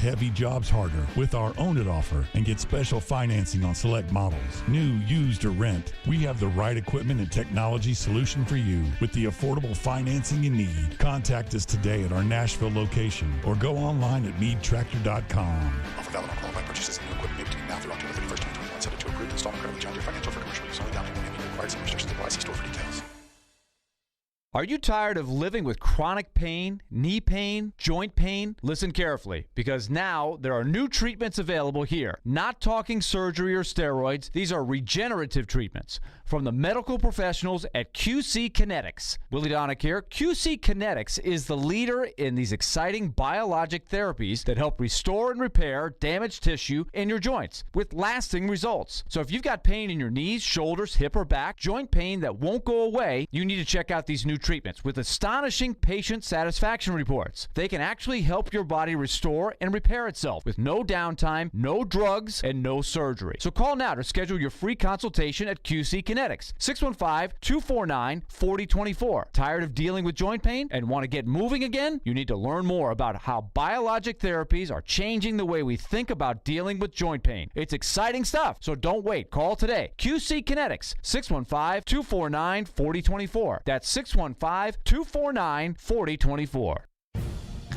heavy jobs harder with our Own It offer and get special financing on select models. New, used, or rent, we have the right equipment and technology solution for you with the affordable financing you need. Contact us today at our Nashville location or go online at meadtractor.com. Offer valid on qualified purchases and new equipment may begin now through October 31st, 2021. Subject to approved installment credit with John Deere Financial for commercial use. Only down payment may be required. Some restrictions apply. See store for details. Are you tired of living with chronic pain, knee pain, joint pain? Listen carefully, because now there are new treatments available here. Not talking surgery or steroids. These are regenerative treatments from the medical professionals at QC Kinetics. Willie Donick here. QC Kinetics is the leader in these exciting biologic therapies that help restore and repair damaged tissue in your joints with lasting results. So if you've got pain in your knees, shoulders, hip, or back, joint pain that won't go away, you need to check out these new treatments with astonishing patient satisfaction reports. They can actually help your body restore and repair itself with no downtime, no drugs, and no surgery. So call now to schedule your free consultation at QC Kinetics. 615-249-4024. Tired of dealing with joint pain and want to get moving again? You need to learn more about how biologic therapies are changing the way we think about dealing with joint pain. It's exciting stuff, so don't wait. Call today. QC Kinetics, 615-249-4024. That's 615-249-4024.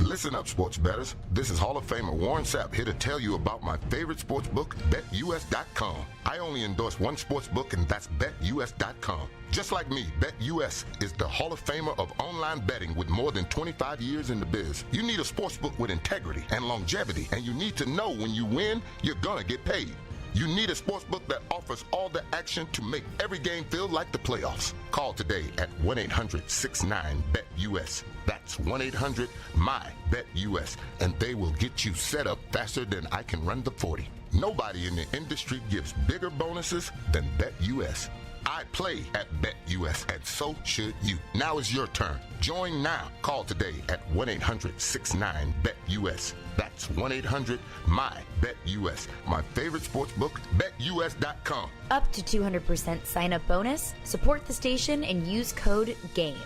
Listen up, sports bettors. This is Hall of Famer Warren Sapp here to tell you about my favorite sports book, BetUS.com. I only endorse one sports book, and that's BetUS.com. Just like me, BetUS is the Hall of Famer of online betting with more than 25 years in the biz. You need a sports book with integrity and longevity, and you need to know when you win, you're gonna get paid. You need a sportsbook that offers all the action to make every game feel like the playoffs. Call today at 1-800-69-BET-US. That's 1-800-MY-BET-US. And they will get you set up faster than I can run the 40. Nobody in the industry gives bigger bonuses than BetUS. I play at BetUS, and so should you. Now is your turn. Join now. Call today at 1-800-69-BET-US. That's 1-800-MY-BET-US. My favorite sports book, BetUS.com. Up to 200% sign-up bonus. Support the station and use code GAME.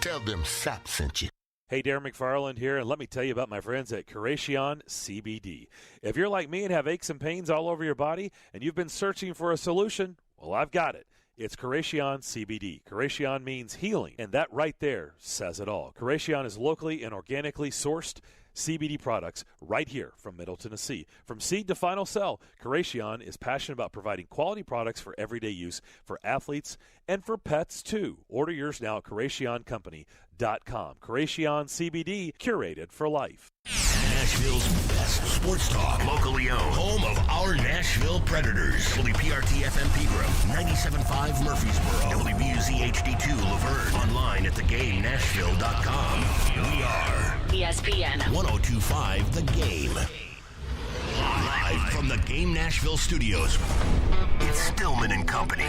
Tell them Sapp sent you. Hey, Darren McFarland here, and let me tell you about my friends at Quration Cbd. If you're like me and have aches and pains all over your body, and you've been searching for a solution, well, I've got it. It's Quration Cbd. Quration means healing, and that right there says it all. Quration is locally and organically sourced CBD products right here from Middle Tennessee. From seed to final sell, Quration is passionate about providing quality products for everyday use for athletes and for pets, too. Order yours now at QurationCompany.com. Quration CBD, curated for life. Nashville's best sports talk, locally owned, home of our Nashville Predators. WPRT-FM Pegram, 97.5 Murfreesboro, WBUZ HD2 Laverne, online at thegamenashville.com. We are ESPN 102.5 The Game. Live from the Game Nashville studios, it's Stillman and Company.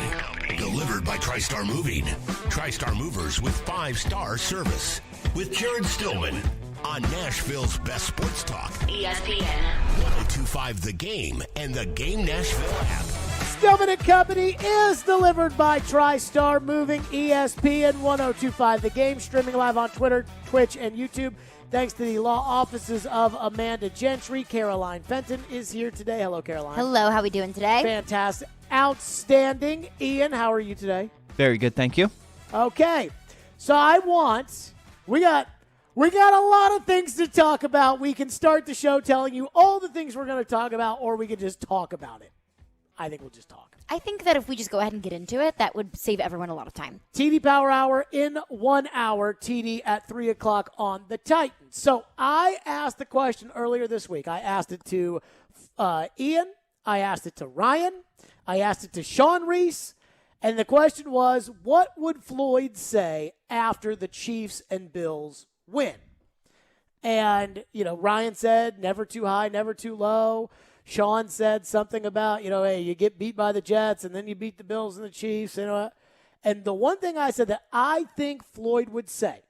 Delivered by TriStar Moving. TriStar Movers with 5-star service. With Jared Stillman on Nashville's best sports talk. ESPN 102.5 The Game and the Game Nashville app. Stillman and Company is delivered by TriStar Moving. ESPN 102.5 The Game, streaming live on Twitter, Twitch, and YouTube. Thanks to the law offices of Amanda Gentry. Caroline Fenton is here today. Hello, Caroline. Hello, how are we doing today? Fantastic. Outstanding. Ian, how are you today? Very good, thank you. Okay. So we got a lot of things to talk about. We can start the show telling you all the things we're going to talk about, or we can just talk about it. I think we'll just talk. I think that if we just go ahead and get into it, that would save everyone a lot of time. TD Power Hour in 1 hour. TD at 3 o'clock on the Titans. So I asked the question earlier this week. I asked it to Ian. I asked it to Ryan. I asked it to Sean Reese. And the question was, what would Floyd say after the Chiefs and Bills win? And, Ryan said, never too high, never too low. Sean said something about, hey, you get beat by the Jets and then you beat the Bills and the Chiefs. And the one thing I said that I think Floyd would say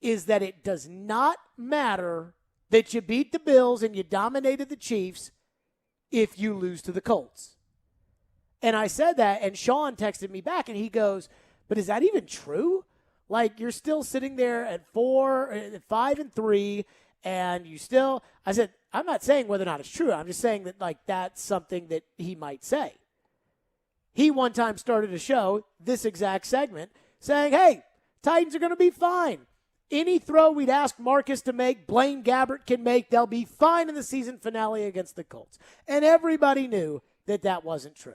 is that it does not matter that you beat the Bills and you dominated the Chiefs if you lose to the Colts. And I said that, and Sean texted me back, and he goes, but is that even true? Like, you're still sitting there at 5-3, And you still, I said, I'm not saying whether or not it's true. I'm just saying that, like, that's something that he might say. He one time started a show, this exact segment, saying, hey, Titans are going to be fine. Any throw we'd ask Marcus to make, Blaine Gabbert can make. They'll be fine in the season finale against the Colts. And everybody knew that that wasn't true.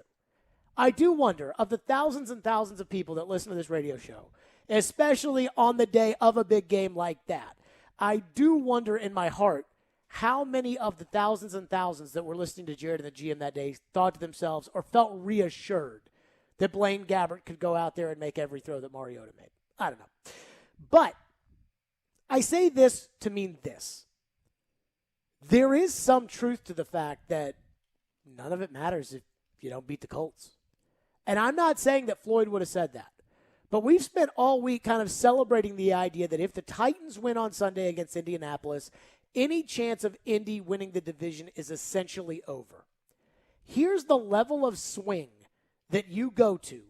I do wonder, of the thousands and thousands of people that listen to this radio show, especially on the day of a big game like that, I do wonder in my heart how many of the thousands and thousands that were listening to Jared and the GM that day thought to themselves or felt reassured that Blaine Gabbert could go out there and make every throw that Mariota made. I don't know. But I say this to mean this. There is some truth to the fact that none of it matters if you don't beat the Colts. And I'm not saying that Floyd would have said that. But we've spent all week kind of celebrating the idea that if the Titans win on Sunday against Indianapolis, any chance of Indy winning the division is essentially over. Here's the level of swing that you go to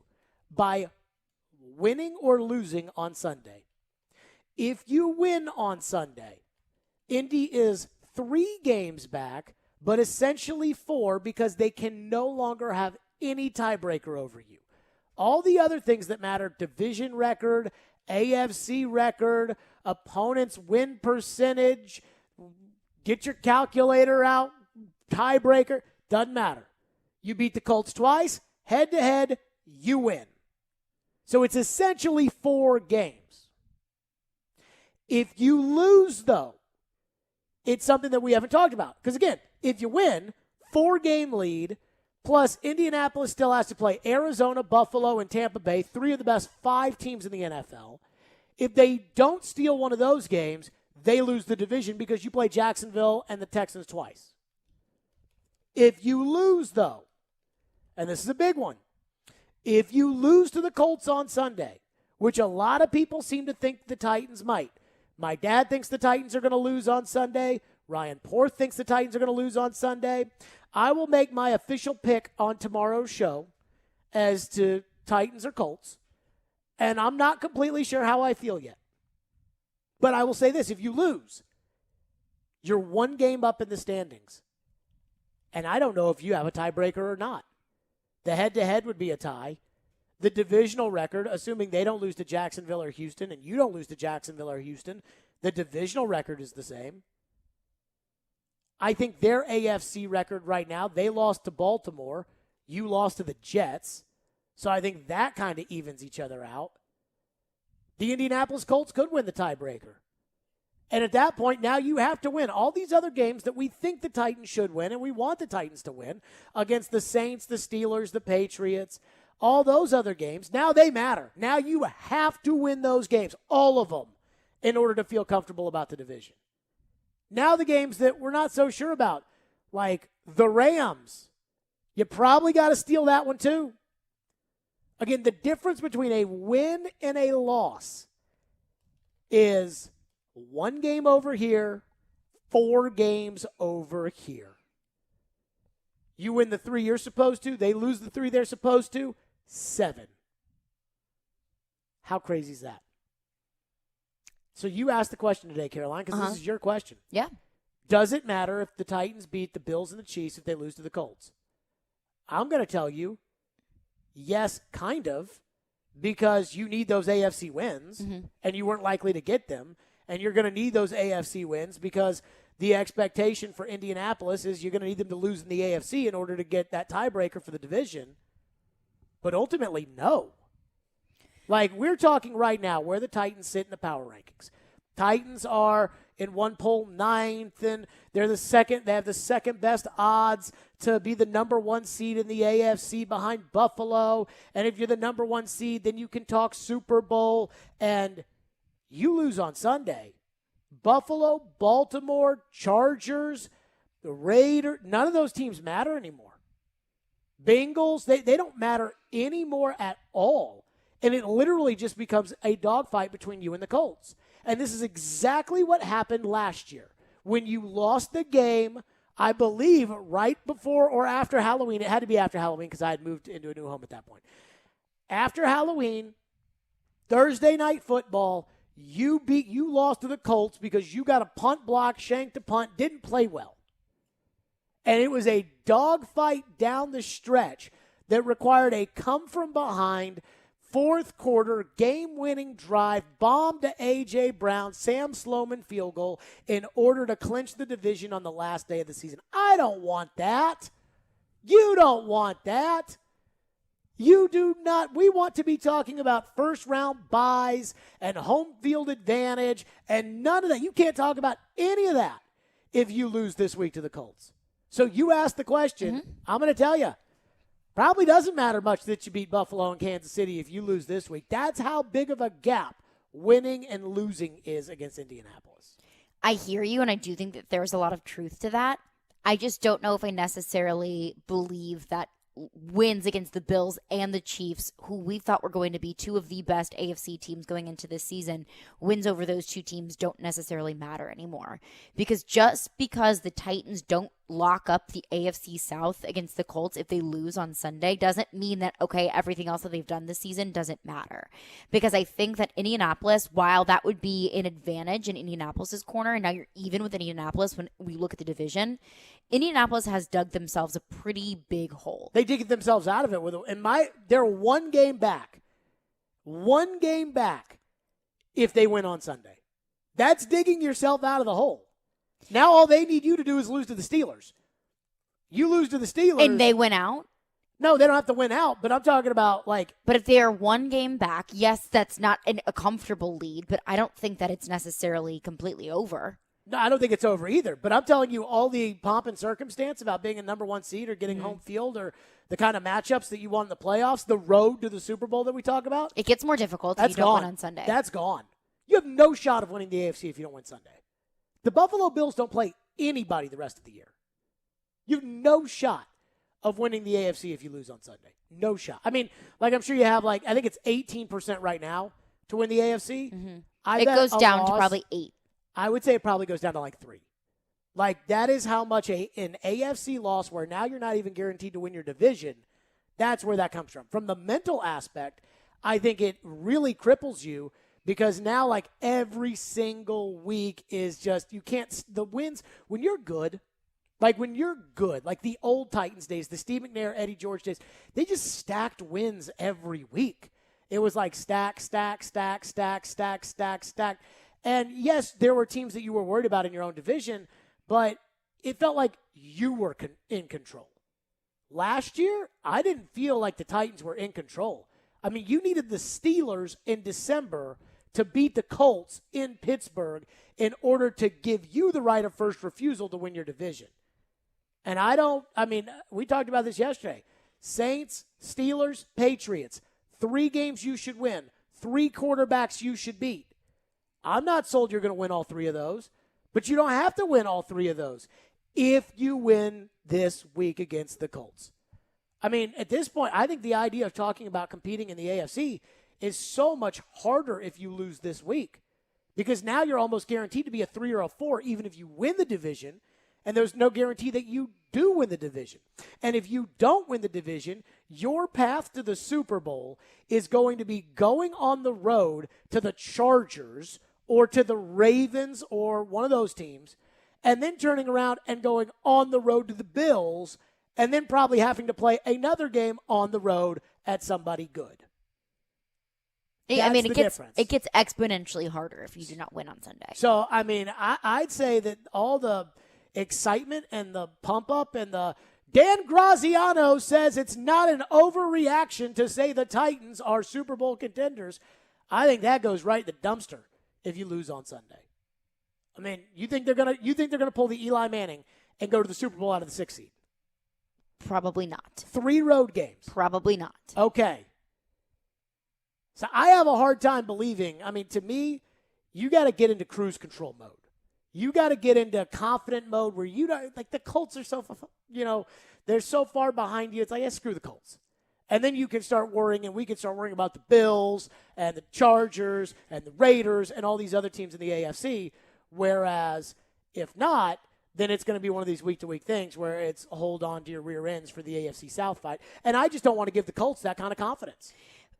by winning or losing on Sunday. If you win on Sunday, Indy is 3 games back, but essentially 4 because they can no longer have any tiebreaker over you. All the other things that matter, division record, AFC record, opponent's win percentage, get your calculator out, tiebreaker, doesn't matter. You beat the Colts twice, head-to-head, you win. So it's essentially 4 games. If you lose, though, it's something that we haven't talked about. Because, again, if you win, 4-game lead, plus Indianapolis still has to play Arizona, Buffalo, and Tampa Bay, 3 of the best 5 teams in the NFL. If they don't steal one of those games, they lose the division because you play Jacksonville and the Texans twice. If you lose, though, and this is a big one, if you lose to the Colts on Sunday, which a lot of people seem to think the Titans might. My dad thinks the Titans are going to lose on Sunday. Ryan Porth thinks the Titans are going to lose on Sunday. I will make my official pick on tomorrow's show as to Titans or Colts, and I'm not completely sure how I feel yet. But I will say this, if you lose, you're 1 game up in the standings. And I don't know if you have a tiebreaker or not. The head-to-head would be a tie. The divisional record, assuming they don't lose to Jacksonville or Houston, and you don't lose to Jacksonville or Houston, the divisional record is the same. I think their AFC record right now, they lost to Baltimore. You lost to the Jets. So I think that kind of evens each other out. The Indianapolis Colts could win the tiebreaker. And at that point, now you have to win all these other games that we think the Titans should win, and we want the Titans to win, against the Saints, the Steelers, the Patriots, all those other games. Now they matter. Now you have to win those games, all of them, in order to feel comfortable about the division. Now the games that we're not so sure about, like the Rams, you probably got to steal that one too. Again, the difference between a win and a loss is 1 game over here, 4 games over here. You win the 3 you're supposed to, they lose the 3 they're supposed to, 7. How crazy is that? So you asked the question today, Caroline, because this is your question. Yeah. Does it matter if the Titans beat the Bills and the Chiefs if they lose to the Colts? I'm going to tell you, yes, kind of, because you need those AFC wins, and you weren't likely to get them, and you're going to need those AFC wins because the expectation for Indianapolis is you're going to need them to lose in the AFC in order to get that tiebreaker for the division. But ultimately, no. Like, we're talking right now where the Titans sit in the power rankings. Titans are in one poll 9th, and they're the second. They have the second best odds to be the number 1 seed in the AFC behind Buffalo. And if you're the number 1 seed, then you can talk Super Bowl. And you lose on Sunday. Buffalo, Baltimore, Chargers, the Raiders, none of those teams matter anymore. Bengals, they don't matter anymore at all. And it literally just becomes a dogfight between you and the Colts. And this is exactly what happened last year. When you lost the game, I believe, right before or after Halloween. It had to be after Halloween because I had moved into a new home at that point. After Halloween, Thursday night football, You lost to the Colts because you got a punt block, shanked a punt, didn't play well. And it was a dogfight down the stretch that required a come-from-behind, fourth-quarter, game-winning drive, bomb to A.J. Brown, Sam Sloman field goal in order to clinch the division on the last day of the season. I don't want that. You don't want that. You do not. We want to be talking about first-round buys and home field advantage and none of that. You can't talk about any of that if you lose this week to the Colts. So you asked the question. I'm going to tell you. Probably doesn't matter much that you beat Buffalo and Kansas City if you lose this week. That's how big of a gap winning and losing is against Indianapolis. I hear you, and I do think that there's a lot of truth to that. I just don't know if I necessarily believe that wins against the Bills and the Chiefs, who we thought were going to be two of the best AFC teams going into this season, wins over those two teams don't necessarily matter anymore. Because just because the Titans don't lock up the AFC South against the Colts if they lose on Sunday doesn't mean that, okay, everything else that they've done this season doesn't matter. Because I think that Indianapolis, while that would be an advantage in Indianapolis's corner, and now you're even with Indianapolis when we look at the division, Indianapolis has dug themselves a pretty big hole. They dig themselves out of it they're one game back. One game back if they win on Sunday. That's digging yourself out of the hole. Now all they need you to do is lose to the Steelers. You lose to the Steelers. And they win out? No, they don't have to win out, but I'm talking about But if they are one game back, yes, that's not a comfortable lead, but I don't think that it's necessarily completely over. No, I don't think it's over either. But I'm telling you all the pomp and circumstance about being a number one seed or getting home field or the kind of matchups that you want in the playoffs, the road to the Super Bowl that we talk about. It gets more difficult if you don't win on Sunday. That's gone. You have no shot of winning the AFC if you don't win Sunday. The Buffalo Bills don't play anybody the rest of the year. You have no shot of winning the AFC if you lose on Sunday. No shot. I mean, I'm sure you have, I think it's 18% right now to win the AFC. It goes down to probably 8. I would say it probably goes down to 3. That is how much an AFC loss where now you're not even guaranteed to win your division, that's where that comes from. From the mental aspect, I think it really cripples you because now, every single week is just, you can't, the wins, when you're good, like the old Titans days, the Steve McNair, Eddie George days, they just stacked wins every week. It was stack. And yes, there were teams that you were worried about in your own division, but it felt like you were in control. Last year, I didn't feel like the Titans were in control. I mean, you needed the Steelers in December to beat the Colts in Pittsburgh in order to give you the right of first refusal to win your division. And we talked about this yesterday. Saints, Steelers, Patriots, 3 games you should win, 3 quarterbacks you should beat. I'm not sold you're going to win all 3 of those, but you don't have to win all 3 of those if you win this week against the Colts. I mean, at this point, I think the idea of talking about competing in the AFC is so much harder if you lose this week because now you're almost guaranteed to be a 3 or a 4 even if you win the division, and there's no guarantee that you do win the division. And if you don't win the division, your path to the Super Bowl is going to be going on the road to the Chargers or to the Ravens or one of those teams, and then turning around and going on the road to the Bills, and then probably having to play another game on the road at somebody good. It gets exponentially harder if you do not win on Sunday. So, I'd say that all the excitement and the pump up and the Dan Graziano says it's not an overreaction to say the Titans are Super Bowl contenders. I think that goes right in the dumpster if you lose on Sunday. I mean, you think they're gonna pull the Eli Manning and go to the Super Bowl out of the 6th seed? Probably not. 3 road games. Probably not. Okay. So I have a hard time believing. To me, you got to get into cruise control mode. You got to get into confident mode where you don't, the Colts are so, they're so far behind you. It's screw the Colts. And then you can start worrying, and we can start worrying about the Bills and the Chargers and the Raiders and all these other teams in the AFC. Whereas if not, then it's going to be one of these week-to-week things where it's hold on to your rear ends for the AFC South fight. And I just don't want to give the Colts that kind of confidence.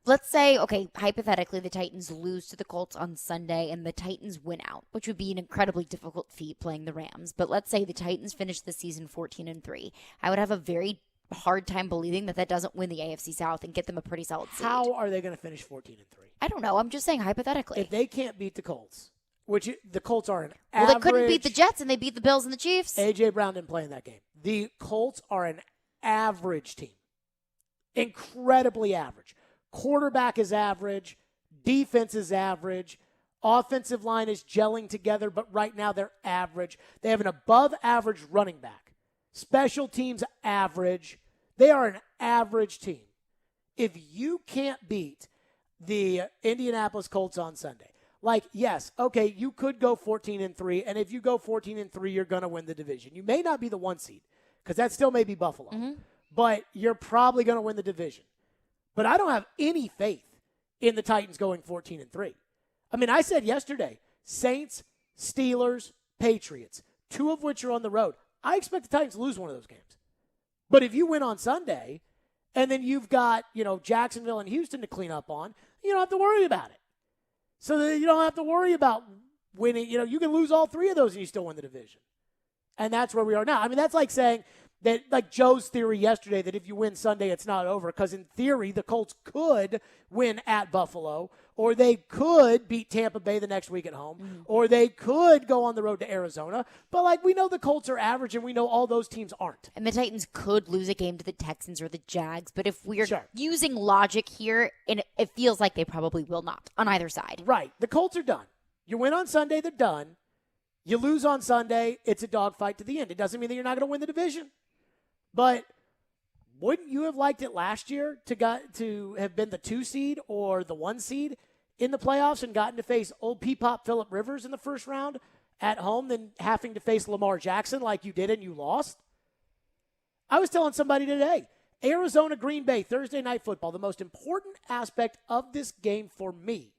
let's say, okay, hypothetically, the Titans lose to the Colts on Sunday and the Titans win out, which would be an incredibly difficult feat playing the Rams. But let's say the Titans finish the season 14-3. I would have a very hard time believing that doesn't win the AFC South and get them a pretty solid seed. How are they going to finish 14-3? I don't know. I'm just saying hypothetically. If they can't beat the Colts, which the Colts are an well, average. they couldn't beat the Jets and they beat the Bills and the Chiefs. A.J. Brown didn't play in that game. The Colts are an average team. Incredibly average. Quarterback is average. Defense is average. Offensive line is gelling together, but right now they're average. They have an above-average running back. Special teams average. They are an average team. If you can't beat the Indianapolis Colts on Sunday, like, yes, okay, you could go 14-3, and if you go 14-3, you're going to win the division. You may not be the 1 seed, because that still may be Buffalo, but you're probably going to win the division. But I don't have any faith in the Titans going 14-3. I mean, I said yesterday, Saints, Steelers, Patriots, 2 of which are on the road. I expect the Titans to lose one of those games. But if you win on Sunday, and then you've got, Jacksonville and Houston to clean up on, you don't have to worry about it. So that you don't have to worry about winning. You can lose all 3 of those and you still win the division. And that's where we are now. I mean, that's like saying that, like Joe's theory yesterday, that if you win Sunday, it's not over. Because in theory, the Colts could win at Buffalo, or they could beat Tampa Bay the next week at home, or they could go on the road to Arizona. But, we know the Colts are average, and we know all those teams aren't. And the Titans could lose a game to the Texans or the Jags. But if we're using logic here, and it feels like they probably will not on either side. Right. The Colts are done. You win on Sunday, they're done. You lose on Sunday, it's a dogfight to the end. It doesn't mean that you're not going to win the division. But wouldn't you have liked it last year to have been the 2 seed or the 1 seed in the playoffs and gotten to face old P-Pop Phillip Rivers in the first round at home than having to face Lamar Jackson like you did and you lost? I was telling somebody today, Arizona, Green Bay, Thursday Night Football, the most important aspect of this game for me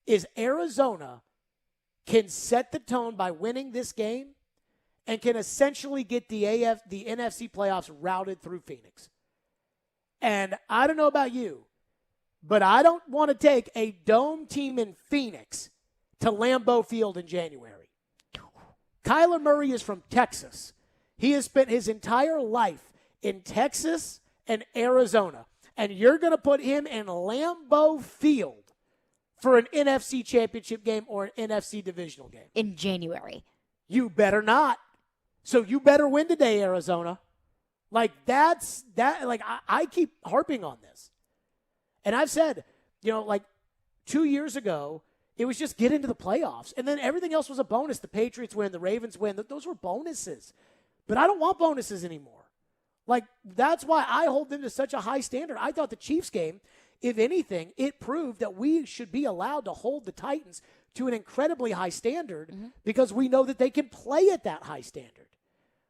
is Arizona can set the tone by winning this game and can essentially get the NFC playoffs routed through Phoenix. And I don't know about you, but I don't want to take a dome team in Phoenix to Lambeau Field in January. Kyler Murray is from Texas. He has spent his entire life in Texas and Arizona. And you're going to put him in Lambeau Field for an NFC championship game or an NFC divisional game. In January. You better not. So you better win today, Arizona. I keep harping on this. And I've said, 2 years ago, it was just get into the playoffs. And then everything else was a bonus. The Patriots win, the Ravens win. Those were bonuses. But I don't want bonuses anymore. That's why I hold them to such a high standard. I thought the Chiefs game, if anything, it proved that we should be allowed to hold the Titans to an incredibly high standard because we know that they can play at that high standard.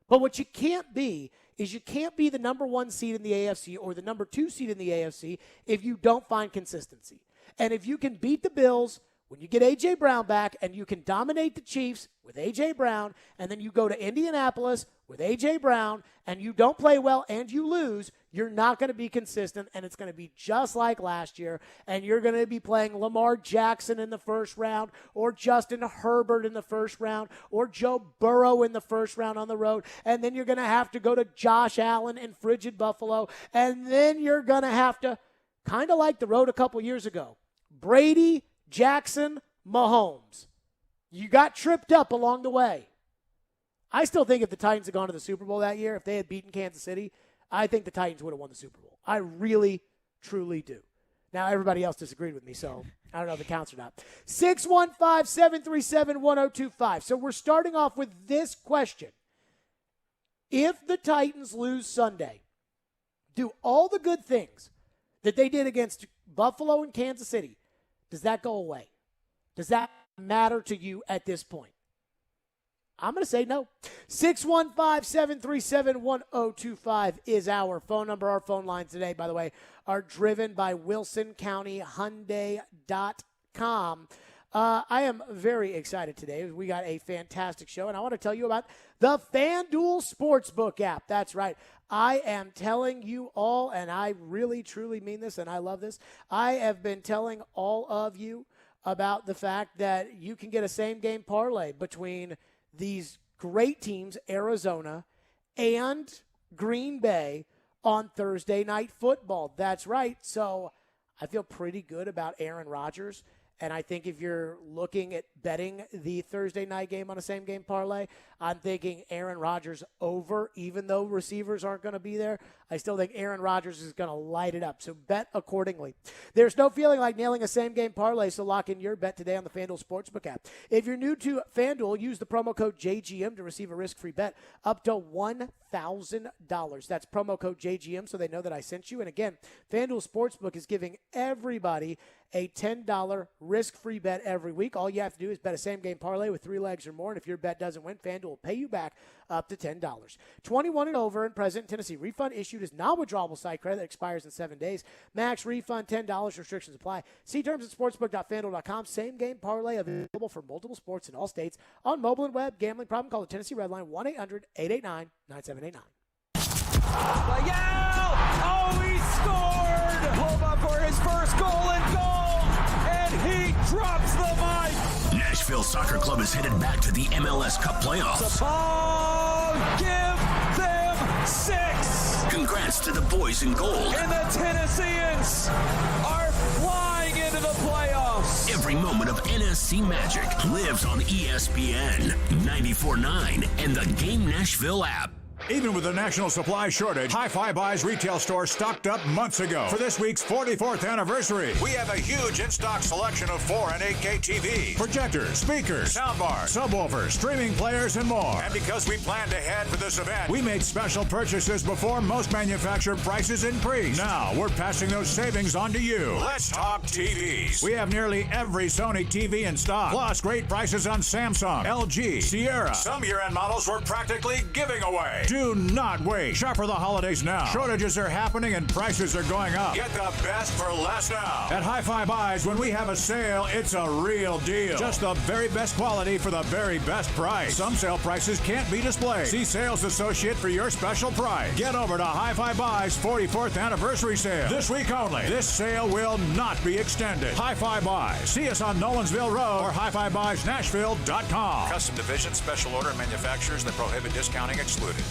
But what you can't be is you can't be the number 1 seed in the AFC or the number 2 seed in the AFC if you don't find consistency. And if you can beat the Bills when you get A.J. Brown back and you can dominate the Chiefs with A.J. Brown and then you go to Indianapolis with A.J. Brown and you don't play well and you lose, you're not going to be consistent and it's going to be just like last year and you're going to be playing Lamar Jackson in the first round or Justin Herbert in the first round or Joe Burrow in the first round on the road and then you're going to have to go to Josh Allen in frigid Buffalo and then you're going to have to, kind of like the road a couple years ago, Brady, Jackson, Mahomes. You got tripped up along the way. I still think if the Titans had gone to the Super Bowl that year, if they had beaten Kansas City, I think the Titans would have won the Super Bowl. I really, truly do. Now, everybody else disagreed with me, so I don't know if it counts or not. 615-737-1025. So we're starting off with this question. If the Titans lose Sunday, do all the good things that they did against Buffalo and Kansas City, does that go away? Does that matter to you at this point? I'm going to say no. 615-737-1025 is our phone number. Our phone lines today, by the way, are driven by WilsonCountyHyundai.com. I am very excited today. We got a fantastic show, and I want to tell you about the FanDuel Sportsbook app. That's right. I am telling you all, and I really, truly mean this, and I love this. I have been telling all of you about the fact that you can get a same-game parlay between these great teams, Arizona and Green Bay, on Thursday Night Football. That's right. So I feel pretty good about Aaron Rodgers. And I think if you're looking at betting the Thursday night game on a same-game parlay, I'm thinking Aaron Rodgers over, even though receivers aren't going to be there. I still think Aaron Rodgers is going to light it up. So bet accordingly. There's no feeling like nailing a same-game parlay, so lock in your bet today on the FanDuel Sportsbook app. If you're new to FanDuel, use the promo code JGM to receive a risk-free bet up to $1,000. That's promo code JGM so they know that I sent you. And again, FanDuel Sportsbook is giving everybody a $10 risk-free bet every week. All you have to do is bet a same-game parlay with 3 legs or more, and if your bet doesn't win, FanDuel will pay you back up to $10. 21 and over and present in Tennessee. Refund issued as non-withdrawable site credit that expires in 7 days. Max refund $10. Restrictions apply. See terms at sportsbook.fanduel.com. Same-game parlay available for multiple sports in all states. On mobile and web. Gambling problem? Call the Tennessee Red Line 1-800-889-9789. Oh, he scored! Hold up for his first goal and goal, and he drops the mic. Nashville Soccer Club is headed back to the MLS Cup playoffs. Give them 6. Congrats to the boys in gold. And the Tennesseans are flying into the playoffs. Every moment of NSC magic lives on ESPN 94.9 and the Game Nashville app. Even with the national supply shortage, Hi-Fi Buy's retail store stocked up months ago. For this week's 44th anniversary, we have a huge in-stock selection of 4 and 8K TVs, projectors, speakers, soundbars, subwoofers, streaming players, and more. And because we planned ahead for this event, we made special purchases before most manufacturer prices increased. Now, we're passing those savings on to you. Let's talk TVs. We have nearly every Sony TV in stock, plus great prices on Samsung, LG, Sierra. Some year-end models we're practically giving away. Do not wait. Shop for the holidays now. Shortages are happening and prices are going up. Get the best for less now. At Hi-Fi Buys, when we have a sale, it's a real deal. Just the very best quality for the very best price. Some sale prices can't be displayed. See sales associate for your special price. Get over to Hi-Fi Buys 44th anniversary sale. This week only. This sale will not be extended. Hi-Fi Buys. See us on Nolensville Road or HiFiBuysNashville.com. Custom division, special order, and manufacturers that prohibit discounting excluded.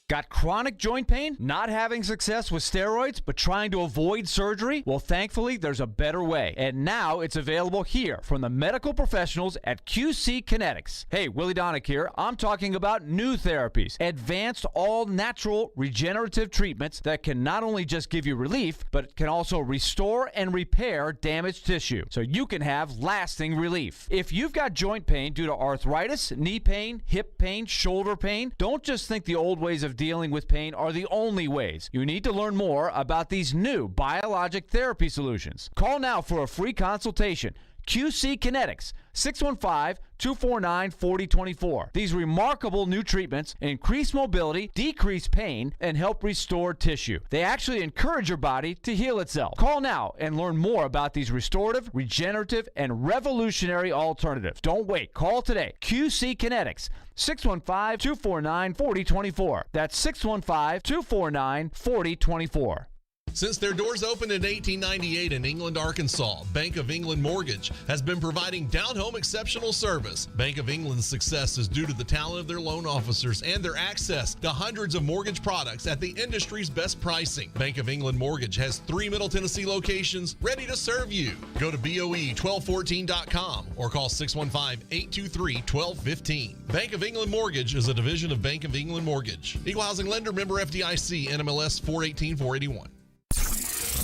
Got chronic joint pain? Not having success with steroids, but trying to avoid surgery? Well, thankfully, there's a better way. And now it's available here from the medical professionals at QC Kinetics. Hey, Willie Donick here. I'm talking about new therapies. Advanced, all-natural regenerative treatments that can not only just give you relief, but can also restore and repair damaged tissue so you can have lasting relief. If you've got joint pain due to arthritis, knee pain, hip pain, shoulder pain, don't just think the old ways of dealing with pain are the only ways. You need to learn more about these new biologic therapy solutions. Call now for a free consultation. QC Kinetics, 615-249-4024. These remarkable new treatments increase mobility, decrease pain, and help restore tissue. They actually encourage your body to heal itself. Call now and learn more about these restorative, regenerative, and revolutionary alternatives. Don't wait. Call today. QC Kinetics, 615-249-4024. That's 615-249-4024. Since their doors opened in 1898 in England, Arkansas, Bank of England Mortgage has been providing down-home exceptional service. Bank of England's success is due to the talent of their loan officers and their access to hundreds of mortgage products at the industry's best pricing. Bank of England Mortgage has 3 Middle Tennessee locations ready to serve you. Go to BOE1214.com or call 615-823-1215. Bank of England Mortgage is a division of Bank of England Mortgage. Equal housing lender, member FDIC, NMLS 418-481.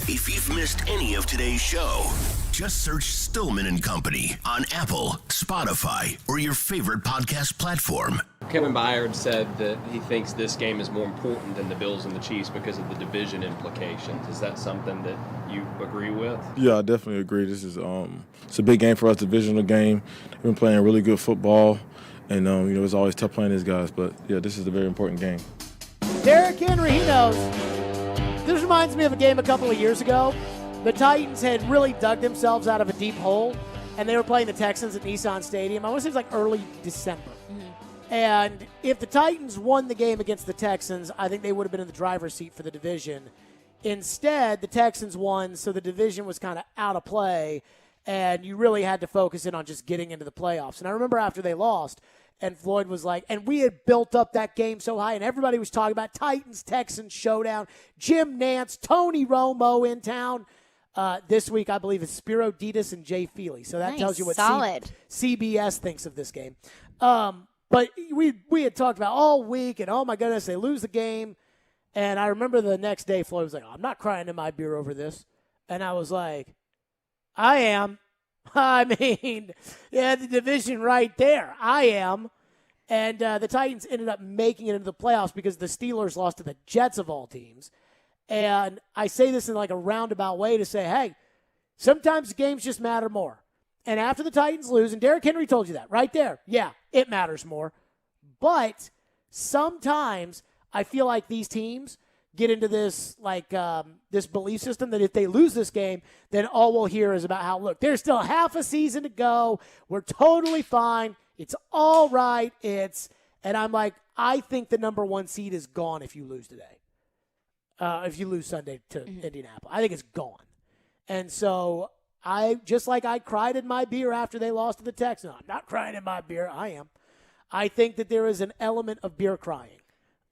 If you've missed any of today's show, just search Stillman and Company on Apple, Spotify, or your favorite podcast platform. Kevin Byard said that he thinks this game is more important than the Bills and the Chiefs because of the division implications. Is that something that you agree with? Yeah, I definitely agree. This is it's a big game for us, divisional game. We've been playing really good football, and it's always tough playing these guys. But yeah, this is a very important game. Derrick Henry, he knows. This reminds me of a game a couple of years ago. The Titans had really dug themselves out of a deep hole. and they were playing the Texans at Nissan Stadium. I want to say it was like early December. And if the Titans won the game against the Texans, I think they would have been in the driver's seat for the division. Instead, the Texans won, so the division was kind of out of play, and you really had to focus in on just getting into the playoffs. And I remember after they lost, and Floyd was like, and we had built up that game so high, and everybody was talking about Titans-Texans showdown, Jim Nantz, Tony Romo in town. This week, I believe, is Spiro Ditas and Jay Feely. So that tells you what CBS thinks of this game. But we had talked about all week, and oh my goodness, they lose the game. And I remember the next day, Floyd was like, I'm not crying in my beer over this. And I was like, I am. I mean, yeah, the division right there. I am. And the Titans ended up making it into the playoffs because the Steelers lost to the Jets of all teams. And I say this in like a roundabout way to say, hey, sometimes games just matter more. And after the Titans lose, and Derrick Henry told you that right there, yeah, it matters more. But sometimes I feel like these teams get into this this belief system that if they lose this game, then all we'll hear is about how, look, there's still half a season to go. We're totally fine. It's all right. And I'm like, I think the number 1 seed is gone if you lose today. If you lose Sunday to Indianapolis. I think it's gone. And so just like I cried in my beer after they lost to the Texans. I'm not crying in my beer. I am. I think that there is an element of beer crying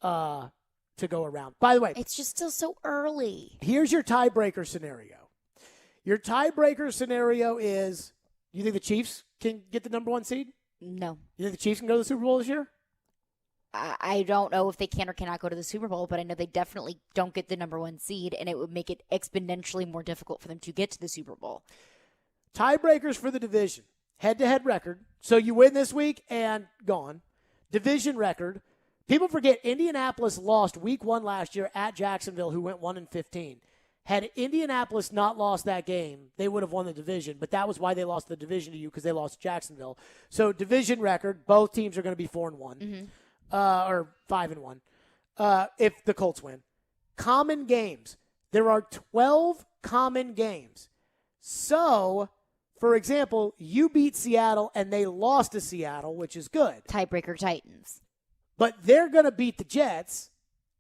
to go around. By the way, it's just still so early. Here's your tiebreaker scenario. Your tiebreaker scenario is, you think the Chiefs can get the number 1 seed? No. You think the Chiefs can go to the Super Bowl this year? I don't know if they can or cannot go to the Super Bowl, but I know they definitely don't get the number 1 seed, and it would make it exponentially more difficult for them to get to the Super Bowl. Tiebreakers for the division. Head-to-head record. So you win this week and gone. Division record. People forget Indianapolis lost week 1 last year at Jacksonville, who went 1-15. Had Indianapolis not lost that game, they would have won the division, but that was why they lost the division to you, because they lost to Jacksonville. So division record, both teams are going to be 4-1. Or 5-1, if the Colts win. Common games. There are 12 common games. So, for example, you beat Seattle and they lost to Seattle, which is good. Tiebreaker Titans. But they're going to beat the Jets,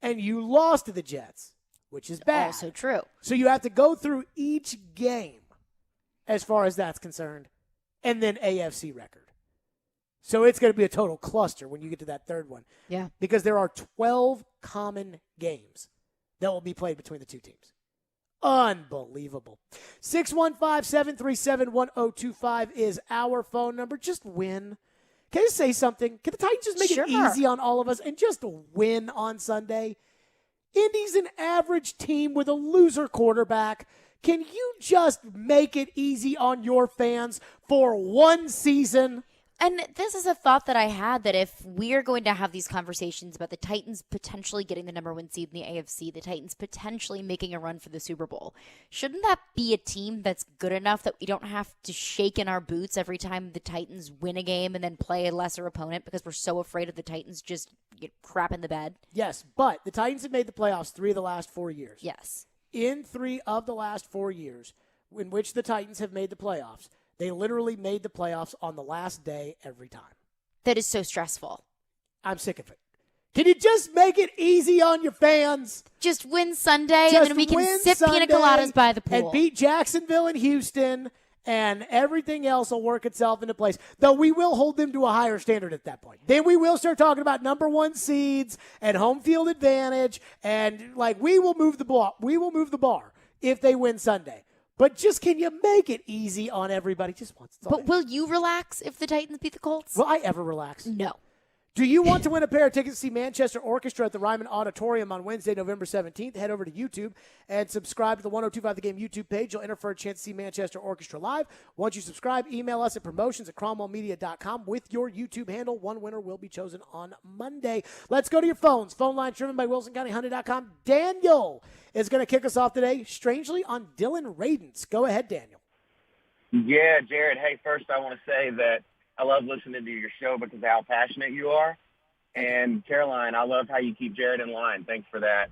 and you lost to the Jets, which is bad. Also true. So you have to go through each game as far as that's concerned, and then AFC record. So it's going to be a total cluster when you get to that third one. Yeah. Because there are 12 common games that will be played between the two teams. Unbelievable. 615-737-1025 is our phone number. Just win. Can I just say something? Can the Titans just make it easy on all of us and just win on Sunday? Indy's an average team with a loser quarterback. Can you just make it easy on your fans for one season? And this is a thought that I had, that if we're going to have these conversations about the Titans potentially getting the number 1 seed in the AFC, the Titans potentially making a run for the Super Bowl, shouldn't that be a team that's good enough that we don't have to shake in our boots every time the Titans win a game and then play a lesser opponent because we're so afraid of the Titans just crap in the bed? Yes, but the Titans have made the playoffs 3 of the last 4 years. Yes. In 3 of the last 4 years in which the Titans have made the playoffs, they literally made the playoffs on the last day every time. That is so stressful. I'm sick of it. Can you just make it easy on your fans? Just win Sunday, and then we can sip pina coladas by the pool. And beat Jacksonville and Houston, and everything else will work itself into place. Though we will hold them to a higher standard at that point. Then we will start talking about number 1 seeds and home field advantage, and we will move the bar. We will move the bar if they win Sunday. But just can you make it easy on everybody just once? But will you relax if the Titans beat the Colts? Will I ever relax? No. Do you want to win a pair of tickets to see Manchester Orchestra at the Ryman Auditorium on Wednesday, November 17th? Head over to YouTube and subscribe to the 1025 The Game YouTube page. You'll enter for a chance to see Manchester Orchestra live. Once you subscribe, email us at promotions@cromwellmedia.com with your YouTube handle. One winner will be chosen on Monday. Let's go to your phones. Phone line driven by WilsonCountyHyundai.com. Daniel is going to kick us off today, strangely, on Dylan Rayden. Go ahead, Daniel. Yeah, Jared. Hey, first I want to say that I love listening to your show because of how passionate you are. And Caroline, I love how you keep Jared in line. Thanks for that.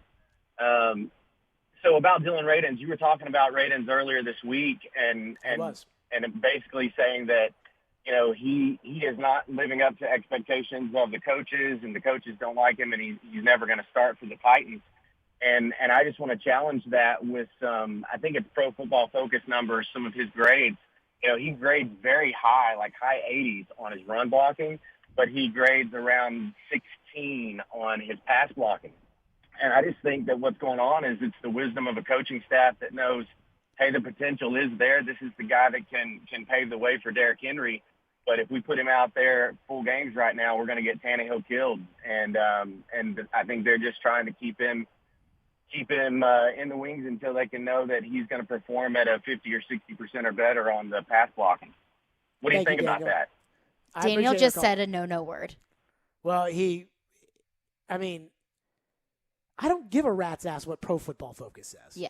So about Dylan Rayden, you were talking about Rayden earlier this week, and and basically saying that, he is not living up to expectations of the coaches, and the coaches don't like him, and he's never going to start for the Titans. And I just want to challenge that with some, I think it's Pro Football Focus numbers, some of his grades. He grades very high, like high 80s on his run blocking, but he grades around 16 on his pass blocking. And I just think that what's going on is it's the wisdom of a coaching staff that knows, hey, the potential is there. This is the guy that can pave the way for Derrick Henry. But if we put him out there full games right now, we're going to get Tannehill killed. And I think they're just trying to keep him in the wings until they can know that he's going to perform at a 50 or 60% or better on the pass blocking. What do you think about that? Daniel just said a no word. Well, I don't give a rat's ass what Pro Football Focus says. Yeah.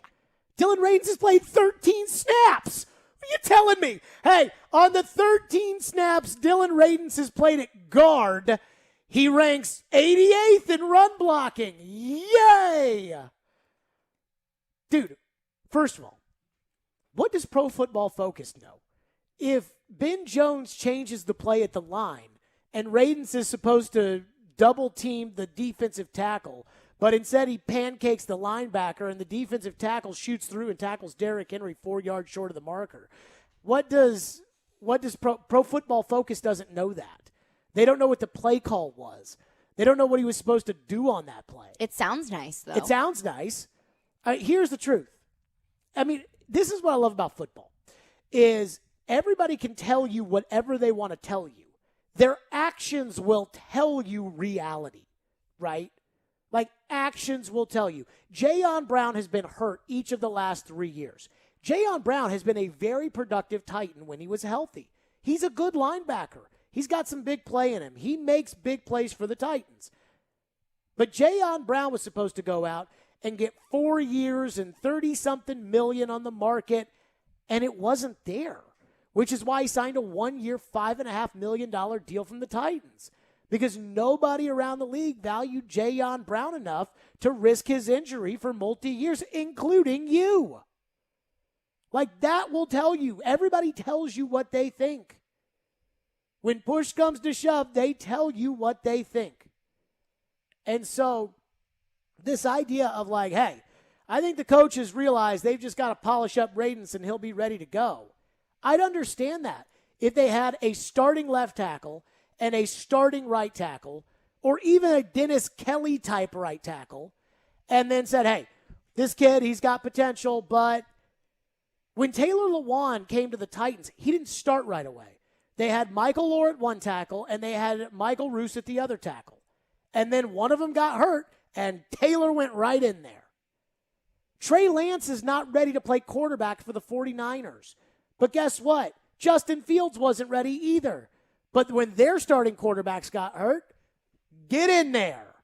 Dylan Rayden has played 13 snaps. What are you telling me? Hey, on the 13 snaps Dylan Rayden has played at guard, he ranks 88th in run blocking. Yay! Dude, first of all, what does Pro Football Focus know? If Ben Jones changes the play at the line and Rayden is supposed to double team the defensive tackle, but instead he pancakes the linebacker and the defensive tackle shoots through and tackles Derrick Henry 4 yards short of the marker. What does Pro Football Focus doesn't know that? They don't know what the play call was. They don't know what he was supposed to do on that play. It sounds nice, though. It sounds nice. Here's the truth. This is what I love about football, is everybody can tell you whatever they want to tell you. Their actions will tell you reality, right? Like, actions will tell you. Jayon Brown has been hurt each of the last 3 years. Jayon Brown has been a very productive Titan when he was healthy. He's a good linebacker. He's got some big play in him. He makes big plays for the Titans. But Jayon Brown was supposed to go out and get 4 years and 30-something million on the market, and it wasn't there, which is why he signed a 1-year, $5.5 million deal from the Titans, because nobody around the league valued Jayon Brown enough to risk his injury for multi-years, including you. Like, that will tell you. Everybody tells you what they think. When push comes to shove, they tell you what they think. And so this idea of like, hey, I think the coaches realize they've just got to polish up Rayden and he'll be ready to go. I'd understand that if they had a starting left tackle and a starting right tackle, or even a Dennis Kelly type right tackle, and then said, hey, this kid, he's got potential. But when Taylor Lewan came to the Titans, he didn't start right away. They had Michael Orr at one tackle, and they had Michael Roos at the other tackle. And then one of them got hurt, and Taylor went right in there. Trey Lance is not ready to play quarterback for the 49ers. But guess what? Justin Fields wasn't ready either. But when their starting quarterbacks got hurt, get in there.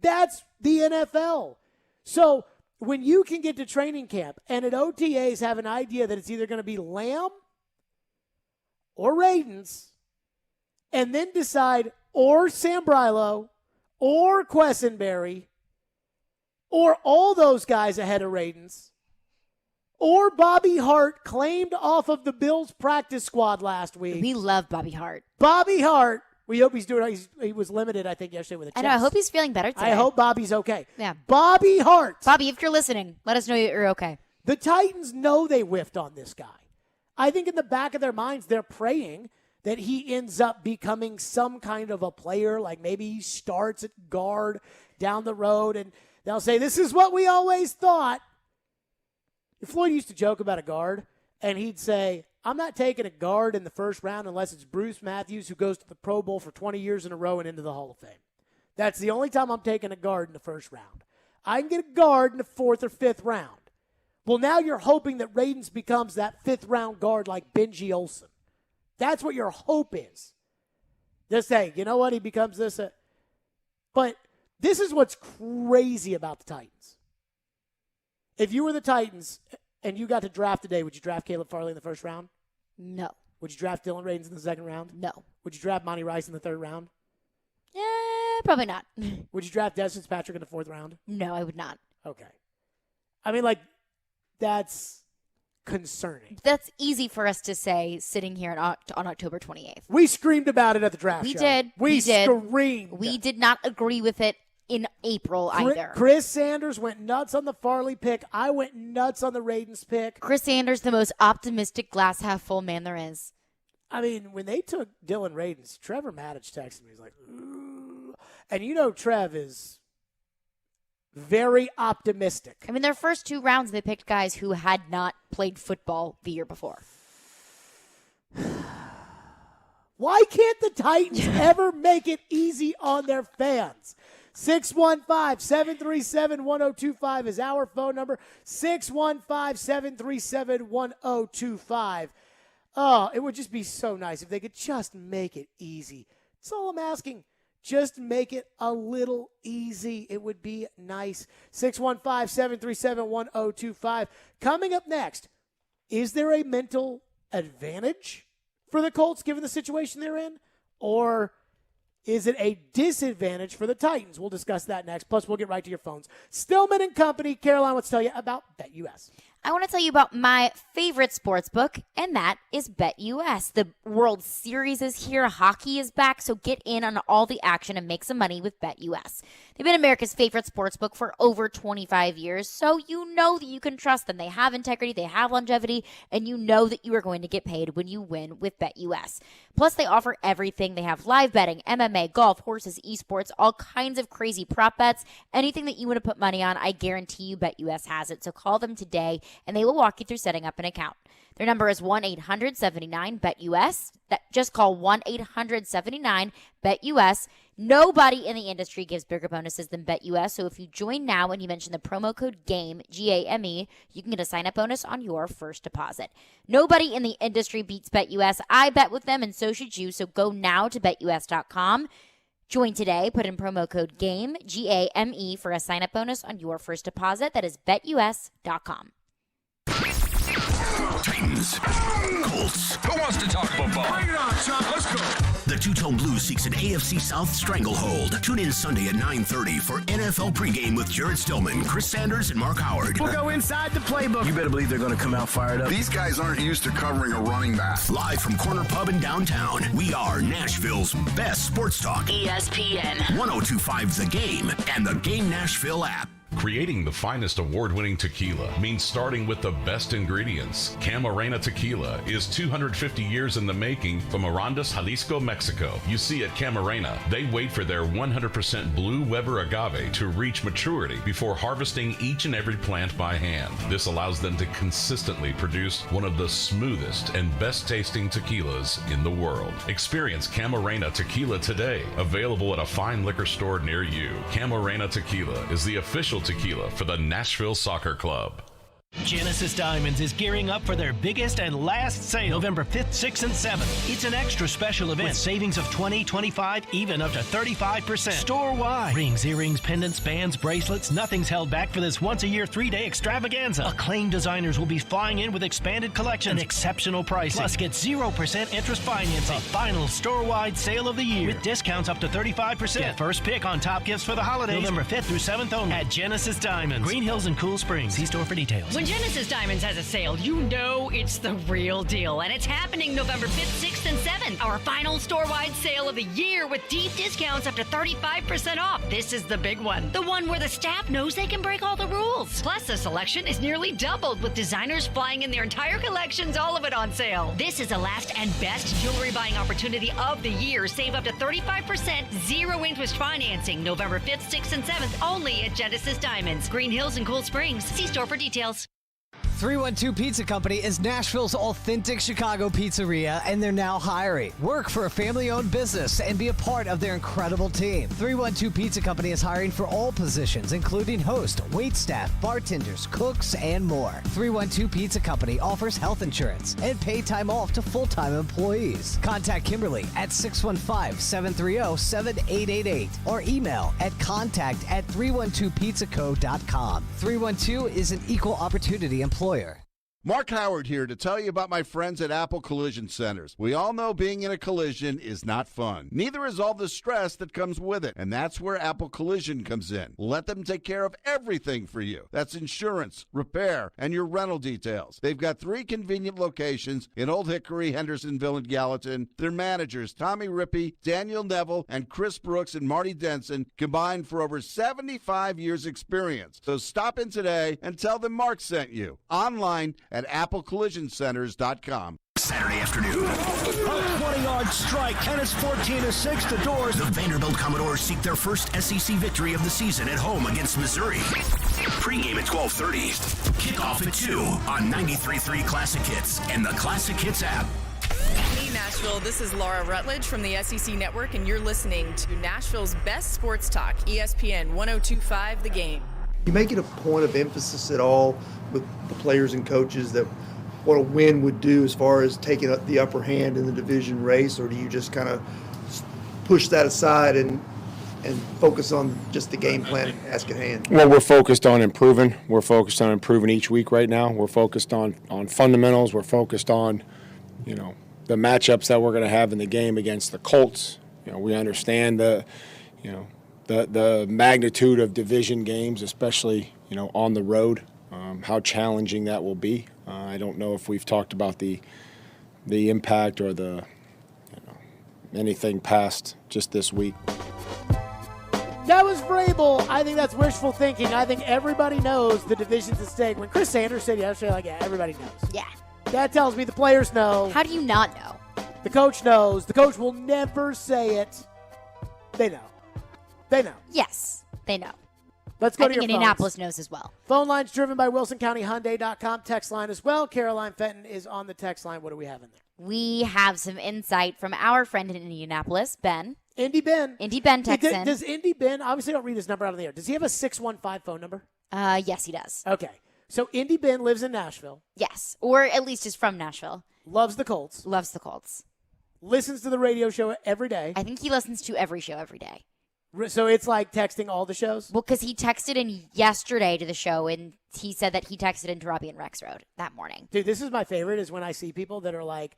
That's the NFL. So when you can get to training camp and at OTAs have an idea that it's either going to be Lamb or Rayden's, and then decide or Sam Brilo or Quessenberry or all those guys ahead of Rayden's, or Bobby Hart claimed off of the Bills practice squad last week. We love Bobby Hart. Bobby Hart. We hope he's doing. He was limited, I think, yesterday with a chest. I know. I hope he's feeling better today. I hope Bobby's okay. Yeah. Bobby Hart. Bobby, if you're listening, let us know you're okay. The Titans know they whiffed on this guy. I think in the back of their minds, they're praying that he ends up becoming some kind of a player, like maybe he starts at guard down the road, and they'll say, this is what we always thought. Floyd used to joke about a guard, and he'd say, I'm not taking a guard in the first round unless it's Bruce Matthews, who goes to the Pro Bowl for 20 years in a row and into the Hall of Fame. That's the only time I'm taking a guard in the first round. I can get a guard in the fourth or fifth round. Well, now you're hoping that Rayden becomes that fifth-round guard like Benji Olsen. That's what your hope is. Just say, you know what, he becomes this. But this is what's crazy about the Titans. If you were the Titans and you got to draft today, would you draft Caleb Farley in the first round? No. Would you draft Dylan Rayden in the second round? No. Would you draft Monty Rice in the third round? Probably not. Would you draft Des Fitzpatrick in the fourth round? No, I would not. Okay. I mean, like, that's concerning. That's easy for us to say sitting here on October 28th. We screamed about it at the draft show. We did. Screamed. We did not agree with it in April either. Chris Sanders went nuts on the Farley pick. I went nuts on the Rayden's pick. Chris Sanders, the most optimistic glass half full man there is. I mean, when they took Dylan Rayden's, Trevor Maddich texted me. He's like, ooh. And you know Trev is very optimistic. I mean, their first 2 rounds, they picked guys who had not played football the year before. Why can't the Titans ever make it easy on their fans? 615-737-1025 is our phone number. 615-737-1025. Oh, it would just be so nice if they could just make it easy. That's all I'm asking. Just make it a little easy. It would be nice. 615-737-1025. Coming up next, is there a mental advantage for the Colts given the situation they're in? Or is it a disadvantage for the Titans? We'll discuss that next. Plus, we'll get right to your phones. Stillman and Company. Caroline, let's tell you about BetUS. I want to tell you about my favorite sports book, and that is BetUS. The World Series is here. Hockey is back, so get in on all the action and make some money with BetUS. They've been America's favorite sports book for over 25 years, so you know that you can trust them. They have integrity, they have longevity, and you know that you are going to get paid when you win with BetUS. Plus, they offer everything. They have live betting, MMA, golf, horses, esports, all kinds of crazy prop bets. Anything that you want to put money on, I guarantee you BetUS has it. So call them today, and they will walk you through setting up an account. Their number is 1-800-79-BET-US. Just call 1-800-79-BET-US. Nobody in the industry gives bigger bonuses than BetUS, so if you join now and you mention the promo code GAME, G-A-M-E, you can get a sign-up bonus on your first deposit. Nobody in the industry beats BetUS. I bet with them, and so should you, so go now to BetUS.com. Join today. Put in promo code GAME, G-A-M-E, for a sign-up bonus on your first deposit. That is BetUS.com. Titans, Colts. Who wants to talk football? Bring it on, Chuck. Let's go. The Two-Tone Blues seeks an AFC South stranglehold. Tune in Sunday at 9:30 for NFL pregame with Jared Stillman, Chris Sanders, and Mark Howard. We'll go inside the playbook. You better believe they're going to come out fired up. These guys aren't used to covering a running back. Live from Corner Pub in downtown, we are Nashville's best sports talk. ESPN 102.5 The Game and the Game Nashville app. Creating the finest award-winning tequila means starting with the best ingredients. Camarena Tequila is 250 years in the making from Arandas, Jalisco, Mexico. You see, at Camarena, they wait for their 100% blue Weber agave to reach maturity before harvesting each and every plant by hand. This allows them to consistently produce one of the smoothest and best-tasting tequilas in the world. Experience Camarena Tequila today, available at a fine liquor store near you. Camarena Tequila is the official tequila for the Nashville Soccer Club. Genesis Diamonds is gearing up for their biggest and last sale, November 5th, 6th, and 7th. It's an extra special event with savings of 20, 25, even up to 35%. Store-wide. Rings, earrings, pendants, bands, bracelets, nothing's held back for this once-a-year 3-day extravaganza. Acclaimed designers will be flying in with expanded collections and exceptional pricing. Plus, get 0% interest financing. The final store-wide sale of the year with discounts up to 35%. Get first pick on top gifts for the holidays, November 5th through 7th only at Genesis Diamonds, Green Hills and Cool Springs. See store for details. When Genesis Diamonds has a sale, you know it's the real deal. And it's happening November 5th, 6th, and 7th. Our final store-wide sale of the year with deep discounts up to 35% off. This is the big one. The one where the staff knows they can break all the rules. Plus, the selection is nearly doubled with designers flying in their entire collections, all of it on sale. This is the last and best jewelry buying opportunity of the year. Save up to 35%, zero interest financing. November 5th, 6th, and 7th only at Genesis Diamonds, Green Hills and Cool Springs. See store for details. 312 Pizza Company is Nashville's authentic Chicago pizzeria, and they're now hiring. Work for a family-owned business and be a part of their incredible team. 312 Pizza Company is hiring for all positions, including host, waitstaff, bartenders, cooks, and more. 312 Pizza Company offers health insurance and paid time off to full-time employees. Contact Kimberly at 615-730-7888 or email at contact@312pizzaco.com. 312 is an equal opportunity employer. Mark Howard here to tell you about my friends at Apple Collision Centers. We all know being in a collision is not fun. Neither is all the stress that comes with it, and that's where Apple Collision comes in. Let them take care of everything for you. That's insurance, repair, and your rental details. They've got 3 convenient locations in Old Hickory, Hendersonville, and Gallatin. Their managers, Tommy Rippey, Daniel Neville, and Chris Brooks and Marty Denson, combined for over 75 years experience. So stop in today and tell them Mark sent you. Online at applecollisioncenters.com. Saturday afternoon. A 20-yard strike, and it's 14-6 the Doors. The Vanderbilt Commodores seek their first SEC victory of the season at home against Missouri. Pre-game at 12:30. Kickoff at 2 on 93.3 Classic Hits and the Classic Hits app. Hey, Nashville. This is Laura Rutledge from the SEC Network, and you're listening to Nashville's best sports talk, ESPN 102.5 The Game. You make it a point of emphasis at all with the players and coaches that what a win would do as far as taking the upper hand in the division race, or do you just kind of push that aside and focus on just the game plan and task at hand? Well, we're focused on improving. We're focused on improving each week right now. We're focused on fundamentals. We're focused on, the matchups that we're going to have in the game against the Colts. We understand the magnitude of division games, especially, on the road, how challenging that will be. I don't know if we've talked about the impact or the anything past just this week. That was Vrabel. I think that's wishful thinking. I think everybody knows the division's at stake. When Chris Sanders said yesterday, everybody knows. Yeah. That tells me the players know. How do you not know? The coach knows. The coach will never say it. They know. They know. Yes, they know. Let's go I to think your Indianapolis phones. knows as well. Phone line's driven by WilsonCountyHyundai.com. Text line as well. Caroline Fenton is on the text line. What do we have in there? We have some insight from our friend in Indianapolis, Ben. Indy Ben. Indy Ben texts in. Does Indy Ben, obviously don't read his number out of the air. Does he have a 615 phone number? Yes, he does. Okay. So Indy Ben lives in Nashville. Yes, or at least is from Nashville. Loves the Colts. Loves the Colts. Listens to the radio show every day. I think he listens to every show every day. So it's like texting all the shows? Well, because he texted in yesterday to the show, and he said that he texted into Robbie and Rex Road that morning. Dude, this is my favorite is when I see people that are like,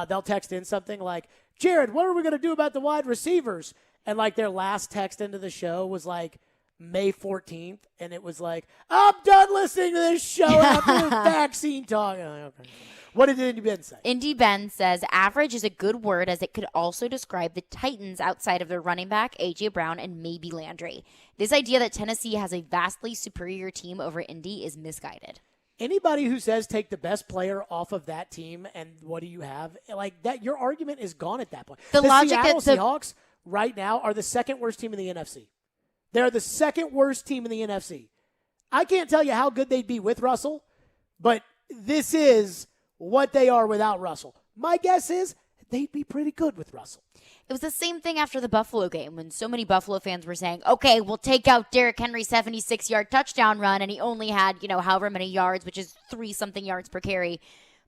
they'll text in something like, Jared, what are we going to do about the wide receivers? And like their last text into the show was like May 14th, and it was like, I'm done listening to this show after the vaccine talk. Okay. What did Indy Ben say? Indy Ben says average is a good word as it could also describe the Titans outside of their running back, A.J. Brown, and maybe Landry. This idea that Tennessee has a vastly superior team over Indy is misguided. Anybody who says take the best player off of that team and what do you have, like that, your argument is gone at that point. The logic Seattle that Seahawks right now are the second worst team in the NFC. They're the second worst team in the NFC. I can't tell you how good they'd be with Russell, but this is what they are without Russell. My guess is they'd be pretty good with Russell. It was the same thing after the Buffalo game when so many Buffalo fans were saying, okay, we'll take out Derrick Henry's 76-yard touchdown run, and he only had, however many yards, which is 3-something yards per carry.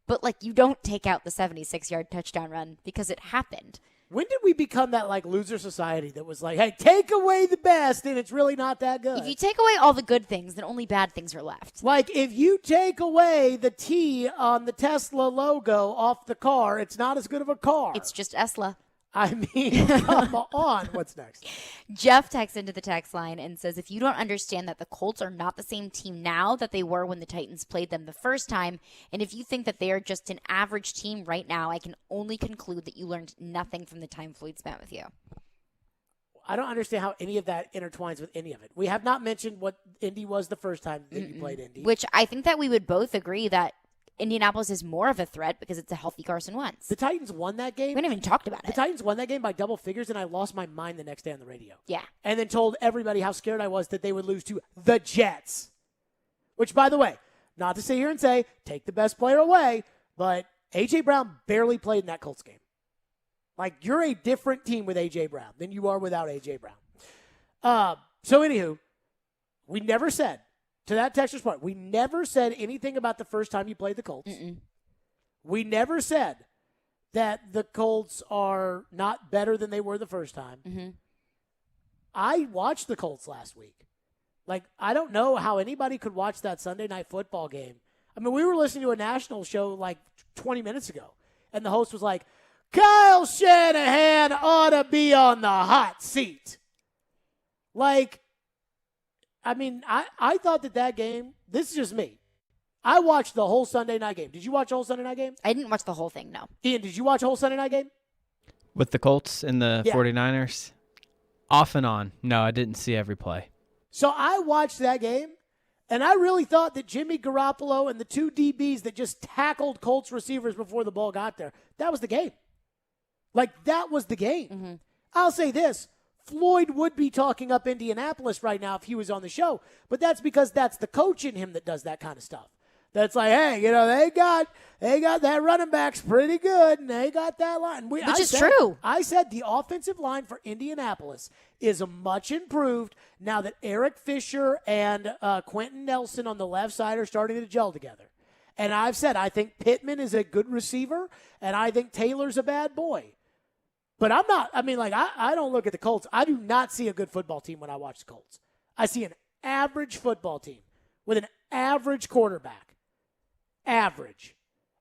But, you don't take out the 76-yard touchdown run because it happened. When did we become that, loser society that was like, hey, take away the best, and it's really not that good? If you take away all the good things, then only bad things are left. If you take away the T on the Tesla logo off the car, it's not as good of a car. It's just Tesla. I mean, come on. What's next? Jeff texts into the text line and says, if you don't understand that the Colts are not the same team now that they were when the Titans played them the first time, and if you think that they are just an average team right now, I can only conclude that you learned nothing from the time Floyd spent with you. I don't understand how any of that intertwines with any of it. We have not mentioned what Indy was the first time that you played Indy. Which I think that we would both agree that Indianapolis is more of a threat because it's a healthy Carson Wentz. The Titans won that game. We haven't even talked about it. The Titans won that game by double figures, and I lost my mind the next day on the radio. Yeah. And then told everybody how scared I was that they would lose to the Jets. Which, by the way, not to sit here and say, take the best player away, but A.J. Brown barely played in that Colts game. You're a different team with A.J. Brown than you are without A.J. Brown. So, anywho, we never said, to that texter's point, we never said anything about the first time you played the Colts. We never said that the Colts are not better than they were the first time. I watched the Colts last week. I don't know how anybody could watch that Sunday night football game. I mean, we were listening to a national show like 20 minutes ago, and the host was like, Kyle Shanahan ought to be on the hot seat. Like, I mean, I thought that game, this is just me. I watched the whole Sunday night game. Did you watch the whole Sunday night game? I didn't watch the whole thing, no. Ian, did you watch the whole Sunday night game? With the Colts and the 49ers? Off and on. No, I didn't see every play. So I watched that game, and I really thought that Jimmy Garoppolo and the two DBs that just tackled Colts receivers before the ball got there, that was the game. Like, that was the game. Mm-hmm. I'll say this. Floyd would be talking up Indianapolis right now if he was on the show, but that's because that's the coach in him that does that kind of stuff. That's like, hey, they got that running back's pretty good, and they got that line. Which is true. I said the offensive line for Indianapolis is much improved now that Eric Fisher and Quentin Nelson on the left side are starting to gel together. And I've said I think Pittman is a good receiver, and I think Taylor's a bad boy. But I'm not, I don't look at the Colts. I do not see a good football team when I watch the Colts. I see an average football team with an average quarterback. Average.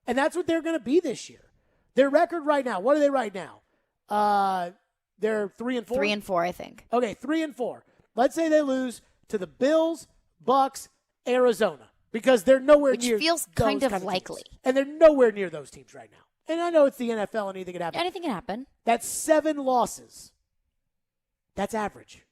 And that's what they're going to be this year. Their record right now, what are they right now? They're 3-4? 3-4, I think. Okay, 3-4. Let's say they lose to the Bills, Bucks, Arizona, because they're nowhere near Which feels kind of likely. Teams. And they're nowhere near those teams right now. And I know it's the NFL and anything can happen. Anything can happen. That's 7 losses. That's average.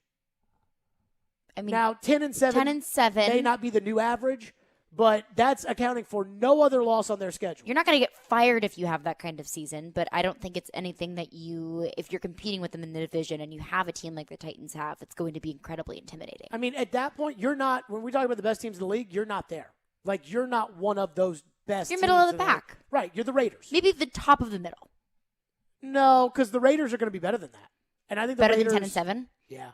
I mean, now 10-7. 10-7 may not be the new average, but that's accounting for no other loss on their schedule. You're not going to get fired if you have that kind of season, but I don't think it's anything that if you're competing with them in the division and you have a team like the Titans have, it's going to be incredibly intimidating. I mean, at that point, you're not, when we talk about the best teams in the league, you're not there. Like, you're not one of those best You're teams middle of the pack. Right, you're the Raiders. Maybe the top of the middle. No, because the Raiders are going to be better than that. And I think the better Raiders, than 10-7? Yeah.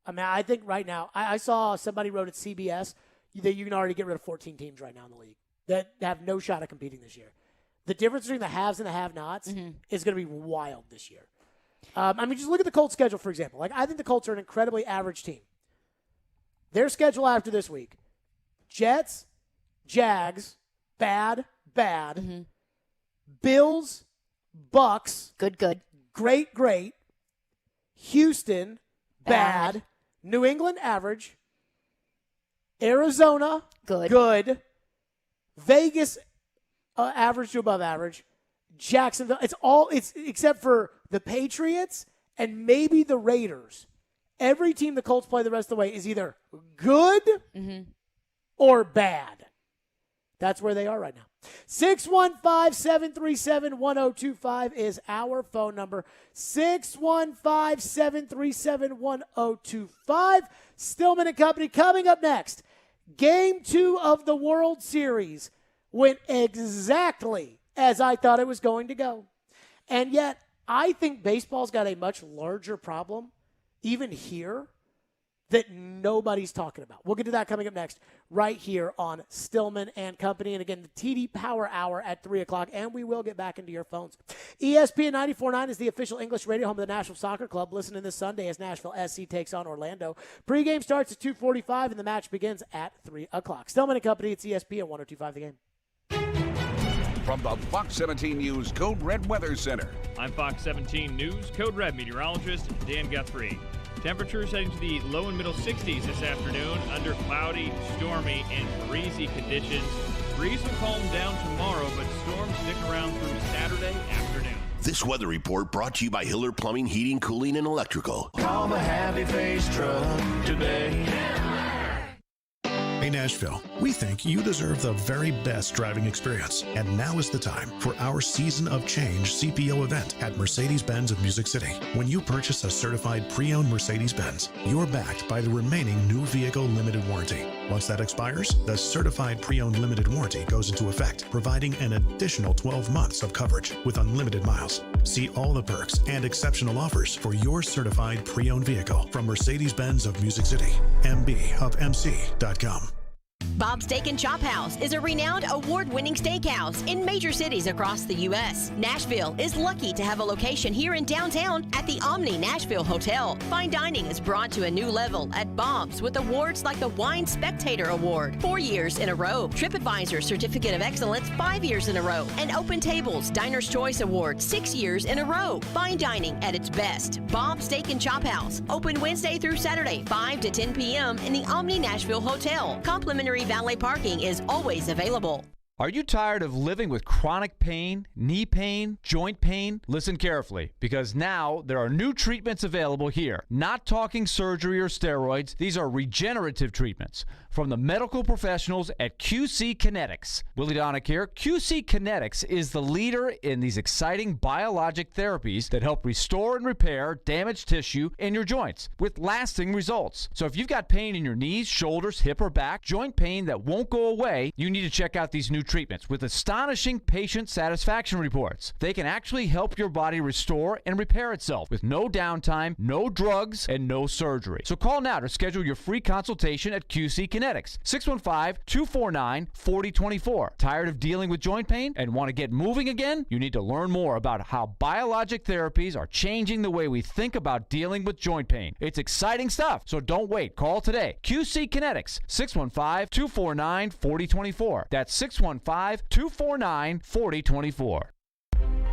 I mean, I think right now, I saw somebody wrote at CBS that you can already get rid of 14 teams right now in the league that have no shot at competing this year. The difference between the haves and the have-nots is going to be wild this year. I mean, just look at the Colts schedule, for example. Like, I think the Colts are an incredibly average team. Their schedule after this week, Jets, Jags, bad. Bills, Bucks, good. Great. Houston, bad. New England, average. Arizona, good. Vegas, average to above average. Jacksonville, it's except for the Patriots and maybe the Raiders. Every team the Colts play the rest of the way is either good or bad. That's where they are right now. 615-737-1025 is our phone number. 615-737-1025. Stillman and Company coming up next. Game 2 of the World Series went exactly as I thought it was going to go. And yet, I think baseball's got a much larger problem, even here, that nobody's talking about. We'll get to that coming up next right here on Stillman and Company. And again, the TD Power Hour at 3 o'clock, and we will get back into your phones. ESPN 94.9 is the official English radio home of the Nashville Soccer Club. Listen in this Sunday as Nashville SC takes on Orlando. Pre-game starts at 2:45, and the match begins at 3 o'clock. Stillman and Company, it's ESPN 102.5 The Game. From the Fox 17 News Code Red Weather Center. I'm Fox 17 News Code Red meteorologist Dan Guthrie. Temperatures heading to the low and middle 60s this afternoon under cloudy, stormy, and breezy conditions. Breeze will calm down tomorrow, but storms stick around through Saturday afternoon. This weather report brought to you by Hiller Plumbing, Heating, Cooling, and Electrical. Call the Happy Face Truck today. Hey Nashville, we think you deserve the very best driving experience, and now is the time for our Season of Change CPO event at Mercedes-Benz of Music City. When you purchase a certified pre-owned Mercedes-Benz, you're backed by the remaining new vehicle limited warranty. Once that expires, the certified pre-owned limited warranty goes into effect, providing an additional 12 months of coverage with unlimited miles. See all the perks and exceptional offers for your certified pre-owned vehicle from Mercedes-Benz of Music City, mbofmc.com. Bob's Steak and Chop House is a renowned award-winning steakhouse in major cities across the U.S. Nashville is lucky to have a location here in downtown at the Omni Nashville Hotel. Fine dining is brought to a new level at Bob's with awards like the Wine Spectator Award 4 years in a row, TripAdvisor Certificate of Excellence 5 years in a row, and Open Tables Diner's Choice Award 6 years in a row. Fine dining at its best. Bob's Steak and Chop House, open Wednesday through Saturday, 5 to 10 p.m. in the Omni Nashville Hotel. Complimentary valet parking is always available. Are you tired of living with chronic pain, knee pain, joint pain? Listen carefully, because now there are new treatments available here. Not talking surgery or steroids. These are regenerative treatments from the medical professionals at QC Kinetics. Willie Donick here. QC Kinetics is the leader in these exciting biologic therapies that help restore and repair damaged tissue in your joints with lasting results. So if you've got pain in your knees, shoulders, hip, or back, joint pain that won't go away, you need to check out these new treatments with astonishing patient satisfaction reports. They can actually help your body restore and repair itself with no downtime, no drugs, and no surgery. So call now to schedule your free consultation at QC Kinetics. 615-249-4024. Tired of dealing with joint pain and want to get moving again? You need to learn more about how biologic therapies are changing the way we think about dealing with joint pain. It's exciting stuff, so don't wait. Call today. QC Kinetics, 615-249-4024. That's 615-249-4024.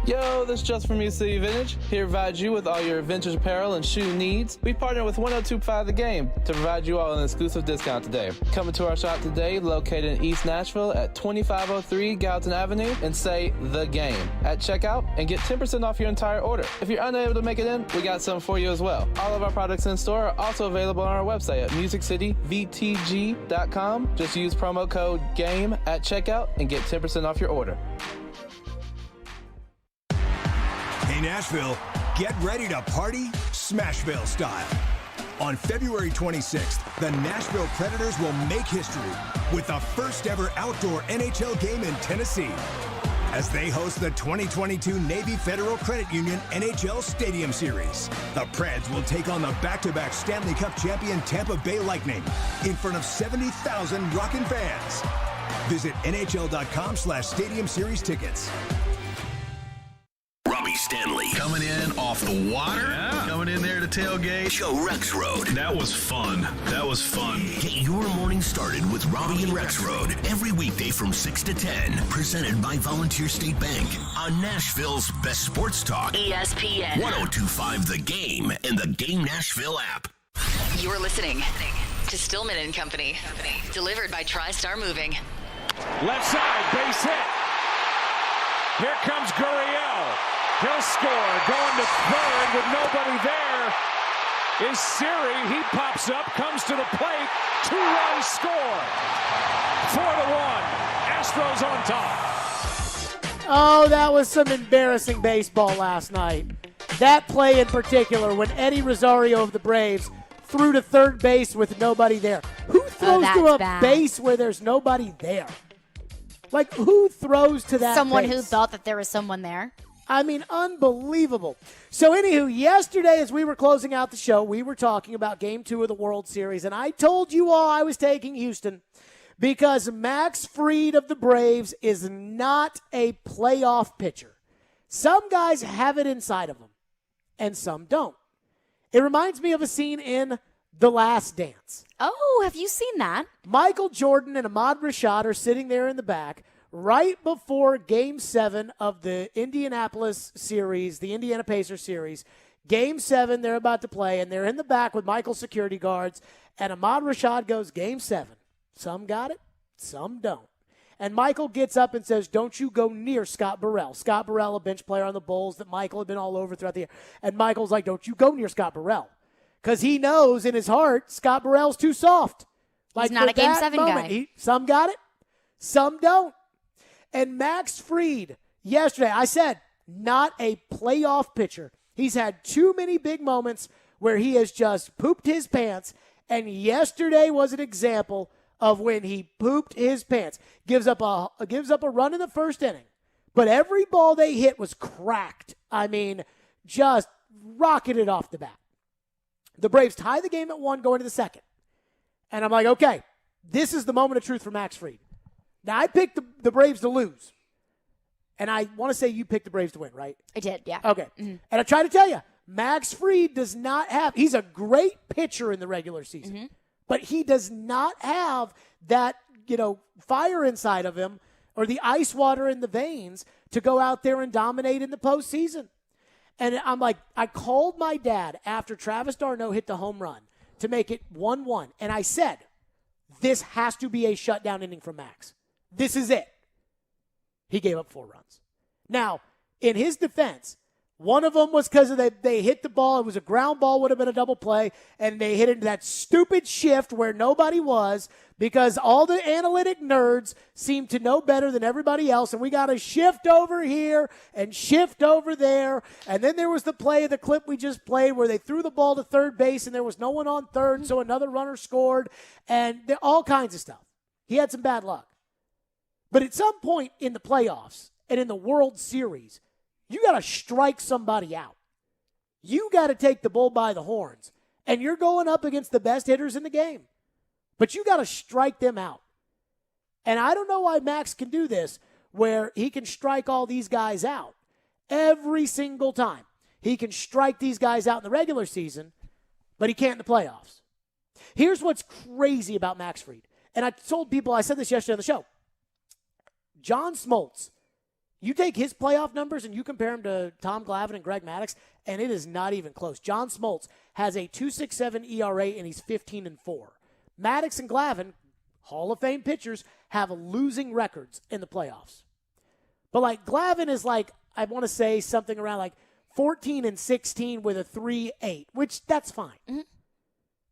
Yo, this is Just from U City Vintage, here to provide you with all your vintage apparel and shoe needs. We partner with 102.5 The Game to provide you all an exclusive discount today. Come into our shop today, located in East Nashville at 2503 Gallatin Avenue, and say The Game at checkout and get 10% off your entire order. If you're unable to make it in, we got some for you as well. All of our products in store are also available on our website at musiccityvtg.com. Just use promo code GAME at checkout and get 10% off your order. Hey Nashville, get ready to party Smashville style. On February 26th, the Nashville Predators will make history with the first ever outdoor NHL game in Tennessee as they host the 2022 Navy Federal Credit Union NHL Stadium Series. The Preds will take on the back-to-back Stanley Cup champion Tampa Bay Lightning in front of 70,000 rockin' fans. Visit NHL.com/Stadium Series tickets. Stanley coming in off the water, coming in there to tailgate. Show Rex Road. That was fun. Get your morning started with Robbie and Rex Road every weekday from 6 to 10. Presented by Volunteer State Bank on Nashville's best sports talk. ESPN 102.5 The Game and the Game Nashville app. You're listening to Stillman and Company, delivered by TriStar Moving. Left side, base hit. Here comes Gurriel. He'll score. Going to third with nobody there is Siri. He pops up, comes to the plate. 2-run score. 4-1. Astros on top. Oh, that was some embarrassing baseball last night. That play in particular, when Eddie Rosario of the Braves threw to third base with nobody there. Who throws to a base where there's nobody there? Like, who throws to that Someone base? who thought that there was someone there. I mean, unbelievable. So, anywho, yesterday as we were closing out the show, we were talking about Game 2 of the World Series, and I told you all I was taking Houston because Max Fried of the Braves is not a playoff pitcher. Some guys have it inside of them, and some don't. It reminds me of a scene in The Last Dance. Oh, have you seen that? Michael Jordan and Ahmad Rashad are sitting there in the back right before Game 7 of the Indianapolis series, the Indiana Pacers series. Game 7, they're about to play, and they're in the back with Michael's security guards, and Ahmad Rashad goes, Game 7. Some got it, some don't. And Michael gets up and says, don't you go near Scott Burrell. Scott Burrell, a bench player on the Bulls that Michael had been all over throughout the year. And Michael's like, don't you go near Scott Burrell. Because he knows in his heart Scott Burrell's too soft. He's not a Game 7 guy. Some got it, some don't. And Max Fried, yesterday, I said, not a playoff pitcher. He's had too many big moments where he has just pooped his pants. And yesterday was an example of when he pooped his pants. Gives up a run in the first inning. But every ball they hit was cracked. I mean, just rocketed off the bat. The Braves tie the game at 1 going to the second. And I'm like, okay, this is the moment of truth for Max Fried. Now, I picked the Braves to lose. And I want to say you picked the Braves to win, right? I did, yeah. Okay. Mm-hmm. And I try to tell you, Max Fried does not have – he's a great pitcher in the regular season. Mm-hmm. But he does not have that, fire inside of him or the ice water in the veins to go out there and dominate in the postseason. And I'm like, I called my dad after Travis d'Arnaud hit the home run to make it 1-1. And I said, this has to be a shutdown inning from Max. This is it. He gave up 4 runs. Now, in his defense, one of them was because they hit the ball. It was a ground ball, would have been a double play, and they hit into that stupid shift where nobody was because all the analytic nerds seem to know better than everybody else, and we got to shift over here and shift over there. And then there was the play, the clip we just played, where they threw the ball to third base, and there was no one on third, so another runner scored, and all kinds of stuff. He had some bad luck. But at some point in the playoffs and in the World Series, you got to strike somebody out. You got to take the bull by the horns. And you're going up against the best hitters in the game. But you got to strike them out. And I don't know why Max can do this, where he can strike all these guys out every single time. He can strike these guys out in the regular season, but he can't in the playoffs. Here's what's crazy about Max Fried. And I told people, I said this yesterday on the show. John Smoltz, you take his playoff numbers and you compare him to Tom Glavine and Greg Maddux, and it is not even close. John Smoltz has a 2.67 ERA, and he's 15-4. Maddux and Glavine, Hall of Fame pitchers, have losing records in the playoffs. But Glavine is I want to say something around 14-16 with a 3.8, which that's fine. Mm-hmm.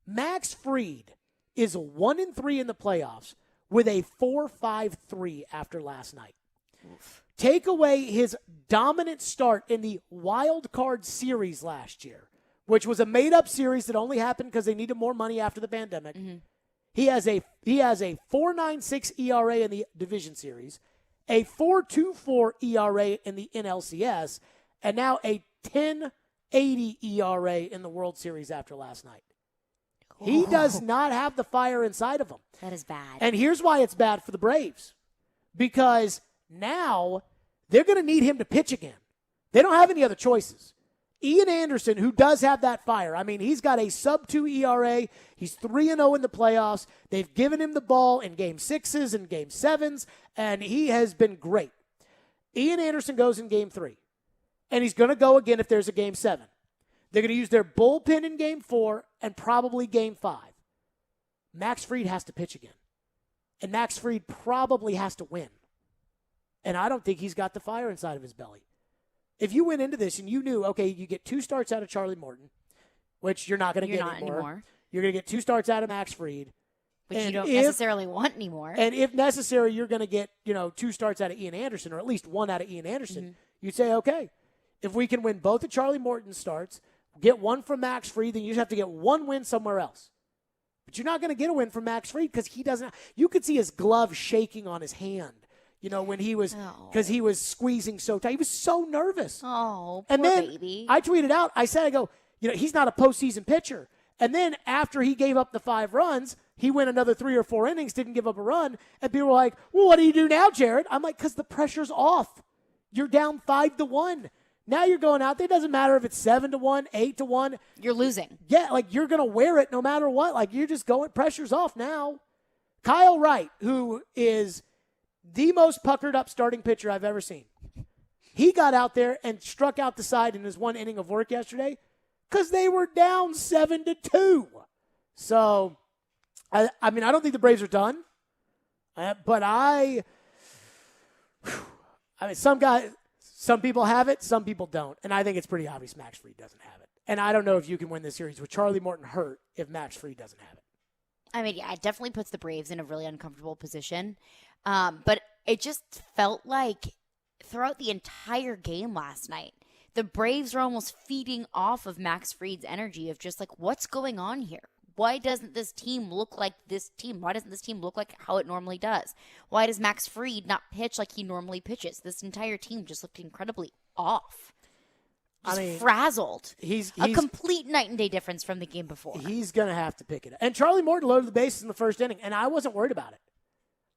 Max Fried is 1-3 in the playoffs with a 4.53 after last night. Oof. Take away his dominant start in the wild card series last year, which was a made-up series that only happened because they needed more money after the pandemic. Mm-hmm. He has a 4.96 ERA in the division series, a 4.24 ERA in the NLCS, and now a 10.80 ERA in the World Series after last night. He does not have the fire inside of him. That is bad. And here's why it's bad for the Braves. Because now they're going to need him to pitch again. They don't have any other choices. Ian Anderson, who does have that fire, he's got a sub-2 ERA. He's 3-0 in the playoffs. They've given him the ball in Game 6s and Game 7s, and he has been great. Ian Anderson goes in Game 3, and he's going to go again if there's a Game 7. They're going to use their bullpen in Game 4 and probably Game 5. Max Fried has to pitch again. And Max Fried probably has to win. And I don't think he's got the fire inside of his belly. If you went into this and you knew, okay, you get 2 starts out of Charlie Morton, which you're not going to get anymore. You're going to get 2 starts out of Max Fried. Which you don't necessarily want anymore. And if necessary, you're going to get, 2 starts out of Ian Anderson, or at least 1 out of Ian Anderson. Mm-hmm. You'd say, okay, if we can win both of Charlie Morton's starts, get 1 from Max Fried, then you just have to get 1 win somewhere else. But you're not going to get a win from Max Fried because he doesn't. You could see his glove shaking on his hand, when he was, because he was squeezing so tight. He was so nervous. Oh, and poor then baby. I tweeted out, I said, he's not a postseason pitcher. And then after he gave up the 5 runs, he went another 3 or 4 innings, didn't give up a run. And people were like, well, what do you do now, Jared? I'm like, because the pressure's off. You're down 5-1. Now you're going out there. It doesn't matter if it's 7-1, 8-1. You're losing. Yeah, you're going to wear it no matter what. You're just going, pressure's off now. Kyle Wright, who is the most puckered up starting pitcher I've ever seen. He got out there and struck out the side in his 1 inning of work yesterday because they were down 7-2. So, I don't think the Braves are done. But some people have it, some people don't. And I think it's pretty obvious Max Fried doesn't have it. And I don't know if you can win this series with Charlie Morton hurt if Max Fried doesn't have it. It definitely puts the Braves in a really uncomfortable position. But it just felt like throughout the entire game last night, the Braves were almost feeding off of Max Fried's energy of just what's going on here? Why doesn't this team look like this team? Why doesn't this team look like how it normally does? Why does Max Fried not pitch like he normally pitches? This entire team just looked incredibly off. just frazzled. He's a complete night and day difference from the game before. He's going to have to pick it up. And Charlie Morton loaded the bases in the first inning, and I wasn't worried about it.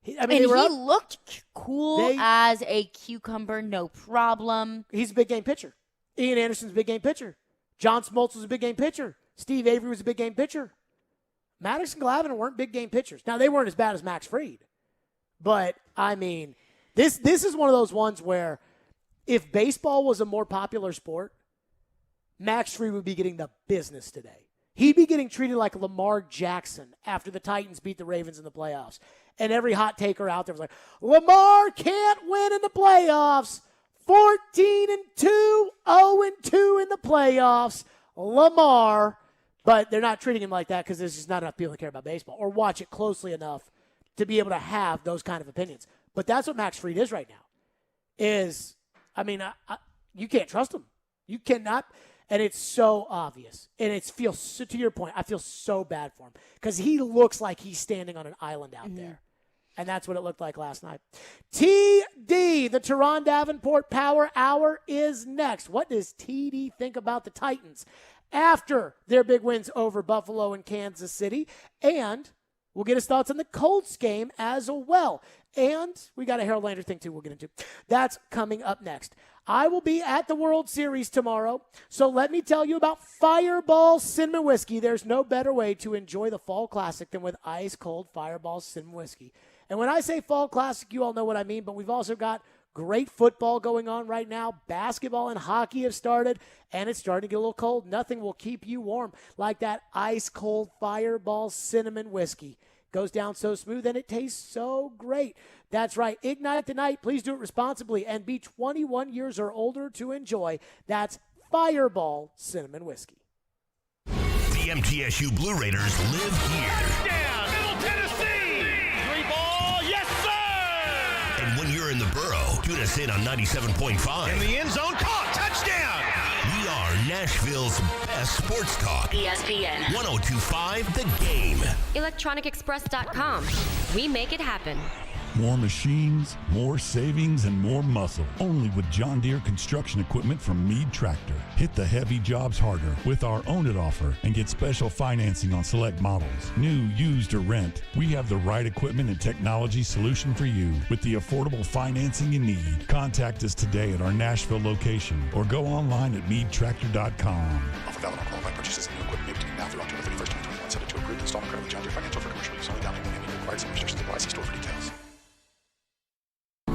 He looked cool as a cucumber, no problem. He's a big game pitcher. Ian Anderson's a big game pitcher. John Smoltz was a big game pitcher. Steve Avery was a big game pitcher. Maddox and Glavine weren't big game pitchers. Now, they weren't as bad as Max Fried. But, I mean, this is one of those ones where if baseball was a more popular sport, Max Fried would be getting the business today. He'd be getting treated like Lamar Jackson after the Titans beat the Ravens in the playoffs. And every hot taker out there was like, Lamar can't win in the playoffs. 14-2, 0-2 in the playoffs. Lamar. But they're not treating him like that because there's just not enough people that care about baseball or watch it closely enough to be able to have those kind of opinions. But that's what Max Fried is right now. You can't trust him. You cannot. And it's so obvious. And it feels, to your point, I feel so bad for him because he looks like he's standing on an island out there. And that's what it looked like last night. TD, the Teron Davenport Power Hour is next. What does TD think about the Titans after their big wins over Buffalo and Kansas City? And we'll get his thoughts on the Colts game as well. And we got a Harold Landry thing, too, we'll get into. That's coming up next. I will be at the World Series tomorrow, so let me tell you about Fireball Cinnamon Whiskey. There's no better way to enjoy the Fall Classic than with ice-cold Fireball Cinnamon Whiskey. And when I say Fall Classic, you all know what I mean, but we've also got great football going on right now. Basketball and hockey have started, and it's starting to get a little cold. Nothing will keep you warm like that ice-cold Fireball Cinnamon Whiskey. Goes down so smooth, and it tastes so great. That's right. Ignite the night. Please do it responsibly and be 21 years or older to enjoy. That's Fireball Cinnamon Whiskey. The MTSU Blue Raiders live here. Touchdown, Middle Tennessee! 3-ball, yes, sir! And when you're in the borough, tune us in on 97.5. In the end zone, caught, touchdown! We are Nashville's best sports talk. ESPN 102.5 The Game. ElectronicExpress.com. We make it happen. More machines, more savings, and more muscle. Only with John Deere construction equipment from Meade Tractor. Hit the heavy jobs harder with our Own It offer and get special financing on select models. New, used, or rent, we have the right equipment and technology solution for you with the affordable financing you need. Contact us today at our Nashville location or go online at meadtractor.com. Offer valid on qualified purchases and new equipment made between now through October 31st, 2021. Subject to approved installment credit with John Deere Financial for commercial use. Only down payment may be required. Some restrictions apply. See store for details.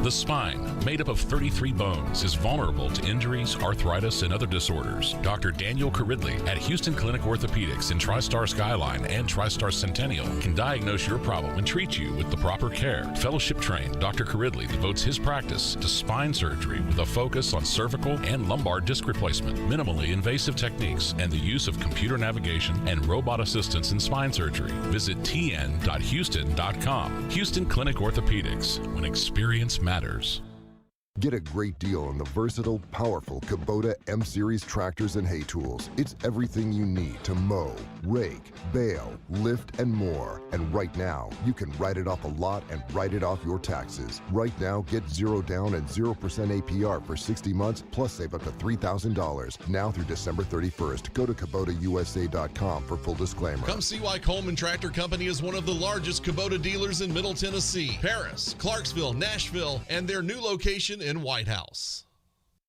The spine, made up of 33 bones, is vulnerable to injuries, arthritis, and other disorders. Dr. Daniel Caridley at Houston Clinic Orthopedics in TriStar Skyline and TriStar Centennial can diagnose your problem and treat you with the proper care. Fellowship-trained Dr. Caridley devotes his practice to spine surgery with a focus on cervical and lumbar disc replacement, minimally invasive techniques, and the use of computer navigation and robot assistance in spine surgery. Visit tn.houston.com. Houston Clinic Orthopedics, when experience matters. Get a great deal on the versatile, powerful Kubota M-Series tractors and hay tools. It's everything you need to mow, rake, bale, lift, and more. And right now, you can write it off a lot and write it off your taxes. Right now, get 0 down and 0% APR for 60 months, plus save up to $3,000. Now through December 31st. Go to KubotaUSA.com for full disclaimer. Come see why Coleman Tractor Company is one of the largest Kubota dealers in Middle Tennessee, Paris, Clarksville, Nashville, and their new location in White House.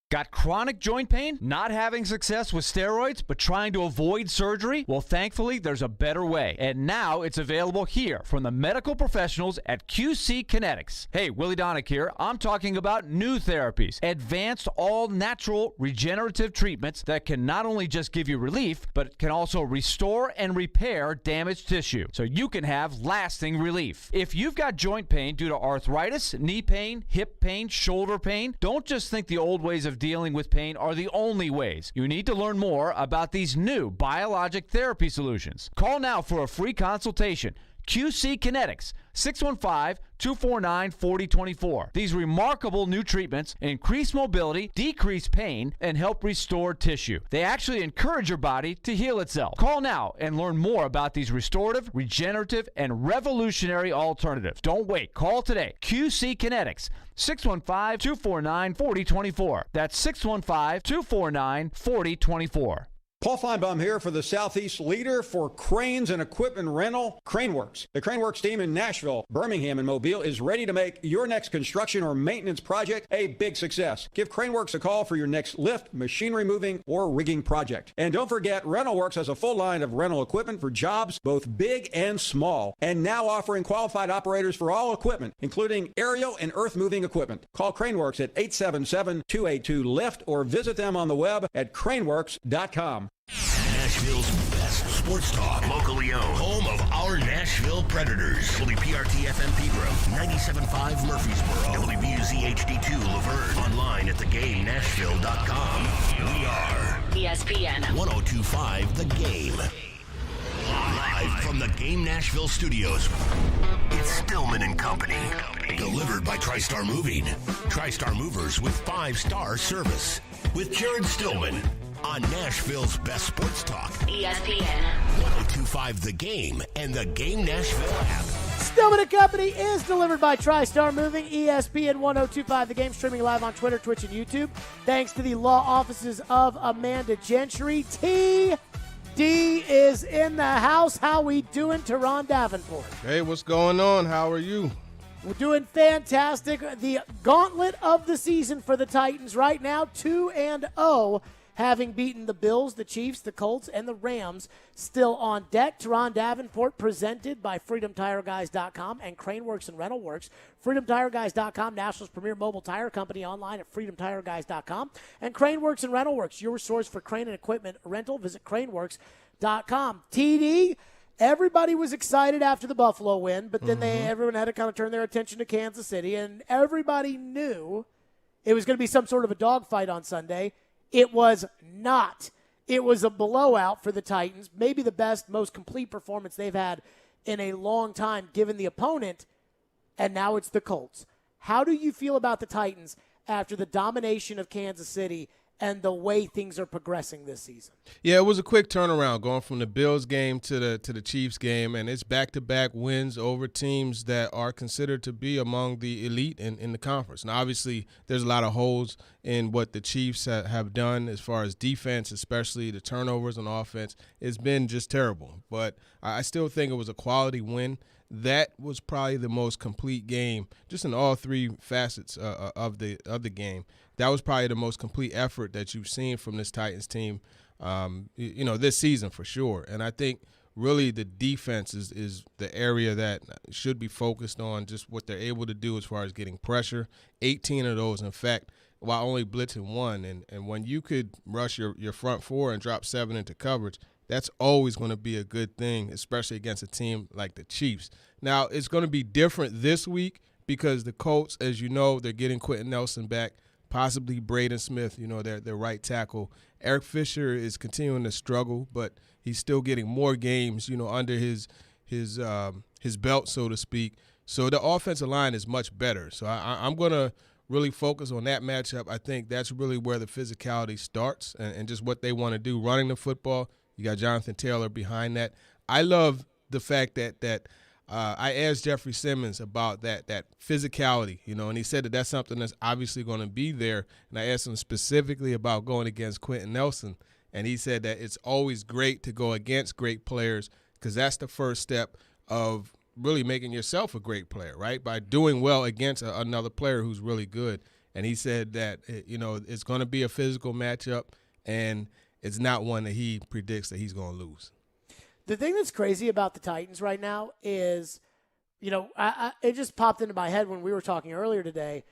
Got chronic joint pain? Not having success with steroids, but trying to avoid surgery? Well, thankfully, there's a better way. And now it's available here from the medical professionals at QC Kinetics. Hey, Willie Donick here. I'm talking about new therapies. Advanced, all-natural regenerative treatments that can not only just give you relief, but can also restore and repair damaged tissue so you can have lasting relief. If you've got joint pain due to arthritis, knee pain, hip pain, shoulder pain, don't just think the old ways of dealing with pain are the only ways. You need to learn more about these new biologic therapy solutions. Call now for a free consultation. QC Kinetics, 615-249-4024. These remarkable new treatments increase mobility, decrease pain, and help restore tissue. They actually encourage your body to heal itself. Call now and learn more about these restorative, regenerative, and revolutionary alternatives. Don't wait. Call today. QC Kinetics, 615-249-4024. That's 615-249-4024. Paul Feinbaum here for the Southeast leader for cranes and equipment rental, Craneworks. The Craneworks team in Nashville, Birmingham, and Mobile is ready to make your next construction or maintenance project a big success. Give Craneworks a call for your next lift, machinery moving, or rigging project. And don't forget, RentalWorks has a full line of rental equipment for jobs both big and small, and now offering qualified operators for all equipment, including aerial and earth-moving equipment. Call Craneworks at 877-282-LIFT or visit them on the web at craneworks.com. Nashville's best sports talk, locally owned, home of our Nashville Predators. WPRT-FM Pegram, 97.5 Murfreesboro, WBUZ HD2 Laverne, online at thegamenashville.com. We are ESPN 102.5 The Game. Live from the Game Nashville studios, it's Stillman and Company. Delivered by TriStar Moving. TriStar Movers with 5-star service. With Jared Stillman. On Nashville's best sports talk, ESPN 102.5 The Game and the Game Nashville app. Stillman & Company is delivered by TriStar Moving, ESPN 102.5 The Game, streaming live on Twitter, Twitch, and YouTube. Thanks to the law offices of Amanda Gentry. TD is in the house. How we doing, Teron Davenport? Hey, what's going on? How are you? We're doing fantastic. The gauntlet of the season for the Titans right now, 2-0. Having beaten the Bills, the Chiefs, the Colts, and the Rams, still on deck. Teron Davenport, presented by FreedomTireGuys.com and Craneworks and RentalWorks. FreedomTireGuys.com, Nashville's premier mobile tire company, online at FreedomTireGuys.com. And Craneworks and RentalWorks, your source for crane and equipment rental. Visit Craneworks.com. TD, everybody was excited after the Buffalo win, but then everyone had to kind of turn their attention to Kansas City, and everybody knew it was going to be some sort of a dogfight on Sunday. It was not. It was a blowout for the Titans, maybe the best, most complete performance they've had in a long time given the opponent, and now it's the Colts. How do you feel about the Titans after the domination of Kansas City and the way things are progressing this season? Yeah, it was a quick turnaround going from the Bills game to the Chiefs game, and it's back-to-back wins over teams that are considered to be among the elite in the conference. Now, obviously, there's a lot of holes in what the Chiefs have done as far as defense, especially the turnovers on offense. It's been just terrible, but I still think it was a quality win. That was probably the most complete game, just in all three facets of the game. That was probably the most complete effort that you've seen from this Titans team, this season for sure. And I think really the defense is the area that should be focused on, just what they're able to do as far as getting pressure. 18 of those, in fact, while only blitzing one. And when you could rush your front four and drop 7 into coverage, that's always going to be a good thing, especially against a team like the Chiefs. Now, it's going to be different this week because the Colts, as you know, they're getting Quentin Nelson back, possibly Braden Smith, their right tackle. Eric Fisher is continuing to struggle, but he's still getting more games, under his belt, so to speak. So the offensive line is much better. So I'm going to really focus on that matchup. I think that's really where the physicality starts and just what they want to do, running the football. You got Jonathan Taylor behind that. I love the fact that I asked Jeffrey Simmons about that physicality, and he said that that's something that's obviously going to be there. And I asked him specifically about going against Quentin Nelson, and he said that it's always great to go against great players because that's the first step of really making yourself a great player, right, by doing well against another player who's really good. And he said that, it's going to be a physical matchup, and it's not one that he predicts that he's going to lose. The thing that's crazy about the Titans right now is, it just popped into my head when we were talking earlier today.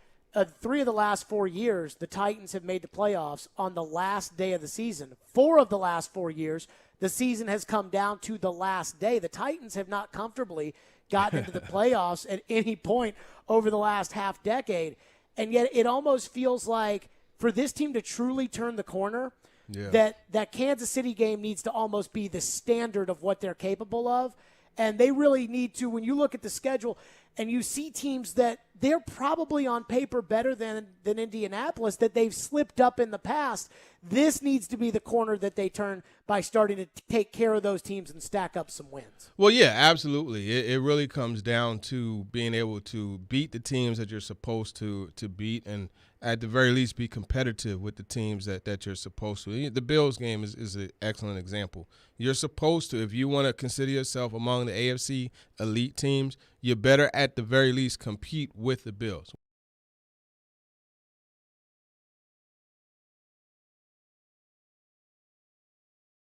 3 of the last 4 years, the Titans have made the playoffs on the last day of the season. 4 of the last 4 years, the season has come down to the last day. The Titans have not comfortably gotten into the playoffs at any point over the last half decade. And yet it almost feels like for this team to truly turn the corner, that Kansas City game needs to almost be the standard of what they're capable of. And they really need to, when you look at the schedule and you see teams that they're probably on paper better than Indianapolis, that they've slipped up in the past, this needs to be the corner that they turn by starting to take care of those teams and stack up some wins. Well, yeah, absolutely. It really comes down to being able to beat the teams that you're supposed to beat, and at the very least be competitive with the teams that you're supposed to. The Bills game is an excellent example. You're supposed to, if you want to consider yourself among the AFC elite teams, you better at the very least compete with the Bills.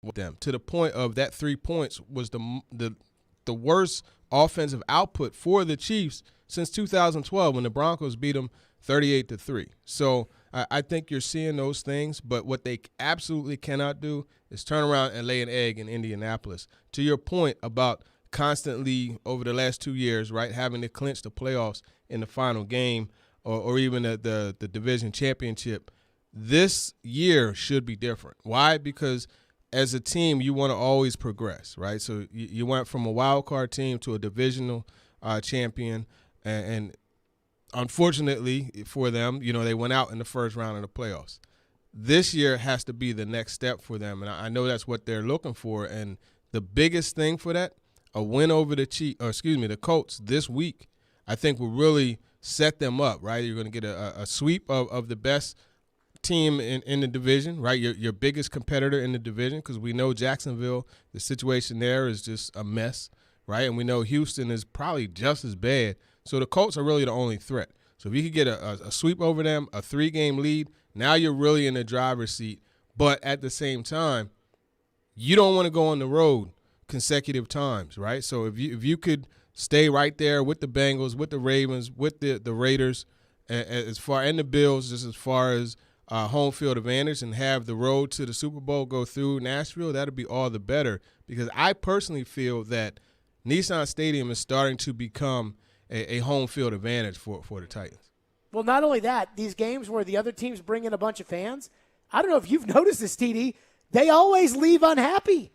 With them to the point of that 3 points was the worst offensive output for the Chiefs since 2012 when the Broncos beat them 38-3. So I think you're seeing those things, but what they absolutely cannot do is turn around and lay an egg in Indianapolis. To your point about constantly over the last 2 years, right, having to clinch the playoffs in the final game or even the division championship, this year should be different. Why? Because as a team, you want to always progress, right? So you went from a wild card team to a divisional champion, and unfortunately for them, they went out in the first round of the playoffs. This year has to be the next step for them, and I know that's what they're looking for. And the biggest thing for that, a win over the Colts this week, I think will really set them up, right? You're going to get a sweep of the best team in the division, right? Your biggest competitor in the division, because we know Jacksonville, the situation there is just a mess, right? And we know Houston is probably just as bad. So the Colts are really the only threat. So if you could get a sweep over them, a 3-game lead, now you're really in the driver's seat. But at the same time, you don't want to go on the road consecutive times, right? So if you could stay right there with the Bengals, with the Ravens, with the Raiders, and the Bills, just as far as home field advantage, and have the road to the Super Bowl go through Nashville, that'd be all the better. Because I personally feel that Nissan Stadium is starting to become a home field advantage for the Titans. Well, not only that, these games where the other teams bring in a bunch of fans, I don't know if you've noticed this, TD, they always leave unhappy.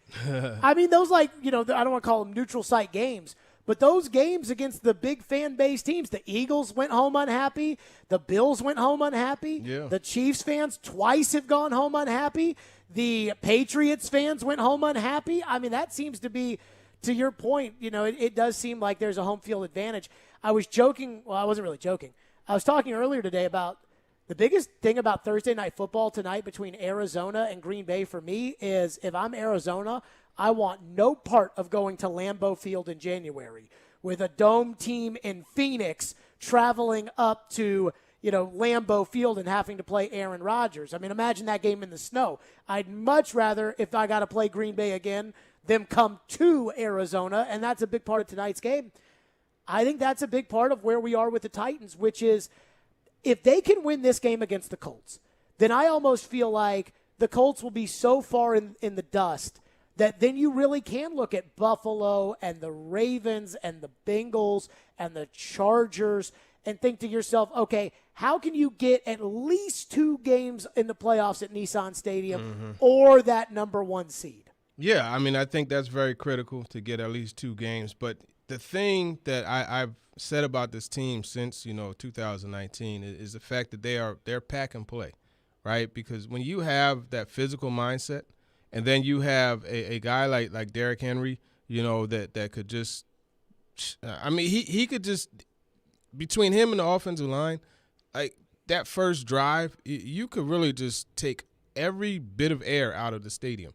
I mean, those I don't want to call them neutral site games, but those games against the big fan base teams, the Eagles went home unhappy, the Bills went home unhappy, the Chiefs fans twice have gone home unhappy, the Patriots fans went home unhappy. I mean, that seems to be, to your point, it does seem like there's a home field advantage. I was joking. Well, I wasn't really joking. I was talking earlier today about the biggest thing about Thursday Night Football tonight between Arizona and Green Bay for me is if I'm Arizona, I want no part of going to Lambeau Field in January with a dome team in Phoenix traveling up to, Lambeau Field and having to play Aaron Rodgers. I mean, imagine that game in the snow. I'd much rather, if I got to play Green Bay again, them come to Arizona, and that's a big part of tonight's game. I think that's a big part of where we are with the Titans, which is if they can win this game against the Colts, then I almost feel like the Colts will be so far in the dust that then you really can look at Buffalo and the Ravens and the Bengals and the Chargers and think to yourself, okay, how can you get at least 2 games in the playoffs at Nissan Stadium or that number 1 seed? Yeah, I mean, I think that's very critical to get at least 2 games. But the thing that I've said about this team since, 2019 is the fact that they're pack and play, right? Because when you have that physical mindset and then you have a guy like Derrick Henry, that could just he could just, between him and the offensive line, like that first drive, you could really just take every bit of air out of the stadium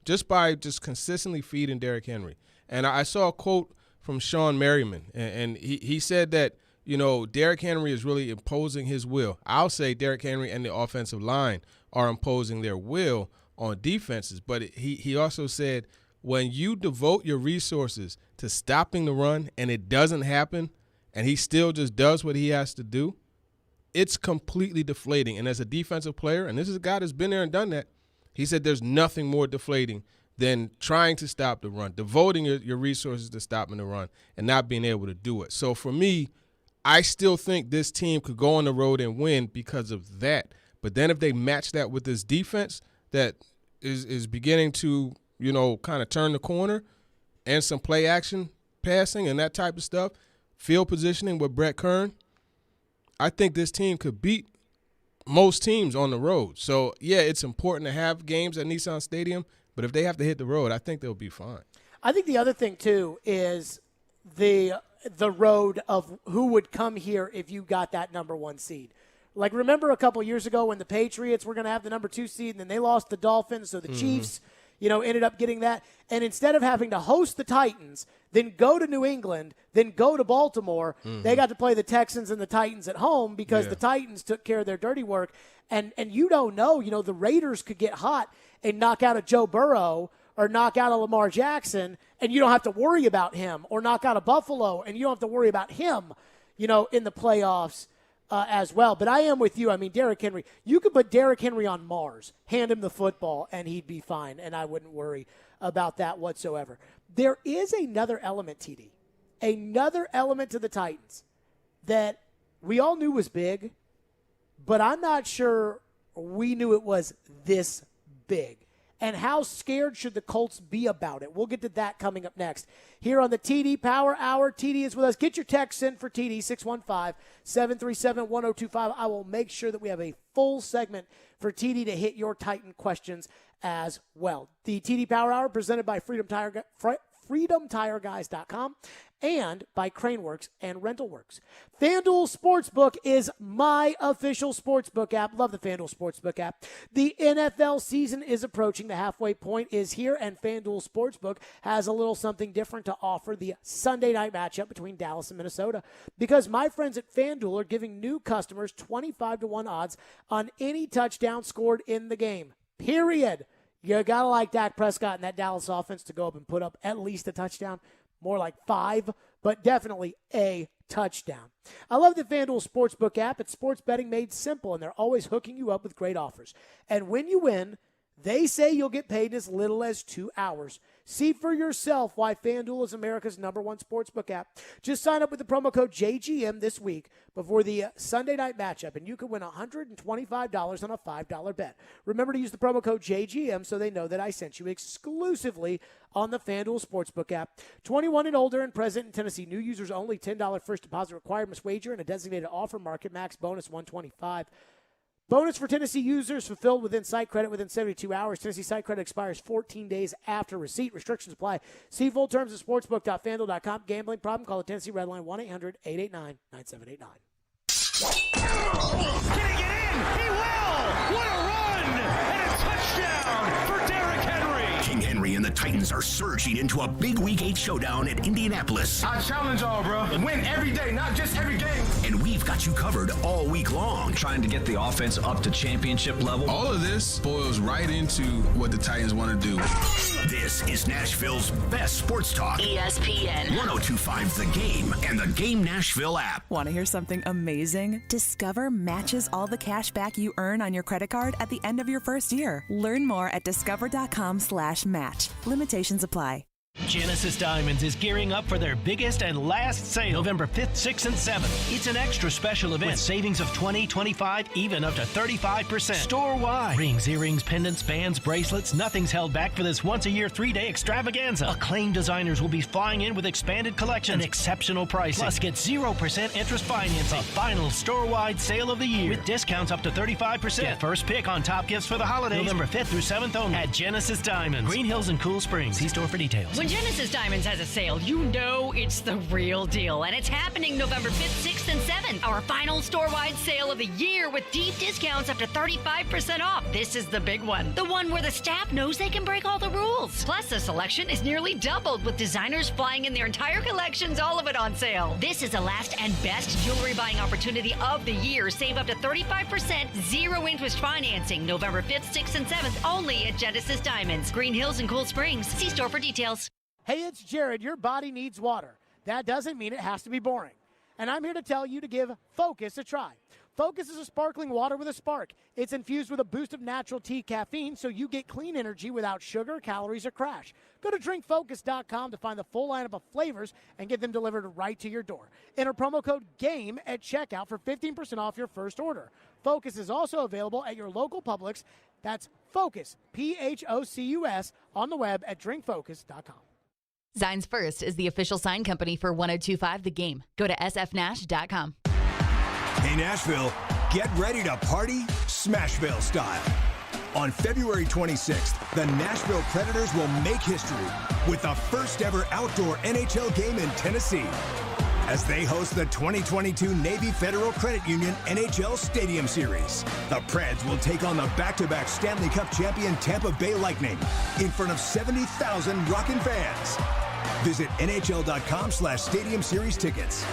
just by just consistently feeding Derrick Henry. And I saw a quote from Sean Merriman, and he said that, Derrick Henry is really imposing his will. I'll say Derrick Henry and the offensive line are imposing their will on defenses. But he also said when you devote your resources to stopping the run and it doesn't happen and he still just does what he has to do, it's completely deflating. And as a defensive player, and this is a guy that's been there and done that, he said there's nothing more deflating than trying to stop the run, devoting your resources to stopping the run and not being able to do it. So for me, I still think this team could go on the road and win because of that. But then if they match that with this defense that is beginning to, kind of turn the corner, and some play action passing and that type of stuff, field positioning with Brett Kern, I think this team could beat most teams on the road. So, yeah, it's important to have games at Nissan Stadium, but if they have to hit the road, I think they'll be fine. I think the other thing, too, is the road of who would come here if you got that number 1 seed. Like, remember a couple years ago when the Patriots were going to have the number 2 seed, and then they lost the Dolphins, so the Chiefs, ended up getting that. And instead of having to host the Titans, then go to New England, then go to Baltimore, they got to play the Texans and the Titans at home because the Titans took care of their dirty work. And you don't know, the Raiders could get hot and knock out a Joe Burrow or knock out a Lamar Jackson, and you don't have to worry about him, or knock out a Buffalo, and you don't have to worry about him, in the playoffs as well. But I am with you. I mean, Derrick Henry, you could put Derrick Henry on Mars, hand him the football, and he'd be fine, and I wouldn't worry about that whatsoever. There is another element, TD, another element to the Titans that we all knew was big, but I'm not sure we knew it was this big. And how scared should the Colts be about it? We'll get to that coming up next. Here on the TD Power Hour, TD is with us. Get your text in for TD, 615-737-1025. I will make sure that we have a full segment for TD to hit your Titan questions as well. The TD Power Hour presented by FreedomTireGuys.com and by Craneworks and RentalWorks. FanDuel Sportsbook is my official sportsbook app. Love the FanDuel Sportsbook app. The NFL season is approaching. The halfway point is here, and FanDuel Sportsbook has a little something different to offer, the Sunday night matchup between Dallas and Minnesota, because my friends at FanDuel are giving new customers 25-1 odds on any touchdown scored in the game, period. You got to like Dak Prescott and that Dallas offense to go up and put up at least a touchdown. More like 5, but definitely a touchdown. I love the FanDuel Sportsbook app. It's sports betting made simple, and they're always hooking you up with great offers. And when you win, they say you'll get paid in as little as 2 hours. See for yourself why FanDuel is America's #1 sportsbook app. Just sign up with the promo code JGM this week before the Sunday night matchup, and you can win $125 on a $5 bet. Remember to use the promo code JGM so they know that I sent you exclusively on the FanDuel Sportsbook app. 21 and older and present in Tennessee. New users only. $10 first deposit required. Must wager in a designated offer market. Max bonus $125. Bonus for Tennessee users fulfilled within site credit within 72 hours. Tennessee site credit expires 14 days after receipt. Restrictions apply. See full terms at sportsbook.fanduel.com. Gambling problem? Call the Tennessee Red Line 1-800-889-9789. Can he get in? He will! What a run! And a touchdown for Derrick Henry! King Henry and the Titans are surging into a big Week 8 showdown at Indianapolis. I challenge y'all, bro. Win every day, not just every game. And we've got you covered all week long. Trying to get the offense up to championship level. All of this boils right into what the Titans want to do. This is Nashville's best sports talk. ESPN 102.5 The Game and the Game Nashville app. Want to hear something amazing? Discover matches all the cash back you earn on your credit card at the end of your first year. Learn more at discover.com/match. Limitations apply. Genesis Diamonds is gearing up for their biggest and last sale, November 5th, 6th, and 7th. It's an extra special event with savings of 20, 25, even up to 35%. Store-wide. Rings, earrings, pendants, bands, bracelets, nothing's held back for this once-a-year, 3-day extravaganza. Acclaimed designers will be flying in with expanded collections and exceptional pricing. Plus, get 0% interest financing. The final store-wide sale of the year with discounts up to 35%. Get first pick on top gifts for the holidays, November 5th through 7th only at Genesis Diamonds, Green Hills and Cool Springs. See store for details. When Genesis Diamonds has a sale, you know it's the real deal. And it's happening November 5th, 6th, and 7th. Our final store-wide sale of the year with deep discounts up to 35% off. This is the big one. The one where the staff knows they can break all the rules. Plus, the selection is nearly doubled with designers flying in their entire collections, all of it on sale. This is the last and best jewelry buying opportunity of the year. Save up to 35%, zero interest financing. November 5th, 6th, and 7th only at Genesis Diamonds, Green Hills and Cool Springs. See store for details. Hey, it's Jared. Your body needs water. That doesn't mean it has to be boring. And I'm here to tell you to give Focus a try. Focus is a sparkling water with a spark. It's infused with a boost of natural tea caffeine, so you get clean energy without sugar, calories, or crash. Go to drinkfocus.com to find the full lineup of flavors and get them delivered right to your door. Enter promo code GAME at checkout for 15% off your first order. Focus is also available at your local Publix. That's Focus, P-H-O-C-U-S, on the web at drinkfocus.com. Zines First is the official sign company for 102.5 The Game. Go to sfnash.com. Hey, Nashville, get ready to party Smashville style. On February 26th, the Nashville Predators will make history with the first ever outdoor NHL game in Tennessee as they host the 2022 Navy Federal Credit Union NHL Stadium Series. The Preds will take on the back-to-back Stanley Cup champion Tampa Bay Lightning in front of 70,000 rockin' fans. Visit NHL.com/Stadium Series tickets.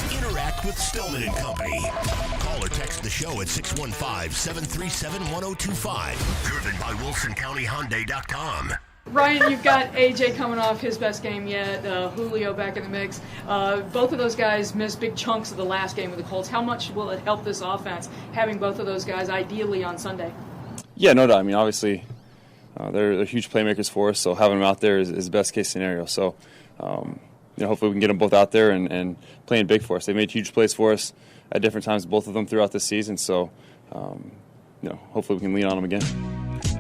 Interact with Stillman and Company. Call or text the show at 615-737-1025. Driven by WilsonCountyHyundai.com. Ryan, you've got AJ coming off his best game yet, Julio back in the mix. Both of those guys missed big chunks of the last game with the Colts. How much will it help this offense having both of those guys ideally on Sunday? Yeah, no doubt. I mean, obviously, they're huge playmakers for us, so having them out there is the best case scenario. So, hopefully we can get them both out there and playing big for us. They made huge plays for us at different times, both of them throughout this season. So, hopefully we can lean on them again.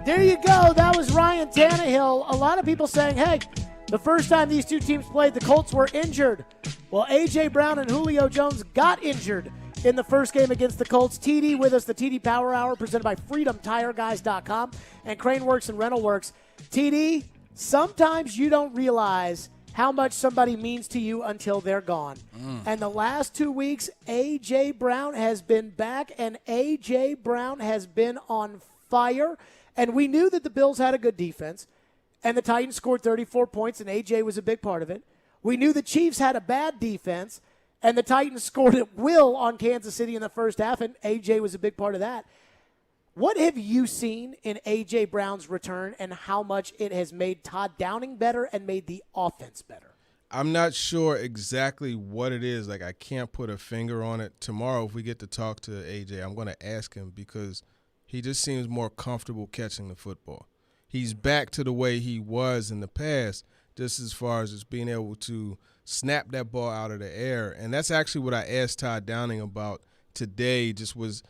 There you go. That was Ryan Tannehill. A lot of people saying, hey, the first time these two teams played, the Colts were injured. Well, A.J. Brown and Julio Jones got injured in the first game against the Colts. TD with us, the TD Power Hour, presented by FreedomTireGuys.com and Craneworks and RentalWorks. TD, sometimes you don't realize how much somebody means to you until they're gone. And the last 2 weeks, A.J. Brown has been back, and A.J. Brown has been on fire. And we knew that the Bills had a good defense, and the Titans scored 34 points, and A.J. was a big part of it. We knew the Chiefs had a bad defense, and the Titans scored at will on Kansas City in the first half, and A.J. was a big part of that. What have you seen in A.J. Brown's return and how much it has made Todd Downing better and made the offense better? I'm not sure exactly what it is. I can't put a finger on it. Tomorrow, if we get to talk to A.J., I'm going to ask him because he just seems more comfortable catching the football. He's back to the way he was in the past, just as far as just being able to snap that ball out of the air. And that's actually what I asked Todd Downing about today, just was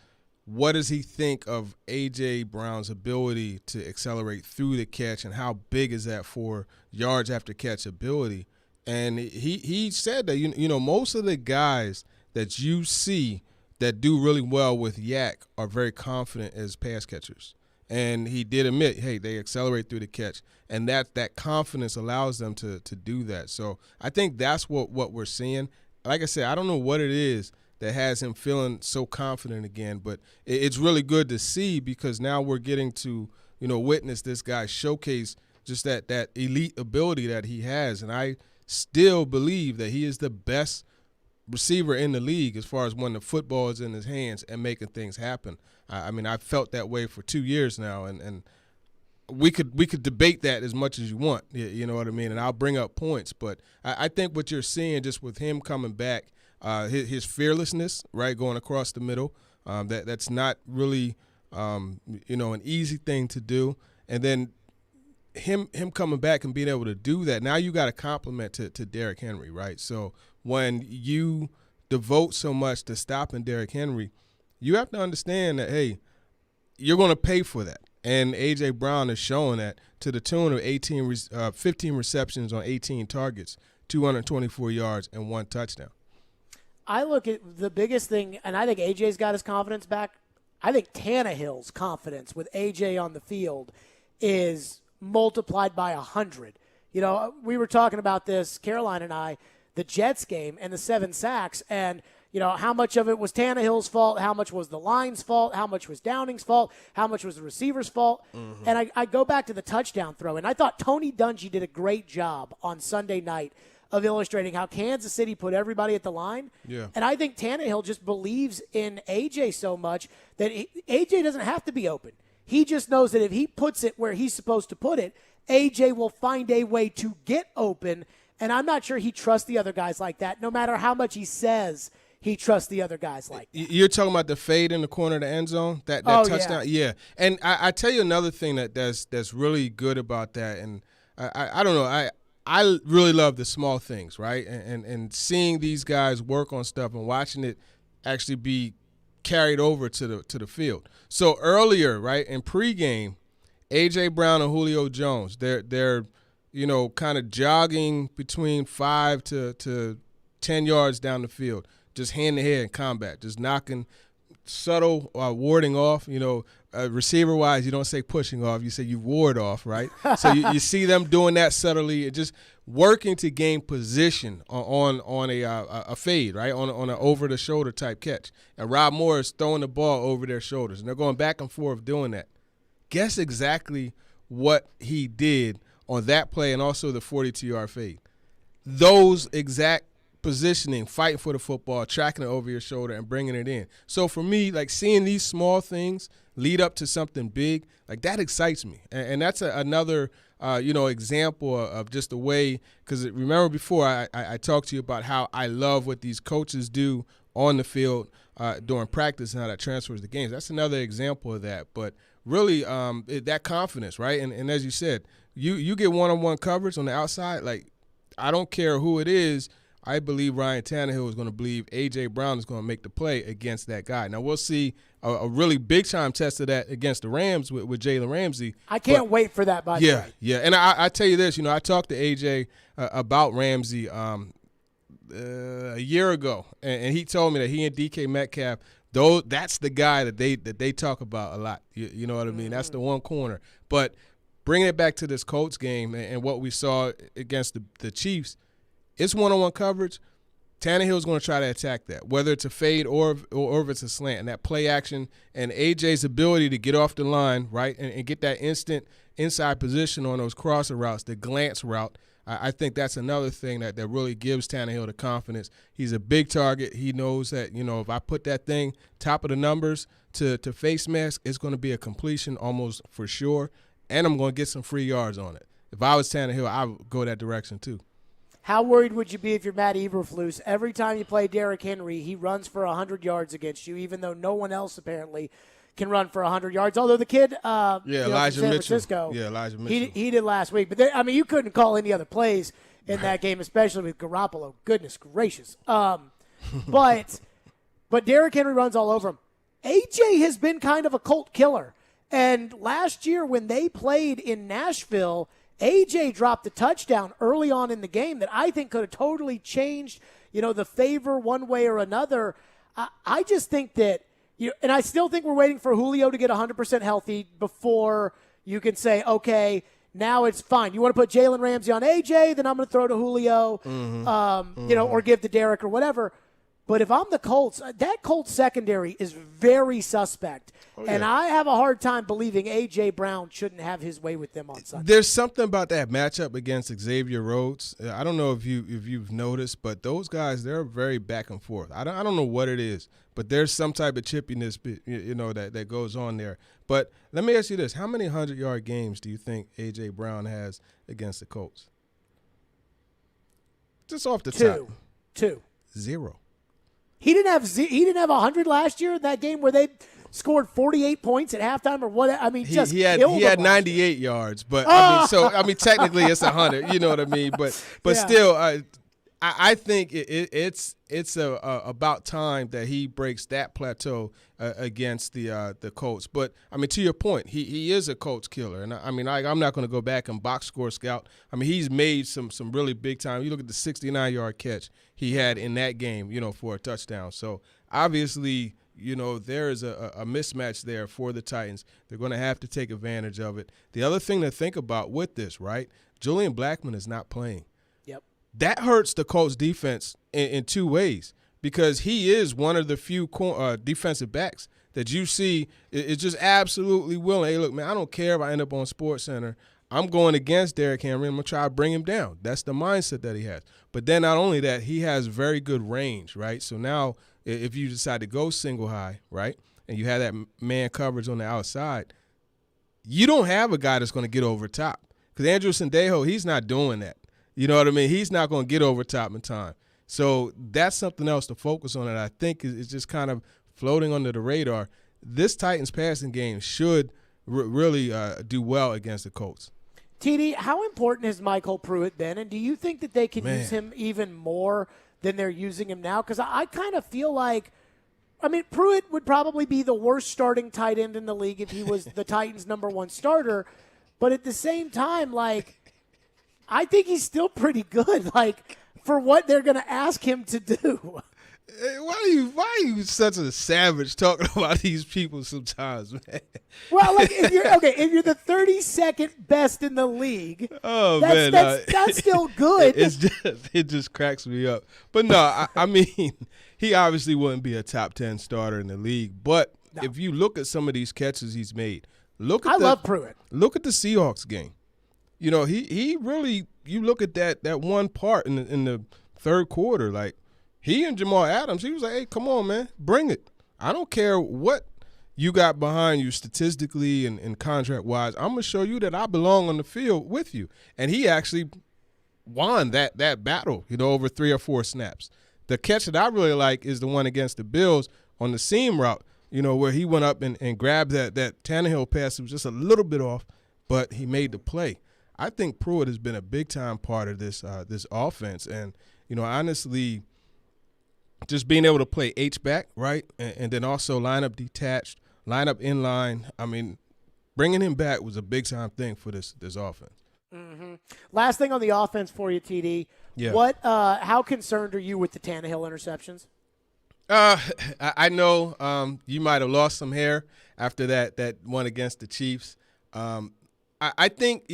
what does he think of A.J. Brown's ability to accelerate through the catch and how big is that for yards after catch ability? And he said that, most of the guys that you see that do really well with Yak are very confident as pass catchers. And he did admit, hey, they accelerate through the catch. And that confidence allows them to do that. So I think that's what we're seeing. Like I said, I don't know what it is that has him feeling so confident again, but it's really good to see because now we're getting to, witness this guy showcase just that elite ability that he has. And I still believe that he is the best receiver in the league as far as when the football is in his hands and making things happen. I've felt that way for 2 years now, and we could debate that as much as you want, you know what I mean, and I'll bring up points, but I think what you're seeing just with him coming back, his fearlessness, right, going across the middle, that's not really, an easy thing to do, and then him coming back and being able to do that, now you got a compliment to Derrick Henry, right? So when you devote so much to stopping Derrick Henry, you have to understand that, hey, you're going to pay for that. And A.J. Brown is showing that to the tune of 15 receptions on 18 targets, 224 yards, and 1 touchdown. I look at the biggest thing, and I think A.J.'s got his confidence back. I think Tannehill's confidence with A.J. on the field is multiplied by 100. We were talking about this, Caroline and I, the Jets game and the 7 sacks, and how much of it was Tannehill's fault, how much was the line's fault, how much was Downing's fault, how much was the receiver's fault. Mm-hmm. And I go back to the touchdown throw, and I thought Tony Dungy did a great job on Sunday night of illustrating how Kansas City put everybody at the line. Yeah. And I think Tannehill just believes in A.J. so much that A.J. doesn't have to be open. He just knows that if he puts it where he's supposed to put it, A.J. will find a way to get open. And I'm not sure he trusts the other guys like that, no matter how much he says he trusts the other guys like that. You're talking about the fade in the corner of the end zone, that touchdown? Yeah. And I tell you another thing that's really good about that, and I don't know, I really love the small things, right? And seeing these guys work on stuff and watching it actually be carried over to the field. So earlier, right, in pregame, A.J. Brown and Julio Jones, they're kind of jogging between 5 to 10 yards down the field, just hand-to-hand in combat, just knocking, subtle warding off. Receiver-wise, you don't say pushing off. You say you ward off, right? So you see them doing that subtly, just working to gain position on a fade, right, on an over-the-shoulder type catch. And Rob Moore is throwing the ball over their shoulders, and they're going back and forth doing that. Guess exactly what he did on that play and also the 42-yard fade. Those exact positioning, fighting for the football, tracking it over your shoulder, and bringing it in. So for me, like seeing these small things lead up to something big, like that excites me. And that's another, example of just the way, because remember before I talked to you about how I love what these coaches do on the field during practice and how that transfers to games. That's another example of that. But really that confidence, right? And as you said, you get one-on-one coverage on the outside, like I don't care who it is, I believe Ryan Tannehill is going to believe A.J. Brown is going to make the play against that guy. Now, we'll see a really big-time test of that against the Rams with Jalen Ramsey. I can't wait for that, by the way. Yeah, and I tell you this, I talked to A.J. About Ramsey a year ago, and he told me that he and DK Metcalf, that's the guy that they talk about a lot. You know what I mean? That's the one corner. But bringing it back to this Colts game and what we saw against the Chiefs, it's one-on-one coverage. Tannehill's going to try to attack that, whether it's a fade or if it's a slant. And that play action and A.J.'s ability to get off the line, right, and get that instant inside position on those crosser routes, the glance route, I think that's another thing that really gives Tannehill the confidence. He's a big target. He knows that, if I put that thing top of the numbers to face mask, it's going to be a completion almost for sure, and I'm going to get some free yards on it. If I was Tannehill, I would go that direction too. How worried would you be if you're Matt Eberflus? Every time you play Derrick Henry, he runs for 100 yards against you, even though no one else apparently can run for 100 yards. Although the kid, Elijah San Mitchell. Francisco, Elijah Mitchell. He did last week. But you couldn't call any other plays in that game, especially with Garoppolo. Goodness gracious. But Derrick Henry runs all over him. AJ has been kind of a Colt killer. And last year when they played in Nashville, A.J. dropped a touchdown early on in the game that I think could have totally changed, the favor one way or another. I just think that, and I still think we're waiting for Julio to get 100% healthy before you can say, okay, now it's fine. You want to put Jalen Ramsey on A.J., then I'm going to throw to Julio, or give to Derek or whatever. But if I'm the Colts, that Colts secondary is very suspect. Oh, yeah. And I have a hard time believing A.J. Brown shouldn't have his way with them on Sunday. There's something about that matchup against Xavier Rhodes. I don't know if you've noticed, but those guys, they're very back and forth. I don't know what it is, but there's some type of chippiness, that goes on there. But let me ask you this. How many 100-yard games do you think A.J. Brown has against the Colts? Just off the top. Two. 0. He didn't have 100 last year in that game where they scored 48 points at halftime or what? I mean, he had 98 yards, but technically it's 100. You know what I mean? But still, I think it's about time that he breaks that plateau against the Colts. But to your point, he is a Colts killer, and I'm not going to go back and box score scout. He's made some really big time. You look at the 69-yard catch he had in that game, for a touchdown. So obviously, there is a mismatch there for the Titans. They're going to have to take advantage of it. The other thing to think about with this, right? Julian Blackmon is not playing. Yep. That hurts the Colts defense in two ways, because he is one of the few defensive backs that you see is just absolutely willing. Hey, look, man, I don't care if I end up on SportsCenter. I'm going against Derrick Henry. I'm going to try to bring him down. That's the mindset that he has. But then not only that, he has very good range, right? So now if you decide to go single high, right, and you have that man coverage on the outside, you don't have a guy that's going to get over top. Because Andrew Sendejo, he's not doing that. You know what I mean? He's not going to get over top in time. So that's something else to focus on that I think is just kind of floating under the radar. This Titans passing game should really do well against the Colts. TD, how important has Michael Pruitt been, and do you think that they can use him even more than they're using him now? Because I kind of feel like Pruitt would probably be the worst starting tight end in the league if he was the Titans' number one starter. But at the same time, I think he's still pretty good, for what they're going to ask him to do. Why are you such a savage talking about these people sometimes, man? Well, if you're the 32nd best in the league, that's still good. It just cracks me up. But no, I mean, he obviously wouldn't be a top 10 starter in the league. But if you look at some of these catches he's made, I love Pruitt. Look at the Seahawks game. He really. You look at that one part in the third quarter, he and Jamal Adams, he was like, hey, come on, man, bring it. I don't care what you got behind you statistically and contract-wise. I'm going to show you that I belong on the field with you. And he actually won that battle, over 3 or 4 snaps. The catch that I really like is the one against the Bills on the seam route, where he went up and grabbed that Tannehill pass. It was just a little bit off, but he made the play. I think Pruitt has been a big-time part of this offense. And, honestly – just being able to play H-back, right, and then also line up detached, line up in line. I mean, bringing him back was a big-time thing for this offense. Mm-hmm. Last thing on the offense for you, TD. Yeah. How concerned are you with the Tannehill interceptions? I know you might have lost some hair after that one against the Chiefs. I think,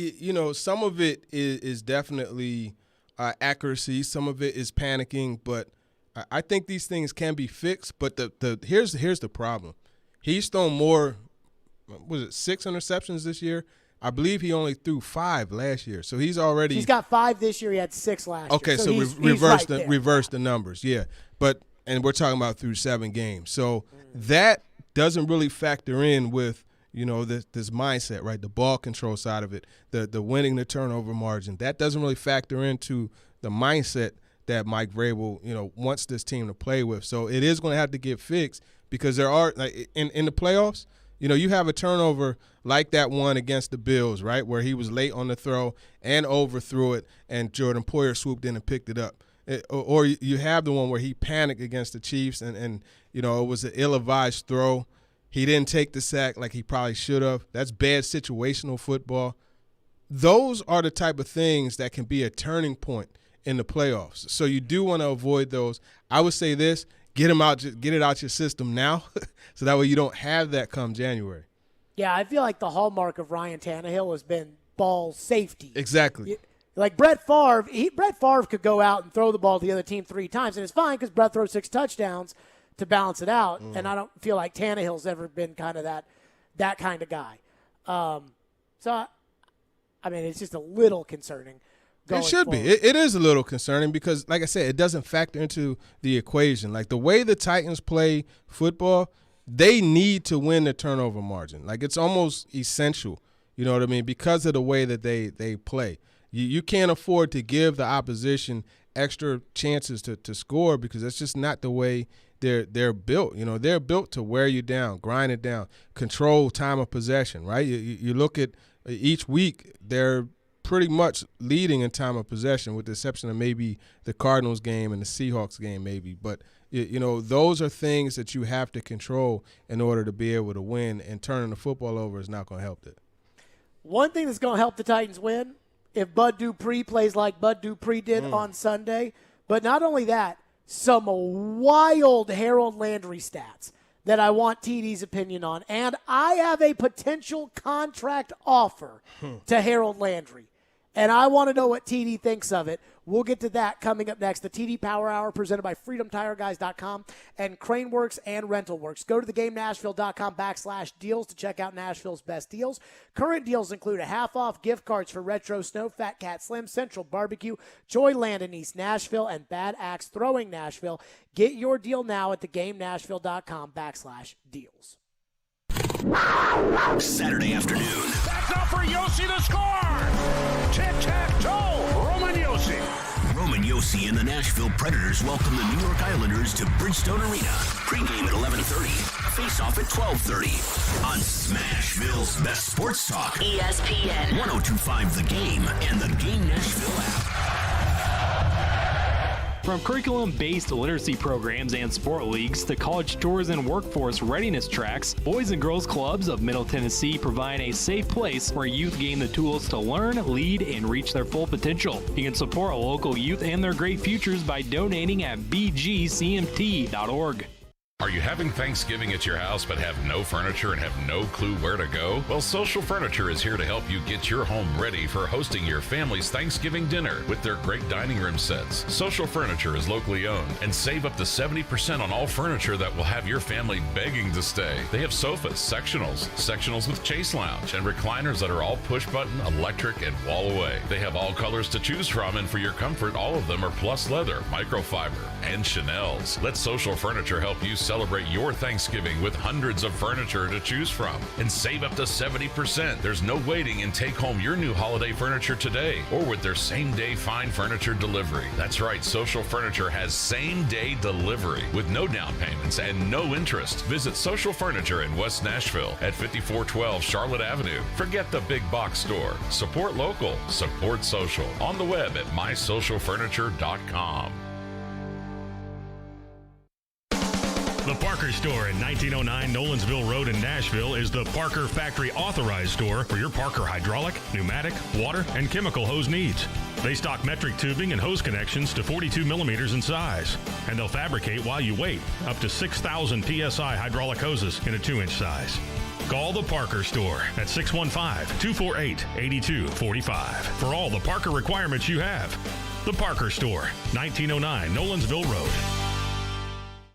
some of it is definitely accuracy. Some of it is panicking, but I think these things can be fixed, but here's the problem. He's thrown more, 6 interceptions this year? I believe he only threw 5 last year. So he's got 5 this year. He had 6 last year. Okay, so reverse the numbers, yeah. And we're talking about through 7 games. So that doesn't really factor in with, this mindset, right? The ball control side of it, the winning the turnover margin. That doesn't really factor into the mindset that Mike Vrabel, wants this team to play with. So it is going to have to get fixed because there are, in the playoffs, you have a turnover like that one against the Bills, right, where he was late on the throw and overthrew it, and Jordan Poyer swooped in and picked it up. Or you have the one where he panicked against the Chiefs and it was an ill-advised throw. He didn't take the sack like he probably should have. That's bad situational football. Those are the type of things that can be a turning point in the playoffs. So you do want to avoid those. I would say this, get it out your system now so that way you don't have that come January. Yeah, I feel like the hallmark of Ryan Tannehill has been ball safety. Exactly. Like Brett Favre could go out and throw the ball to the other team 3 times, and it's fine because Brett throws 6 touchdowns to balance it out, and I don't feel like Tannehill's ever been kind of that kind of guy. It's just a little concerning. It should be. It is a little concerning because, like I said, it doesn't factor into the equation. Like the way the Titans play football, they need to win the turnover margin. Like it's almost essential, you know what I mean, because of the way that they play. You can't afford to give the opposition extra chances to score because that's just not the way they're built. They're built to wear you down, grind it down, control time of possession, right? You look at each week, they're pretty much leading in time of possession with the exception of maybe the Cardinals game and the Seahawks game maybe. But, those are things that you have to control in order to be able to win, and turning the football over is not going to help it. One thing that's going to help the Titans win, if Bud Dupree plays like Bud Dupree did on Sunday, but not only that, some wild Harold Landry stats that I want TD's opinion on. And I have a potential contract offer to Harold Landry. And I want to know what TD thinks of it. We'll get to that coming up next. The TD Power Hour presented by FreedomTireGuys.com and CraneWorks and RentalWorks. Go to thegamenashville.com/deals to check out Nashville's best deals. Current deals include a half-off gift cards for Retro Snow, Fat Cat Slim, Central Barbecue, Joyland in East Nashville, and Bad Axe Throwing Nashville. Get your deal now at thegamenashville.com/deals. Saturday afternoon. That's up for Yossi to score. Tic-tac-toe. Roman Yossi. Roman Yossi and the Nashville Predators welcome the New York Islanders to Bridgestone Arena. Pre-game at 11:30. Face-off at 12:30. On Smashville's best sports talk. ESPN. 102.5 The Game and the Game Nashville app. From curriculum-based literacy programs and sport leagues to college tours and workforce readiness tracks, Boys and Girls Clubs of Middle Tennessee provide a safe place where youth gain the tools to learn, lead, and reach their full potential. You can support local youth and their great futures by donating at bgcmt.org. Are you having Thanksgiving at your house but have no furniture and have no clue where to go? Well, Social Furniture is here to help you get your home ready for hosting your family's Thanksgiving dinner with their great dining room sets. Social Furniture is locally owned and save up to 70% on all furniture that will have your family begging to stay. They have sofas, sectionals with chase lounge, and recliners that are all push-button, electric, and wall away. They have all colors to choose from, and for your comfort, all of them are plus leather, microfiber, and Chanel's. Let Social Furniture help you celebrate your Thanksgiving with hundreds of furniture to choose from and save up to 70%. There's no waiting, and take home your new holiday furniture today or with their same-day fine furniture delivery. That's right, Social Furniture has same-day delivery with no down payments and no interest. Visit Social Furniture in West Nashville at 5412 Charlotte Avenue. Forget the big box store. Support local. Support social. On the web at mysocialfurniture.com. The Parker Store at 1909 Nolensville Road in Nashville is the Parker Factory Authorized Store for your Parker hydraulic, pneumatic, water, and chemical hose needs. They stock metric tubing and hose connections to 42 millimeters in size, and they'll fabricate while you wait up to 6,000 PSI hydraulic hoses in a 2-inch size. Call the Parker Store at 615-248-8245 for all the Parker requirements you have. The Parker Store, 1909 Nolensville Road.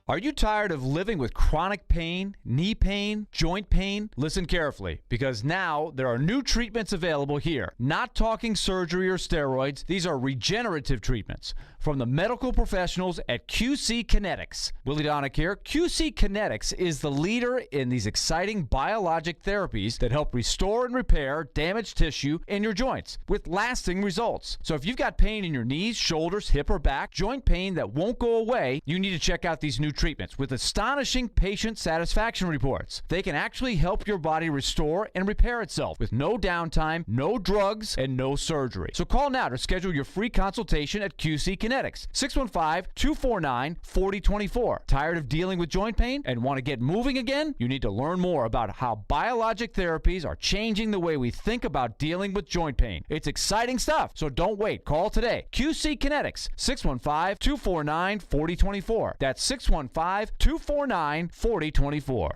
Are you tired of living with chronic pain, knee pain, joint pain? Listen carefully, because now there are new treatments available here. Not talking surgery or steroids. These are regenerative treatments from the medical professionals at QC Kinetics. Willie Donick here. QC Kinetics is the leader in these exciting biologic therapies that help restore and repair damaged tissue in your joints with lasting results. So if you've got pain in your knees, shoulders, hip, or back, joint pain that won't go away, you need to check out these new treatments with astonishing patient satisfaction reports. They can actually help your body restore and repair itself with no downtime, no drugs, and no surgery. So call now to schedule your free consultation at QC Kinetics. 615-249-4024. Tired of dealing with joint pain and want to get moving again? You need to learn more about how biologic therapies are changing the way we think about dealing with joint pain. It's exciting stuff, so don't wait. Call today. QC Kinetics, 615-249-4024. That's 615-249-4024.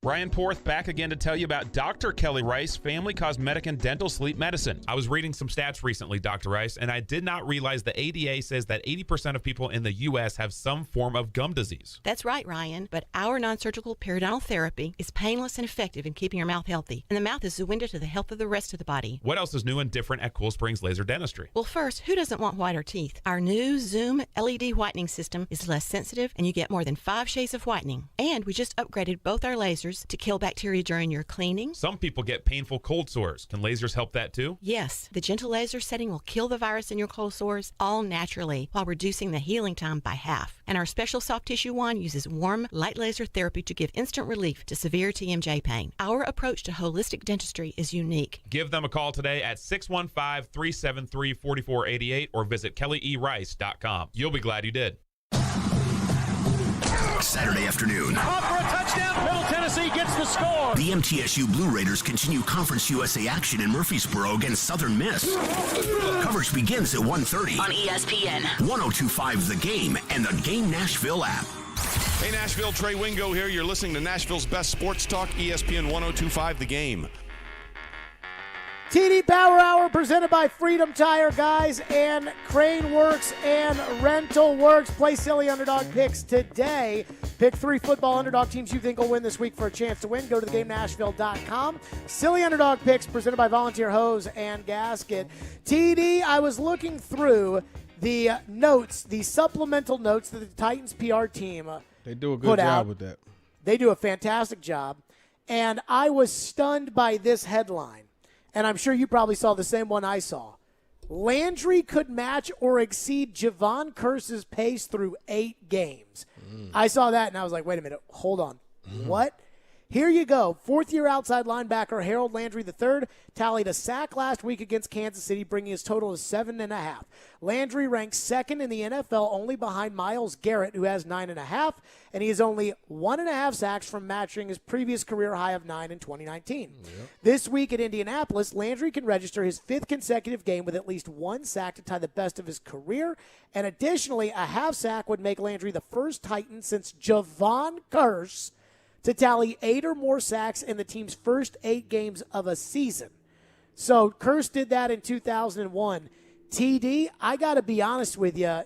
Brian Porth back again to tell you about Dr. Kelly Rice Family Cosmetic and Dental Sleep Medicine. I was reading some stats recently, Dr. Rice, and I did not realize the ADA says that 80% of people in the U.S. have some form of gum disease. That's right, Ryan, but our non-surgical periodontal therapy is painless and effective in keeping your mouth healthy, and the mouth is the window to the health of the rest of the body. What else is new and different at Cool Springs Laser Dentistry? Well, first, who doesn't want whiter teeth? Our new Zoom LED whitening system is less sensitive, and you get more than 5 shades of whitening. And we just upgraded both our lasers to kill bacteria during your cleaning. Some people get painful cold sores. Can lasers help that too? Yes, the gentle laser setting will kill the virus in your cold sores all naturally while reducing the healing time by half. And our special soft tissue wand uses warm, light laser therapy to give instant relief to severe TMJ pain. Our approach to holistic dentistry is unique. Give them a call today at 615-373-4488 or visit kellyerice.com. You'll be glad you did. Saturday afternoon. Off for a touchdown. Middle Tennessee gets the score. The MTSU Blue Raiders continue Conference USA action in Murfreesboro against Southern Miss. Coverage begins at 1:30 on ESPN. 102.5 The Game and the Game Nashville app. Hey Nashville, Trey Wingo here. You're listening to Nashville's best sports talk, ESPN 102.5 The Game. TD Power Hour presented by Freedom Tire Guys and Crane Works and Rental Works. Play silly underdog picks today. Pick 3 football underdog teams you think will win this week for a chance to win. Go to thegamenashville.com. Silly underdog picks presented by Volunteer Hose and Gasket. TD, I was looking through the notes, the supplemental notes that the Titans PR team they do a good job with that. They do a fantastic job. And I was stunned by this headline. And I'm sure you probably saw the same one I saw. Landry could match or exceed Javon Curse's pace through 8 games. I saw that, and I was like, wait a minute, hold on. What? Here you go. Fourth-year outside linebacker Harold Landry III tallied a sack last week against Kansas City, bringing his total to 7.5. Landry ranks second in the NFL, only behind Myles Garrett, who has 9.5, and he is only 1.5 sacks from matching his previous career high of 9 in 2019. Yep. This week at Indianapolis, Landry can register his 5th consecutive game with at least 1 sack to tie the best of his career, and additionally, a half sack would make Landry the first Titan since Javon Curse to tally 8 or more sacks in the team's first 8 games of a season. So Curse did that in 2001. TD, I got to be honest with you.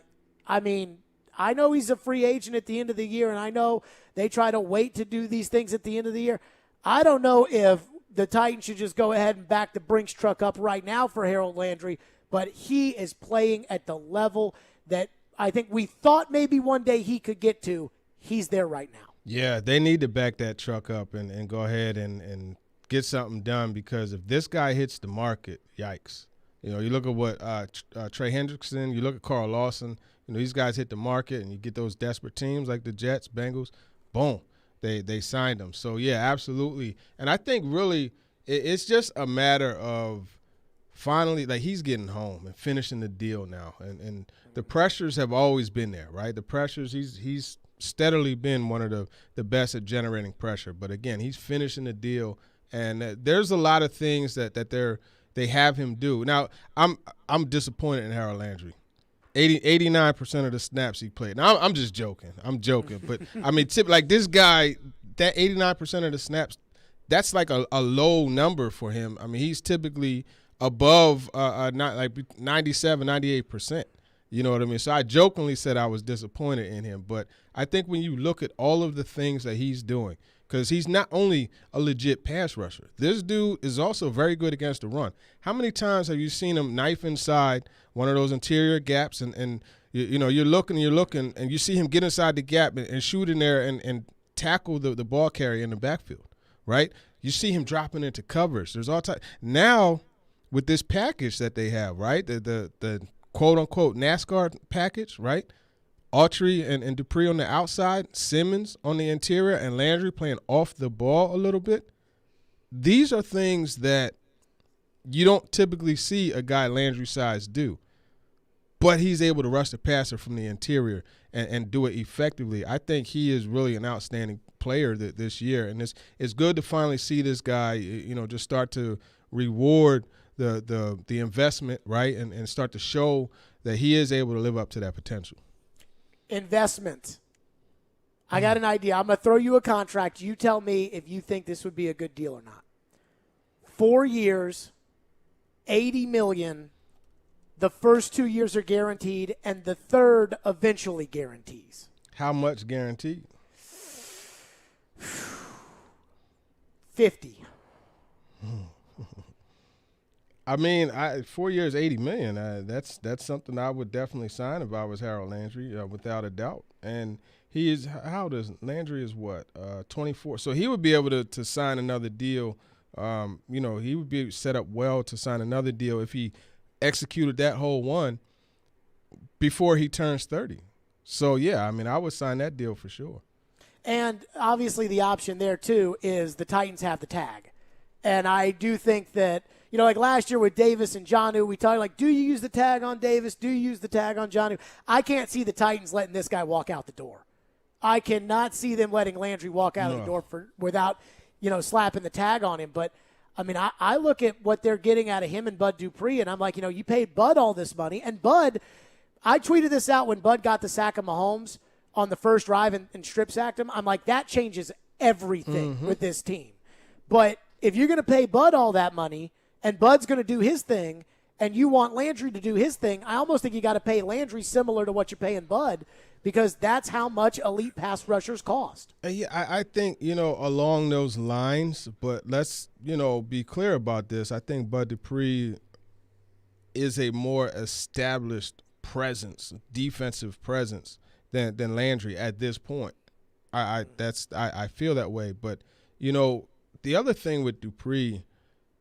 I mean, I know he's a free agent at the end of the year, and I know they try to wait to do these things at the end of the year. I don't know if the Titans should just go ahead and back the Brinks truck up right now for Harold Landry, but he is playing at the level that I think we thought maybe one day he could get to. He's there right now. Yeah, they need to back that truck up and go ahead and get something done, because if this guy hits the market, yikes. You know, you look at what Trey Hendrickson, you look at Carl Lawson, you know, these guys hit the market and you get those desperate teams like the Jets, Bengals, boom, they signed them. So, yeah, absolutely. And I think really it's just a matter of finally, like, he's getting home and finishing the deal now. And the pressures have always been there, right? The pressures, he's steadily been one of the best at generating pressure. But, again, he's finishing the deal, and there's a lot of things that they have him do. Now, I'm disappointed in Harold Landry. 89% of the snaps he played. Now, I'm just joking. But, I mean, like this guy, that 89% of the snaps, that's like a low number for him. I mean, he's typically above not like 97, 98%. You know what I mean? So I jokingly said I was disappointed in him. But I think when you look at all of the things that he's doing, because he's not only a legit pass rusher, this dude is also very good against the run. How many times have you seen him knife inside one of those interior gaps and you know, you're looking, and you see him get inside the gap and shoot in there and tackle the ball carrier in the backfield, right? You see him dropping into covers. There's all types. Now, with this package that they have, right, the quote-unquote NASCAR package, right? Autry and Dupree on the outside, Simmons on the interior, and Landry playing off the ball a little bit. These are things that you don't typically see a guy Landry size do. But he's able to rush the passer from the interior and do it effectively. I think he is really an outstanding player this year, and it's good to finally see this guy, you know, just start to reward the investment, right, and start to show that he is able to live up to that potential. Investment. I got an idea. I'm going to throw you a contract. You tell me if you think this would be a good deal or not. 4 years, $80 million. The first 2 years are guaranteed, and the third eventually guarantees. How much guaranteed? 50. I mean, 4 years, $80 million. That's something I would definitely sign if I was Harold Landry, without a doubt. And he is, how old is Landry? Is what, 24? So he would be able to sign another deal. You know, he would be set up well to sign another deal if he executed that whole one before he turns 30. So yeah, I mean, I would sign that deal for sure. And obviously, the option there too is the Titans have the tag, and I do think that. You know, like last year with Davis and Jonnu, we talked like, do you use the tag on Davis? Do you use the tag on Jonnu? I can't see the Titans letting this guy walk out the door. I cannot see them letting Landry walk out of the door without, you know, slapping the tag on him. But, I mean, I look at what they're getting out of him and Bud Dupree, and I'm like, you know, you paid Bud all this money. And Bud, I tweeted this out when Bud got the sack of Mahomes on the first drive and strip sacked him. I'm like, that changes everything with this team. But if you're going to pay Bud all that money, and Bud's going to do his thing, and you want Landry to do his thing, I almost think you got to pay Landry similar to what you're paying Bud, because that's how much elite pass rushers cost. Yeah, I think, you know, along those lines, but let's, you know, be clear about this. I think Bud Dupree is a more established presence, defensive presence than Landry at this point. I feel that way. But, you know, the other thing with Dupree,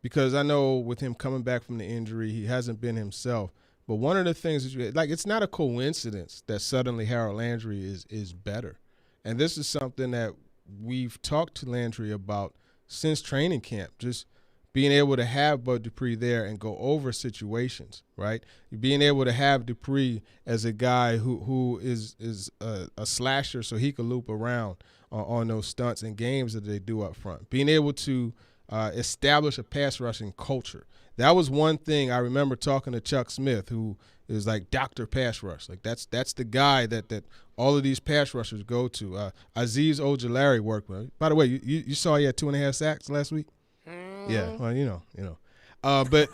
because I know with him coming back from the injury, he hasn't been himself. But one of the things is, like, it's not a coincidence that suddenly Harold Landry is better. And this is something that we've talked to Landry about since training camp, just being able to have Bud Dupree there and go over situations, right? Being able to have Dupree as a guy who is a slasher so he can loop around on those stunts and games that they do up front. Being able to establish a pass rushing culture. That was one thing I remember talking to Chuck Smith, who is like Dr. Pass Rush. Like that's the guy that all of these pass rushers go to. Azeez Ojulari worked with. By the way, you saw he had 2.5 sacks last week? Yeah, well, you know. But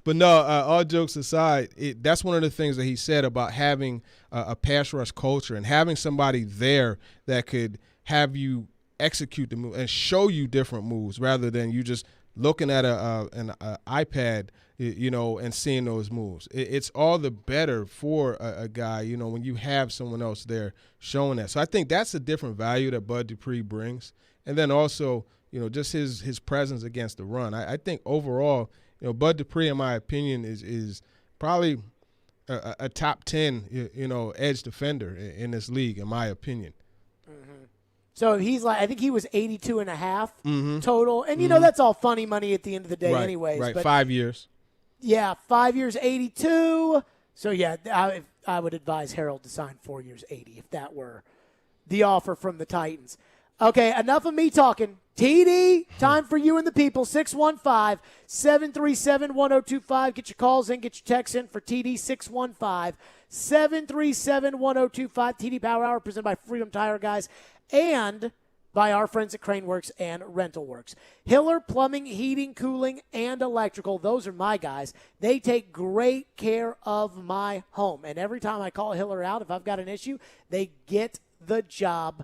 no, all jokes aside, that's one of the things that he said about having a pass rush culture and having somebody there that could have you execute the move and show you different moves rather than you just looking at an iPad, and seeing those moves. It's all the better for a guy, when you have someone else there showing that. So I think that's a different value that Bud Dupree brings. And then also, just his presence against the run. I think overall, Bud Dupree, in my opinion, is probably a top 10, edge defender in this league, in my opinion. Mm-hmm. So he's like, I think he was 82.5 total. And, that's all funny money at the end of the day anyways. Right, but 5 years. Yeah, 5 years, 82. So, yeah, I would advise Harold to sign 4 years, 80, if that were the offer from the Titans. Okay, enough of me talking. TD, time for you and the people. 615-737-1025. Get your calls in, get your texts in for TD. 615-737-1025. TD Power Hour presented by Freedom Tire Guys and by our friends at Crane Works and Rental Works. Hiller Plumbing, Heating, Cooling, and Electrical. Those are my guys. They take great care of my home. And every time I call Hiller out, if I've got an issue, they get the job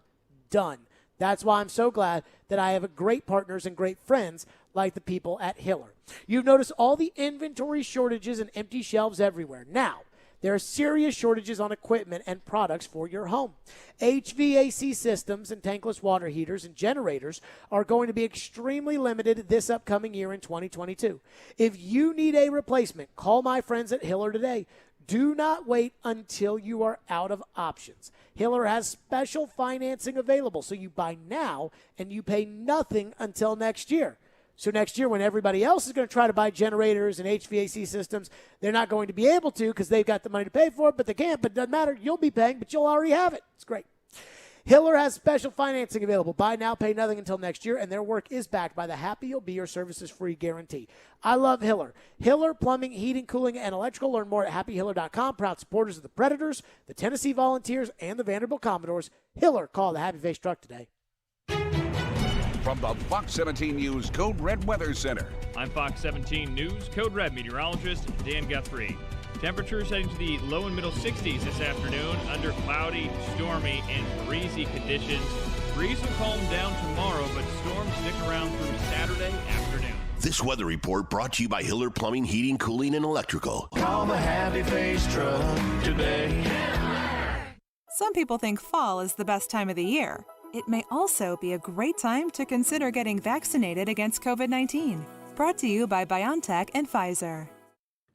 done. That's why I'm so glad that I have great partners and great friends like the people at Hiller. You've noticed all the inventory shortages and empty shelves everywhere. Now, there are serious shortages on equipment and products for your home. HVAC systems and tankless water heaters and generators are going to be extremely limited this upcoming year in 2022. If you need a replacement, call my friends at Hiller today. Do not wait until you are out of options. Hiller has special financing available, so you buy now and you pay nothing until next year. So next year when everybody else is going to try to buy generators and HVAC systems, they're not going to be able to because they've got the money to pay for it, but they can't. But it doesn't matter. You'll be paying, but you'll already have it. It's great. Hiller has special financing available. Buy now, pay nothing until next year, and their work is backed by the Happy You'll Be Your Services Free guarantee. I love Hiller. Hiller Plumbing, Heating, Cooling, and Electrical. Learn more at happyhiller.com. Proud supporters of the Predators, the Tennessee Volunteers, and the Vanderbilt Commodores. Hiller, call the Happy Face Truck today. From the Fox 17 News Code Red Weather Center. I'm Fox 17 News Code Red meteorologist Dan Guthrie. Temperatures heading to the low and middle 60s this afternoon under cloudy, stormy, and breezy conditions. Breeze will calm down tomorrow, but storms stick around through Saturday afternoon. This weather report brought to you by Hiller Plumbing, Heating, Cooling, and Electrical. Call the Happy Face Truck today. Some people think fall is the best time of the year. It may also be a great time to consider getting vaccinated against COVID-19. Brought to you by BioNTech and Pfizer.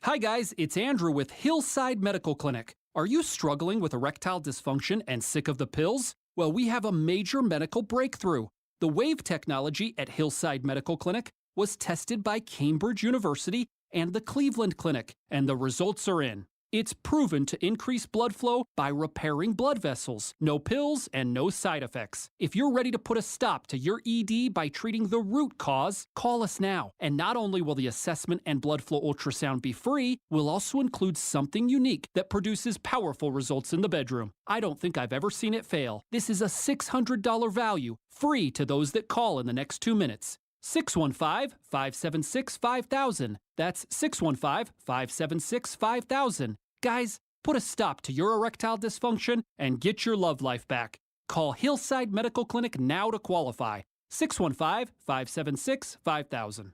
Hi guys, it's Andrew with Hillside Medical Clinic. Are you struggling with erectile dysfunction and sick of the pills? Well, we have a major medical breakthrough. The WAVE technology at Hillside Medical Clinic was tested by Cambridge University and the Cleveland Clinic, and the results are in. It's proven to increase blood flow by repairing blood vessels. No pills and no side effects. If you're ready to put a stop to your ED by treating the root cause, call us now. And not only will the assessment and blood flow ultrasound be free, we'll also include something unique that produces powerful results in the bedroom. I don't think I've ever seen it fail. This is a $600 value, free to those that call in the next 2 minutes. 615-576-5000. That's 615-576-5000. Guys, put a stop to your erectile dysfunction and get your love life back. Call Hillside Medical Clinic now to qualify. 615-576-5000.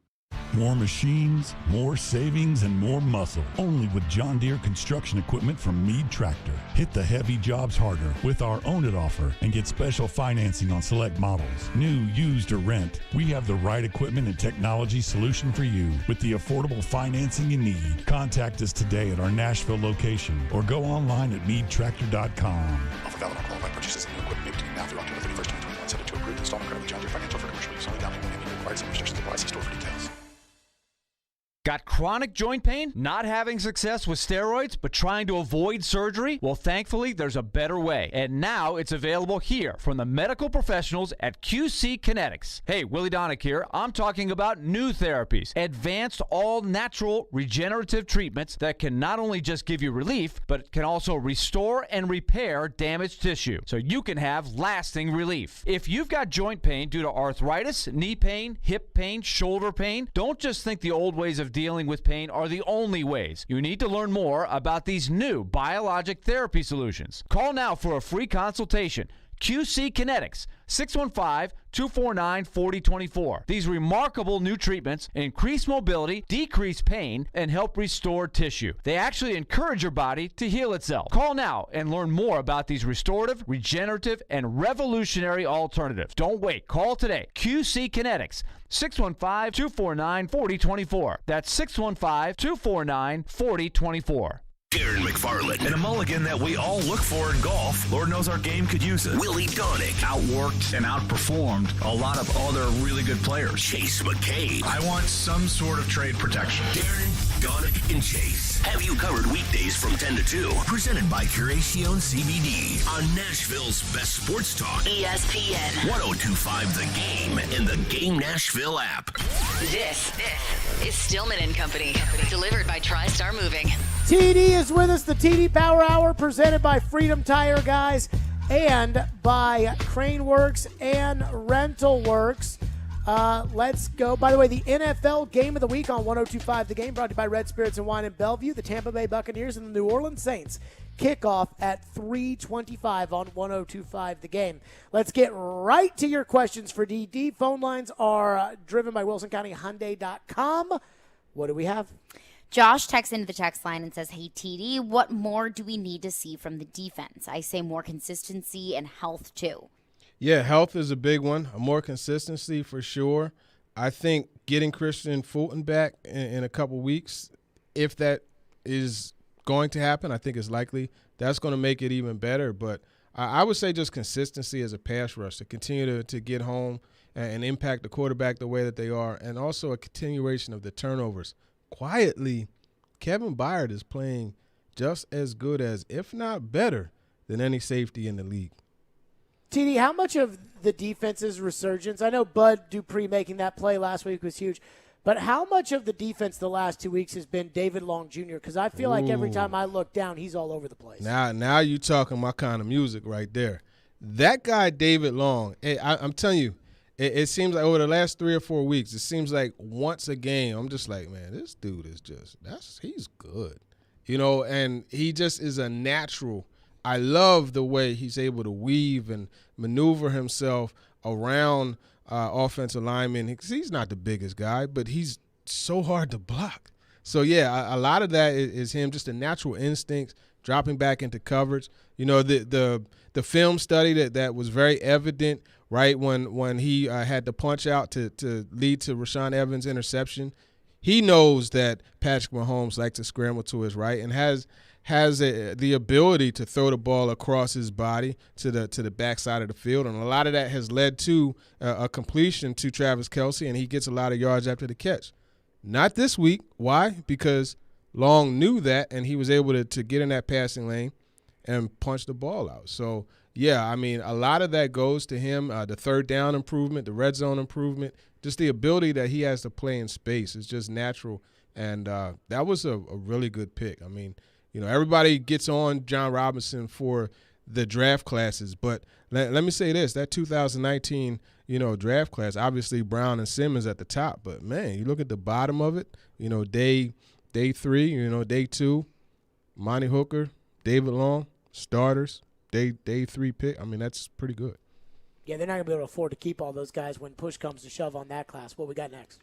More machines, more savings, and more muscle. Only with John Deere construction equipment from Meade Tractor. Hit the heavy jobs harder with our Own It offer and get special financing on select models. New, used, or rent, we have the right equipment and technology solution for you with the affordable financing you need. Contact us today at our Nashville location or go online at meadtractor.com. valid on qualified purchases and new equipment made between now through October 31st, 2021, subject to approved installment credit with John Deere Financial for commercial use. Only down payment may be required. Some restrictions apply. See store for details. Got chronic joint pain? Not having success with steroids, but trying to avoid surgery? Well, thankfully, there's a better way. And now it's available here from the medical professionals at QC Kinetics. Hey, Willie Donick here. I'm talking about new therapies, advanced all-natural regenerative treatments that can not only just give you relief, but can also restore and repair damaged tissue so you can have lasting relief. If you've got joint pain due to arthritis, knee pain, hip pain, shoulder pain, don't just think the old ways of dealing with pain are the only ways. You need to learn more about these new biologic therapy solutions. Call now for a free consultation. QC Kinetics, 615-249-4024. These remarkable new treatments increase mobility, decrease pain, and help restore tissue. They actually encourage your body to heal itself. Call now and learn more about these restorative, regenerative, and revolutionary alternatives. Don't wait. Call today. QC Kinetics, 615-249-4024. That's 615-249-4024. Darren McFarland. And a mulligan that we all look for in golf. Lord knows our game could use it. Willie Donick. Outworked and outperformed a lot of other really good players. Chase McCabe. I want some sort of trade protection. Darren, Donick, and Chase have you covered weekdays from 10 to 2. Presented by Quration Cbd on Nashville's best sports talk. ESPN. 102.5 The Game and the Game Nashville app. This is Stillman and Company. Delivered by TriStar Moving. TD is with us, the TD Power Hour, presented by Freedom Tire Guys and by Crane Works and Rental Works. Let's go. By the way, the NFL Game of the Week on 102.5 The Game, brought to you by Red Spirits and Wine in Bellevue. The Tampa Bay Buccaneers and the New Orleans Saints kick off at 3:25 on 102.5 The Game. Let's get right to your questions for DD. Phone lines are driven by WilsonCountyHyundai.com. What do we have? Josh texts into the text line and says, hey, TD, what more do we need to see from the defense? I say more consistency and health, too. Yeah, health is a big one. More consistency for sure. I think getting Christian Fulton back in a couple weeks, if that is going to happen, I think it's likely. That's going to make it even better. But I would say just consistency as a pass rush to continue to get home and impact the quarterback the way that they are, and also a continuation of the turnovers. Quietly, Kevin Byard is playing just as good as, if not better, than any safety in the league. TD, how much of the defense's resurgence, I know Bud Dupree making that play last week was huge, but how much of the defense the last 2 weeks has been David Long Jr.? Because I feel like every time I look down, he's all over the place. Now you're talking my kind of music right there. That guy, David Long, I'm telling you, it seems like over the last 3 or 4 weeks, it seems like once a game, I'm just like, man, this dude is he's good. You know, and he just is a natural. I love the way he's able to weave and maneuver himself around offensive linemen. He's not the biggest guy, but he's so hard to block. So, yeah, a lot of that is him, just a natural instinct, dropping back into coverage. You know, the film study that was very evident, right, when he had to punch out to lead to Rashaan Evans' interception. He knows that Patrick Mahomes likes to scramble to his right and has the ability to throw the ball across his body to the backside of the field, and a lot of that has led to a completion to Travis Kelce, and he gets a lot of yards after the catch. Not this week. Why? Because Long knew that, and he was able to get in that passing lane and punch the ball out. So, yeah, I mean, a lot of that goes to him, the third down improvement, the red zone improvement, just the ability that he has to play in space is just natural, and that was a really good pick. I mean, you know, everybody gets on John Robinson for the draft classes, but let me say this, that 2019, draft class, obviously Brown and Simmons at the top, but, man, you look at the bottom of it, day 3, day 2, Monty Hooker, David Long, starters, day 3 pick. I mean, that's pretty good. Yeah, they're not going to be able to afford to keep all those guys when push comes to shove on that class. What we got next?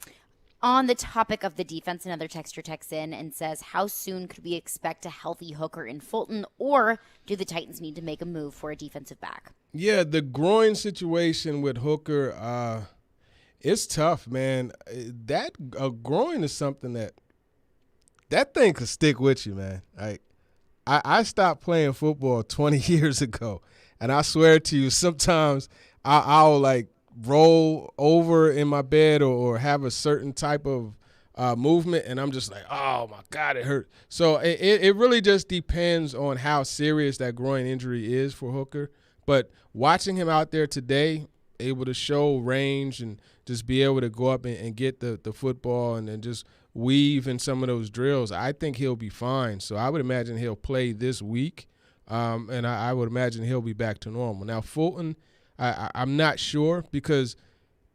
On the topic of the defense, another texter texts in and says, how soon could we expect a healthy Hooker in Fulton, or do the Titans need to make a move for a defensive back? Yeah, the groin situation with Hooker, it's tough, man. A groin is something that thing could stick with you, man. Like, I stopped playing football 20 years ago, and I swear to you, sometimes I'll like roll over in my bed or have a certain type of movement, and I'm just like, oh my God, it hurt. So it really just depends on how serious that groin injury is for Hooker. But watching him out there today, able to show range and just be able to go up and get the football and then just weave in some of those drills, I think he'll be fine. So I would imagine he'll play this week, and I would imagine he'll be back to normal. Now, Fulton, I'm not sure because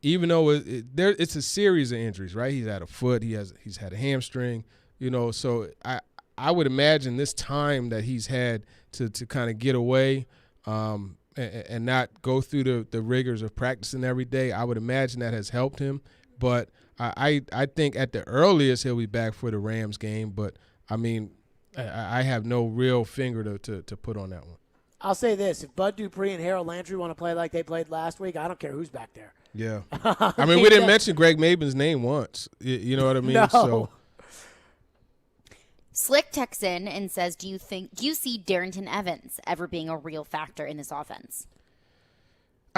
even though it's a series of injuries, right? He's had a foot, he's had a hamstring, so I would imagine this time that he's had to kind of get away and not go through the rigors of practicing every day, I would imagine that has helped him. But I think at the earliest he'll be back for the Rams game. But, I mean, I have no real finger to put on that one. I'll say this. If Bud Dupree and Harold Landry want to play like they played last week, I don't care who's back there. Yeah. I mean, we didn't mention Greg Mabin's name once. You know what I mean? No. So. Slick texts in and says, do you see Darrington Evans ever being a real factor in this offense?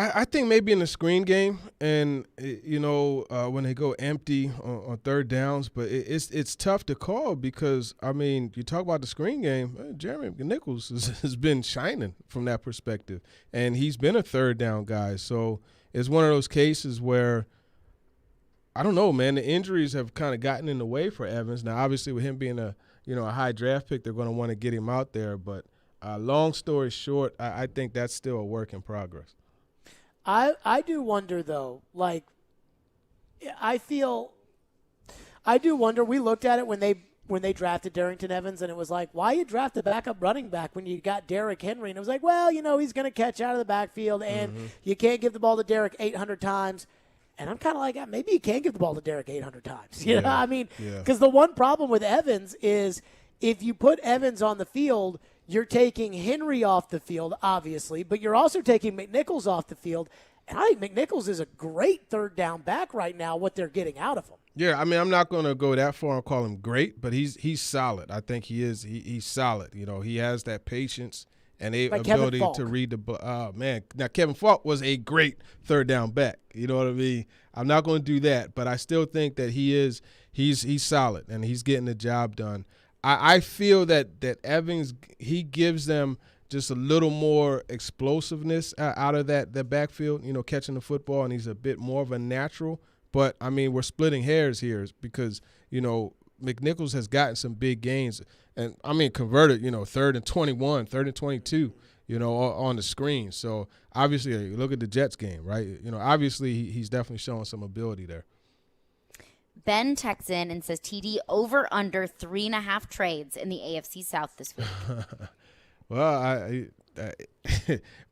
I think maybe in the screen game and, when they go empty on third downs, but it's tough to call because, I mean, you talk about the screen game, Jeremy Nichols has been shining from that perspective, and he's been a third down guy. So it's one of those cases where, I don't know, man, the injuries have kind of gotten in the way for Evans. Now, obviously, with him being a high draft pick, they're going to want to get him out there. But long story short, I think that's still a work in progress. I do wonder, though, like, I do wonder, we looked at it when they drafted Darrington Evans, and it was like, why you draft a backup running back when you got Derrick Henry? And it was like, well, he's going to catch out of the backfield, and you can't give the ball to Derrick 800 times. And I'm kind of like, maybe you can give the ball to Derrick 800 times. You know, I mean, because the one problem with Evans is if you put Evans on the field, you're taking Henry off the field, obviously, but you're also taking McNichols off the field. And I think McNichols is a great third down back right now, what they're getting out of him. Yeah, I mean, I'm not going to go that far and call him great, but he's solid. I think he is. He's solid. He has that patience and the ability to read the man. Now, Kevin Falk was a great third down back. You know what I mean? I'm not going to do that, but I still think that he's solid and he's getting the job done. I feel that Evans, he gives them just a little more explosiveness out of that backfield, catching the football, and he's a bit more of a natural. But, I mean, we're splitting hairs here because, McNichols has gotten some big gains. And, I mean, converted, 3rd and 21, 3rd and 22, on the screen. So, obviously, you look at the Jets game, right? Obviously he's definitely showing some ability there. Ben texts in and says, TD over under 3.5 trades in the AFC South this week. Well,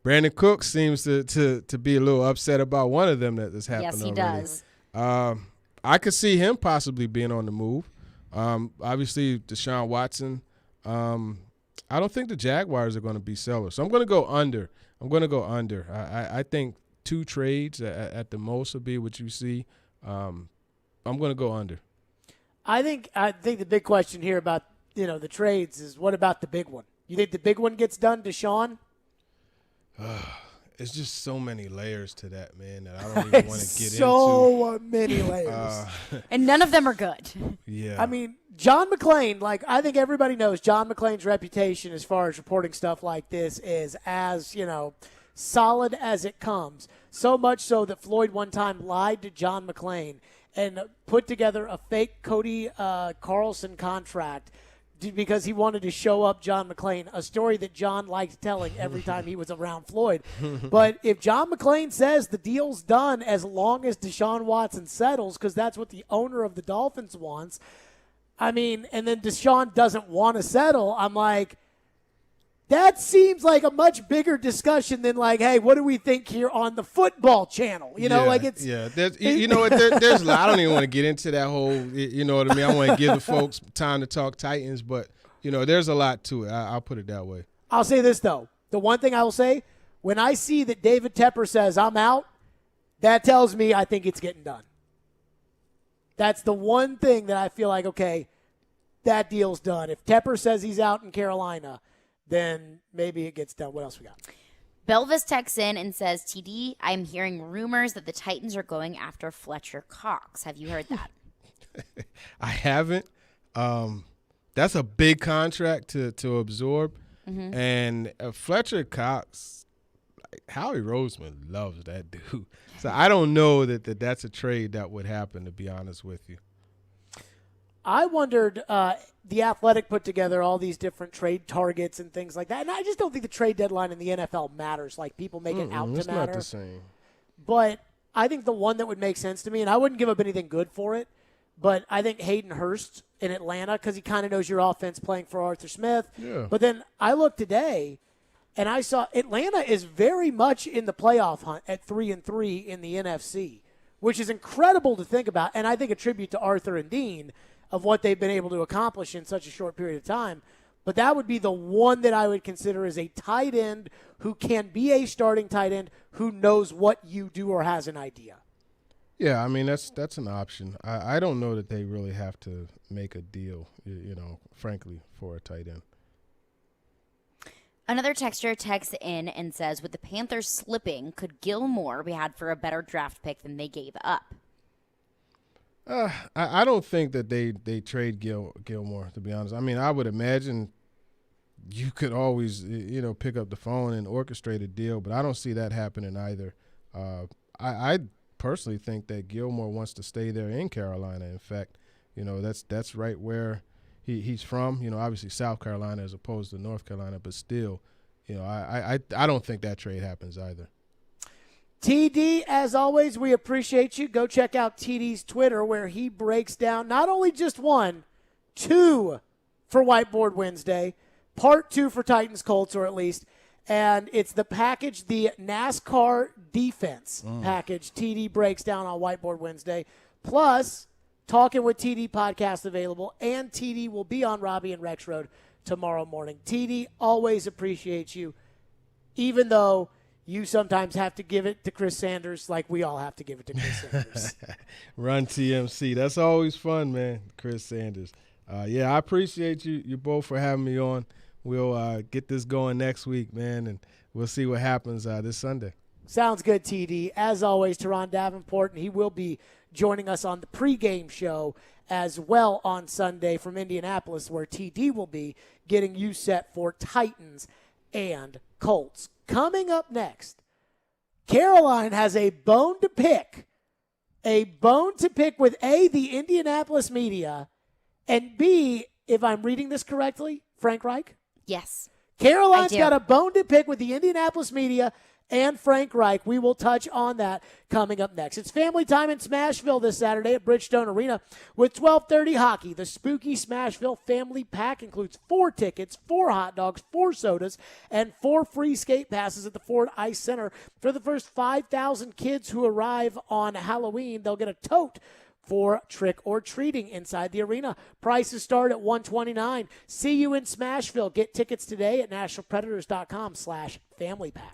Brandon Cooks seems to be a little upset about one of them that's happened already. Yes, he does. I could see him possibly being on the move. Obviously, Deshaun Watson. I don't think the Jaguars are going to be sellers. So I'm going to go under. I think 2 trades at the most will be what you see. I'm going to go under. I think the big question here about the trades is what about the big one? You think the big one gets done, Deshaun? It's just so many layers to that, man, that I don't even want to get into. So many layers. And none of them are good. Yeah. I mean, John McClain, I think everybody knows John McClain's reputation as far as reporting stuff like this is as, solid as it comes. So much so that Floyd one time lied to John McClain and put together a fake Cody Carlson contract because he wanted to show up John McClain, a story that John liked telling every time he was around Floyd. But if John McClain says the deal's done as long as Deshaun Watson settles, because that's what the owner of the Dolphins wants, I mean, and then Deshaun doesn't want to settle, I'm like, that seems like a much bigger discussion than hey, what do we think here on the football channel? It's There's, there's I don't even want to get into that whole. You know what I mean? I want to give the folks time to talk Titans, but there's a lot to it. I'll put it that way. I'll say this though: the one thing I will say, when I see that David Tepper says I'm out, that tells me I think it's getting done. That's the one thing that I feel like, okay, that deal's done. If Tepper says he's out in Carolina, then maybe it gets done. What else we got? Belvis texts in and says, TD, I'm hearing rumors that the Titans are going after Fletcher Cox. Have you heard that? I haven't. That's a big contract to absorb. Mm-hmm. And Fletcher Cox, Howie Roseman loves that dude. So I don't know that's a trade that would happen, to be honest with you. I wondered, the Athletic put together all these different trade targets and things like that. And I just don't think the trade deadline in the NFL matters like people make it out to it's matter. Not the same. But I think the one that would make sense to me, and I wouldn't give up anything good for it, but I think Hayden Hurst in Atlanta, because he kind of knows your offense playing for Arthur Smith. Yeah. But then I looked today, and I saw Atlanta is very much in the playoff hunt at 3-3 in the NFC, which is incredible to think about, and I think a tribute to Arthur and Dean of what they've been able to accomplish in such a short period of time. But that would be the one that I would consider as a tight end who can be a starting tight end who knows what you do or has an idea. Yeah, I mean, that's an option. I don't know that they really have to make a deal, frankly, for a tight end. Another texter texts in and says, with the Panthers slipping, could Gilmore be had for a better draft pick than they gave up? I don't think that they trade Gilmore, to be honest. I mean, I would imagine you could always, pick up the phone and orchestrate a deal, but I don't see that happening either. I personally think that Gilmore wants to stay there in Carolina. In fact, that's right where he's from. Obviously South Carolina as opposed to North Carolina, but still, I don't think that trade happens either. TD, as always, we appreciate you. Go check out TD's Twitter where he breaks down not only just one, two for Whiteboard Wednesday, part 2 for Titans Colts, or at least, and it's the package, the NASCAR defense package TD breaks down on Whiteboard Wednesday, plus Talking with TD podcast available, and TD will be on Robbie and Rex Road tomorrow morning. TD, always appreciates you, even though you sometimes have to give it to Chris Sanders like we all have to give it to Chris Sanders. Run TMC. That's always fun, man, Chris Sanders. Yeah, I appreciate you both for having me on. We'll get this going next week, man, and we'll see what happens this Sunday. Sounds good, TD. As always, Teron Davenport, and he will be joining us on the pregame show as well on Sunday from Indianapolis, where TD will be getting you set for Titans and Colts. Coming up next, Caroline has a bone to pick. A bone to pick with A, the Indianapolis media, and B, if I'm reading this correctly, Frank Reich? Yes. Caroline's got a bone to pick with the Indianapolis media and Frank Reich. We will touch on that coming up next. It's family time in Smashville this Saturday at Bridgestone Arena with 12:30 hockey. The spooky Smashville family pack includes 4 tickets, 4 hot dogs, 4 sodas, and 4 free skate passes at the Ford Ice Center. For the first 5,000 kids who arrive on Halloween, they'll get a tote for trick or treating inside the arena. Prices start at $129. See you in Smashville. Get tickets today at nationalpredators.com/familypack.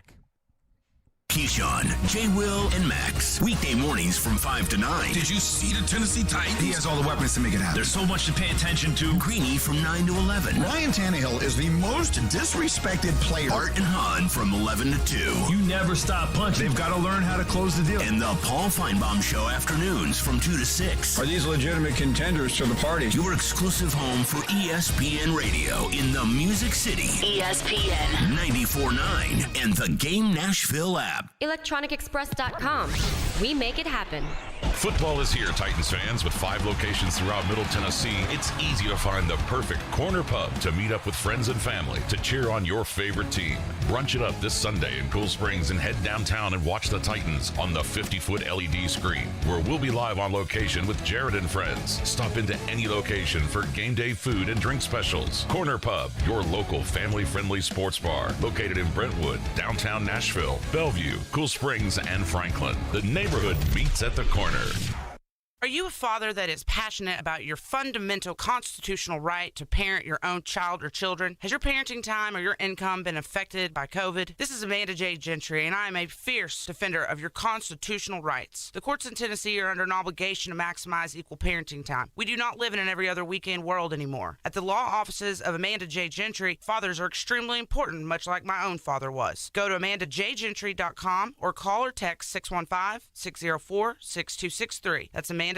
Keyshawn, J. Will, and Max. Weekday mornings from 5 to 9. Did you see the Tennessee Titans? He has all the weapons to make it happen. There's so much to pay attention to. Greeny from 9 to 11. Ryan Tannehill is the most disrespected player. Art and Han from 11 to 2. You never stop punching. They've got to learn how to close the deal. And the Paul Feinbaum Show afternoons from 2 to 6. Are these legitimate contenders to the party? Your exclusive home for ESPN Radio in the Music City. ESPN 94.9 and the Game Nashville app. ElectronicExpress.com. We make it happen. Football is here, Titans fans. With 5 locations throughout Middle Tennessee, it's easy to find the perfect corner pub to meet up with friends and family to cheer on your favorite team. Brunch it up this Sunday in Cool Springs and head downtown and watch the Titans on the 50-foot LED screen, where we'll be live on location with Jared and friends. Stop into any location for game day food and drink specials. Corner Pub, your local family-friendly sports bar, located in Brentwood, downtown Nashville, Bellevue, Cool Springs, and Franklin. The neighborhood meets at the corner. Are you a father that is passionate about your fundamental constitutional right to parent your own child or children? Has your parenting time or your income been affected by COVID? This is Amanda J. Gentry, and I am a fierce defender of your constitutional rights. The courts in Tennessee are under an obligation to maximize equal parenting time. We do not live in an every other weekend world anymore. At the law offices of Amanda J. Gentry, fathers are extremely important, much like my own father was. Go to AmandaJGentry.com or call or text 615-604-6263. That's AmandaJGentry.com.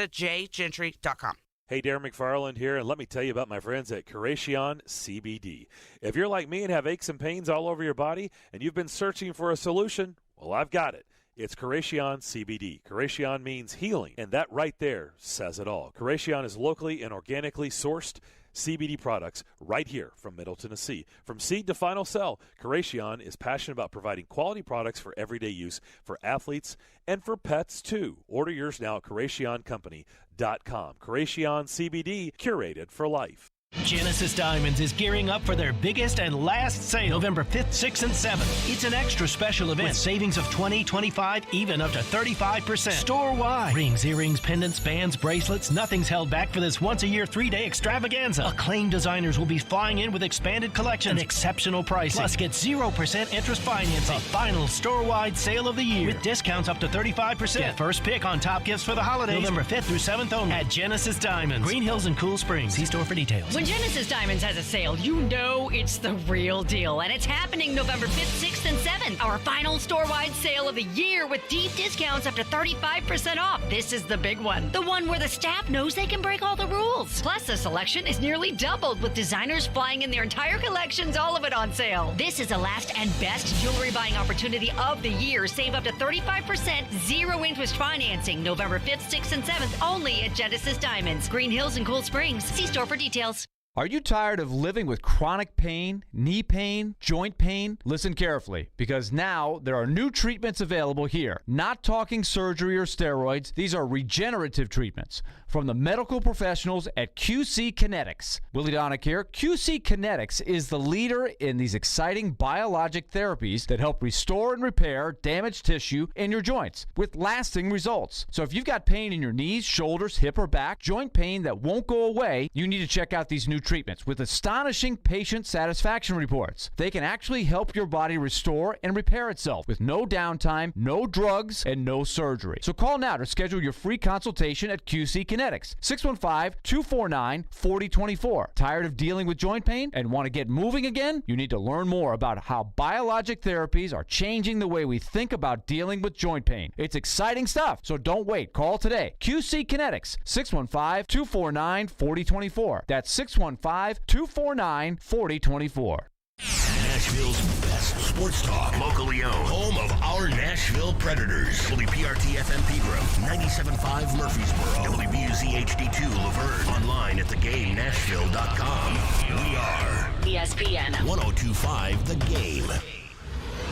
Hey, Darren McFarland here, and let me tell you about my friends at Quration Cbd. If you're like me and have aches and pains all over your body and you've been searching for a solution, well, I've got it. It's Quration CbD. Quration means healing, and that right there says it all. Quration is locally and organically sourced CBD products right here from Middle Tennessee. From seed to final sell, Quration is passionate about providing quality products for everyday use for athletes and for pets too. Order yours now at QurationCompany.com. Quration CBD, curated for life. Genesis Diamonds is gearing up for their biggest and last sale, November 5th, 6th, and 7th. It's an extra special event with savings of 20, 25, even up to 35%. Store-wide. Rings, earrings, pendants, bands, bracelets, nothing's held back for this once-a-year, 3-day extravaganza. Acclaimed designers will be flying in with expanded collections and exceptional pricing. Plus, get 0% interest financing. A final store-wide sale of the year with discounts up to 35%. Get first pick on top gifts for the holidays, November 5th through 7th only at Genesis Diamonds, Green Hills and Cool Springs. See store for details. When Genesis Diamonds has a sale, you know it's the real deal. And it's happening November 5th, 6th, and 7th. Our final store-wide sale of the year with deep discounts up to 35% off. This is the big one. The one where the staff knows they can break all the rules. Plus, the selection is nearly doubled with designers flying in their entire collections, all of it on sale. This is the last and best jewelry buying opportunity of the year. Save up to 35%, zero interest financing. November 5th, 6th, and 7th only at Genesis Diamonds, Green Hills and Cool Springs. See store for details. Are you tired of living with chronic pain, knee pain, joint pain? Listen carefully, because now there are new treatments available here. Not talking surgery or steroids. These are regenerative treatments from the medical professionals at QC Kinetics. Willie Donick here. QC Kinetics is the leader in these exciting biologic therapies that help restore and repair damaged tissue in your joints with lasting results. So if you've got pain in your knees, shoulders, hip, or back, joint pain that won't go away, you need to check out these new treatments with astonishing patient satisfaction reports. They can actually help your body restore and repair itself with no downtime, no drugs, and no surgery. So call now to schedule your free consultation at QC Kinetics. 615-249-4024. Tired of dealing with joint pain and want to get moving again? You need to learn more about how biologic therapies are changing the way we think about dealing with joint pain. It's exciting stuff, so don't wait. Call today. QC Kinetics, 615-249-4024. That's 615-249-4024. Nashville's best sports talk, locally owned, home of our Nashville Predators. WPRT-FM Pegram, 97.5 Murfreesboro, WBUZ HD2 Laverne, online at thegamenashville.com. We are ESPN 102.5 The Game.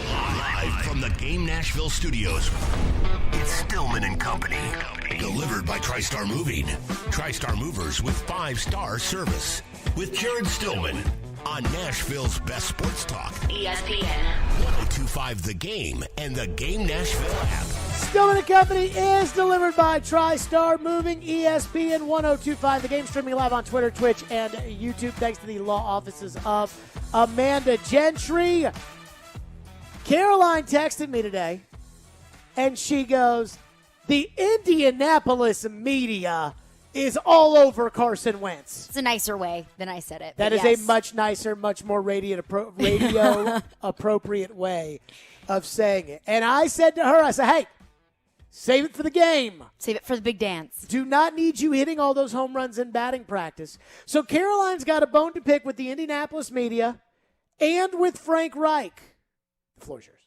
Live from the Game Nashville studios, it's Stillman and Company. Delivered by TriStar Moving. TriStar Movers with 5-star service. With Jared Stillman on Nashville's best sports talk. ESPN 102.5 The Game and the Game Nashville app. Stillman and Company is delivered by TriStar Moving, ESPN 102.5 The Game, streaming live on Twitter, Twitch, and YouTube. Thanks to the law offices of Amanda Gentry. Caroline texted me today, and she goes, the Indianapolis media is all over Carson Wentz. It's a nicer way than I said it. That is a much nicer, much more radio appropriate way of saying it. And I said to her, I said, hey, save it for the game. Save it for the big dance. Do not need you hitting all those home runs in batting practice. So Caroline's got a bone to pick with the Indianapolis media and with Frank Reich. The floor's yours.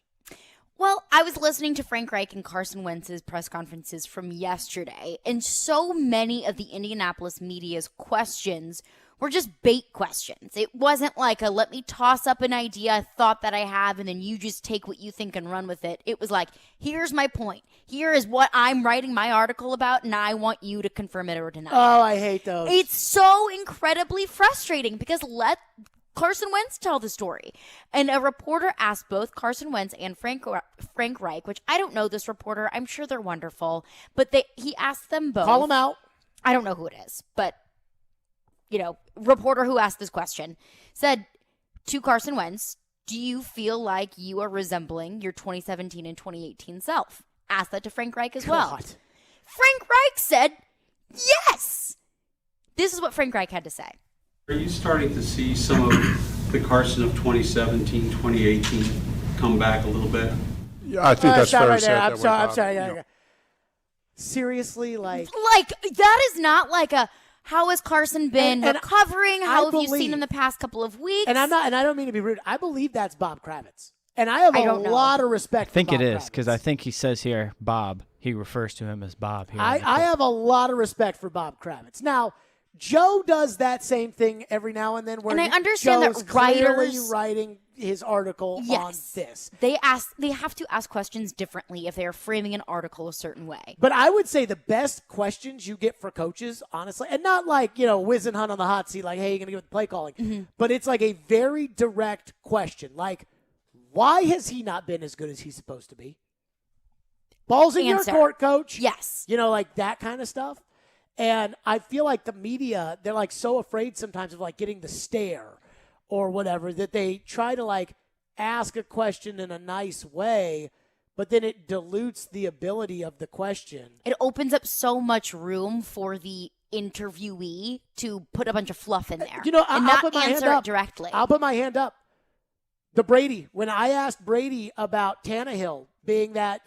Well, I was listening to Frank Reich and Carson Wentz's press conferences from yesterday, and so many of the Indianapolis media's questions were just bait questions. It wasn't like a let me toss up an idea I thought that I have, and then you just take what you think and run with it. It was like, here's my point. Here is what I'm writing my article about, and I want you to confirm it or deny it. Oh, I hate those. It's so incredibly frustrating because Carson Wentz tell the story. And a reporter asked both Carson Wentz and Frank Reich, which I don't know this reporter. I'm sure they're wonderful. But he asked them both. Call them out. I don't know who it is. But, reporter who asked this question said to Carson Wentz, do you feel like you are resembling your 2017 and 2018 self? Asked that to Frank Reich as well. God. Frank Reich said, yes. This is what Frank Reich had to say. Are you starting to see some of the Carson of 2017, 2018 come back a little bit? Yeah, I think that's fair to say. I'm sorry. Yeah. Seriously, like that is not like a how has Carson been recovering? How have you seen him the past couple of weeks? And I don't mean to be rude. I believe that's Bob Kravitz. And I have a lot of respect for Bob I think it is, Kravitz. because I think he says here, Bob. He refers to him as Bob here. I have a lot of respect for Bob Kravitz. Now, Joe does that same thing every now and then where I understand Joe's that writers clearly writing his article on this. They have to ask questions differently if they are framing an article a certain way. But I would say the best questions you get for coaches, honestly, and not like, whiz and hunt on the hot seat, like, hey, you're going to give it the play calling. But it's like a very direct question. Like, why has he not been as good as he's supposed to be? Balls in your court, coach. Yes. Like that kind of stuff. And I feel like the media, they're like so afraid sometimes of like getting the stare or whatever that they try to like ask a question in a nice way, but then it dilutes the ability of the question. It opens up so much room for the interviewee to put a bunch of fluff in there and not answer it directly. I'll put my hand up. The Brady, when I asked Brady about Tannehill being that,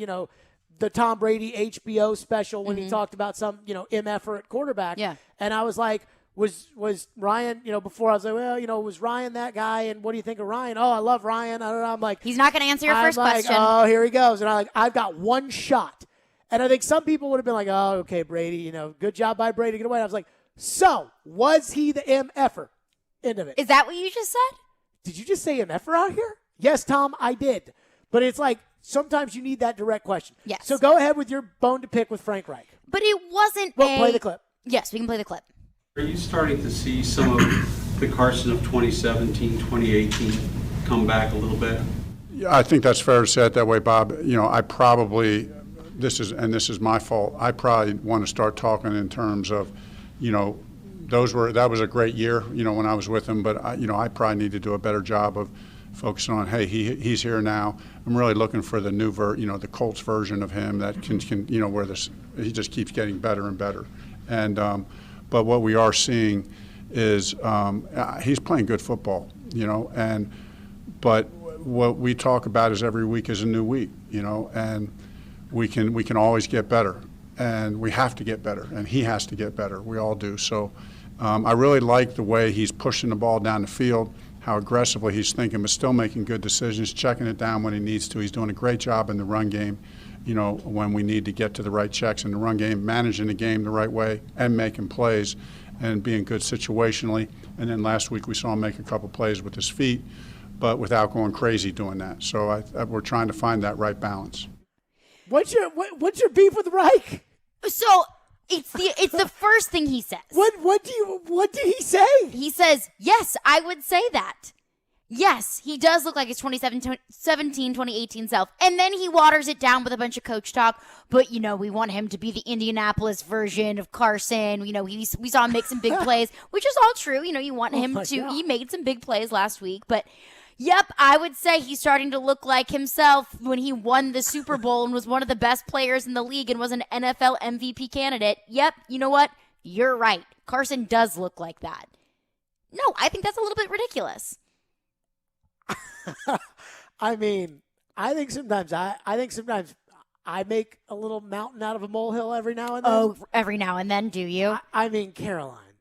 the Tom Brady HBO special when he talked about some, MF-er at quarterback. Yeah. And I was like, was Ryan, before I was like, well, was Ryan that guy? And what do you think of Ryan? Oh, I love Ryan. I don't know. I'm like, he's not going to answer your first question. Oh, here he goes. And I've got one shot. And I think some people would have been like, oh, okay, Brady, good job by Brady. Get away. And I was like, so was he the MF-er? End of it. Is that what you just said? Did you just say MF-er out here? Yes, Tom, I did. But it's like, sometimes you need that direct question. Yes. So go ahead with your bone to pick with Frank Reich. But it wasn't play the clip. Yes, we can play the clip. Are you starting to see some of the Carson of 2017, 2018 come back a little bit? Yeah, I think that's fair to say it that way, Bob. I probably, this is my fault, I probably want to start talking in terms of, that was a great year, when I was with him, but I probably need to do a better job of focusing on, hey, he's here now. I'm really looking for the new the Colts version of him that can where he just keeps getting better and better. And but what we are seeing is he's playing good football, but what we talk about is every week is a new week, and we can always get better, and we have to get better, and he has to get better. We all do. So I really like the way he's pushing the ball down the field, how aggressively he's thinking, but still making good decisions, checking it down when he needs to. He's doing a great job in the run game, when we need to get to the right checks in the run game, managing the game the right way and making plays and being good situationally. And then last week we saw him make a couple plays with his feet, but without going crazy doing that. So we're trying to find that right balance. What's your beef with Reich? So it's the first thing he says. What did he say? He says, yes, I would say that. Yes, he does look like his 2017, 2018 self. And then he waters it down with a bunch of coach talk. But, we want him to be the Indianapolis version of Carson. We saw him make some big plays, which is all true. You want him to. God. He made some big plays last week. But, yep, I would say he's starting to look like himself when he won the Super Bowl and was one of the best players in the league and was an NFL MVP candidate. Yep, you know what? You're right. Carson does look like that. No, I think that's a little bit ridiculous. I mean, I think sometimes I make a little mountain out of a molehill every now and then. Oh, every now and then, do you? I mean, Caroline.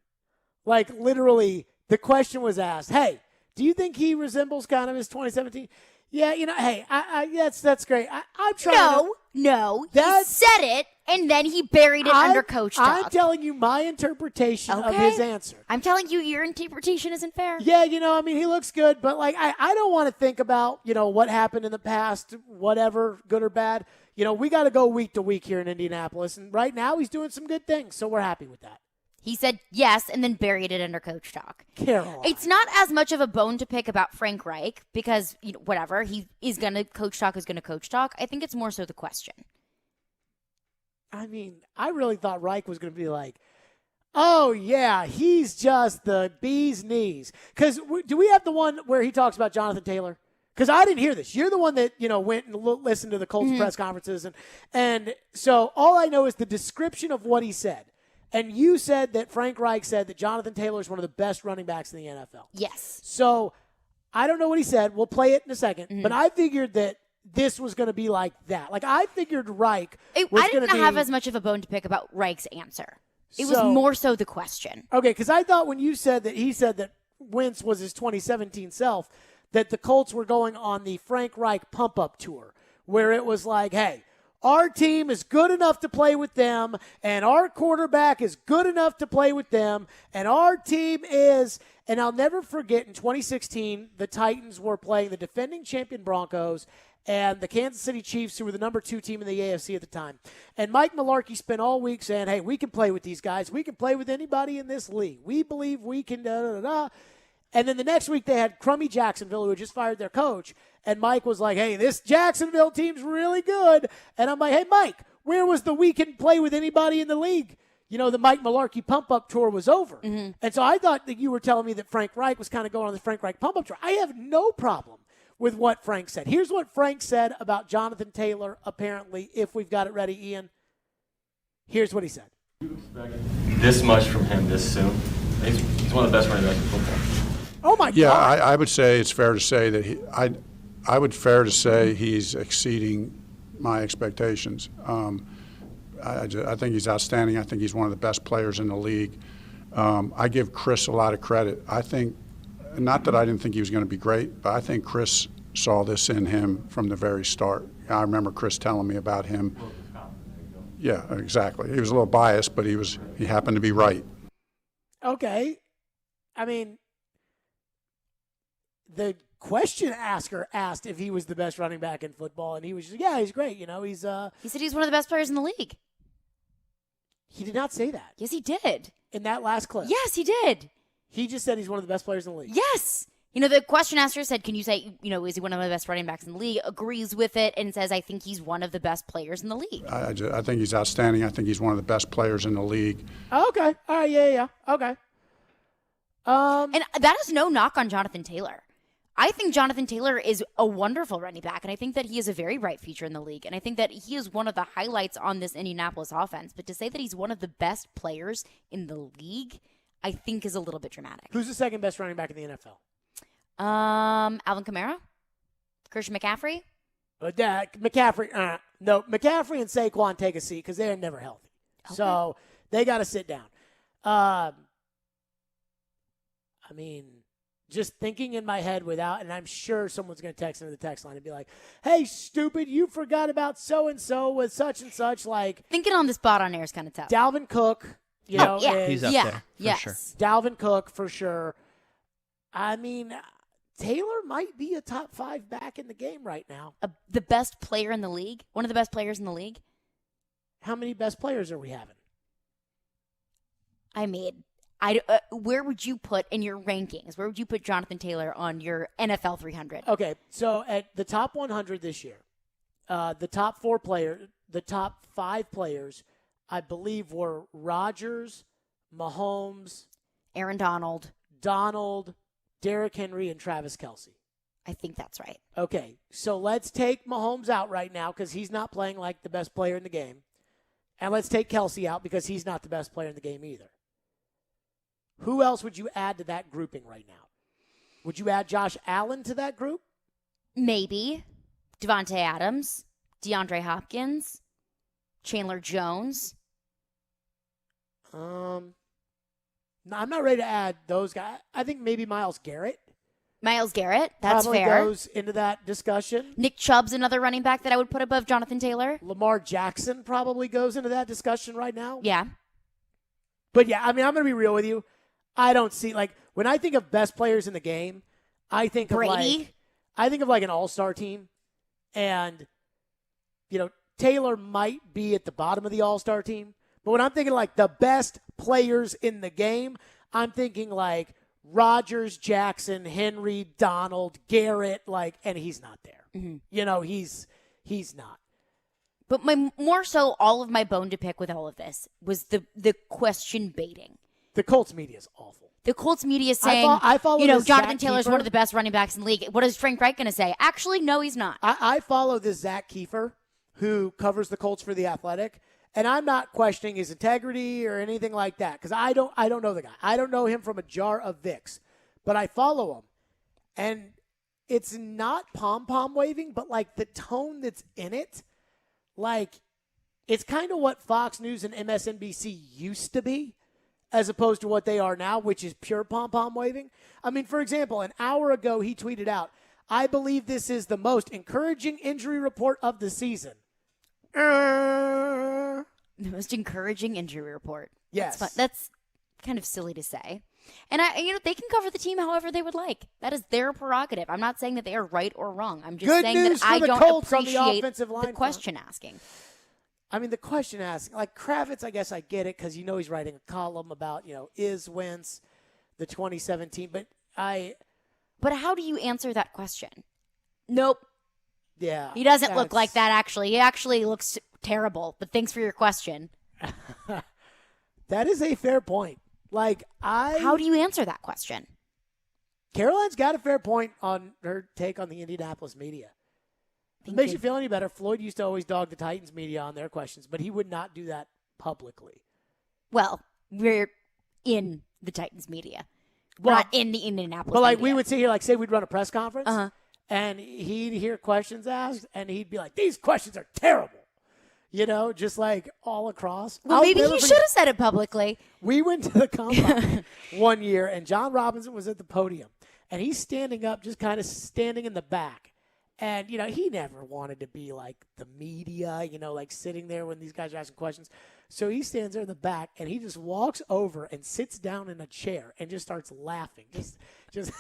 Like, literally, the question was asked, hey, do you think he resembles kind of his 2017? Yeah, hey, that's great. I'm trying No, he said it, and then he buried it under coach talk. I'm telling you my interpretation of his answer. I'm telling you your interpretation isn't fair. Yeah, he looks good, but, I don't want to think about, what happened in the past, whatever, good or bad. We got to go week to week here in Indianapolis, and right now he's doing some good things, so we're happy with that. He said yes and then buried it under coach talk. Caroline. It's not as much of a bone to pick about Frank Reich because, whatever, coach talk is going to coach talk. I think it's more so the question. I mean, I really thought Reich was going to be like, oh, yeah, he's just the bee's knees. Because do we have the one where he talks about Jonathan Taylor? Because I didn't hear this. You're the one that, went and listened to the Colts press conferences. And so all I know is the description of what he said. And you said that Frank Reich said that Jonathan Taylor is one of the best running backs in the NFL. Yes. So I don't know what he said. We'll play it in a second. But I figured that this was going to be like that. Like, I figured Reich was going to be... I didn't have as much of a bone to pick about Reich's answer. It was more so the question. Okay, because I thought when you said that he said that Wentz was his 2017 self, that the Colts were going on the Frank Reich pump-up tour, where it was like, hey, our team is good enough to play with them, and our quarterback is good enough to play with them, and our team is... And I'll never forget, in 2016, the Titans were playing the defending champion Broncos and the Kansas City Chiefs, who were the number 2 team in the AFC at the time. And Mike Mularkey spent all week saying, hey, we can play with these guys. We can play with anybody in this league. We believe we can da-da-da-da. And then the next week they had crummy Jacksonville, who had just fired their coach. And Mike was like, hey, this Jacksonville team's really good. And I'm like, hey, Mike, where was the we can play with anybody in the league? The Mike Mularkey pump-up tour was over. And so I thought that you were telling me that Frank Reich was kind of going on the Frank Reich pump-up tour. I have no problem with what Frank said. Here's what Frank said about Jonathan Taylor, apparently, if we've got it ready, Ian. Here's what he said. This much from him this soon? He's one of the best running backs in football. Oh, my God. Yeah, I would say it's fair to say that I would fair to say he's exceeding my expectations. I think he's outstanding. I think he's one of the best players in the league. I give Chris a lot of credit. I think, not that I didn't think he was going to be great, but I think Chris saw this in him from the very start. I remember Chris telling me about him. Yeah, exactly. He was a little biased, but he happened to be right. Okay. I mean, the question asker asked if he was the best running back in football, and he was just, yeah, he's great. He said he's one of the best players in the league. He did not say that. Yes, he did. In that last clip. Yes, he did. He just said he's one of the best players in the league. Yes. The question asker said, can you say, is he one of the best running backs in the league? Agrees with it and says, I think he's one of the best players in the league. I think he's outstanding. I think he's one of the best players in the league. Okay. All right. Yeah. Okay. And that is no knock on Jonathan Taylor. I think Jonathan Taylor is a wonderful running back, and I think that he is a very bright future in the league, and I think that he is one of the highlights on this Indianapolis offense. But to say that he's one of the best players in the league, I think is a little bit dramatic. Who's the second best running back in the NFL? Alvin Kamara? Christian McCaffrey? McCaffrey. No, McCaffrey and Saquon take a seat because they're never healthy. Okay. So they got to sit down. I mean, just thinking in my head and I'm sure someone's going to text into the text line and be like, hey, stupid, you forgot about so-and-so with such and such. Like, thinking on the spot on air is kind of tough. Dalvin Cook, he's up there for sure. Dalvin Cook for sure. I mean, Taylor might be a top 5 back in the game right now. The best player in the league? One of the best players in the league? How many best players are we having? I mean, where would you put in your rankings? Where would you put Jonathan Taylor on your NFL 300? Okay, so at the top 100 this year, the top 5 players, I believe, were Rodgers, Mahomes, Aaron Donald, Derrick Henry, and Travis Kelce. I think that's right. Okay, so let's take Mahomes out right now because he's not playing like the best player in the game. And let's take Kelce out because he's not the best player in the game either. Who else would you add to that grouping right now? Would you add Josh Allen to that group? Maybe. Devontae Adams, DeAndre Hopkins, Chandler Jones. I'm not ready to add those guys. I think maybe Myles Garrett. That's probably fair. Goes into that discussion. Nick Chubb's another running back that I would put above Jonathan Taylor. Lamar Jackson probably goes into that discussion right now. Yeah. But yeah, I mean, I'm going to be real with you. I don't see, when I think of best players in the game, I think Brady. of an all-star team. And, Taylor might be at the bottom of the all-star team. But when I'm thinking like the best players in the game, I'm thinking like Rodgers, Jackson, Henry, Donald, Garrett, and he's not there. Mm-hmm. He's not. But more so, all of my bone to pick with all of this was the question baiting. The Colts media is awful. The Colts media is saying, I follow Jonathan Zach Taylor's Kiefer. one of the best running backs in the league. What is Frank Reich going to say? Actually, no, he's not. I follow this Zach Kiefer, who covers the Colts for The Athletic, and I'm not questioning his integrity or anything like that because I don't know the guy. I don't know him from a jar of Vicks, but I follow him, and it's not pom-pom waving, but the tone that's in it, it's kind of what Fox News and MSNBC used to be, as opposed to what they are now, which is pure pom-pom waving. I mean, for example, an hour ago he tweeted out, "I believe this is the most encouraging injury report of the season." The most encouraging injury report. Yes. That's kind of silly to say. And they can cover the team however they would like. That is their prerogative. I'm not saying that they are right or wrong. I'm just Good saying news that for I the don't Colts on the appreciate offensive line the question asking. I mean, the question asking, Kravitz, I guess I get it because he's writing a column about, is Wentz the 2017. But how do you answer that question? Nope. Yeah. He doesn't look like that, actually. He actually looks terrible, but thanks for your question. That is a fair point. How do you answer that question? Caroline's got a fair point on her take on the Indianapolis media. If it makes you feel any better, Floyd used to always dog the Titans media on their questions, but he would not do that publicly. Well, we're in the Titans media. We're not in the Indianapolis media. But we would sit here, say we'd run a press conference, and he'd hear questions asked, and he'd be like, "These questions are terrible." Just all across. Well, maybe he should have said it publicly. We went to the combine one year, and John Robinson was at the podium, and he's standing up, just kind of standing in the back. And, he never wanted to be the media, sitting there when these guys are asking questions. So he stands there in the back, and he just walks over and sits down in a chair and just starts laughing. Just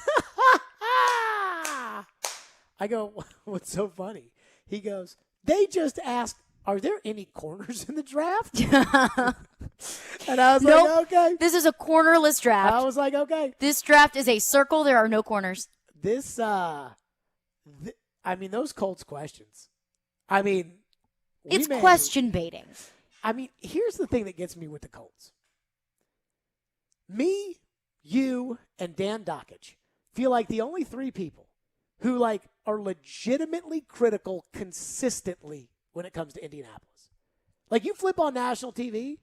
I go, "What's so funny?" He goes, "They just asked, are there any corners in the draft?" And I was Nope. okay. This is a cornerless draft. I was okay. This draft is a circle. There are no corners. Those Colts questions. It's question baiting. Here's the thing that gets me with the Colts. Me, you, and Dan Dockich feel like the only three people who are legitimately critical consistently when it comes to Indianapolis. You flip on national TV,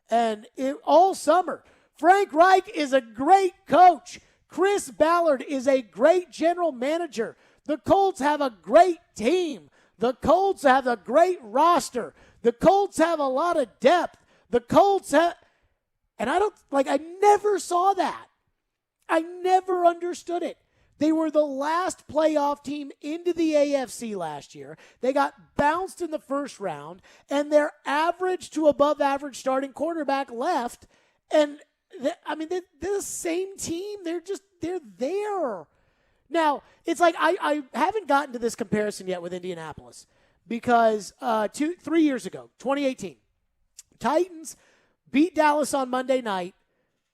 and all summer, Frank Reich is a great coach. Chris Ballard is a great general manager. The Colts have a great team. The Colts have a great roster. The Colts have a lot of depth. The Colts have, and I never saw that. I never understood it. They were the last playoff team into the AFC last year. They got bounced in the first round, and their average to above average starting quarterback left. And they're the same team. They're there. Now, it's I haven't gotten to this comparison yet with Indianapolis because 3 years ago, 2018, Titans beat Dallas on Monday night,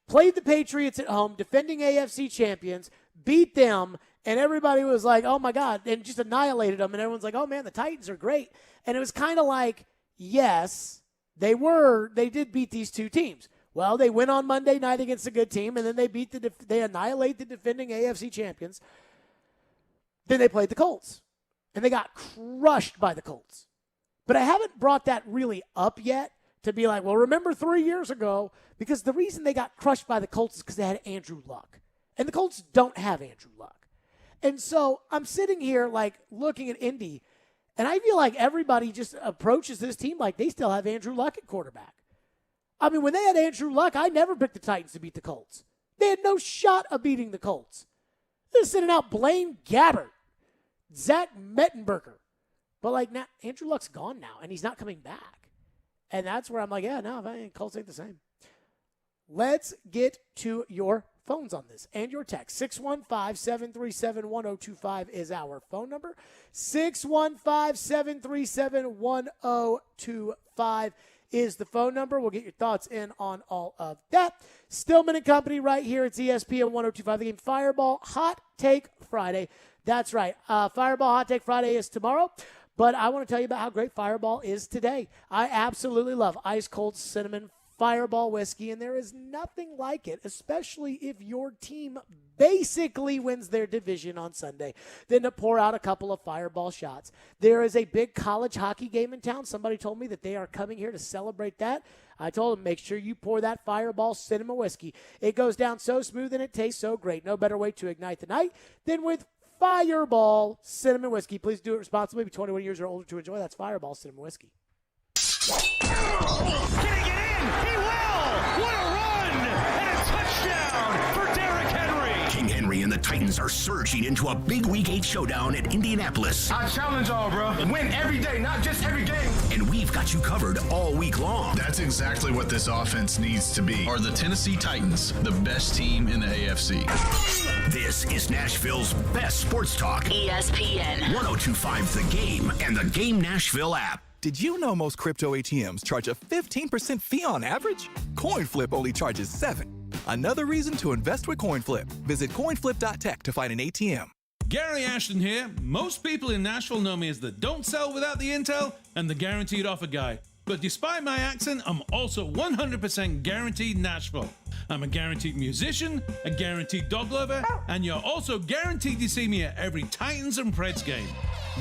played the Patriots at home, defending AFC champions, beat them, and everybody was like, "Oh, my God," and just annihilated them. And everyone's like, "Oh, man, the Titans are great." And it was kind of yes, they did beat these two teams. Well, they win on Monday night against a good team, and then they annihilate the defending AFC champions. Then they played the Colts, and they got crushed by the Colts. But I haven't brought that really up yet to be well, remember 3 years ago, because the reason they got crushed by the Colts is because they had Andrew Luck. And the Colts don't have Andrew Luck. And so I'm sitting here looking at Indy, and I feel like everybody just approaches this team like they still have Andrew Luck at quarterback. When they had Andrew Luck, I never picked the Titans to beat the Colts. They had no shot of beating the Colts. They're sending out Blaine Gabbert, Zach Mettenberger. But now Andrew Luck's gone now, and he's not coming back. And that's where I'm Colts ain't the same. Let's get to your phones on this and your text. 615-737-1025 is our phone number. 615-737-1025 is the phone number. We'll get your thoughts in on all of that. Stillman and Company right here. It's ESPN 102.5 The Game. Fireball Hot Take Friday. That's right. Fireball Hot Take Friday is tomorrow. But I want to tell you about how great Fireball is today. I absolutely love ice cold cinnamon Fireball whiskey, and there is nothing like it, especially if your team basically wins their division on Sunday, than to pour out a couple of Fireball shots. There is a big college hockey game in town. Somebody told me that they are coming here to celebrate that. I told them, make sure you pour that Fireball cinnamon whiskey. It goes down so smooth and it tastes so great. No better way to ignite the night than with Fireball cinnamon whiskey. Please do it responsibly. Be 21 years or older to enjoy. That's Fireball cinnamon whiskey. He will! What a run! And a touchdown for Derrick Henry! King Henry and the Titans are surging into a big Week 8 showdown at Indianapolis. I challenge y'all, bro. Win every day, not just every game. And we've got you covered all week long. That's exactly what this offense needs to be. Are the Tennessee Titans the best team in the AFC? This is Nashville's best sports talk. ESPN 102.5 The Game and the Game Nashville app. Did you know most crypto ATMs charge a 15% fee on average? CoinFlip only charges 7%. Another reason to invest with CoinFlip. Visit coinflip.tech to find an ATM. Gary Ashton here. Most people in Nashville know me as the don't sell without the intel and the guaranteed offer guy. But despite my accent, I'm also 100% guaranteed Nashville. I'm a guaranteed musician, a guaranteed dog lover, and you're also guaranteed to see me at every Titans and Preds game.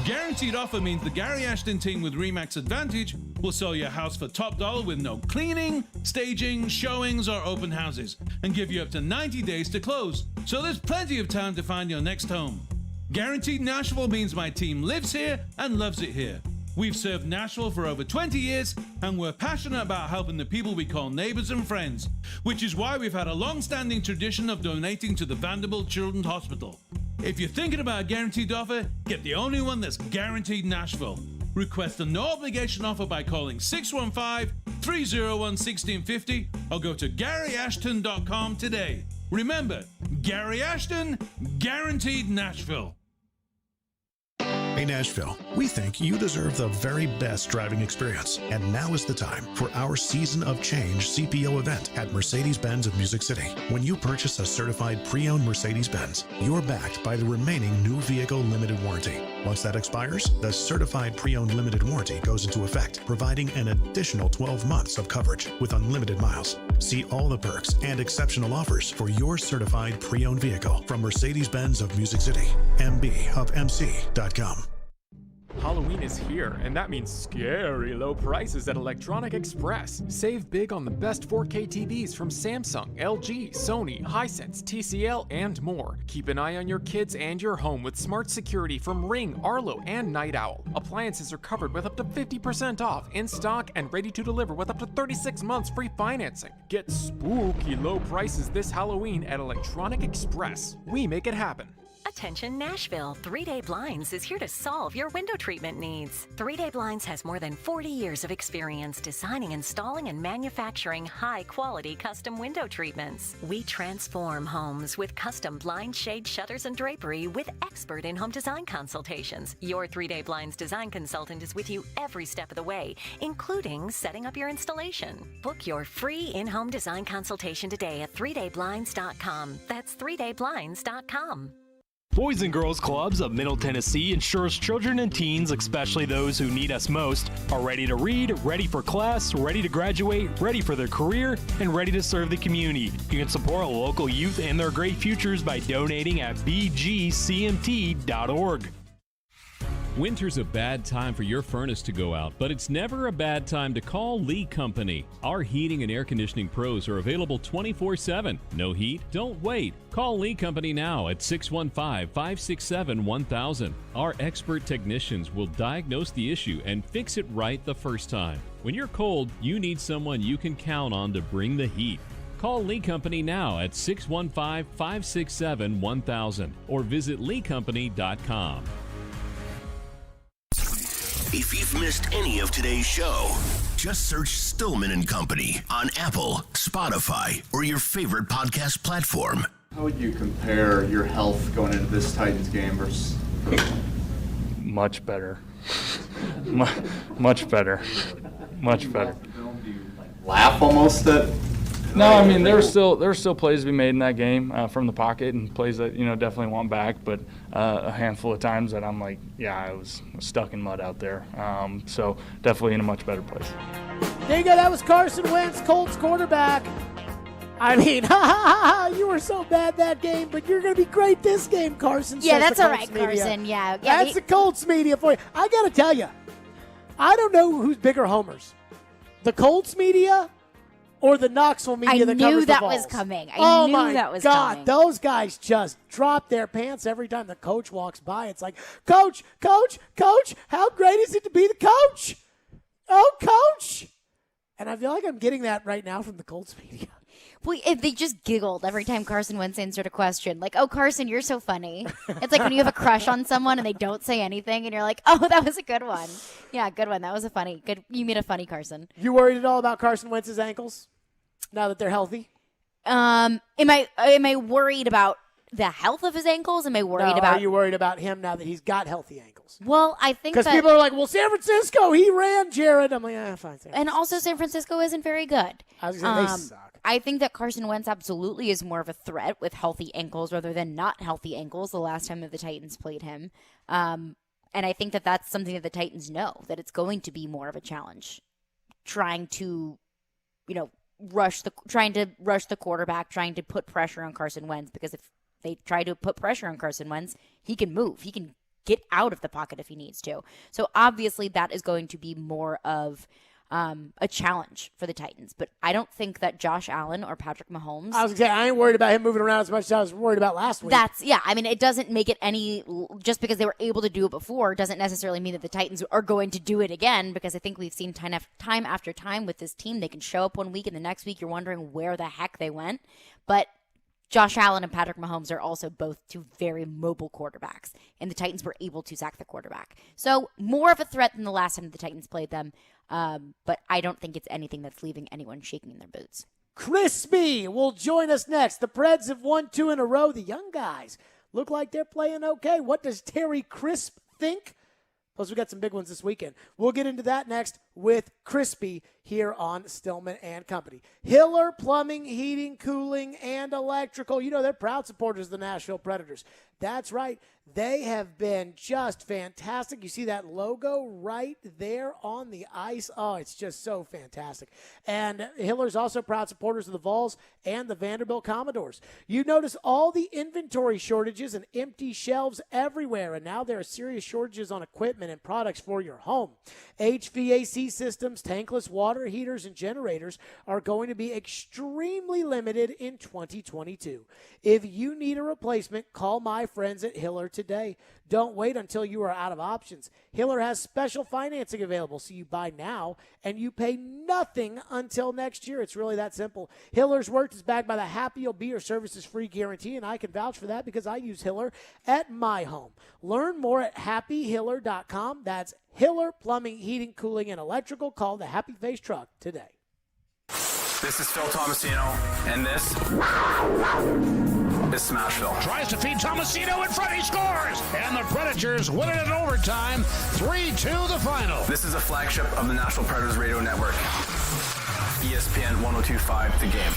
Guaranteed offer means the Gary Ashton team with RE/MAX Advantage will sell your house for top dollar with no cleaning, staging, showings, or open houses, and give you up to 90 days to close. So there's plenty of time to find your next home. Guaranteed Nashville means my team lives here and loves it here. We've served Nashville for over 20 years, and we're passionate about helping the people we call neighbors and friends, which is why we've had a long-standing tradition of donating to the Vanderbilt Children's Hospital. If you're thinking about a guaranteed offer, get the only one that's guaranteed Nashville. Request a no-obligation offer by calling 615-301-1650 or go to GaryAshton.com today. Remember, Gary Ashton, guaranteed Nashville. Hey Nashville, we think you deserve the very best driving experience, and now is the time for our Season of Change CPO event at Mercedes-Benz of Music City. When you purchase a certified pre-owned Mercedes-Benz, you're backed by the remaining new vehicle limited warranty. Once that expires, the certified pre-owned limited warranty goes into effect, providing an additional 12 months of coverage with unlimited miles. See all the perks and exceptional offers for your certified pre-owned vehicle from Mercedes-Benz of Music City, mbofmc.com. Halloween is here, and that means scary low prices at Electronic Express. Save big on the best 4K TVs from Samsung, LG, Sony, Hisense, TCL, and more. Keep an eye on your kids and your home with smart security from Ring, Arlo, and Night Owl. Appliances are covered with up to 50% off, in stock, and ready to deliver with up to 36 months free financing. Get spooky low prices this Halloween at Electronic Express. We make it happen. Attention Nashville, 3-Day Blinds is here to solve your window treatment needs. 3-Day Blinds has more than 40 years of experience designing, installing, and manufacturing high-quality custom window treatments. We transform homes with custom blind shade shutters and drapery with expert in-home design consultations. Your 3-Day Blinds design consultant is with you every step of the way, including setting up your installation. Book your free in-home design consultation today at 3dayblinds.com. That's 3dayblinds.com. Boys and Girls Clubs of Middle Tennessee ensures children and teens, especially those who need us most, are ready to read, ready for class, ready to graduate, ready for their career, and ready to serve the community. You can support local youth and their great futures by donating at bgcmt.org. Winter's a bad time for your furnace to go out, but it's never a bad time to call Lee Company. Our heating and air conditioning pros are available 24/7. No heat? Don't wait. Call Lee Company now at 615-567-1000. Our expert technicians will diagnose the issue and fix it right the first time. When you're cold, you need someone you can count on to bring the heat. Call Lee Company now at 615-567-1000 or visit leecompany.com. If you've missed any of today's show, just search Stillman and Company on Apple, Spotify, or your favorite podcast platform. How would you compare your health going into this Titans game versus? Much better. Much better. Much better. laugh almost at? No, I mean there's still plays to be made in that game from the pocket, and plays that definitely want back. But a handful of times that I'm like, yeah, I was stuck in mud out there. So definitely in a much better place. There you go. That was Carson Wentz, Colts quarterback. I mean, you were so bad that game, but you're going to be great this game, Carson. Yeah, that's all right, Carson. Yeah, that's the Colts media for you. I got to tell you, I don't know who's bigger homers, the Colts media or the Knoxville media that covers the Vols. I knew that was coming. Oh my God, those guys just drop their pants every time the coach walks by. It's like, Coach, how great is it to be the coach? Oh, Coach. And I feel like I'm getting that right now from the Colts media. Well, if they just giggled every time Carson Wentz answered a question. Like, oh, Carson, you're so funny. It's like when you have a crush on someone and they don't say anything and you're like, oh, that was a good one. Yeah, good one. That was you made a funny Carson. You worried at all about Carson Wentz's ankles now that they're healthy? Am I worried about the health of his ankles? Am I worried about... Are you worried about him now that he's got healthy ankles? Well, I think because people are like, well, San Francisco, he ran, Jared. I'm like, fine. And also San Francisco isn't very good. I was going to say they suck. I think that Carson Wentz absolutely is more of a threat with healthy ankles rather than not healthy ankles the last time that the Titans played him. And I think that that's something that the Titans know, that it's going to be more of a challenge trying to, rush the quarterback, trying to put pressure on Carson Wentz, because if they try to put pressure on Carson Wentz, he can move. He can get out of the pocket if he needs to. So obviously that is going to be more of a challenge for the Titans. But I don't think that Josh Allen or Patrick Mahomes... I was going to say, I ain't worried about him moving around as much as I was worried about last week. It doesn't make it any... Just because they were able to do it before doesn't necessarily mean that the Titans are going to do it again, because I think we've seen time after time with this team. They can show up one week and the next week you're wondering where the heck they went. But Josh Allen and Patrick Mahomes are also both two very mobile quarterbacks, and the Titans were able to sack the quarterback. So more of a threat than the last time the Titans played them, but I don't think it's anything that's leaving anyone shaking in their boots. Crispy will join us next. The Preds have won 2 in a row. The young guys look like they're playing okay. What does Terry Crisp think? Plus, we got some big ones this weekend. We'll get into that next with Crispy here on Stillman and Company. Hiller Plumbing, Heating, Cooling, and Electrical. They're proud supporters of the Nashville Predators. That's right. They have been just fantastic. You see that logo right there on the ice. Oh, it's just so fantastic. And Hiller's also proud supporters of the Vols and the Vanderbilt Commodores. You notice all the inventory shortages and empty shelves everywhere, and now there are serious shortages on equipment and products for your home. HVAC systems, tankless water heaters, and generators are going to be extremely limited in 2022. If you need a replacement, call my friends at Hiller today. Don't wait until you are out of options. Hiller has special financing available, so you buy now and you pay nothing until next year. It's really that simple. Hiller's work is backed by the Happy You'll Be Your Services Free Guarantee, and I can vouch for that because I use Hiller at my home. Learn more at happyhiller.com. That's Hiller Plumbing, Heating, Cooling, and Electrical. Call the Happy Face Truck today. This is Phil Tomasino, and this is Smashville. Tries to feed Tomasino in front, he scores! And the Predators win it in overtime, 3-2 the final. This is a flagship of the Nashville Predators Radio Network. ESPN 102.5 The Game.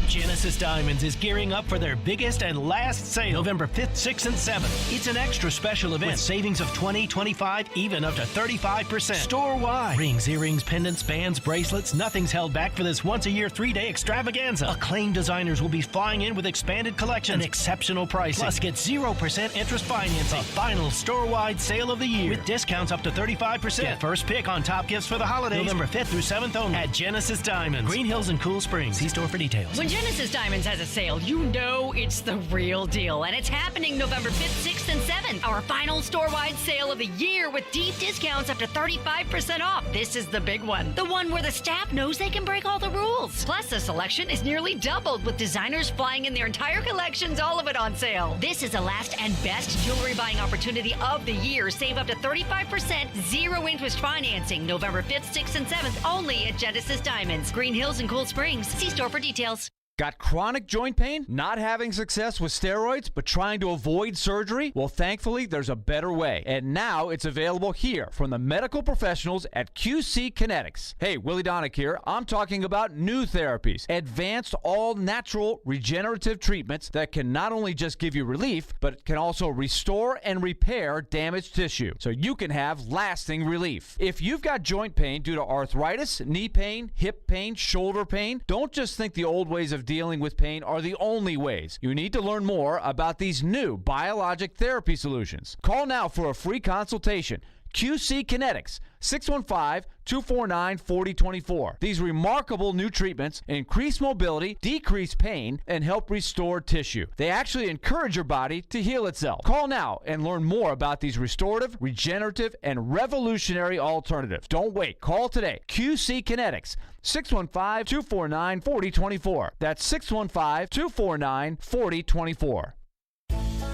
Genesis Diamonds is gearing up for their biggest and last sale November 5th, 6th, and 7th. It's an extra special event with savings of 20, 25, even up to 35%. Store-wide. Rings, earrings, pendants, bands, bracelets, nothing's held back for this once-a-year 3-day extravaganza. Acclaimed designers will be flying in with expanded collections and exceptional pricing. Plus, get 0% interest financing. The final store-wide sale of the year with discounts up to 35%. Get first pick on top gifts for the holidays November 5th through 7th only at Genesis Diamonds, Green Hills and Cool Springs. See store for details. When Genesis Diamonds has a sale, you know it's the real deal. And it's happening November 5th, 6th, and 7th. Our final store-wide sale of the year with deep discounts up to 35% off. This is the big one. The one where the staff knows they can break all the rules. Plus, the selection is nearly doubled with designers flying in their entire collections, all of it on sale. This is the last and best jewelry buying opportunity of the year. Save up to 35%, zero interest financing. November 5th, 6th, and 7th only at Genesis Diamonds, Green Hills and Cool Springs. See store for details. Got chronic joint pain? Not having success with steroids, but trying to avoid surgery? Well, thankfully, there's a better way. And now it's available here from the medical professionals at QC Kinetics. Hey, Willie Donick here. I'm talking about new therapies. Advanced, all-natural regenerative treatments that can not only just give you relief, but can also restore and repair damaged tissue, so you can have lasting relief. If you've got joint pain due to arthritis, knee pain, hip pain, shoulder pain, don't just think the old ways of dealing with pain are the only ways. You need to learn more about these new biologic therapy solutions. Call now for a free consultation. QC Kinetics, 615-249-4024. These remarkable new treatments increase mobility, decrease pain, and help restore tissue. They actually encourage your body to heal itself. Call now and learn more about these restorative, regenerative, and revolutionary alternatives. Don't wait. Call today. QC Kinetics, 615-249-4024. That's 615-249-4024.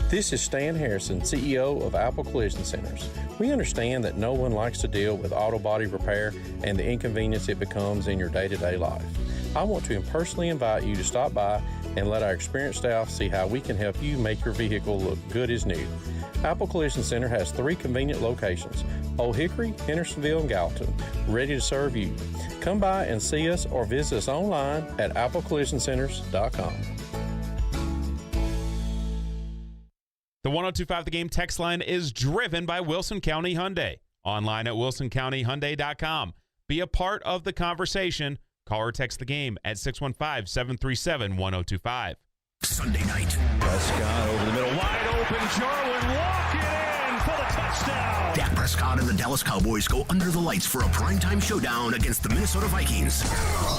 This is Stan Harrison, CEO of Apple Collision Centers. We understand that no one likes to deal with auto body repair and the inconvenience it becomes in your day-to-day life. I want to personally invite you to stop by and let our experienced staff see how we can help you make your vehicle look good as new. Apple Collision Center has 3 convenient locations: Old Hickory, Hendersonville, and Gallatin, ready to serve you. Come by and see us or visit us online at applecollisioncenters.com. The 102.5 The Game text line is driven by Wilson County Hyundai. Online at wilsoncountyhyundai.com. Be a part of the conversation. Call or text the game at 615-737-1025. Sunday night. Prescott over the middle, wide open. Jarwin walking in for the touchdown. Dak Prescott and the Dallas Cowboys go under the lights for a primetime showdown against the Minnesota Vikings.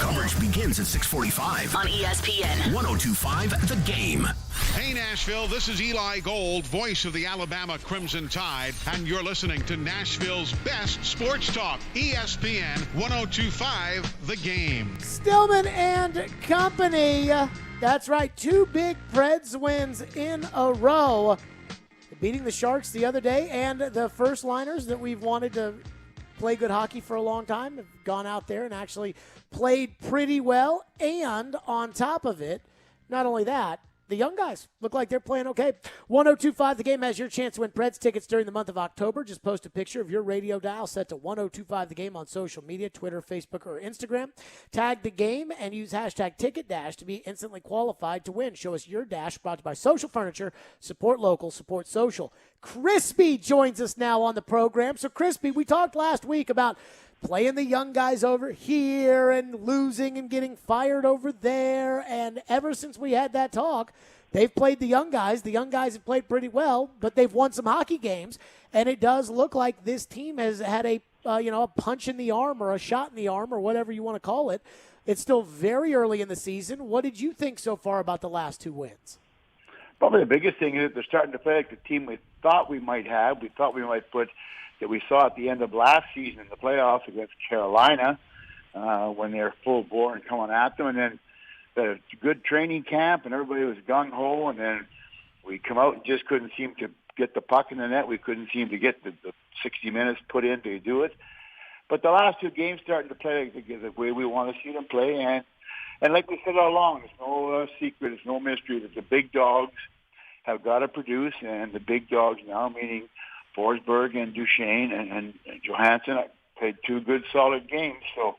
Coverage begins at 6:45 on ESPN 102.5 The Game. Hey, Nashville, this is Eli Gold, voice of the Alabama Crimson Tide, and you're listening to Nashville's best sports talk, ESPN 102.5 The Game. Stillman and company. That's right, 2 big Preds wins in a row. Beating the Sharks the other day, and the first liners that we've wanted to play good hockey for a long time have gone out there and actually played pretty well. And on top of it, not only that, the young guys look like they're playing okay. 102.5 The Game has your chance to win Preds tickets during the month of October. Just post a picture of your radio dial set to 102.5 The Game on social media, Twitter, Facebook, or Instagram. Tag the game and use hashtag TicketDash to be instantly qualified to win. Show us your dash, brought to you by Social Furniture. Support local, support social. Crispy joins us now on the program. So, Crispy, we talked last week about playing the young guys over here and losing and getting fired over there. And ever since we had that talk, they've played the young guys. The young guys have played pretty well, but they've won some hockey games. And it does look like this team has had a punch in the arm or a shot in the arm or whatever you want to call it. It's still very early in the season. What did you think so far about the last 2 wins? Probably the biggest thing is that they're starting to play like the team we thought we might have. We thought we might put that we saw at the end of last season in the playoffs against Carolina when they were full bore and coming at them. And then the good training camp and everybody was gung-ho. And then we come out and just couldn't seem to get the puck in the net. We couldn't seem to get the 60 minutes put in to do it. But the last 2 games starting to play the way we want to see them play. And like we said all along, there's no secret, there's no mystery that the big dogs have got to produce. And the big dogs now, meaning Forsberg and Duchesne and Johansson, played 2 good, solid games. So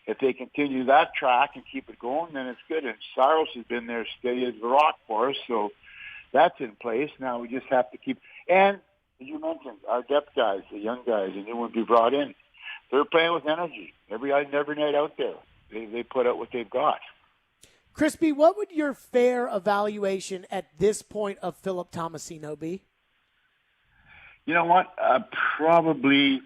if they continue that track and keep it going, then it's good. And Saros has been there steady as a rock for us, so that's in place. Now we just have to keep. And as you mentioned, our depth guys, the young guys, the new ones we brought in, they're playing with energy. Every night out there, they put out what they've got. Crispy, what would your fair evaluation at this point of Philip Tomasino be? You know what? Probably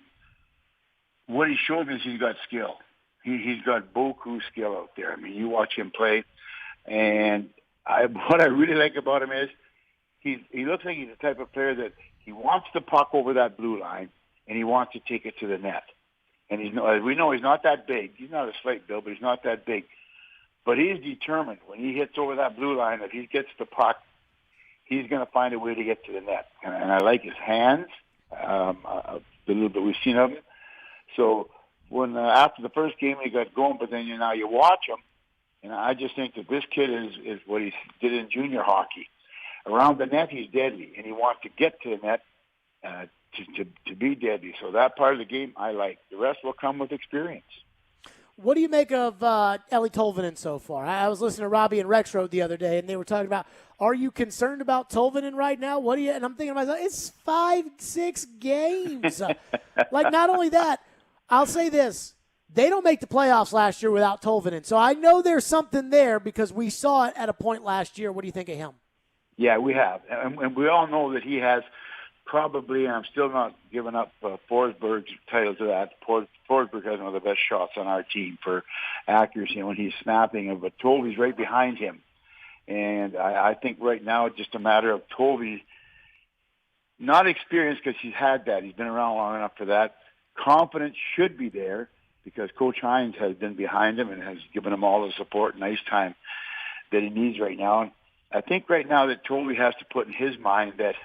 what he showed me is he's got skill. He's got beaucoup skill out there. I mean, you watch him play, and what I really like about him is he looks like he's the type of player that he wants the puck over that blue line, and he wants to take it to the net. And we know he's not that big. He's not a slight build, but he's not that big. But he's determined when he hits over that blue line, if he gets the puck, he's going to find a way to get to the net. And I like his hands, the little bit we've seen of him. So when after the first game he got going, but then now you watch him, And I just think that this kid is what he did in junior hockey. Around the net, he's deadly, and he wants to get to the net to be deadly. So that part of the game I like. The rest will come with experience. What do you make of Eeli Tolvanen so far? I was listening to Robbie and Rexroad the other day, and they were talking about, are you concerned about Tolvanen right now? What do you? And I'm thinking to myself, it's 5-6 games. Like, not only that, I'll say this. They don't make the playoffs last year without Tolvanen. So I know there's something there because we saw it at a point last year. What do you think of him? Yeah, we have. And we all know that he has probably, and I'm still not giving up Forsberg's title to that. Forsberg has one of the best shots on our team for accuracy when he's snapping, but Tovy's right behind him. And I think right now it's just a matter of Tovey, not experienced because he's had that. He's been around long enough for that. Confidence should be there because Coach Hines has been behind him and has given him all the support and ice time that he needs right now. And I think right now that Tovey has to put in his mind that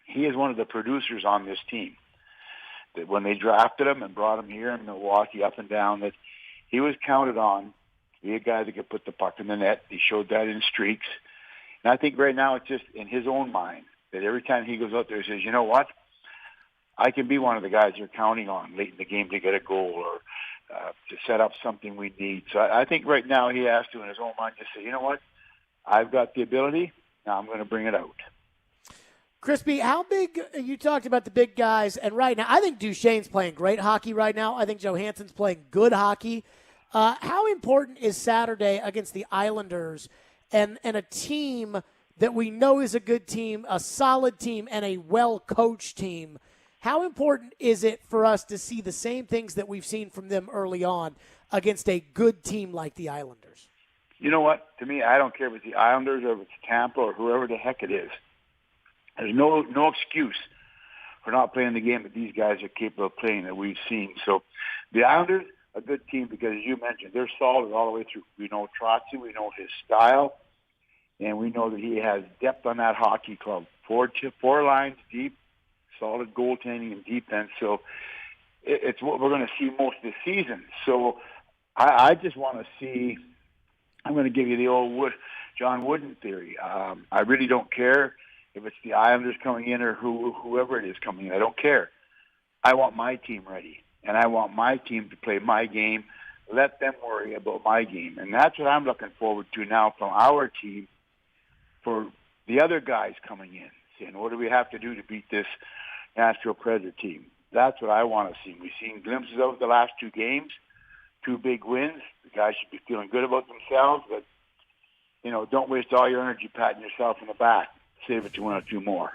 he is one of the producers on this team. That when they drafted him and brought him here in Milwaukee up and down, that he was counted on to be a guy that could put the puck in the net. He showed that in streaks. And I think right now it's just in his own mind that every time he goes out there, he says, you know what? I can be one of the guys you're counting on late in the game to get a goal or to set up something we need. So I think right now he has to, in his own mind, just say, you know what? I've got the ability. Now I'm going to bring it out. Crispy, how big, you talked about the big guys, and right now, I think Duchesne's playing great hockey right now. I think Johansson's playing good hockey. How important is Saturday against the Islanders and a team that we know is a good team, a solid team, and a well-coached team? How important is it for us to see the same things that we've seen from them early on against a good team like the Islanders? You know what? To me, I don't care if it's the Islanders or if it's Tampa or whoever the heck it is. There's no excuse for not playing the game that these guys are capable of playing that we've seen. So the Islanders, a good team because, as you mentioned, they're solid all the way through. We know Trotzy, we know his style, and we know that he has depth on that hockey club. Four lines deep, solid goaltending and defense. So it's what we're going to see most of the season. So I just want to see, I'm going to give you the old John Wooden theory. I really don't care if it's the Islanders coming in or whoever it is coming in. I don't care. I want my team ready, and I want my team to play my game. Let them worry about my game. And that's what I'm looking forward to now from our team for the other guys coming in, saying, what do we have to do to beat this Nashville Predator team? That's what I want to see. We've seen glimpses of the last two games, 2 big wins. The guys should be feeling good about themselves, but, don't waste all your energy patting yourself in the back. Save it to 1 or 2 more.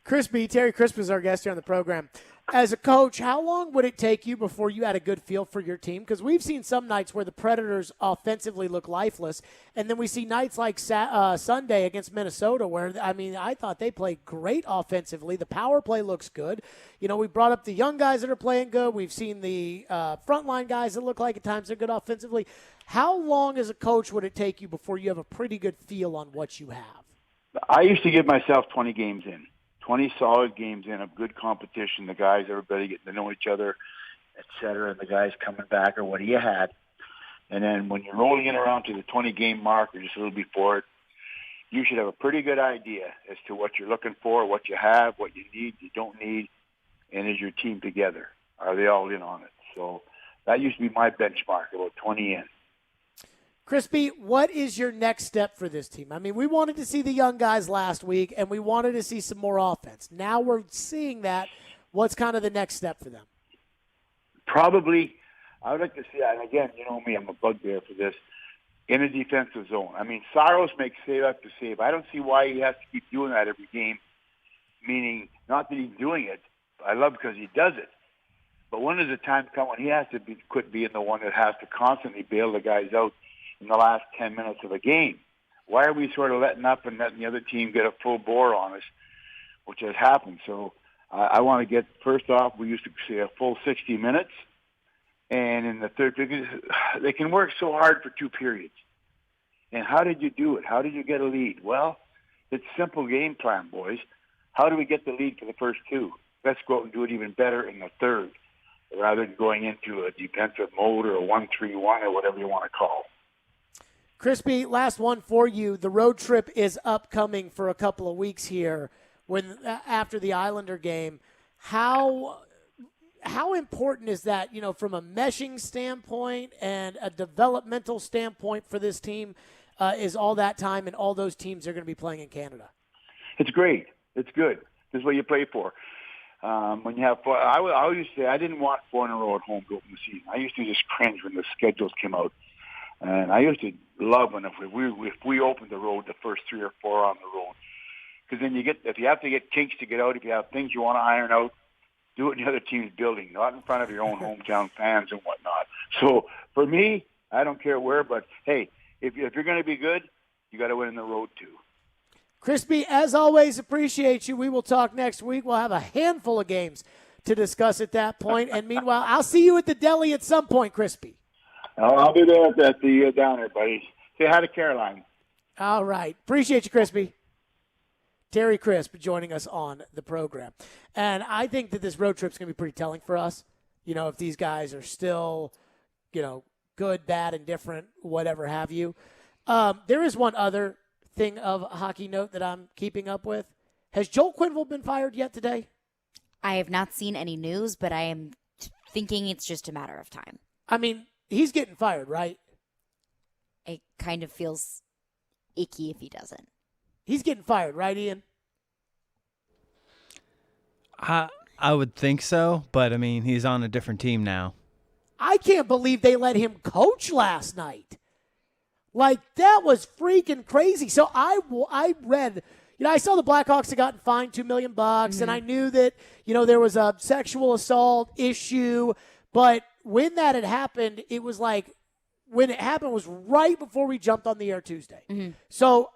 Crispy, Terry Crispy is our guest here on the program. As a coach, how long would it take you before you had a good feel for your team? Because we've seen some nights where the Predators offensively look lifeless, and then we see nights like Sunday against Minnesota where, I thought they played great offensively. The power play looks good. We brought up the young guys that are playing good. We've seen the frontline guys that look like at times they're good offensively. How long as a coach would it take you before you have a pretty good feel on what you have? I used to give myself 20 games in, 20 solid games in of good competition. The guys, everybody getting to know each other, et cetera, and the guys coming back or what you had. And then when you're rolling in around to the 20-game mark or just a little before it, you should have a pretty good idea as to what you're looking for, what you have, what you need, you don't need, and is your team together? Are they all in on it? So that used to be my benchmark, about 20 in. Crispy, what is your next step for this team? We wanted to see the young guys last week, and we wanted to see some more offense. Now we're seeing that. What's kind of the next step for them? Probably, I would like to see, and again, you know me, I'm a bugbear for this, in a defensive zone. Saros makes save after save. I don't see why he has to keep doing that every game, meaning not that he's doing it. I love because he does it. But when does the time come when he has to quit being the one that has to constantly bail the guys out in the last 10 minutes of a game? Why are we sort of letting up and letting the other team get a full bore on us, which has happened? So I want to get, first off, we used to say a full 60 minutes. And in the third period, they can work so hard for 2 periods. And how did you do it? How did you get a lead? Well, it's simple game plan, boys. How do we get the lead for the first 2? Let's go out and do it even better in the third, rather than going into a defensive mode or a 1-3-1 or whatever you want to call. Crispy, last one for you. The road trip is upcoming for a couple of weeks here after the Islander game. How important is that, from a meshing standpoint and a developmental standpoint for this team, is all that time and all those teams are going to be playing in Canada? It's great. It's good. This is what you play for. When you have four, I used to say I didn't want 4 in a row at home to open the season. I used to just cringe when the schedules came out. And I used to love when if we opened the road, the first 3 or 4 on the road. Because then if you have to get kinks to get out, if you have things you want to iron out, do it in the other team's building, not in front of your own hometown fans and whatnot. So for me, I don't care where, but hey, if you're going to be good, you got to win in the road too. Crispy, as always, appreciate you. We will talk next week. We'll have a handful of games to discuss at that point. And meanwhile, I'll see you at the deli at some point, Crispy. I'll be there at the downer, buddy. Say hi to Caroline. All right. Appreciate you, Crispy. Terry Crisp joining us on the program. And I think that this road trip's going to be pretty telling for us. If these guys are still, good, bad, indifferent, whatever have you. There is one other thing of hockey note that I'm keeping up with. Has Joel Quenneville been fired yet today? I have not seen any news, but I am thinking it's just a matter of time. I mean, he's getting fired, right? It kind of feels icky if he doesn't. He's getting fired, right, Ian? I would think so, but, I mean, he's on a different team now. I can't believe they let him coach last night. Like, that was freaking crazy. So I read, I saw the Blackhawks had gotten fined $2 million, and I knew that, there was a sexual assault issue. But when that had happened, it was like, when it happened was right before we jumped on the air Tuesday. Mm-hmm. So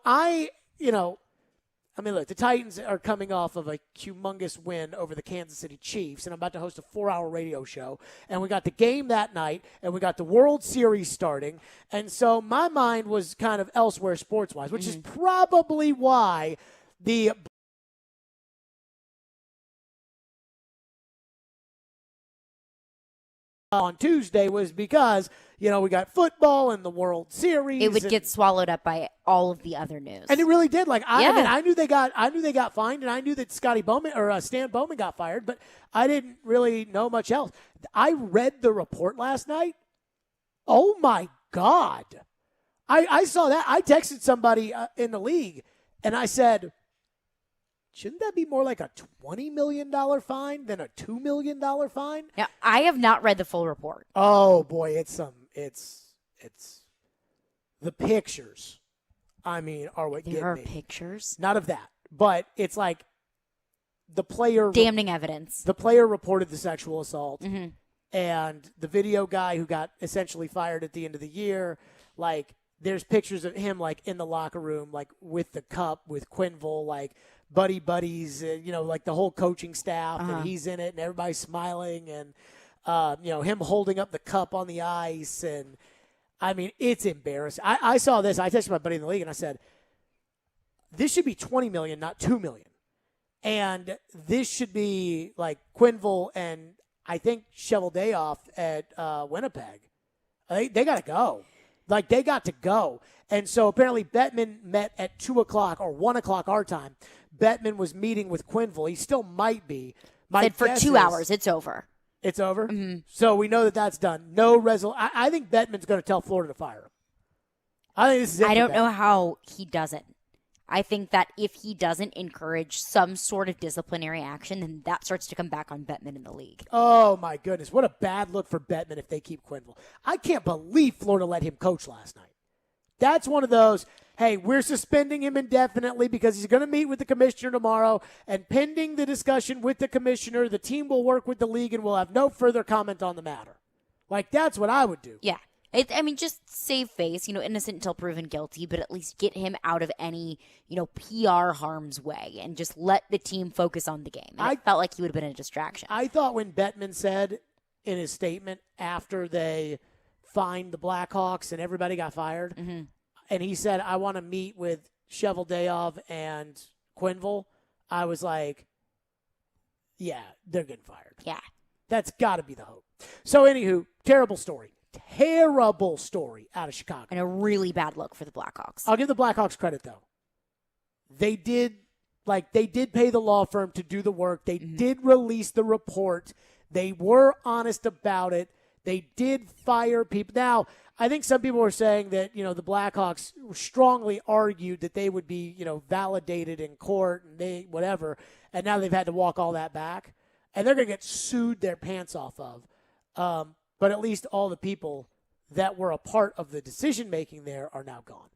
look, the Titans are coming off of a humongous win over the Kansas City Chiefs, and I'm about to host a 4-hour radio show, and we got the game that night, and we got the World Series starting, and so my mind was kind of elsewhere sports-wise, which is probably why the on Tuesday was because, we got football and the World Series. It would get swallowed up by all of the other news. And it really did. Like, I knew they got fined, and I knew that Stan Bowman got fired, but I didn't really know much else. I read the report last night. Oh my God. I saw that. I texted somebody in the league, and I said, shouldn't that be more like a $20 million fine than a $2 million fine? Now, I have not read the full report. Oh boy, it's the pictures. I mean, are what get me. There are pictures? Not of that, but it's like the player damning evidence. The player reported the sexual assault, mm-hmm. and the video guy who got essentially fired at the end of the year, like there's pictures of him like in the locker room, like with the cup with Quenneville, like buddies, like the whole coaching staff, and he's in it, and everybody's smiling, and him holding up the cup on the ice, and I mean, it's embarrassing. I saw this. I texted my buddy in the league, and I said, this should be $20 million, not $2 million, and this should be like Quenneville and I think Cheveldayoff at Winnipeg. They got to go. Like, they got to go. And so apparently Bettman met at 2 o'clock or 1 o'clock our time. Bettman was meeting with Quenneville. He still might be. Said for 2 hours, it's over. It's over? Mm-hmm. So we know that that's done. No resolution. I think Bettman's going to tell Florida to fire him. I think this is it. I don't know how he doesn't. I think that if he doesn't encourage some sort of disciplinary action, then that starts to come back on Bettman in the league. Oh, my goodness. What a bad look for Bettman if they keep Quenneville. I can't believe Florida let him coach last night. That's one of those, hey, we're suspending him indefinitely because he's going to meet with the commissioner tomorrow, and pending the discussion with the commissioner, the team will work with the league and will have no further comment on the matter. Like, that's what I would do. Yeah. Just save face, innocent until proven guilty, but at least get him out of any, PR harm's way and just let the team focus on the game. And I felt like he would have been a distraction. I thought when Bettman said in his statement after they fined the Blackhawks and everybody got fired, mm-hmm. and he said, I want to meet with Cheveldayoff and Quenneville, I was like, yeah, they're getting fired. Yeah. That's got to be the hope. So, anywho, terrible story. terrible story out of Chicago. And a really bad look for the Blackhawks. I'll give the Blackhawks credit, though. They did pay the law firm to do the work. They did release the report. They were honest about it. They did fire people. Now, I think some people were saying that, the Blackhawks strongly argued that they would be, validated in court and whatever. And now they've had to walk all that back. And they're going to get sued their pants off of. But at least all the people that were a part of the decision-making there are now gone.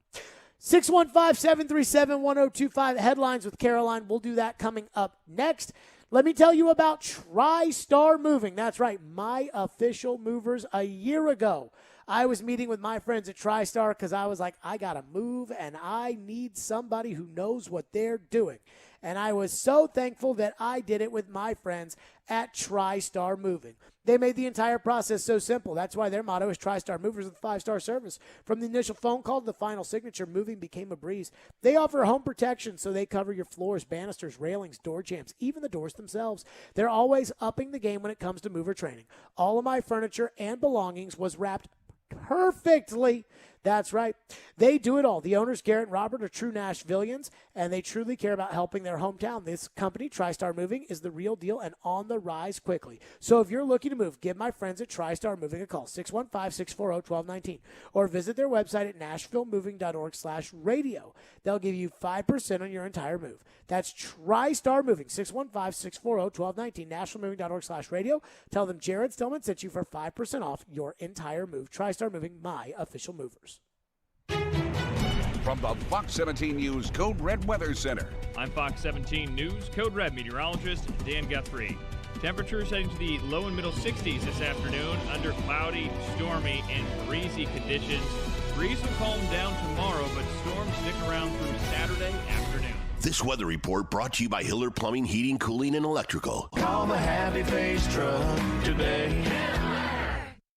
615-737-1025. Headlines with Caroline. We'll do that coming up next. Let me tell you about TriStar Moving. That's right, my official movers. A year ago, I was meeting with my friends at TriStar because I was like, I got to move, and I need somebody who knows what they're doing. And I was so thankful that I did it with my friends at TriStar Moving. They made the entire process so simple. That's why their motto is TriStar Movers with 5-star service. From the initial phone call to the final signature, moving became a breeze. They offer home protection, so they cover your floors, banisters, railings, door jambs, even the doors themselves. They're always upping the game when it comes to mover training. All of my furniture and belongings was wrapped perfectly. That's right. They do it all. The owners, Garrett and Robert, are true Nashvillians, and they truly care about helping their hometown. This company, TriStar Moving, is the real deal and on the rise quickly. So if you're looking to move, give my friends at TriStar Moving a call, 615-640-1219, or visit their website at nashvillemoving.org/radio. They'll give you 5% on your entire move. That's TriStar Moving, 615-640-1219, nashvillemoving.org/radio. Tell them Jared Stillman sent you for 5% off your entire move. TriStar Moving, my official movers. From the Fox 17 News Code Red Weather Center. I'm Fox 17 News Code Red meteorologist Dan Guthrie. Temperatures heading to the low and middle 60s this afternoon under cloudy, stormy, and breezy conditions. Breeze will calm down tomorrow, but storms stick around through Saturday afternoon. This weather report brought to you by Hiller Plumbing, Heating, Cooling, and Electrical. Call the Happy Face Truck today.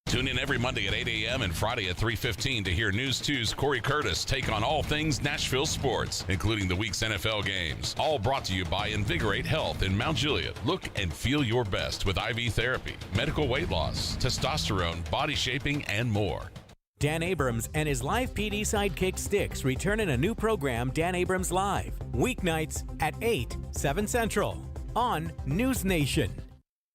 Tune in every Monday at 8 a.m. and Friday at 3:15 to hear News 2's Corey Curtis take on all things Nashville sports, including the week's NFL games. All brought to you by Invigorate Health in Mount Juliet. Look and feel your best with IV therapy, medical weight loss, testosterone, body shaping, and more. Dan Abrams and his live PD sidekick Styx return in a new program, Dan Abrams Live, weeknights at 8, 7 Central on News Nation.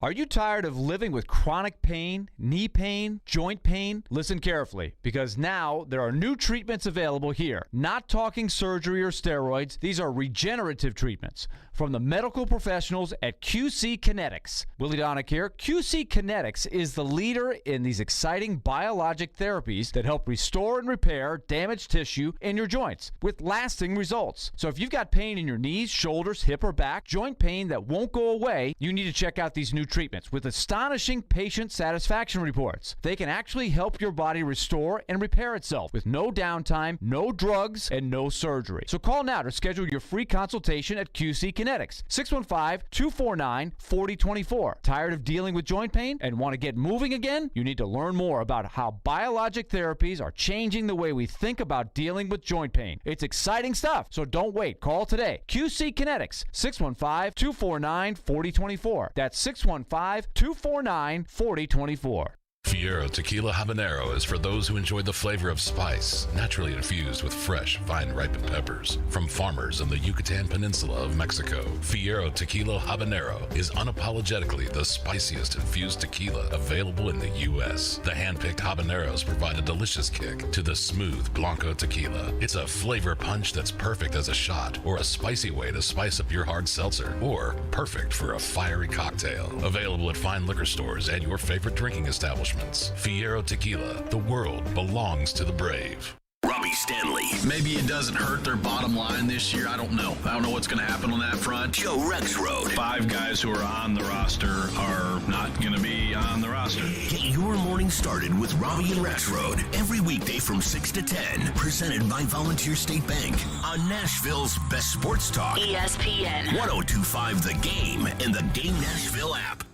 Are you tired of living with chronic pain, knee pain, joint pain? Listen carefully, because now there are new treatments available here. Not talking surgery or steroids. These are regenerative treatments from the medical professionals at QC Kinetics. Willie Donick here. QC Kinetics is the leader in these exciting biologic therapies that help restore and repair damaged tissue in your joints with lasting results. So if you've got pain in your knees, shoulders, hip, or back, joint pain that won't go away, you need to check out these new treatments with astonishing patient satisfaction reports. They can actually help your body restore and repair itself with no downtime, no drugs, and no surgery. So call now to schedule your free consultation at QC Kinetics, 615-249-4024. Tired of dealing with joint pain and want to get moving again? You need to learn more about how biologic therapies are changing the way we think about dealing with joint pain. It's exciting stuff, so don't wait. Call today. QC Kinetics, 615-249-4024. That's 615-249-4024. Fiero Tequila Habanero is for those who enjoy the flavor of spice, naturally infused with fresh, vine-ripened peppers from farmers in the Yucatan Peninsula of Mexico. Fiero Tequila Habanero is unapologetically the spiciest infused tequila available in the U.S. The hand-picked habaneros provide a delicious kick to the smooth Blanco tequila. It's a flavor punch that's perfect as a shot or a spicy way to spice up your hard seltzer, or perfect for a fiery cocktail. Available at fine liquor stores and your favorite drinking establishments. Fiero Tequila, the world belongs to the brave. Robbie Stanley. Maybe it doesn't hurt their bottom line this year. I don't know. I don't know what's going to happen on that front. Joe Rexrode. 5 guys who are on the roster are not going to be on the roster. Get your morning started with Robbie and Rexrode every weekday from 6 to 10. Presented by Volunteer State Bank on Nashville's best sports talk. ESPN 1025 The Game and the Game Nashville app.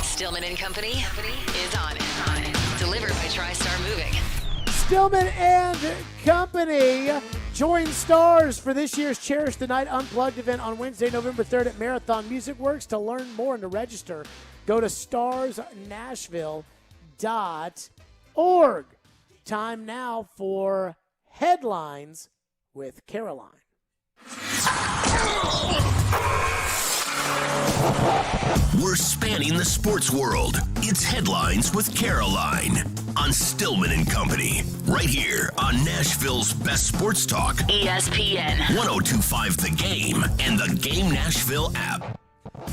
Stillman and Company is on it. Delivered by TriStar Moving. Stillman and Company join stars for this year's Cherish the Night Unplugged event on Wednesday, November 3rd at Marathon Music Works. To learn more and to register, go to starsnashville.com. org. Time now for Headlines with Caroline. We're spanning the sports world. It's Headlines with Caroline on Stillman and Company, right here on Nashville's best sports talk, ESPN 102.5 The Game and the Game Nashville app.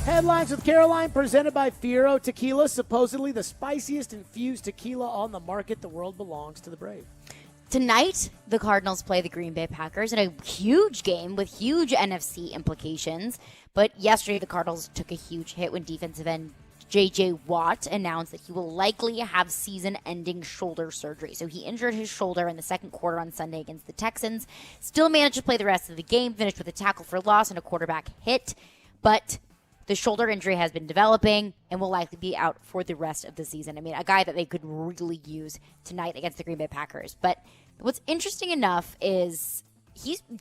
Headlines with Caroline presented by Fiero Tequila, supposedly the spiciest infused tequila on the market. The world belongs to the brave. Tonight, the Cardinals play the Green Bay Packers in a huge game with huge NFC implications. But yesterday, the Cardinals took a huge hit when defensive end J.J. Watt announced that he will likely have season-ending shoulder surgery. So he injured his shoulder in the second quarter on Sunday against the Texans. Still managed to play the rest of the game, finished with a tackle for loss and a quarterback hit. But the shoulder injury has been developing and will likely be out for the rest of the season. I mean, a guy that they could really use tonight against the Green Bay Packers. But what's interesting enough is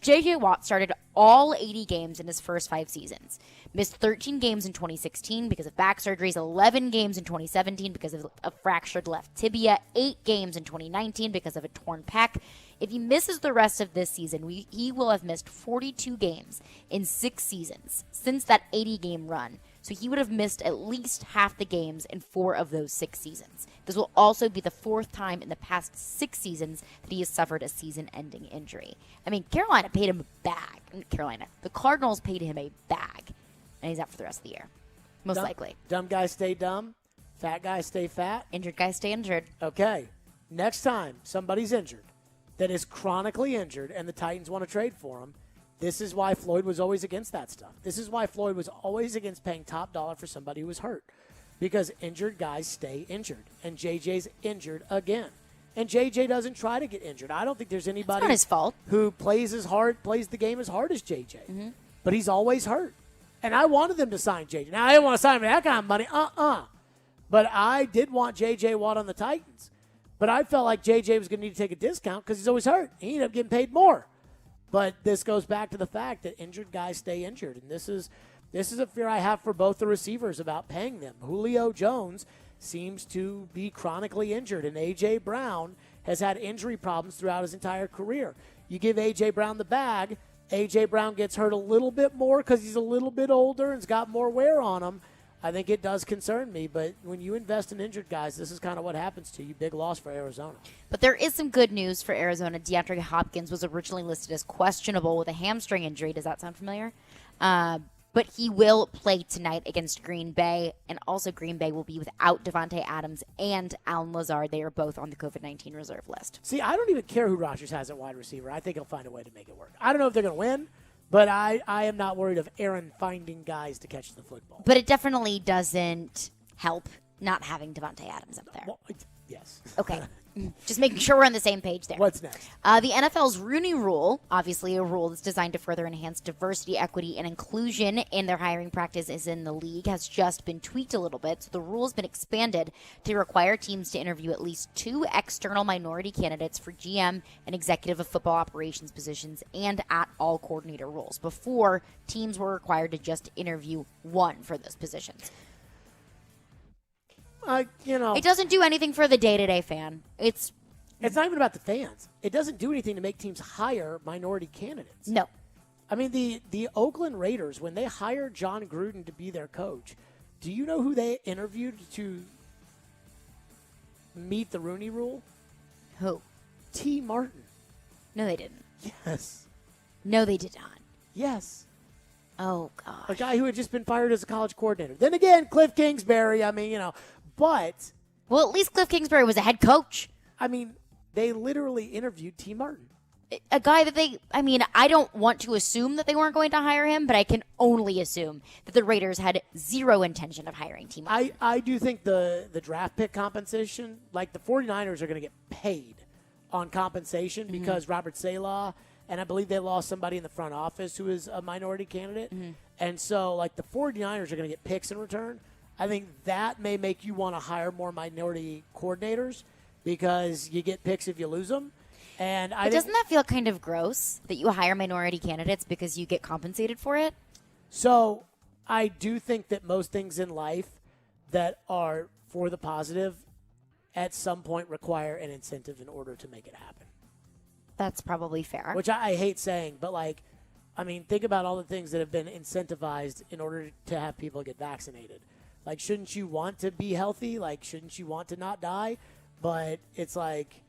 J.J. Watt started all 80 games in his first 5 seasons. Missed 13 games in 2016 because of back surgeries, 11 games in 2017 because of a fractured left tibia, 8 games in 2019 because of a torn pec. If he misses the rest of this season, he will have missed 42 games in 6 seasons since that 80-game run. So he would have missed at least half the games in 4 of those 6 seasons. This will also be the 4th time in the past 6 seasons that he has suffered a season-ending injury. I mean, Carolina paid him a bag. The Cardinals paid him a bag, and he's out for the rest of the year, most likely. Dumb guys stay dumb. Fat guys stay fat. Injured guys stay injured. Okay. Next time somebody's injured that is chronically injured and the Titans want to trade for him, this is why Floyd was always against that stuff. This is why Floyd was always against paying top dollar for somebody who was hurt. Because injured guys stay injured. And JJ's injured again. And JJ doesn't try to get injured. I don't think there's anybody It's not his fault. Who plays the game as hard as JJ. Mm-hmm. But he's always hurt. And I wanted them to sign JJ. Now, I didn't want to sign him for that kind of money. But I did want JJ Watt on the Titans. But I felt like JJ was going to need to take a discount because he's always hurt. He ended up getting paid more. But this goes back to the fact that injured guys stay injured. And this is a fear I have for both the receivers about paying them. Julio Jones seems to be chronically injured, and A.J. Brown has had injury problems throughout his entire career. You give A.J. Brown the bag, A.J. Brown gets hurt a little bit more because he's a little bit older and's got more wear on him. I think it does concern me, but when you invest in injured guys, this is kind of what happens to you. Big loss for Arizona. But there is some good news for Arizona. DeAndre Hopkins was originally listed as questionable with a hamstring injury. Does that sound familiar? But he will play tonight against Green Bay, and also Green Bay will be without Devontae Adams and Allen Lazard. They are both on the COVID-19 reserve list. See, I don't even care who Rodgers has at wide receiver. I think he'll find a way to make it work. I don't know if they're going to win, but I am not worried of Aaron finding guys to catch the football. But it definitely doesn't help not having Devontae Adams up there. Well, yes. Okay. Just making sure we're on the same page there. What's next? The NFL's Rooney Rule, obviously a rule that's designed to further enhance diversity, equity, and inclusion in their hiring practices in the league, has just been tweaked a little bit. So the rule has been expanded to require teams to interview at least 2 external minority candidates for GM and executive of football operations positions and at all coordinator roles. Before, teams were required to just interview 1 for those positions. It doesn't do anything for the day-to-day fan. It's not even about the fans. It doesn't do anything to make teams hire minority candidates. No. I mean, the Oakland Raiders, when they hired John Gruden to be their coach, do you know who they interviewed to meet the Rooney Rule? Who? T. Martin. No, they didn't. Yes. No, they did not. Yes. Oh, gosh. A guy who had just been fired as a college coordinator. Then again, Cliff Kingsbury, but... Well, at least Cliff Kingsbury was a head coach. I mean, they literally interviewed T. Martin. A guy that I don't want to assume that they weren't going to hire him, but I can only assume that the Raiders had zero intention of hiring T. Martin. I do think the draft pick compensation, like the 49ers are going to get paid on compensation because Robert Saleh, and I believe they lost somebody in the front office who is a minority candidate. Mm-hmm. And so, like, the 49ers are going to get picks in return. I think that may make you want to hire more minority coordinators because you get picks if you lose them. And doesn't that feel kind of gross that you hire minority candidates because you get compensated for it? So I do think that most things in life that are for the positive at some point require an incentive in order to make it happen. That's probably fair. Which I hate saying, but think about all the things that have been incentivized in order to have people get vaccinated. Like, shouldn't you want to be healthy? Like, shouldn't you want to not die? But it's like,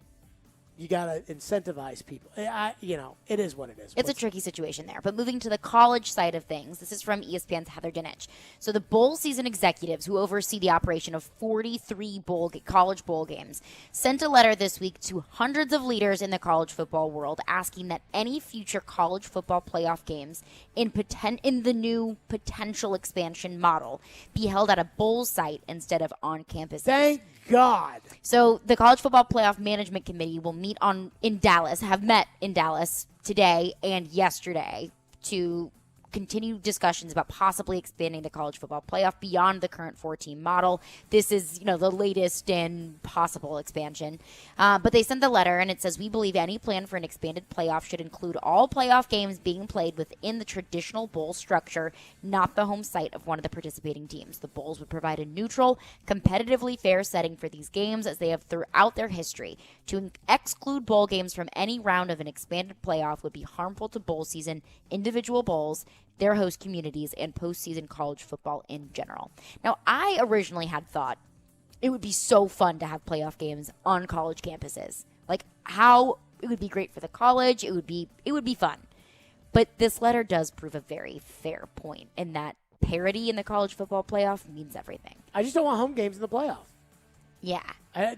you got to incentivize people. It is what it is. It's a tricky situation there. But moving to the college side of things, this is from ESPN's Heather Dinich. So the bowl season executives who oversee the operation of 43 college bowl games sent a letter this week to hundreds of leaders in the college football world asking that any future college football playoff games in the new potential expansion model be held at a bowl site instead of on campuses. Thank God. So the College Football Playoff Management Committee will have met in Dallas today and yesterday to continue discussions about possibly expanding the college football playoff beyond the current 4-team model. This is, the latest in possible expansion. But they sent the letter, and it says, we believe any plan for an expanded playoff should include all playoff games being played within the traditional bowl structure, not the home site of one of the participating teams. The bowls would provide a neutral, competitively fair setting for these games as they have throughout their history. To exclude bowl games from any round of an expanded playoff would be harmful to bowl season, individual bowls, their host communities, and postseason college football in general. Now, I originally had thought it would be so fun to have playoff games on college campuses. Like, how it would be great for the college. It would be fun. But this letter does prove a very fair point in that parity in the college football playoff means everything. I just don't want home games in the playoff. Yeah.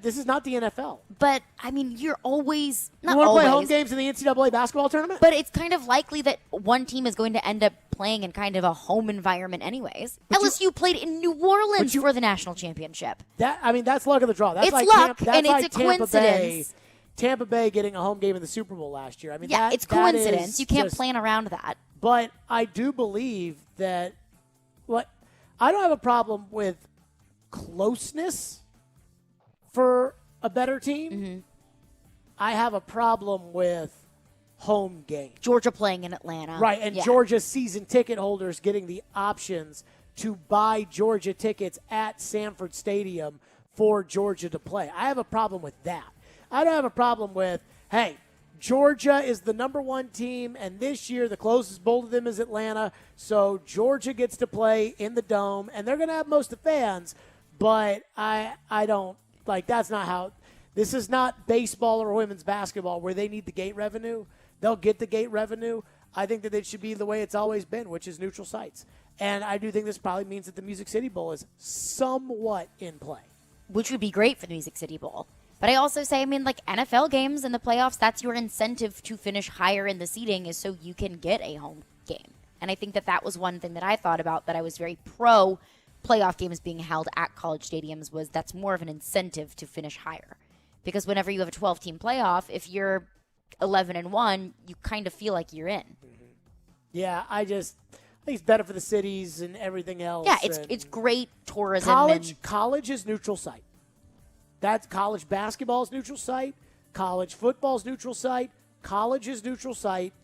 This is not the NFL. But, you're always not you want to always, play home games in the NCAA basketball tournament? But it's kind of likely that one team is going to end up playing in kind of a home environment anyways. LSU played in New Orleans for the national championship. That's luck of the draw. That's it's like luck, and it's a coincidence. Tampa Bay getting a home game in the Super Bowl last year. It's coincidence. You can't plan around that. But I do believe that I don't have a problem with closeness for a better team. Mm-hmm. I have a problem with home game. Georgia playing in Atlanta. Right, and Georgia season ticket holders getting the options to buy Georgia tickets at Sanford Stadium for Georgia to play. I have a problem with that. I don't have a problem with, hey, Georgia is the number one team, and this year the closest bowl to them is Atlanta, so Georgia gets to play in the Dome, and they're going to have most of the fans, but I don't, that's not how, this is not baseball or women's basketball where they need the gate revenue. They'll get the gate revenue. I think that it should be the way it's always been, which is neutral sites. And I do think this probably means that the Music City Bowl is somewhat in play. Which would be great for the Music City Bowl. But I also say, NFL games in the playoffs, that's your incentive to finish higher in the seeding is so you can get a home game. And I think that was one thing that I thought about that I was very pro playoff games being held at college stadiums was that's more of an incentive to finish higher. Because whenever you have a 12-team playoff, if you're 11-1, you kind of feel like you're in. Mm-hmm. Yeah, I think it's better for the cities and everything else. Yeah, it's great tourism. College is neutral site. That's college basketball is neutral site. College football is neutral site. College is neutral site.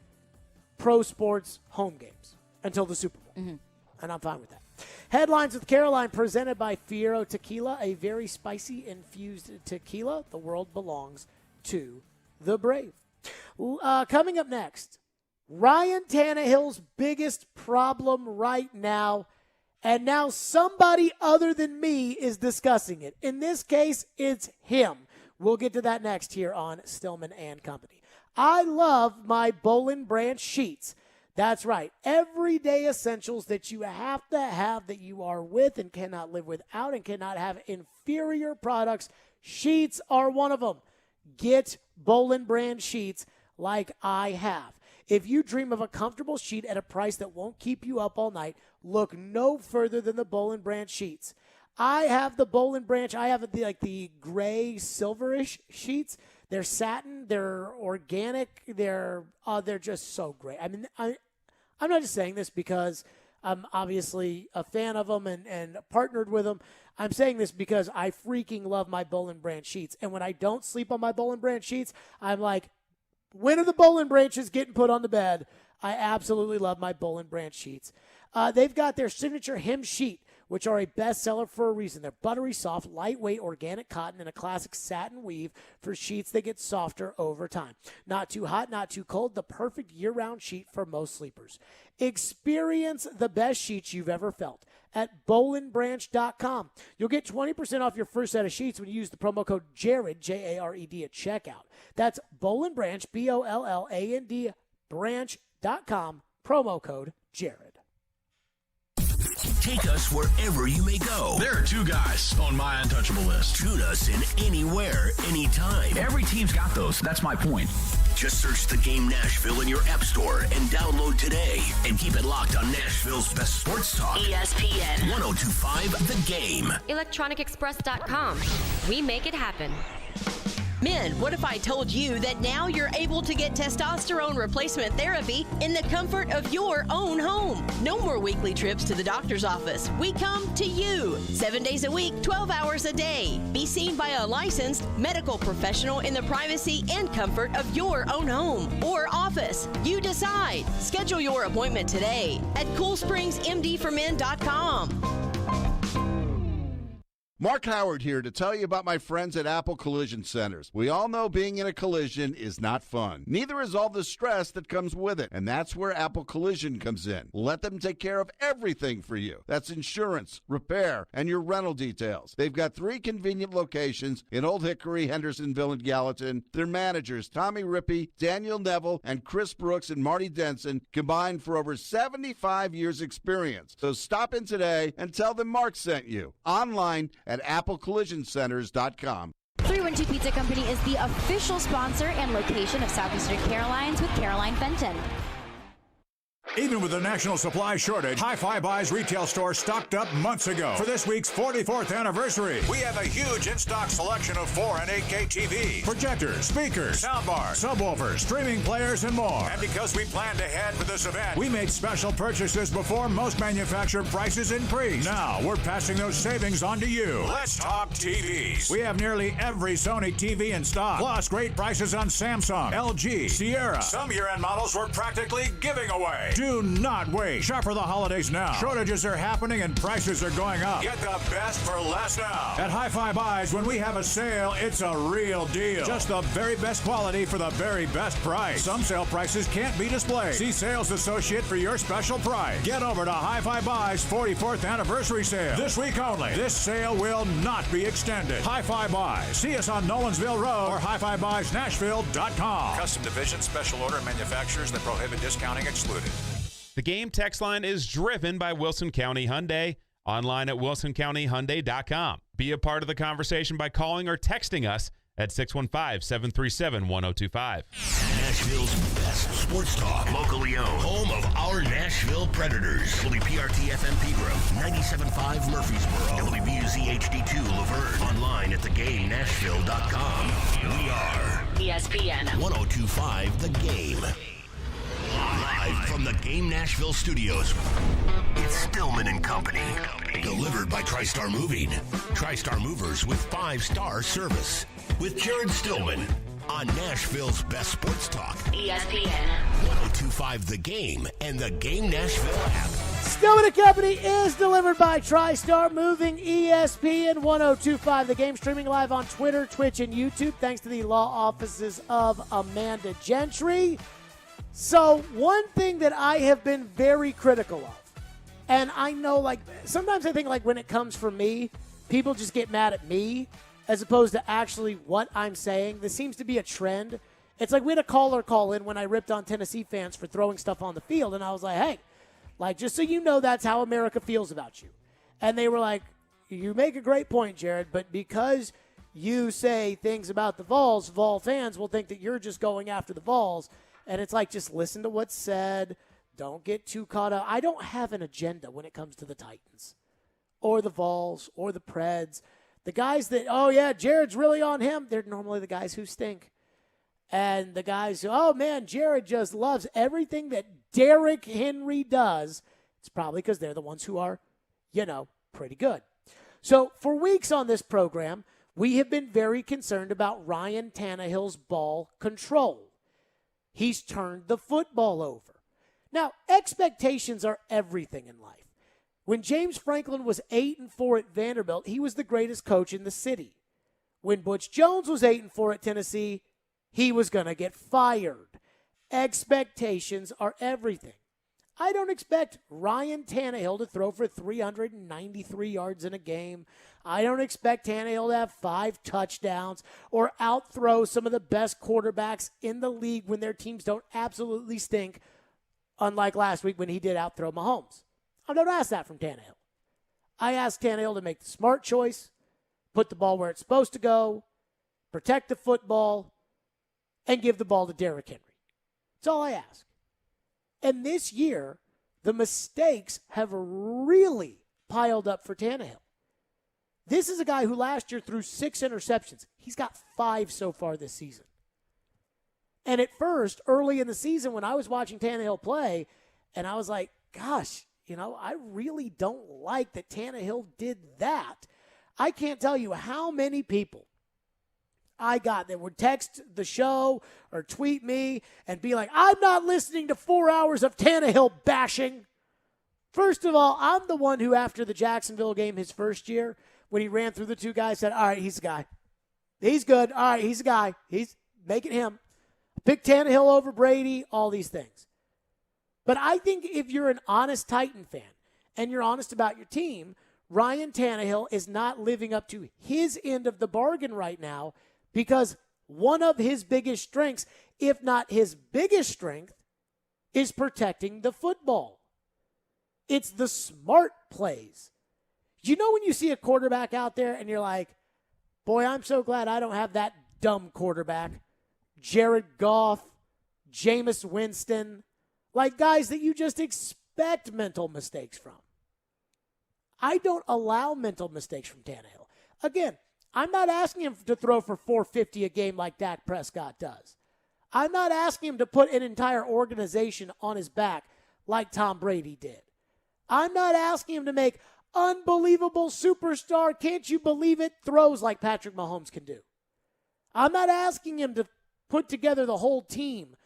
Pro sports home games until the Super Bowl. Mm-hmm. And I'm fine with that. Headlines with Caroline presented by Fiero Tequila, a very spicy infused tequila. The world belongs to the brave. Coming up next, Ryan Tannehill's biggest problem right now, and now somebody other than me is discussing it. In this case, it's him. We'll get to that next here on Stillman and Company. I love my Bolin Branch sheets. That's right. Everyday essentials that you have to have, that you are with and cannot live without and cannot have inferior products. Sheets are one of them. Get Bolin brand sheets like I have. If you dream of a comfortable sheet at a price that won't keep you up all night, look no further than the Bolin brand sheets. I have the Bolin Branch. I have the gray silverish sheets. They're satin. They're organic. They're just so great. I'm not just saying this because I'm obviously a fan of them and partnered with them. I'm saying this because I freaking love my Bolin Branch sheets. And when I don't sleep on my Bolin Branch sheets, I'm like, when are the Bolin Branches getting put on the bed? I absolutely love my Bolin Branch sheets. They've got their signature hem sheet, which are a bestseller for a reason. They're buttery soft, lightweight, organic cotton and a classic satin weave for sheets that get softer over time. Not too hot, not too cold, the perfect year-round sheet for most sleepers. Experience the best sheets you've ever felt at bowlinbranch.com. You'll get 20% off your first set of sheets when you use the promo code JARED, J-A-R-E-D, at checkout. That's Bowlin Branch, B-O-L-L-A-N-D, branch.com, promo code JARED. Take us wherever you may go. There are two guys on my untouchable list. Tune us in anywhere, anytime. Every team's got those. That's my point. Just search The Game Nashville in your app store and download today. And keep it locked on Nashville's best sports talk. ESPN 102.5 The Game. ElectronicExpress.com. We make it happen. Men, what if I told you that now you're able to get testosterone replacement therapy in the comfort of your own home? No more weekly trips to the doctor's office. We come to you 7 days a week, 12 hours a day. Be seen by a licensed medical professional in the privacy and comfort of your own home or office. You decide. Schedule your appointment today at CoolSpringsMDformen.com. Mark Howard here to tell you about my friends at Apple Collision Centers. We all know being in a collision is not fun. Neither is all the stress that comes with it, and that's where Apple Collision comes in. Let them take care of everything for you. That's insurance, repair, and your rental details. They've got 3 convenient locations in Old Hickory, Hendersonville, and Gallatin. Their managers, Tommy Rippey, Daniel Neville, and Chris Brooks and Marty Denson, combined for over 75 years experience. So stop in today and tell them Mark sent you. Online at applecollisioncenters.com. 312 Pizza Company is the official sponsor and location of Southeastern Carolines with Caroline Fenton. Even with the national supply shortage, Hi-Fi Buys retail store stocked up months ago. For this week's 44th anniversary, we have a huge in-stock selection of 4 and 8K TVs, projectors, speakers, soundbars, subwoofers, streaming players, and more. And because we planned ahead for this event, we made special purchases before most manufacturer prices increased. Now, we're passing those savings on to you. Let's talk TVs. We have nearly every Sony TV in stock, plus great prices on Samsung, LG, Sierra. Some year-end models we're practically giving away. Do not wait. Shop for the holidays now. Shortages are happening and prices are going up. Get the best for less now. At Hi-Fi Buys, when we have a sale, it's a real deal. Just the very best quality for the very best price. Some sale prices can't be displayed. See sales associate for your special price. Get over to Hi-Fi Buys 44th anniversary sale. This week only. This sale will not be extended. Hi-Fi Buys. See us on Nolensville Road or HiFiBuysNashville.com. Custom division, special order manufacturers that prohibit discounting excluded. The Game text line is driven by Wilson County Hyundai. Online at wilsoncountyhyundai.com. Be a part of the conversation by calling or texting us at 615-737-1025. Nashville's best sports talk. Locally owned. Home of our Nashville Predators. WPRT-FM Pegram. 97.5 Murfreesboro. WBUZ HD2 Laverne. Online at thegamenashville.com. We are ESPN 102.5 The Game. Live from the Game Nashville studios, it's Stillman and Company. Delivered by TriStar Moving. TriStar Movers with 5-star service. With Jared Stillman on Nashville's best sports talk. ESPN 102.5 The Game and the Game Nashville app. Stillman & Company is delivered by TriStar Moving. ESPN 102.5 The Game, streaming live on Twitter, Twitch, and YouTube. Thanks to the law offices of Amanda Gentry. So one thing that I have been very critical of, and I know, like, sometimes I think, like, when it comes from me, people just get mad at me as opposed to actually what I'm saying. This seems to be a trend. It's like we had a caller call in when I ripped on Tennessee fans for throwing stuff on the field, and I was like, hey, like, just so you know, that's how America feels about you. And they were like, you make a great point, Jared, but because you say things about the Vols, Vol fans will think that you're just going after the Vols. And it's like, just listen to what's said. Don't get too caught up. I don't have an agenda when it comes to the Titans or the Vols or the Preds. The guys that, oh, yeah, Jared's really on him, they're normally the guys who stink. And the guys who, oh, man, Jared just loves everything that Derrick Henry does. It's probably because they're the ones who are, you know, pretty good. So for weeks on this program, we have been very concerned about Ryan Tannehill's ball control. He's turned the football over. Now, expectations are everything in life. When James Franklin was 8-4 at Vanderbilt, he was the greatest coach in the city. When Butch Jones was 8-4 at Tennessee, he was going to get fired. Expectations are everything. I don't expect Ryan Tannehill to throw for 393 yards in a game. I don't expect Tannehill to have 5 touchdowns or outthrow some of the best quarterbacks in the league when their teams don't absolutely stink, unlike last week when he did outthrow Mahomes. I don't ask that from Tannehill. I ask Tannehill to make the smart choice, put the ball where it's supposed to go, protect the football, and give the ball to Derrick Henry. That's all I ask. And this year, the mistakes have really piled up for Tannehill. This is a guy who last year threw 6 interceptions. He's got 5 so far this season. And at first, early in the season, when I was watching Tannehill play, and I was like, gosh, I really don't like that Tannehill did that. I can't tell you how many people I got that would text the show or tweet me and be like, I'm not listening to 4 hours of Tannehill bashing. First of all, I'm the one who, after the Jacksonville game his first year, when he ran through the 2 guys, said, all right, he's a guy. He's good. All right, he's a guy. He's making him. Pick Tannehill over Brady, all these things. But I think if you're an honest Titan fan and you're honest about your team, Ryan Tannehill is not living up to his end of the bargain right now, because one of his biggest strengths, if not his biggest strength, is protecting the football. It's the smart plays. You know when you see a quarterback out there and you're like, boy, I'm so glad I don't have that dumb quarterback. Jared Goff, Jameis Winston, like guys that you just expect mental mistakes from. I don't allow mental mistakes from Tannehill. Again, I'm not asking him to throw for 450 a game like Dak Prescott does. I'm not asking him to put an entire organization on his back like Tom Brady did. I'm not asking him to make unbelievable superstar, can't you believe it, throws like Patrick Mahomes can do. I'm not asking him to put together the whole team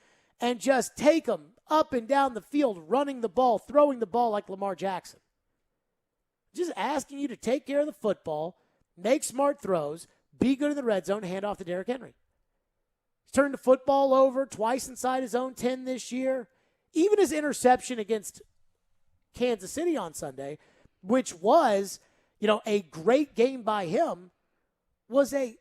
and just take them up and down the field, running the ball, throwing the ball like Lamar Jackson. Just asking you to take care of the football, make smart throws, be good in the red zone, hand off to Derrick Henry. He's turned the football over twice inside his own 10 this year. Even his interception against Kansas City on Sunday, which was, a great game by him, was a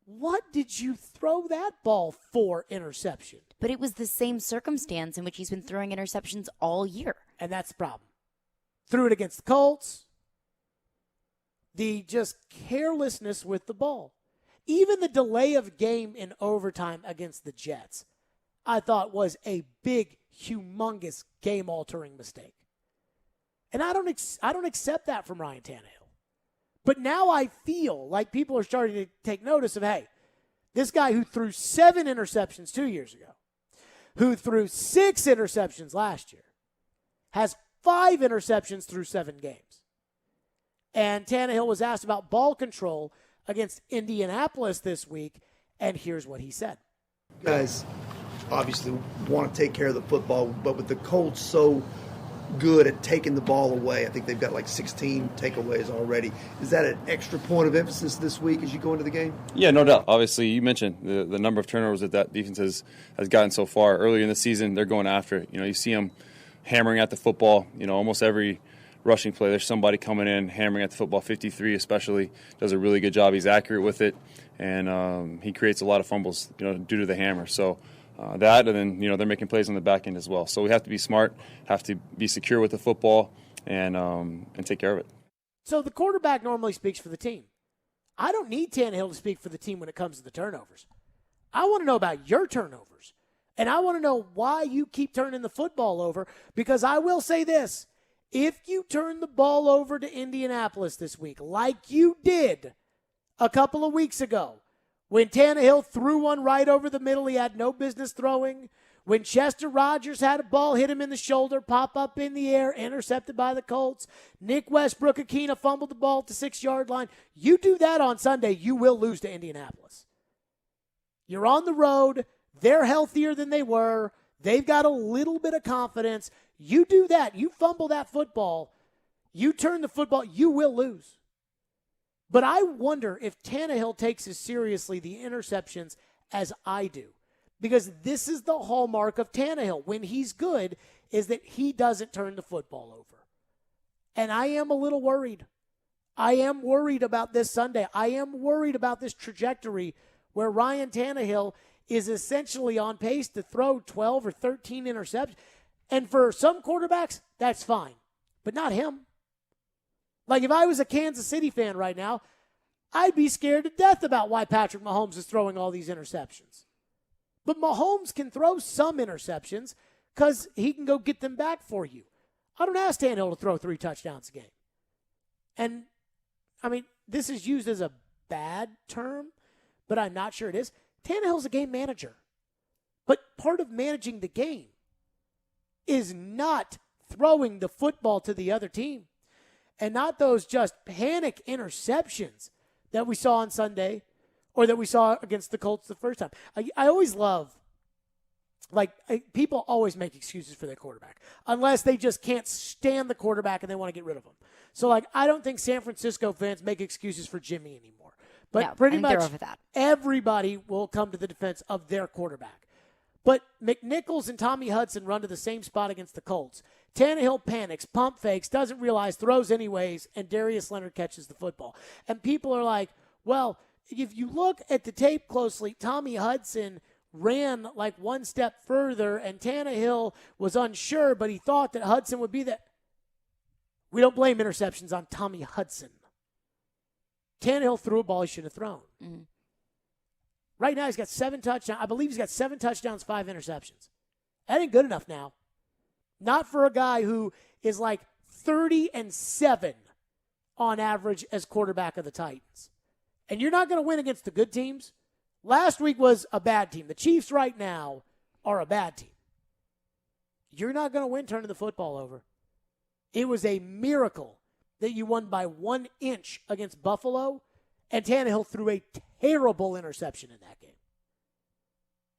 what did you throw that ball for interception? But it was the same circumstance in which he's been throwing interceptions all year. And that's the problem. Threw it against the Colts. The just carelessness with the ball. Even the delay of game in overtime against the Jets, I thought was a big, humongous, game-altering mistake. And I don't accept that from Ryan Tannehill. But now I feel like people are starting to take notice of, hey, this guy who threw 7 interceptions 2 years ago, who threw 6 interceptions last year, has 5 interceptions through 7 games. And Tannehill was asked about ball control against Indianapolis this week, and here's what he said. Guys obviously want to take care of the football, but with the Colts so good at taking the ball away, I think they've got like 16 takeaways already. Is that an extra point of emphasis this week as you go into the game? Yeah, no doubt. Obviously, you mentioned the number of turnovers that defense has gotten so far. Earlier in the season, they're going after it. You see them hammering at the football. Almost every rushing play, there's somebody coming in, hammering at the football. 53 especially does a really good job. He's accurate with it, and he creates a lot of fumbles, due to the hammer. So that, and then, they're making plays on the back end as well. So we have to be smart, have to be secure with the football, and take care of it. So the quarterback normally speaks for the team. I don't need Tannehill to speak for the team when it comes to the turnovers. I want to know about your turnovers, and I want to know why you keep turning the football over, because I will say this. If you turn the ball over to Indianapolis this week, like you did a couple of weeks ago, when Tannehill threw one right over the middle he had no business throwing, when Chester Rogers had a ball hit him in the shoulder, pop up in the air, intercepted by the Colts, Nick Westbrook-Akina fumbled the ball at the 6-yard line, you do that on Sunday, you will lose to Indianapolis. You're on the road. They're healthier than they were. They've got a little bit of confidence. You do that. You fumble that football. You turn the football, you will lose. But I wonder if Tannehill takes as seriously the interceptions as I do. Because this is the hallmark of Tannehill. When he's good, is that he doesn't turn the football over. And I am a little worried. I am worried about this Sunday. I am worried about this trajectory where Ryan Tannehill is essentially on pace to throw 12 or 13 interceptions. And for some quarterbacks, that's fine. But not him. Like if I was a Kansas City fan right now, I'd be scared to death about why Patrick Mahomes is throwing all these interceptions. But Mahomes can throw some interceptions because he can go get them back for you. I don't ask Tannehill to throw 3 touchdowns a game. And, I mean, this is used as a bad term, but I'm not sure it is. Tannehill's a game manager. But part of managing the game is not throwing the football to the other team. And not those just panic interceptions that we saw on Sunday or that we saw against the Colts the first time. I always love, people always make excuses for their quarterback unless they just can't stand the quarterback and they want to get rid of him. So, I don't think San Francisco fans make excuses for Jimmy anymore. But no, pretty much that. Everybody will come to the defense of their quarterback. But McNichols and Tommy Hudson run to the same spot against the Colts. Tannehill panics, pump fakes, doesn't realize, throws anyways, and Darius Leonard catches the football. And people are like, well, if you look at the tape closely, Tommy Hudson ran one step further, and Tannehill was unsure, but he thought that Hudson would be there. We don't blame interceptions on Tommy Hudson. Tannehill threw a ball he should have thrown. Mm-hmm. Right now, he's got 7 touchdowns. I believe he's got 7 touchdowns, 5 interceptions. That ain't good enough now. Not for a guy who is 30-7 on average as quarterback of the Titans. And you're not going to win against the good teams. Last week was a bad team. The Chiefs right now are a bad team. You're not going to win turning the football over. It was a miracle that you won by 1 inch against Buffalo, and Tannehill threw a terrible interception in that game.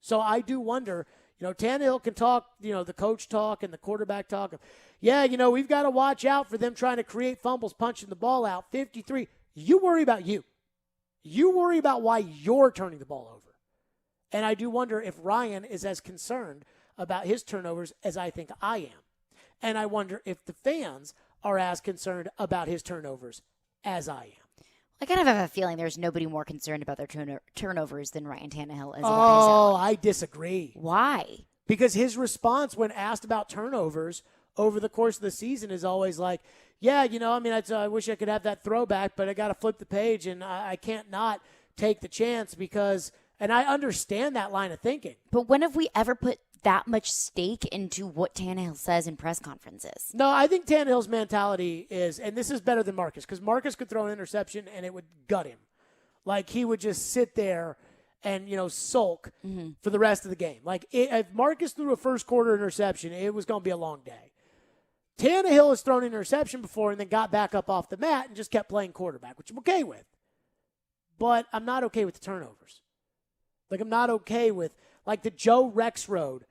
So I do wonder, Tannehill can talk, the coach talk and the quarterback talk of, we've got to watch out for them trying to create fumbles, punching the ball out. 53. You worry about you. You worry about why you're turning the ball over. And I do wonder if Ryan is as concerned about his turnovers as I think I am. And I wonder if the fans are as concerned about his turnovers as I am. I kind of have a feeling there's nobody more concerned about their turnovers than Ryan Tannehill is. Oh, I disagree. Why? Because his response when asked about turnovers over the course of the season is always like, I wish I could have that throwback, but I got to flip the page, and I can't not take the chance because, and I understand that line of thinking. But when have we ever put that much stake into what Tannehill says in press conferences? No, I think Tannehill's mentality is, and this is better than Marcus, because Marcus could throw an interception and it would gut him. He would just sit there and, sulk for the rest of the game. If Marcus threw a first quarter interception, it was going to be a long day. Tannehill has thrown an interception before and then got back up off the mat and just kept playing quarterback, which I'm okay with. But I'm not okay with the turnovers. I'm not okay with, the Joe Rexrode.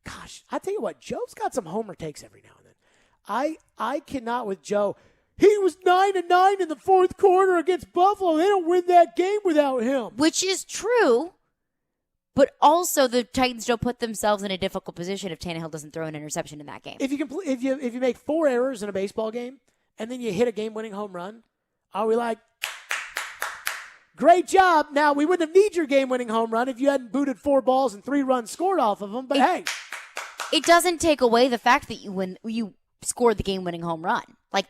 Gosh, I tell you what, Joe's got some homer takes every now and then. I cannot with Joe. He was 9-9 in the fourth quarter against Buffalo. They don't win that game without him. Which is true, but also the Titans don't put themselves in a difficult position if Tannehill doesn't throw an interception in that game. If you make 4 errors in a baseball game and then you hit a game-winning home run, are we like, great job. Now, we wouldn't have needed your game-winning home run if you hadn't booted 4 balls and 3 runs scored off of them, but hey. It doesn't take away the fact that you scored the game-winning home run.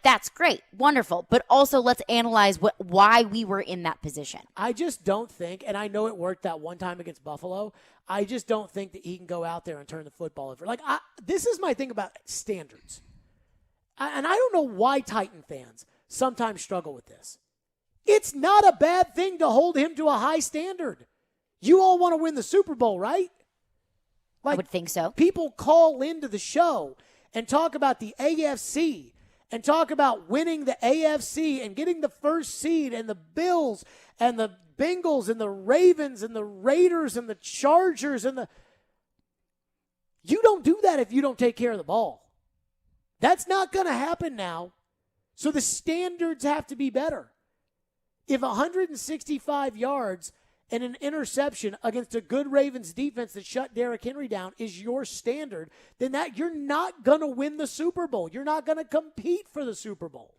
That's great. Wonderful. But also let's analyze why we were in that position. I just don't think, and I know it worked that one time against Buffalo, I just don't think that he can go out there and turn the football over. This is my thing about standards. And I don't know why Titan fans sometimes struggle with this. It's not a bad thing to hold him to a high standard. You all want to win the Super Bowl, right? I would think so. People call into the show and talk about the AFC and talk about winning the AFC and getting the first seed and the Bills and the Bengals and the Ravens and the Raiders and the Chargers and you don't do that if you don't take care of the ball. That's not going to happen now. So the standards have to be better. If 165 yards and an interception against a good Ravens defense that shut Derrick Henry down is your standard, then that you're not going to win the Super Bowl. You're not going to compete for the Super Bowl.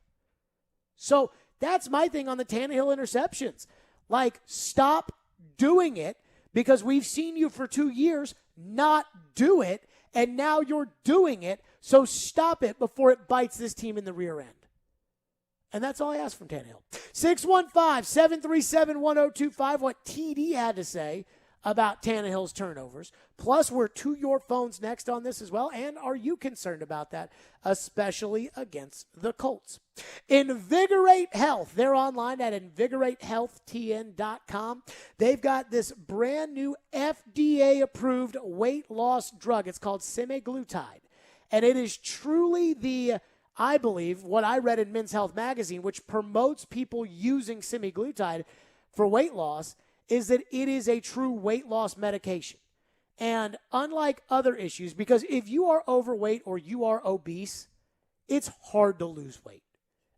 So that's my thing on the Tannehill interceptions. Like, stop doing it, because we've seen you for 2 years not do it, and now you're doing it, so stop it before it bites this team in the rear end. And that's all I ask from Tannehill. 615-737-1025, what TD had to say about Tannehill's turnovers. Plus, we're to your phones next on this as well. And are you concerned about that, especially against the Colts? Invigorate Health. They're online at invigoratehealthtn.com. They've got this brand new FDA-approved weight loss drug. It's called semaglutide. And it is truly I believe, what I read in Men's Health magazine, which promotes people using semaglutide for weight loss, is that it is a true weight loss medication. And unlike other issues, because if you are overweight or you are obese, it's hard to lose weight.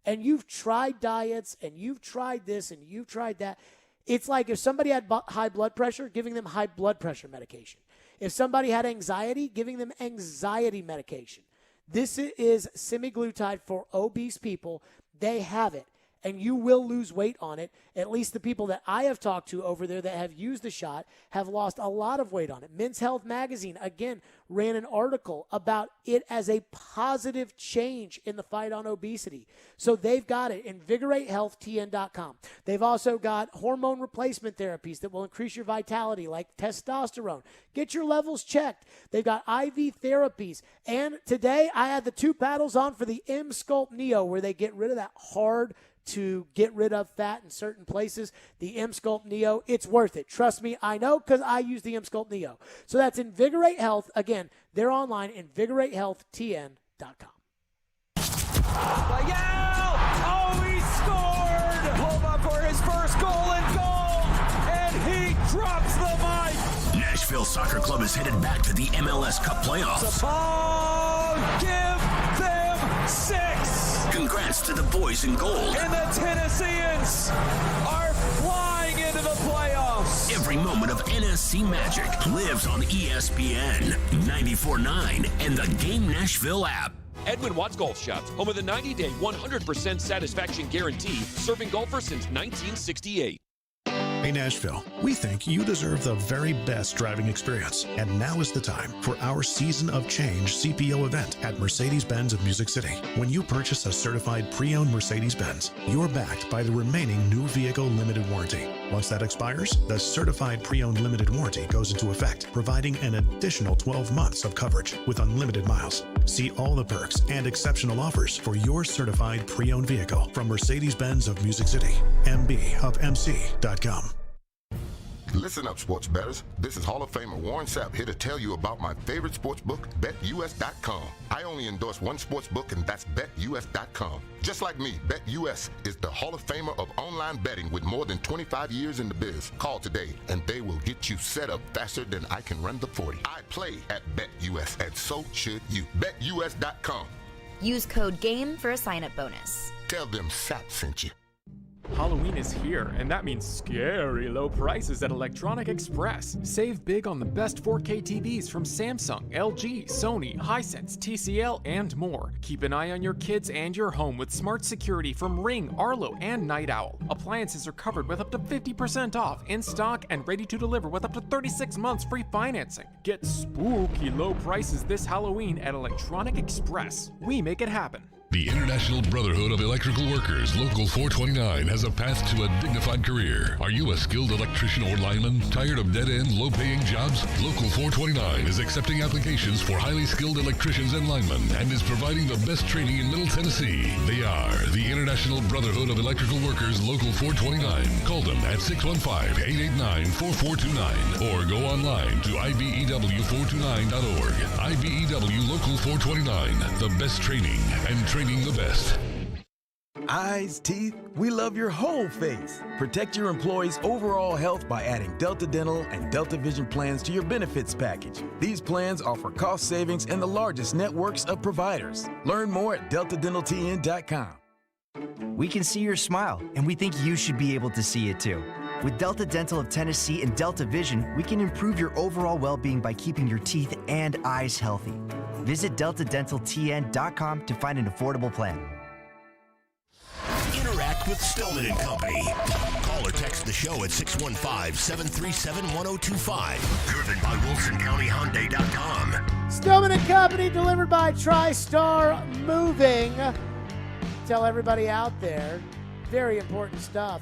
And you've tried diets, and you've tried this, and you've tried that. It's like if somebody had high blood pressure, giving them high blood pressure medication. If somebody had anxiety, giving them anxiety medication. This is semaglutide for obese people. They have it, and you will lose weight on it. At least the people that I have talked to over there that have used the shot have lost a lot of weight on it. Men's Health magazine, again, ran an article about it as a positive change in the fight on obesity. So they've got it, invigoratehealthtn.com. They've also got hormone replacement therapies that will increase your vitality, like testosterone. Get your levels checked. They've got IV therapies. And today I had the 2 paddles on for the M-Sculpt Neo, where they get rid of that hard to get rid of fat in certain places. The M-Sculpt Neo, it's worth it. Trust me, I know, because I use the M-Sculpt Neo. So that's Invigorate Health. Again, they're online, invigoratehealthtn.com. Oh, he scored! Hold up for his first goal, and he drops the mic! Nashville Soccer Club is headed back to the MLS Cup playoffs. Give them 6! Congrats to the boys in gold. And the Tennesseans are flying into the playoffs. Every moment of NSC magic lives on ESPN 94.9 and the Game Nashville app. Edwin Watts Golf Shops, home of the 90-day, 100% satisfaction guarantee, serving golfers since 1968. Hey Nashville, we think you deserve the very best driving experience, and now is the time for our Season of Change CPO event at Mercedes-Benz of Music City. When you purchase a certified pre-owned Mercedes-Benz, you're backed by the remaining new vehicle limited warranty. Once that expires, the certified pre-owned limited warranty goes into effect, providing an additional 12 months of coverage with unlimited miles. See all the perks and exceptional offers for your certified pre-owned vehicle from Mercedes-Benz of Music City, mbofmc.com. Listen up, sports bettors. This is Hall of Famer Warren Sapp here to tell you about my favorite sports book, BetUS.com. I only endorse one sports book, and that's BetUS.com. Just like me, BetUS is the Hall of Famer of online betting with more than 25 years in the biz. Call today, and they will get you set up faster than I can run the 40. I play at BetUS, and so should you. BetUS.com. Use code GAME for a sign-up bonus. Tell them Sapp sent you. Halloween is here, and that means scary low prices at Electronic Express. Save big on the best 4K TVs from Samsung, LG, Sony, Hisense, TCL, and more. Keep an eye on your kids and your home with smart security from Ring, Arlo, and Night Owl. Appliances are covered with up to 50% off, in stock, and ready to deliver with up to 36 months free financing. Get spooky low prices this Halloween at Electronic Express. We make it happen. The International Brotherhood of Electrical Workers, Local 429, has a path to a dignified career. Are you a skilled electrician or lineman? Tired of dead-end, low-paying jobs? Local 429 is accepting applications for highly skilled electricians and linemen and is providing the best training in Middle Tennessee. They are the International Brotherhood of Electrical Workers, Local 429. Call them at 615-889-4429 or go online to IBEW429.org. IBEW Local 429, the best training and training the best. Eyes, teeth, we love your whole face. Protect your employees' overall health by adding Delta Dental and Delta Vision plans to your benefits package. These plans offer cost savings and the largest networks of providers. Learn more at deltadentaltn.com. We can see your smile, and we think you should be able to see it too. With Delta Dental of Tennessee and Delta Vision, we can improve your overall well-being by keeping your teeth and eyes healthy. Visit deltadentaltn.com to find an affordable plan. Interact with Stillman and Company. Call or text the show at 615-737-1025. Driven by WilsonCountyHyundai.com. Stillman and Company, delivered by TriStar Moving. Tell everybody out there, very important stuff.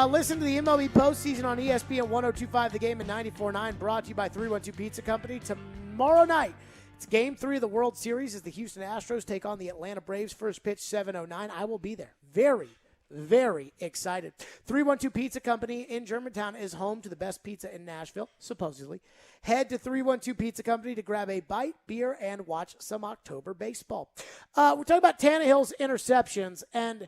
Listen to the MLB postseason on ESPN 102.5 The Game and 94.9, brought to you by 312 Pizza Company. Tomorrow night, it's Game 3 of the World Series as the Houston Astros take on the Atlanta Braves. First pitch, 7:09. I will be there. Very, very excited. 312 Pizza Company in Germantown is home to the best pizza in Nashville, supposedly. Head to 312 Pizza Company to grab a bite, beer, and watch some October baseball. We're talking about Tannehill's interceptions, and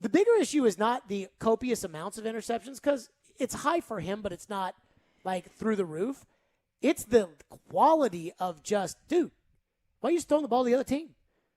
the bigger issue is not the copious amounts of interceptions, because it's high for him, but it's not, like, through the roof. It's the quality of just, dude, why are you just throwing the ball to the other team?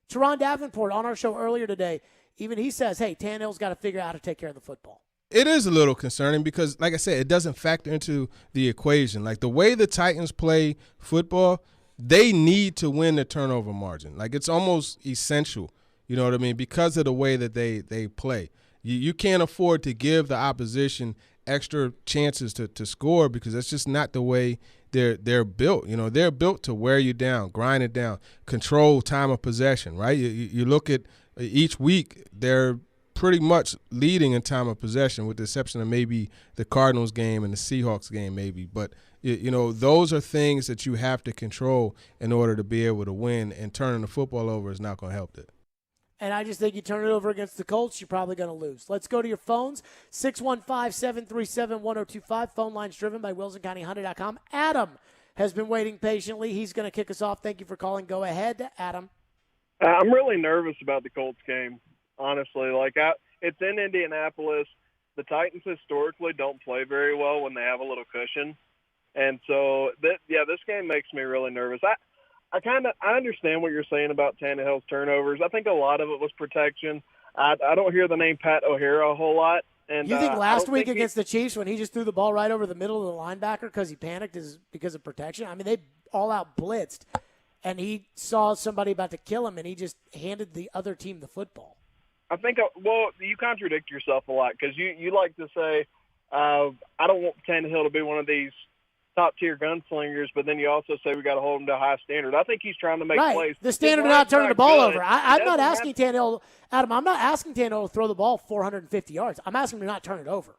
Teron Davenport on our show earlier today, even he says, hey, Tannehill's got to figure out how to take care of the football. It is a little concerning because, like I said, it doesn't factor into the equation. Like, the way the Titans play football, they need to win the turnover margin. Like, it's almost essential, you know what I mean, because of the way that they play. You can't afford to give the opposition extra chances to score, because that's just not the way they're built. You know, they're built to wear you down, grind it down, control time of possession, right? You look at each week, they're pretty much leading in time of possession, with the exception of maybe the Cardinals game and the Seahawks game maybe. But, you know, those are things that you have to control in order to be able to win, and turning the football over is not going to help that. And I just think you turn it over against the Colts, you're probably going to lose. Let's go to your phones, 615-737-1025. Phone lines driven by WilsonCountyHyundai.com. Adam has been waiting patiently. He's going to kick us off. Thank you for calling. Go ahead, Adam. I'm really nervous about the Colts game, honestly. It's in Indianapolis. The Titans historically don't play very well when they have a little cushion. And so, this game makes me really nervous. I understand what you're saying about Tannehill's turnovers. I think a lot of it was protection. I don't hear the name Pat O'Hara a whole lot. And you think last week against the Chiefs, when he just threw the ball right over the middle of the linebacker because he panicked, is because of protection? I mean, they all out blitzed, and he saw somebody about to kill him, and he just handed the other team the football. I think, you contradict yourself a lot, because you like to say, I don't want Tannehill to be one of these top-tier gunslingers, but then you also say we got to hold him to a high standard. I think he's trying to make plays. The standard of not turning the ball over. I'm not asking Tannehill, Adam, I'm not asking Tannehill to throw the ball 450 yards. I'm asking him to not turn it over.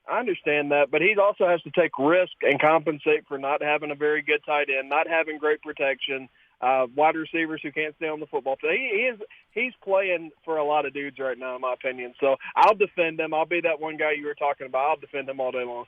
I understand that, but he also has to take risk and compensate for not having a very good tight end, not having great protection, wide receivers who can't stay on the football field. He's playing for a lot of dudes right now, in my opinion. So I'll defend him. I'll be that one guy you were talking about. I'll defend him all day long.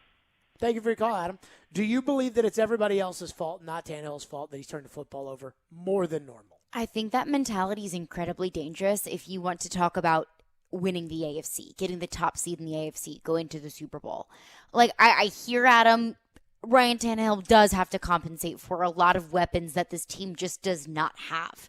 Thank you for your call, Adam. Do you believe that it's everybody else's fault, not Tannehill's fault, that he's turned the football over more than normal? I think that mentality is incredibly dangerous if you want to talk about winning the AFC, getting the top seed in the AFC, going to the Super Bowl. Like, I hear Adam, Ryan Tannehill does have to compensate for a lot of weapons that this team just does not have.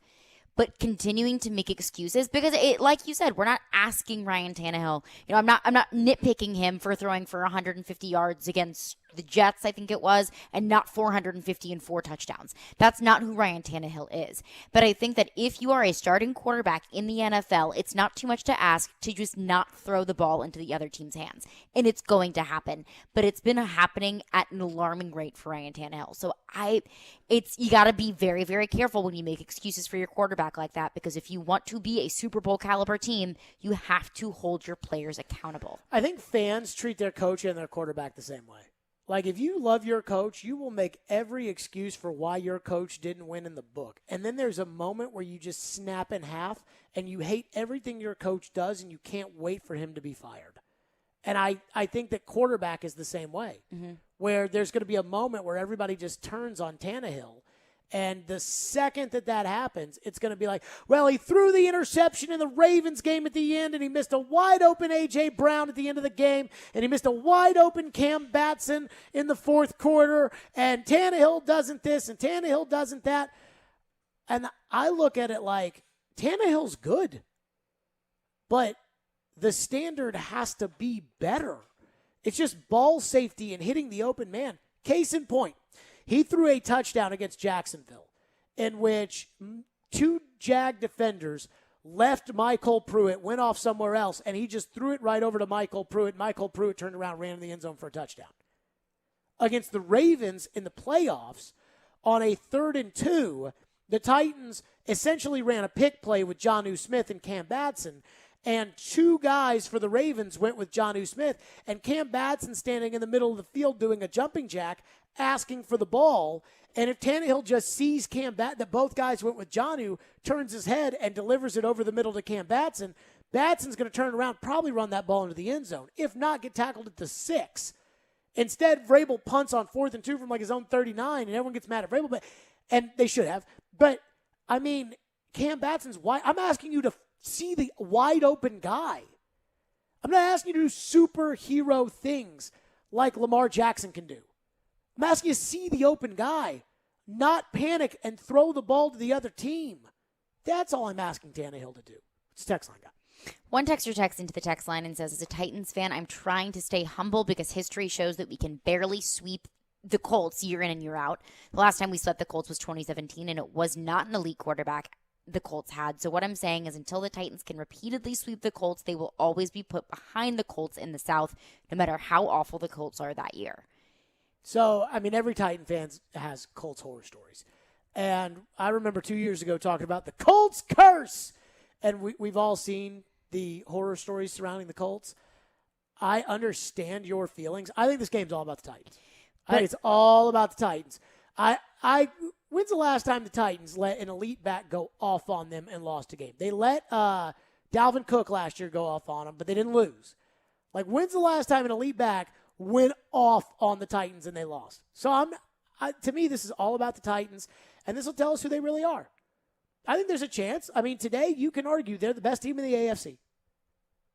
But continuing to make excuses, because like you said, we're not asking Ryan Tannehill. You know, I'm not nitpicking him for throwing for 150 yards against the Jets, I think it was, and not 450 and 4 touchdowns. That's not who Ryan Tannehill is. But I think that if you are a starting quarterback in the NFL, it's not too much to ask to just not throw the ball into the other team's hands. And it's going to happen. But it's been happening at an alarming rate for Ryan Tannehill. So you got to be very, very careful when you make excuses for your quarterback like that, because if you want to be a Super Bowl caliber team, you have to hold your players accountable. I think fans treat their coach and their quarterback the same way. Like, if you love your coach, you will make every excuse for why your coach didn't win in the book. And then there's a moment where you just snap in half and you hate everything your coach does and you can't wait for him to be fired. And I think that quarterback is the same way, where there's going to be a moment where everybody just turns on Tannehill. And the second that happens, it's going to be like, well, he threw the interception in the Ravens game at the end, and he missed a wide-open A.J. Brown at the end of the game, and he missed a wide-open Cam Batson in the fourth quarter, and Tannehill doesn't this, and Tannehill doesn't that. And I look at it like, Tannehill's good, but the standard has to be better. It's just ball safety and hitting the open man. Case in point, he threw a touchdown against Jacksonville in which 2 Jag defenders left Michael Pruitt, went off somewhere else, and he just threw it right over to Michael Pruitt. Michael Pruitt turned around, ran in the end zone for a touchdown. Against the Ravens in the playoffs, on a 3rd and 2, the Titans essentially ran a pick play with Jonnu Smith and Cam Batson, and 2 guys for the Ravens went with Jonnu Smith, and Cam Batson standing in the middle of the field doing a jumping jack, asking for the ball. And if Tannehill just sees that both guys went with Jonnu, turns his head and delivers it over the middle to Cam Batson, Batson's going to turn around, probably run that ball into the end zone. If not, get tackled at the 6. Instead, Vrabel punts on 4th and 2 from like his own 39, and everyone gets mad at Vrabel, and they should have. But, I mean, Cam Batson's wide. I'm asking you to see the wide open guy. I'm not asking you to do superhero things like Lamar Jackson can do. I'm asking you to see the open guy, not panic and throw the ball to the other team. That's all I'm asking Tannehill to do. It's text line guy. One texter texts into the text line and says, as a Titans fan, I'm trying to stay humble because history shows that we can barely sweep the Colts year in and year out. The last time we swept the Colts was 2017, and it was not an elite quarterback the Colts had. So what I'm saying is until the Titans can repeatedly sweep the Colts, they will always be put behind the Colts in the South, no matter how awful the Colts are that year. So, I mean, every Titan fan has Colts horror stories. And I remember 2 years ago talking about the Colts curse. And we've all seen the horror stories surrounding the Colts. I understand your feelings. I think this game's all about the Titans. I think it's all about the Titans. When's the last time the Titans let an elite back go off on them and lost a game? They let Dalvin Cook last year go off on them, but they didn't lose. Like, when's the last time an elite back went off on the Titans and they lost? So to me, this is all about the Titans, and this will tell us who they really are. I think there's a chance. I mean, today you can argue they're the best team in the AFC.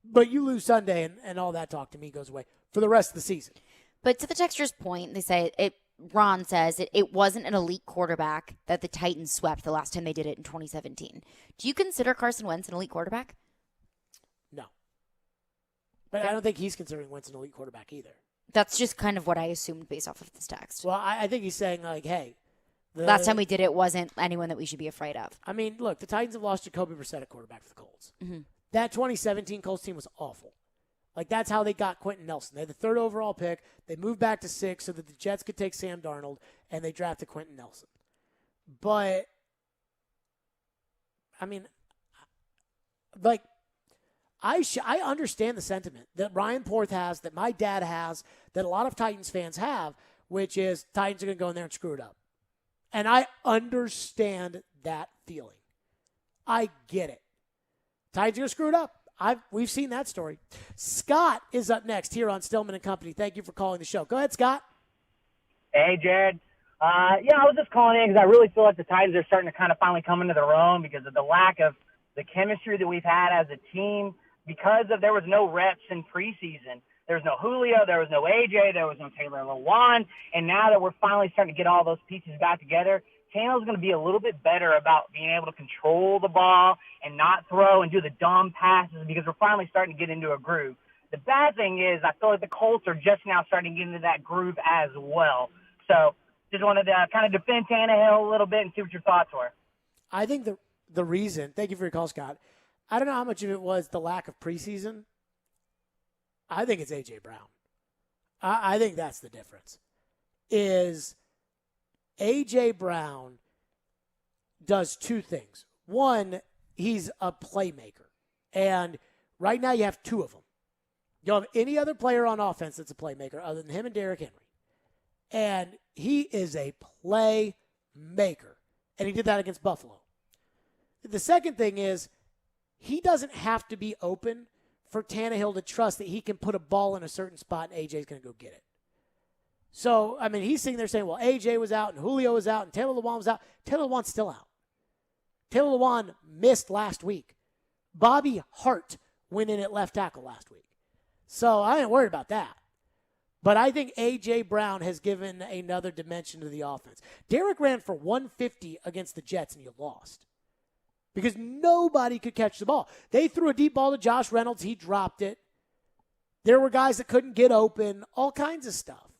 But you lose Sunday, and all that talk to me goes away for the rest of the season. But to the texter's point, they say Ron says it wasn't an elite quarterback that the Titans swept the last time they did it in 2017. Do you consider Carson Wentz an elite quarterback? No. But I don't think he's considering Wentz an elite quarterback either. That's just kind of what I assumed based off of this text. Well, I think he's saying, like, hey. Last time we did it wasn't anyone that we should be afraid of. I mean, look, the Titans have lost Jacoby Brissett at quarterback for the Colts. Mm-hmm. That 2017 Colts team was awful. Like, that's how they got Quentin Nelson. They had the 3rd overall pick. They moved back to 6 so that the Jets could take Sam Darnold, and they drafted Quentin Nelson. But, I mean, like, I understand the sentiment that Ryan Porth has, that my dad has, that a lot of Titans fans have, which is Titans are going to go in there and screw it up. And I understand that feeling. I get it. Titans are going to screw it up. We've seen that story. Scott is up next here on Stillman & Company. Thank you for calling the show. Go ahead, Scott. Hey, Jared. I was just calling in because I really feel like the Titans are starting to kind of finally come into their own because of the lack of the chemistry that we've had as a team because of there was no reps in preseason. There was no Julio, there was no AJ, there was no Taylor Lewan, and now that we're finally starting to get all those pieces back together, Tannehill's going to be a little bit better about being able to control the ball and not throw and do the dumb passes because we're finally starting to get into a groove. The bad thing is I feel like the Colts are just now starting to get into that groove as well. So just wanted to kind of defend Tannehill a little bit and see what your thoughts were. I think the reason, thank you for your call, Scott, I don't know how much of it was the lack of preseason. I think it's A.J. Brown. I think that's the difference. Is A.J. Brown does 2 things. One, he's a playmaker. And right now you have 2 of them. You don't have any other player on offense that's a playmaker other than him and Derrick Henry. And he is a playmaker. And he did that against Buffalo. The second thing is he doesn't have to be open for Tannehill to trust that he can put a ball in a certain spot and AJ's going to go get it. So, I mean, he's sitting there saying, well, AJ was out and Julio was out and Taylor Lewan was out. Taylor Lewan's still out. Taylor Lewan missed last week. Bobby Hart went in at left tackle last week. So I ain't worried about that. But I think A.J. Brown has given another dimension to the offense. Derrick ran for 150 against the Jets and you lost. because nobody could catch the ball. They threw a deep ball to Josh Reynolds. He dropped it. There were guys that couldn't get open, all kinds of stuff.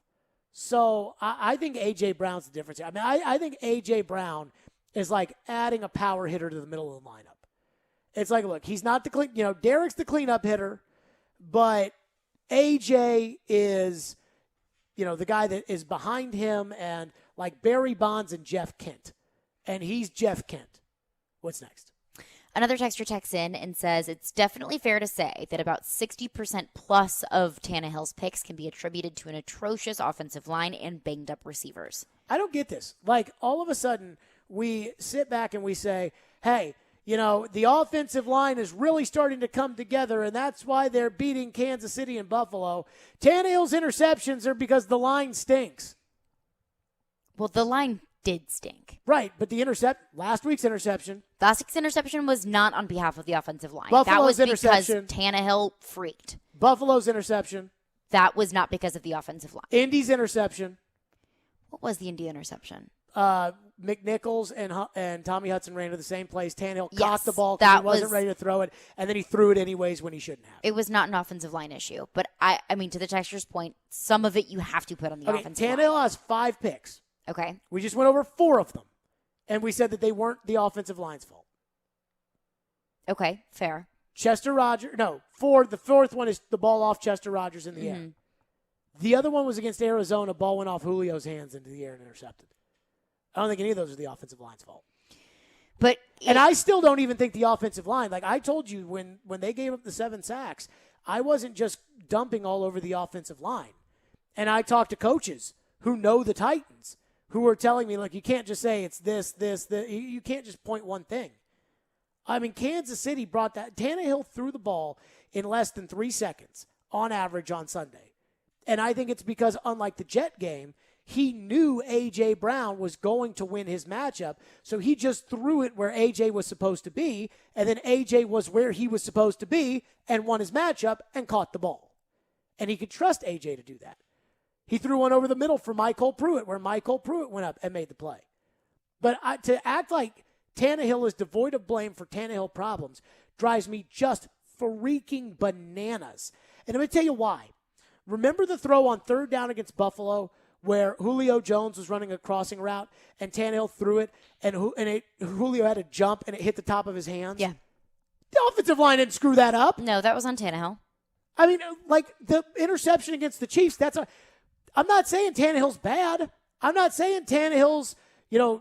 So I think A.J. Brown's the difference here. I mean, I think A.J. Brown is like adding a power hitter to the middle of the lineup. It's like, look, he's not the Derek's the cleanup hitter, but A.J. is, the guy that is behind him, and like Barry Bonds and Jeff Kent. And he's Jeff Kent. What's next? Another texter texts in and says, it's definitely fair to say that about 60% plus of Tannehill's picks can be attributed to an atrocious offensive line and banged up receivers. I don't get this. Like, all of a sudden, we sit back and we say, hey, the offensive line is really starting to come together, and that's why they're beating Kansas City and Buffalo. Tannehill's interceptions are because the line stinks. Well, the line did stink. Right, but last week's interception was not on behalf of the offensive line. Buffalo's that was because interception. Tannehill freaked. Buffalo's interception. That was not because of the offensive line. Indy's interception. What was the Indy interception? McNichols and Tommy Hudson ran to the same place. Tannehill caught the ball because that he wasn't ready to throw it, and then he threw it anyways when he shouldn't have. It was not an offensive line issue. But, I mean, to the texter's point, some of it you have to put on the offensive line. Tannehill has 5 picks. Okay. We just went over 4 of them, and we said that they weren't the offensive line's fault. Okay, fair. Chester Rogers, the 4th one is the ball off Chester Rogers in the air. The other one was against Arizona. Ball went off Julio's hands into the air and intercepted. I don't think any of those are the offensive line's fault. And I still don't even think the offensive line, like I told you when they gave up the 7 sacks, I wasn't just dumping all over the offensive line. And I talked to coaches who know the Titans, who were telling me, look, you can't just say it's this. You can't just point one thing. I mean, Kansas City brought that. Tannehill threw the ball in less than 3 seconds on average on Sunday. And I think it's because, unlike the Jet game, he knew A.J. Brown was going to win his matchup, so he just threw it where A.J. was supposed to be, and then A.J. was where he was supposed to be and won his matchup and caught the ball. And he could trust A.J. to do that. He threw one over the middle for Michael Pruitt, where Michael Pruitt went up and made the play. But to act like Tannehill is devoid of blame for Tannehill problems drives me just freaking bananas. And I'm going to tell you why. Remember the throw on 3rd down against Buffalo where Julio Jones was running a crossing route and Tannehill threw it and Julio had to jump and it hit the top of his hands? Yeah. The offensive line didn't screw that up. No, that was on Tannehill. I mean, like the interception against the Chiefs, I'm not saying Tannehill's bad. I'm not saying Tannehill's,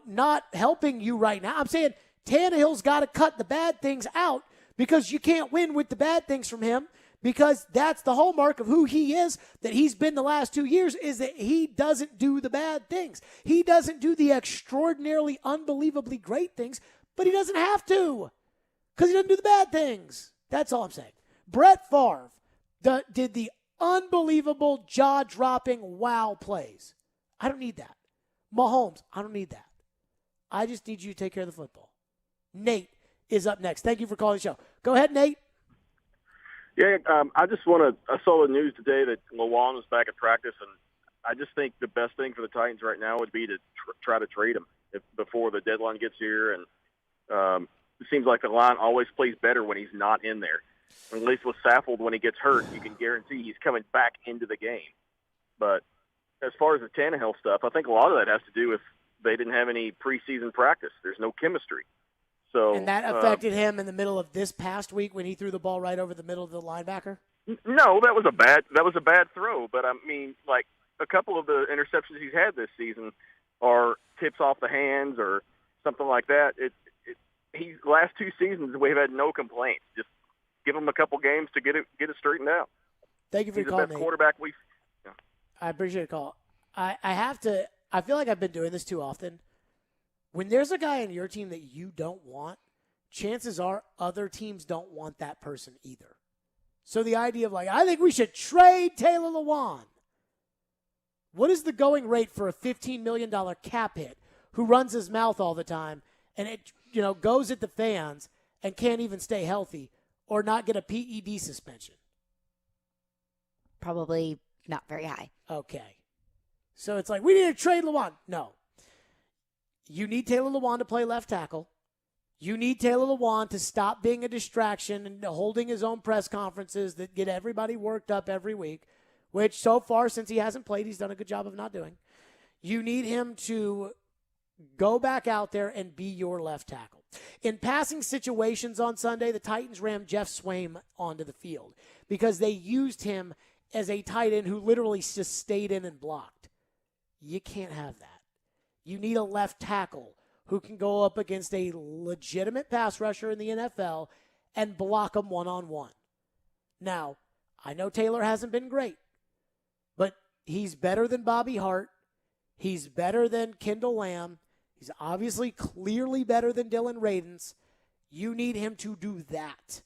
not helping you right now. I'm saying Tannehill's got to cut the bad things out because you can't win with the bad things from him because that's the hallmark of who he is, that he's been the last 2 years, is that he doesn't do the bad things. He doesn't do the extraordinarily, unbelievably great things, but he doesn't have to because he doesn't do the bad things. That's all I'm saying. Brett Favre did the unbelievable, jaw-dropping wow plays. I don't need that. Mahomes, I don't need that. I just need you to take care of the football. Nate is up next. Thank you for calling the show. Go ahead, Nate. Yeah, I saw the news today that Lewan was back at practice, and I just think the best thing for the Titans right now would be to try to trade him before the deadline gets here. And it seems like the line always plays better when he's not in there. At least with Saffold, when he gets hurt, you can guarantee he's coming back into the game. But as far as the Tannehill stuff, I think a lot of that has to do with they didn't have any preseason practice. There's no chemistry. So, and that affected him in the middle of this past week when he threw the ball right over the middle of the linebacker? No, that was a bad throw. But, I mean, like a couple of the interceptions he's had this season are tips off the hands or something like that. Last 2 seasons, we've had no complaints. Just give him a couple games to get it straightened out. Thank you for your calling, He's the best quarterback we've. Yeah. I appreciate the call. I feel like I've been doing this too often. When there's a guy on your team that you don't want, chances are other teams don't want that person either. So the idea of I think we should trade Taylor Lewan. What is the going rate for a $15 million cap hit who runs his mouth all the time and it goes at the fans and can't even stay healthy or not get a PED suspension? Probably not very high. Okay. So it's we need to trade Lewan. No. You need Taylor Lewan to play left tackle. You need Taylor Lewan to stop being a distraction and holding his own press conferences that get everybody worked up every week, which so far, since he hasn't played, he's done a good job of not doing. You need him to go back out there and be your left tackle. In passing situations on Sunday, the Titans rammed Jeff Swaim onto the field because they used him as a tight end who literally just stayed in and blocked. You can't have that. You need a left tackle who can go up against a legitimate pass rusher in the NFL and block them one-on-one. Now, I know Taylor hasn't been great, but he's better than Bobby Hart. He's better than Kendall Lamb. He's obviously clearly better than Dylan Rayden. You need him to do that.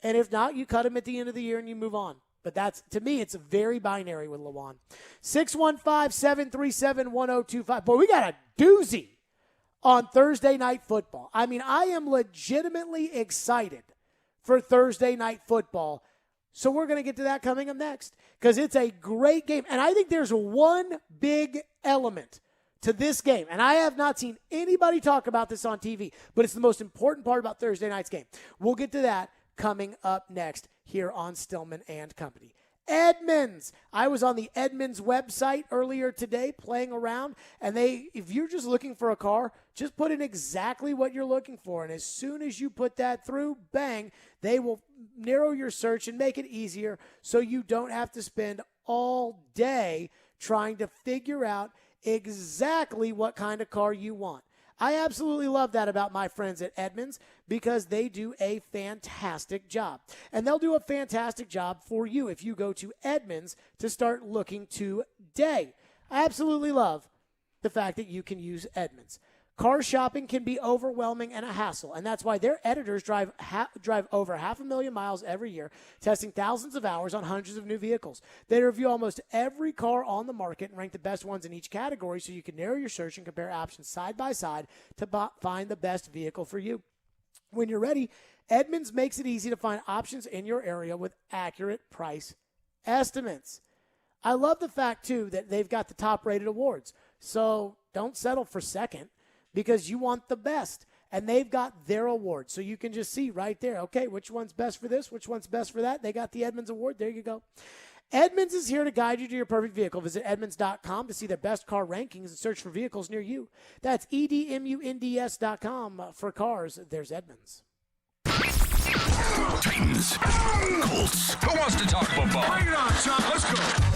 And if not, you cut him at the end of the year and you move on. But that's, to me, it's a very binary with Lewan. 615-737-1025. Boy, we got a doozy on Thursday Night Football. I mean, I am legitimately excited for Thursday Night Football. So we're going to get to that coming up next because it's a great game. And I think there's one big element to this game. And I have not seen anybody talk about this on TV, but it's the most important part about Thursday night's game. We'll get to that coming up next here on Stillman and Company. Edmunds. I was on the Edmunds website earlier today playing around, and if you're just looking for a car, just put in exactly what you're looking for. And as soon as you put that through, bang, they will narrow your search and make it easier so you don't have to spend all day trying to figure out exactly what kind of car you want. I absolutely love that about my friends at Edmunds because they do a fantastic job. And they'll do a fantastic job for you if you go to Edmunds to start looking today. I absolutely love the fact that you can use Edmunds. Car shopping can be overwhelming and a hassle, and that's why their editors drive over 500,000 miles every year, testing thousands of hours on hundreds of new vehicles. They review almost every car on the market and rank the best ones in each category so you can narrow your search and compare options side by side to find the best vehicle for you. When you're ready, Edmunds makes it easy to find options in your area with accurate price estimates. I love the fact, too, that they've got the top-rated awards, so don't settle for second, because you want the best, and they've got their award. So you can just see right there, okay, which one's best for this, which one's best for that. They got the Edmunds Award. There you go. Edmunds is here to guide you to your perfect vehicle. Visit Edmunds.com to see their best car rankings and search for vehicles near you. That's EDMUNDS.com for cars. There's Edmunds. Titans, Colts. Who wants to talk football? Bring it on, Chuck. Let's go.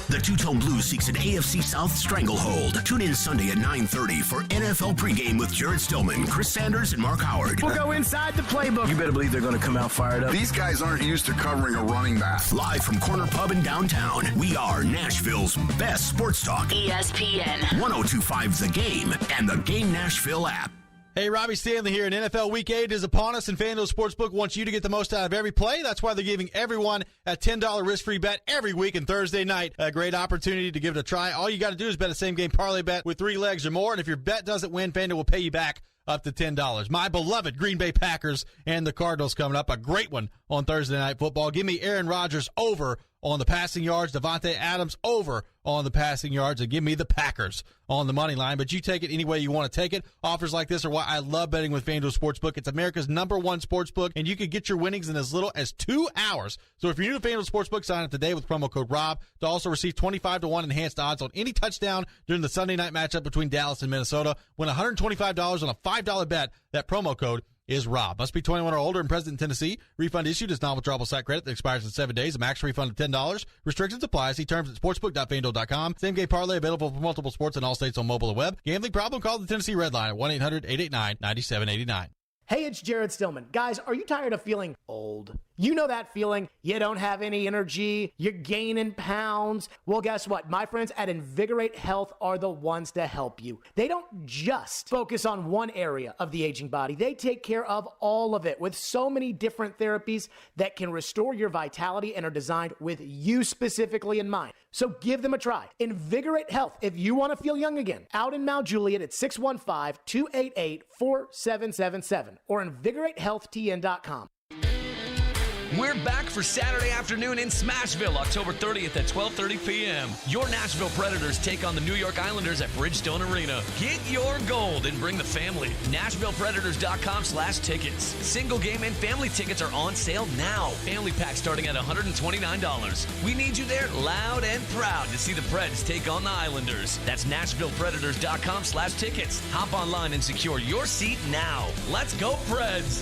The Two-Tone Blues seeks an AFC South stranglehold. Tune in Sunday at 9:30 for NFL pregame with Jared Stillman, Chris Sanders, and Mark Howard. We'll go inside the playbook. You better believe they're going to come out fired up. These guys aren't used to covering a running back. Live from Corner Pub in downtown, we are Nashville's best sports talk. ESPN 102.5 The Game and the Game Nashville app. Hey, Robbie Stanley here, and NFL Week 8 is upon us, and FanDuel Sportsbook wants you to get the most out of every play. That's why they're giving everyone a $10 risk-free bet every week and Thursday night. A great opportunity to give it a try. All you got to do is bet a same-game parlay bet with 3 legs or more, and if your bet doesn't win, FanDuel will pay you back up to $10. My beloved Green Bay Packers and the Cardinals coming up. A great one on Thursday Night Football. Give me Aaron Rodgers over on the passing yards, Devontae Adams over on the passing yards, and give me the Packers on the money line. But you take it any way you want to take it. Offers like this are why I love betting with FanDuel Sportsbook. It's America's #1 sportsbook, and you can get your winnings in as little as 2 hours. So if you're new to FanDuel Sportsbook, sign up today with promo code ROB to also receive 25-1 enhanced odds on any touchdown during the Sunday night matchup between Dallas and Minnesota. Win $125 on a $5 bet. That promo code is Rob. Must be 21 or older and present in Tennessee. Refund issued is non-withdrawable site credit that expires in 7 days. A max refund of $10. Restrictions apply. See terms at sportsbook.fanduel.com. Same game parlay available for multiple sports in all states on mobile and web. Gambling problem? Call the Tennessee Red Line at 1-800-889-9789. Hey, it's Jared Stillman. Guys, are you tired of feeling old? You know that feeling. You don't have any energy. You're gaining pounds. Well, guess what? My friends at Invigorate Health are the ones to help you. They don't just focus on one area of the aging body. They take care of all of it with so many different therapies that can restore your vitality and are designed with you specifically in mind. So give them a try. Invigorate Health, if you want to feel young again. Out in Mount Juliet at 615-288-4777 or InvigorateHealthTN.com. We're back for Saturday afternoon in Smashville, October 30th at 12:30 p.m. Your Nashville Predators take on the New York Islanders at Bridgestone Arena. Get your gold and bring the family. NashvillePredators.com/tickets. Single game and family tickets are on sale now. Family pack starting at $129. We need you there loud and proud to see the Preds take on the Islanders. That's NashvillePredators.com/tickets. Hop online and secure your seat now. Let's go Preds!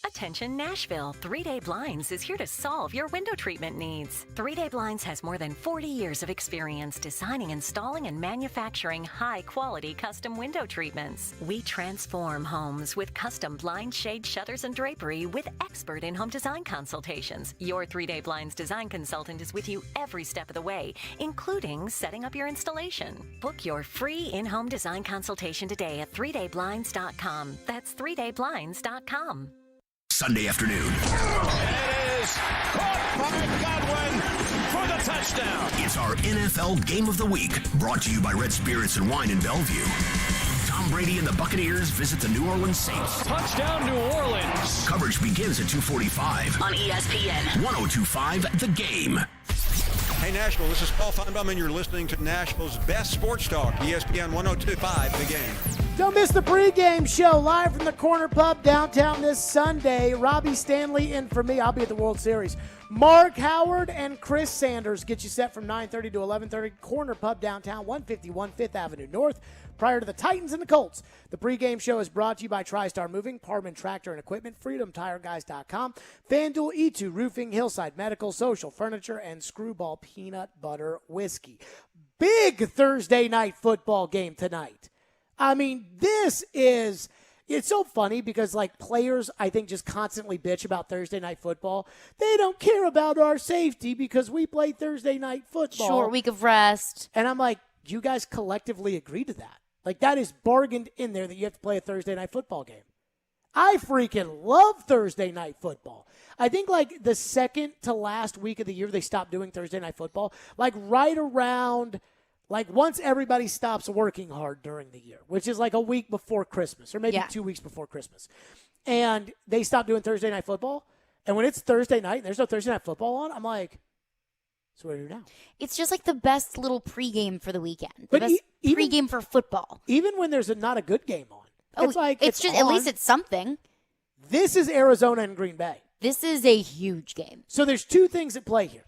Attention Nashville, 3 Day Blinds is here to solve your window treatment needs. 3 Day Blinds has more than 40 years of experience designing, installing, and manufacturing high-quality custom window treatments. We transform homes with custom blind shade shutters and drapery with expert in-home design consultations. Your 3 Day Blinds design consultant is with you every step of the way, including setting up your installation. Book your free in-home design consultation today at 3dayblinds.com. That's 3dayblinds.com. Sunday afternoon. It is caught by Godwin for the touchdown. It's our NFL Game of the Week, brought to you by Red Spirits and Wine in Bellevue. Tom Brady and the Buccaneers visit the New Orleans Saints. Touchdown, New Orleans. Coverage begins at 2:45 on ESPN 102.5 The Game. Hey Nashville, this is Paul Feinbaum, and you're listening to Nashville's best sports talk, ESPN 102.5 The Game. Don't miss the pregame show live from the Corner Pub downtown this Sunday. Robbie Stanley in for me. I'll be at the World Series. Mark Howard and Chris Sanders get you set from 9:30 to 11:30. Corner Pub downtown, 151 5th Avenue North. Prior to the Titans and the Colts. The pregame show is brought to you by TriStar Moving, Parman Tractor and Equipment, FreedomTireGuys.com, FanDuel, E2, Roofing, Hillside Medical, Social Furniture, and Screwball Peanut Butter Whiskey. Big Thursday night football game tonight. I mean, it's so funny because, like, players, I think, just constantly bitch about Thursday night football. They don't care about our safety because we play Thursday night football. Short week of rest. And I'm like, you guys collectively agreed to that. Like, that is bargained in there that you have to play a Thursday night football game. I freaking love Thursday night football. I think, like, the second to last week of the year they stopped doing Thursday night football, like, right around, like, once everybody stops working hard during the year, which is like a week before Christmas or maybe 2 weeks before Christmas. And they stopped doing Thursday night football. And when it's Thursday night and there's no Thursday night football on, I'm like, so what do we do now? It's just like the best little pregame for the weekend. The But best pregame for football. Even when there's not a good game on. Oh, it's like it's just on. at least it's something. This is Arizona and Green Bay. This is a huge game. So there's two things at play here.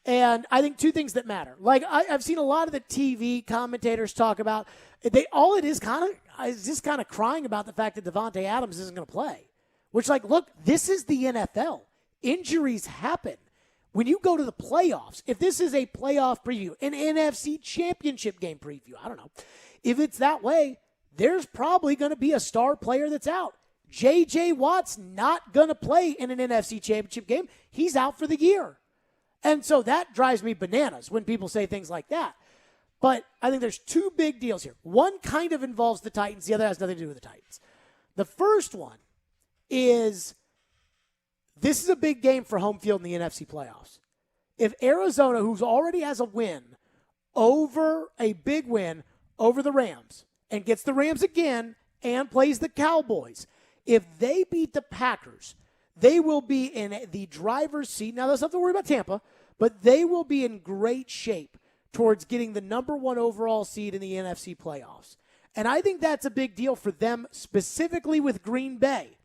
And I think two things that matter. Like, I've seen a lot of the TV commentators talk about, it is just kind of crying about the fact that Devontae Adams isn't going to play. Which, like, look, this is the NFL. Injuries happen. When you go to the playoffs, if this is a playoff preview, an NFC championship game preview, I don't know. If it's that way, there's probably going to be a star player that's out. J.J. Watt's not going to play in an NFC championship game. He's out for the year. And so that drives me bananas when people say things like that. But I think there's two big deals here. One kind of involves the Titans. The other has nothing to do with the Titans. The first one is this is a big game for home field in the NFC playoffs. If Arizona, who's already has a big win over the Rams, and gets the Rams again and plays the Cowboys, if they beat the Packers, they will be in the driver's seat. Now, there's nothing to worry about Tampa, but they will be in great shape towards getting the number one overall seed in the NFC playoffs. And I think that's a big deal for them, specifically with Green Bay,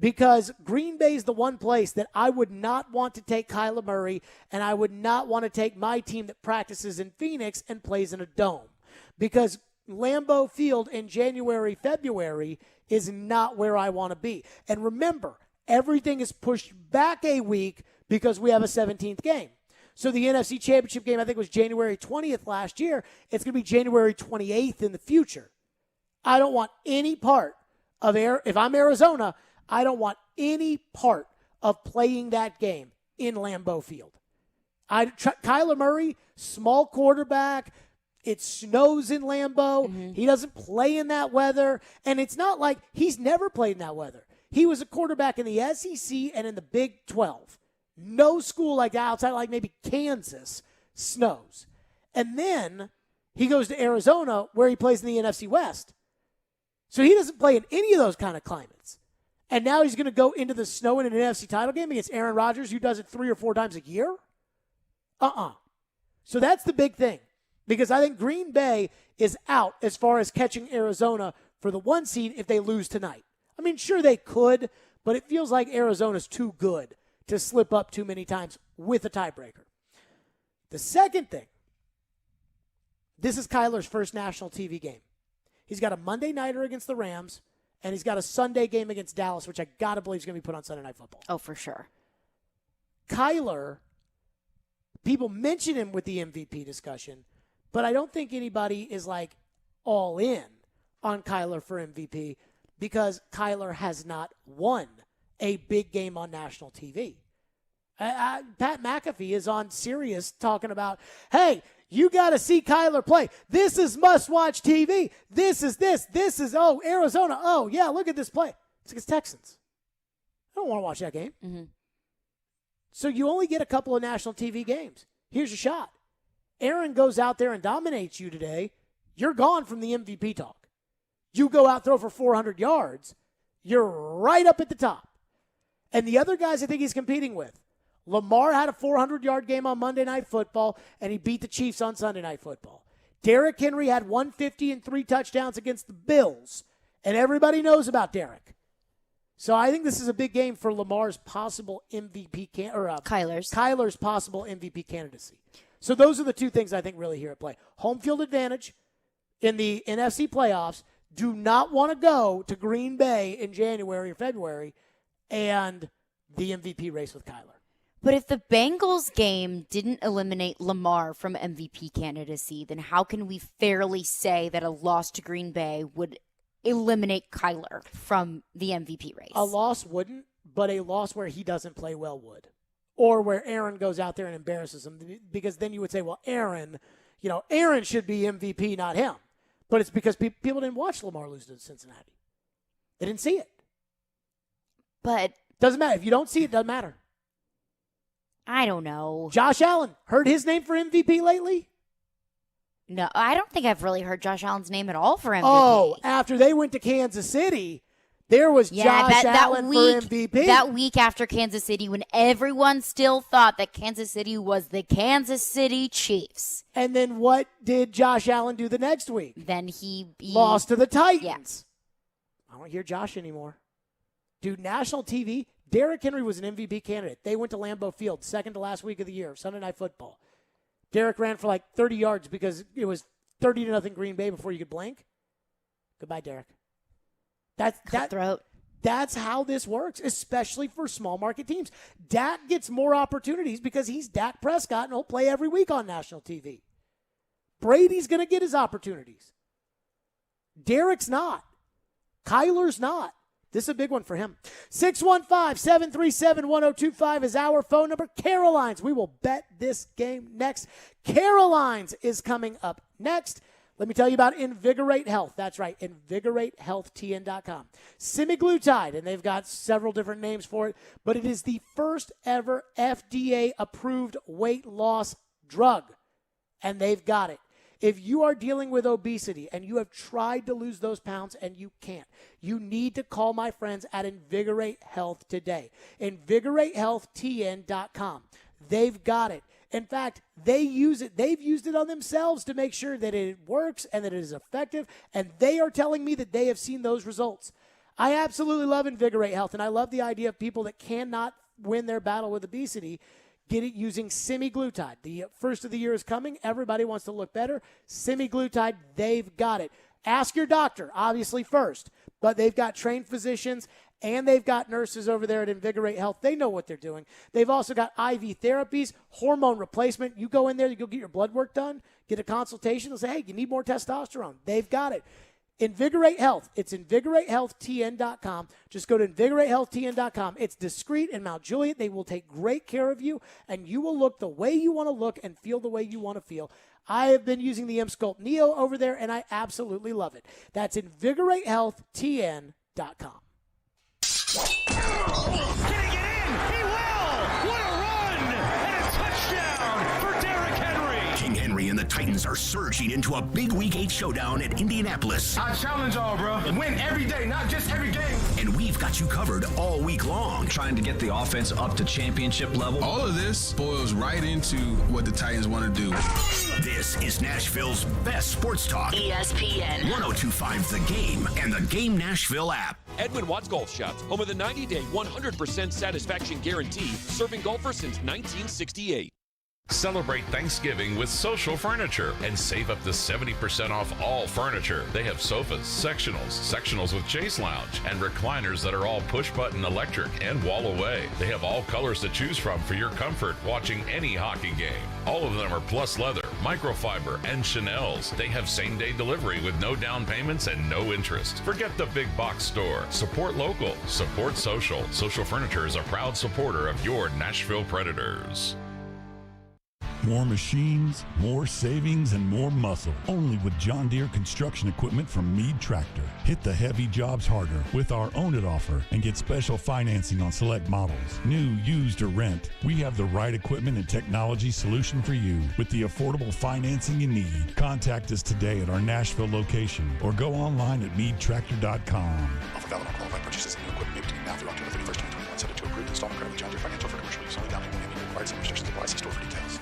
because Green Bay is the one place that I would not want to take Kyler Murray, and I would not want to take my team that practices in Phoenix and plays in a dome, because Lambeau Field in January, February is not where I want to be. And remember, everything is pushed back a week because we have a 17th game. So the NFC Championship game, I think, was January 20th last year. It's going to be January 28th in the future. I don't want any part of if I'm Arizona, I don't want any part of playing that game in Lambeau Field. Kyler Murray, small quarterback. It snows in Lambeau. Mm-hmm. He doesn't play in that weather. And it's not like he's never played in that weather. He was a quarterback in the SEC and in the Big 12. No school like that outside, like maybe Kansas, snows. And then he goes to Arizona where he plays in the NFC West. So he doesn't play in any of those kind of climates. And now he's going to go into the snow in an NFC title game against Aaron Rodgers, who does it 3 or 4 times a year? So that's the big thing, because I think Green Bay is out as far as catching Arizona for the 1 seed if they lose tonight. I mean, sure they could, but it feels like Arizona's too good to slip up too many times with a tiebreaker. The second thing, this is Kyler's first national TV game. He's got a Monday nighter against the Rams, and he's got a Sunday game against Dallas, which I got to believe is going to be put on Sunday Night Football. Oh, for sure. Kyler, people mention him with the MVP discussion, but I don't think anybody is like all in on Kyler for MVP because Kyler has not won a big game on national TV. Pat McAfee is on Sirius talking about, hey, you got to see Kyler play. This is must-watch TV. This is, Arizona. Oh, yeah, look at this play. It's against Texans. I don't want to watch that game. Mm-hmm. So you only get a couple of national TV games. Here's your shot. Aaron goes out there and dominates you today. You're gone from the MVP talk. You go out, throw for 400 yards. You're right up at the top. And the other guys I think he's competing with, Lamar had a 400-yard game on Monday Night Football, and he beat the Chiefs on Sunday Night Football. Derrick Henry had 150 and 3 touchdowns against the Bills, and everybody knows about Derrick. So I think this is a big game for Lamar's possible MVP Kyler's possible MVP candidacy. So those are the 2 things I think really here at play. Home field advantage in the NFC playoffs. Do not want to go to Green Bay in January or February, and the MVP race with Kyler. But if the Bengals game didn't eliminate Lamar from MVP candidacy, then how can we fairly say that a loss to Green Bay would eliminate Kyler from the MVP race? A loss wouldn't, but a loss where he doesn't play well would. Or where Aaron goes out there and embarrasses him, because then you would say, well, Aaron should be MVP, not him. But it's because people didn't watch Lamar lose to Cincinnati. They didn't see it. But doesn't matter. If you don't see it, doesn't matter. I don't know. Josh Allen, heard his name for MVP lately? No, I don't think I've really heard Josh Allen's name at all for MVP. Oh, after they went to Kansas City, there was Josh Allen for MVP. That week after Kansas City, when everyone still thought that Kansas City was the Kansas City Chiefs. And then what did Josh Allen do the next week? Then he lost to the Titans. Yeah. I don't hear Josh anymore. Dude, national TV, Derrick Henry was an MVP candidate. They went to Lambeau Field, second to last week of the year, Sunday Night Football. Derrick ran for like 30 yards because it was 30-0 Green Bay before you could blink. Goodbye, Derrick. That's how this works, especially for small market teams. Dak gets more opportunities because he's Dak Prescott and he'll play every week on national TV. Brady's going to get his opportunities. Derrick's not. Kyler's not. This is a big one for him. 615-737-1025 is our phone number. Caroline's. We will bet this game next. Caroline's is coming up next. Let me tell you about Invigorate Health. That's right, InvigorateHealthTN.com. Semaglutide, and they've got several different names for it, but it is the first ever FDA-approved weight loss drug, and they've got it. If you are dealing with obesity and you have tried to lose those pounds and you can't, you need to call my friends at Invigorate Health today. InvigorateHealthTN.com. They've got it. In fact, they use it. They've used it on themselves to make sure that it works and that it is effective, and they are telling me that they have seen those results. I absolutely love Invigorate Health, and I love the idea of people that cannot win their battle with obesity get it using semaglutide. The first of the year is coming. Everybody wants to look better. Semaglutide, they've got it. Ask your doctor, obviously, first. But they've got trained physicians and they've got nurses over there at Invigorate Health. They know what they're doing. They've also got IV therapies, hormone replacement. You go in there, you go get your blood work done, get a consultation. They'll say, hey, you need more testosterone. They've got it. Invigorate Health. It's InvigorateHealthTN.com. Just go to InvigorateHealthTN.com. It's discreet in Mount Juliet. They will take great care of you, and you will look the way you want to look and feel the way you want to feel. I have been using the M-Sculpt Neo over there, and I absolutely love it. That's InvigorateHealthTN.com. Can he get in? He will! What a run! And a touchdown for Derrick Henry! King Henry and the Titans are surging into a big Week 8 showdown at Indianapolis. I challenge all, bro. Win every day, not just every game. And we've got you covered all week long. Trying to get the offense up to championship level. All of this boils right into what the Titans want to do. This is Nashville's best sports talk. ESPN. 102.5 The Game and the Game Nashville app. Edwin Watts Golf Shops, home of the 90-day 100% satisfaction guarantee, serving golfers since 1968. Celebrate Thanksgiving with Social Furniture and save up to 70% off all furniture. They have sofas, sectionals with chase lounge, and recliners that are all push-button electric and wall away. They have all colors to choose from for your comfort watching any hockey game. All of them are plus leather, microfiber, and Chanel's. They have same-day delivery with no down payments and no interest. Forget the big box store. Support local. Support social. Social Furniture is a proud supporter of your Nashville Predators. More machines, more savings, and more muscle. Only with John Deere construction equipment from Meade Tractor. Hit the heavy jobs harder with our Own It offer and get special financing on select models. New, used, or rent, we have the right equipment and technology solution for you with the affordable financing you need. Contact us today at our Nashville location or go online at meadtractor.com. Offer valid on qualified purchases and new equipment made between now through October 31st, 2021. Subject to approved installment credit with John Deere Financial for commercial use. Only down payment may be required. Some restrictions apply. See store for details.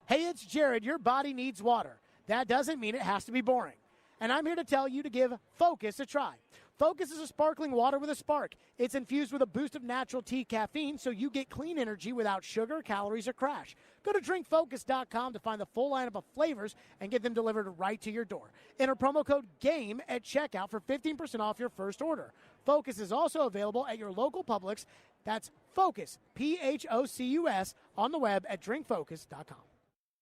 Hey, it's Jared. Your body needs water. That doesn't mean it has to be boring. And I'm here to tell you to give Focus a try. Focus is a sparkling water with a spark. It's infused with a boost of natural tea caffeine, so you get clean energy without sugar, calories, or crash. Go to drinkfocus.com to find the full lineup of flavors and get them delivered right to your door. Enter promo code GAME at checkout for 15% off your first order. Focus is also available at your local Publix. That's Focus, P-H-O-C-U-S, on the web at drinkfocus.com.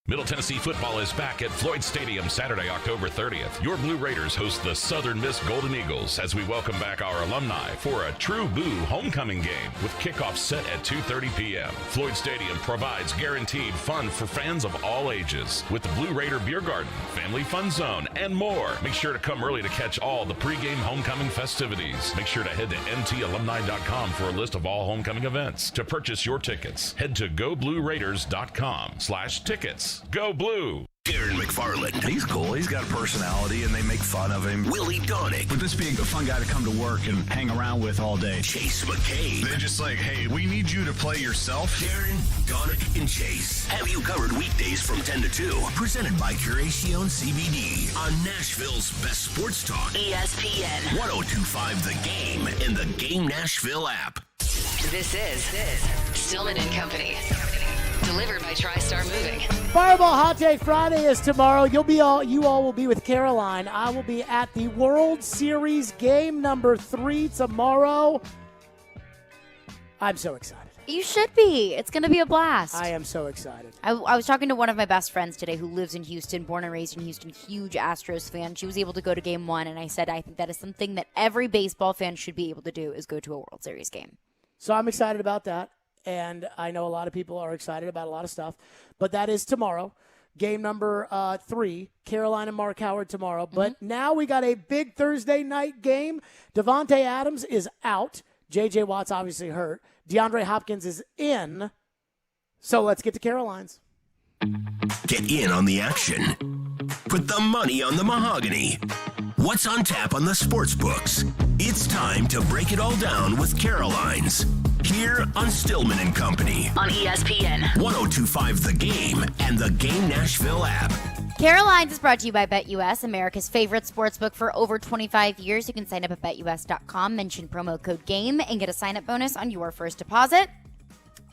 Middle Tennessee football is back at Floyd Stadium Saturday, October 30th. Your Blue Raiders host the Southern Miss Golden Eagles as we welcome back our alumni for a true Boo homecoming game with kickoff set at 2:30 p.m. Floyd Stadium provides guaranteed fun for fans of all ages with the Blue Raider Beer Garden, Family Fun Zone, and more. Make sure to come early to catch all the pregame homecoming festivities. Make sure to head to mtalumni.com for a list of all homecoming events. To purchase your tickets, head to goblueraiders.com/tickets. Go Blue! Darren McFarland. He's cool. He's got a personality, and they make fun of him. Willie Donick. Would this be a fun guy to come to work and hang around with all day? Chase McCabe. They're just like, hey, we need you to play yourself. Darren, Donick, and Chase have you covered weekdays from 10 to 2. Presented by Quration Cbd on Nashville's best sports talk. ESPN. 102.5 The Game and the Game Nashville app. This is Stillman and Company. Delivered by TriStar Moving. Fireball Hot Take Friday is tomorrow. You all will be with Caroline. I will be at the World Series game number 3 tomorrow. I'm so excited. You should be. It's going to be a blast. I am so excited. I was talking to one of my best friends today who lives in Houston, born and raised in Houston, huge Astros fan. She was able to go to game 1, and I said I think that is something that every baseball fan should be able to do is go to a World Series game. So I'm excited about that. And I know a lot of people are excited about a lot of stuff. But that is tomorrow. Game number 3, Caroline and Mark Howard tomorrow. But now we got a big Thursday night game. Devontae Adams is out. J.J. Watt's obviously hurt. DeAndre Hopkins is in. So let's get to Caroline's. Get in on the action. Put the money on the mahogany. What's on tap on the sports books? It's time to break it all down with Caroline's. Here on Stillman and Company. On ESPN. 102.5 The Game and the Game Nashville app. Caroline's is brought to you by BetUS, America's favorite sportsbook for over 25 years. You can sign up at BetUS.com, mention promo code GAME, and get a sign-up bonus on your first deposit.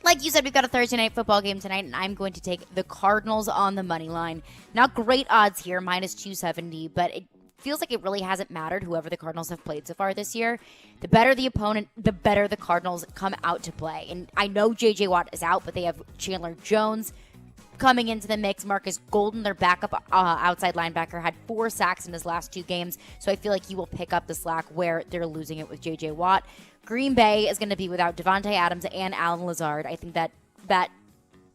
Like you said, we've got a Thursday night football game tonight, and I'm going to take the Cardinals on the money line. Not great odds here, minus 270, but it feels like it really hasn't mattered whoever the Cardinals have played so far this year. The better the opponent, the better the Cardinals come out to play. And I know J.J. Watt is out, but they have Chandler Jones coming into the mix. Marcus Golden, their backup outside linebacker, had 4 sacks in his last 2 games, so I feel like he will pick up the slack where they're losing it with J.J. Watt. Green Bay is going to be without Devontae Adams and Alan Lazard. I think that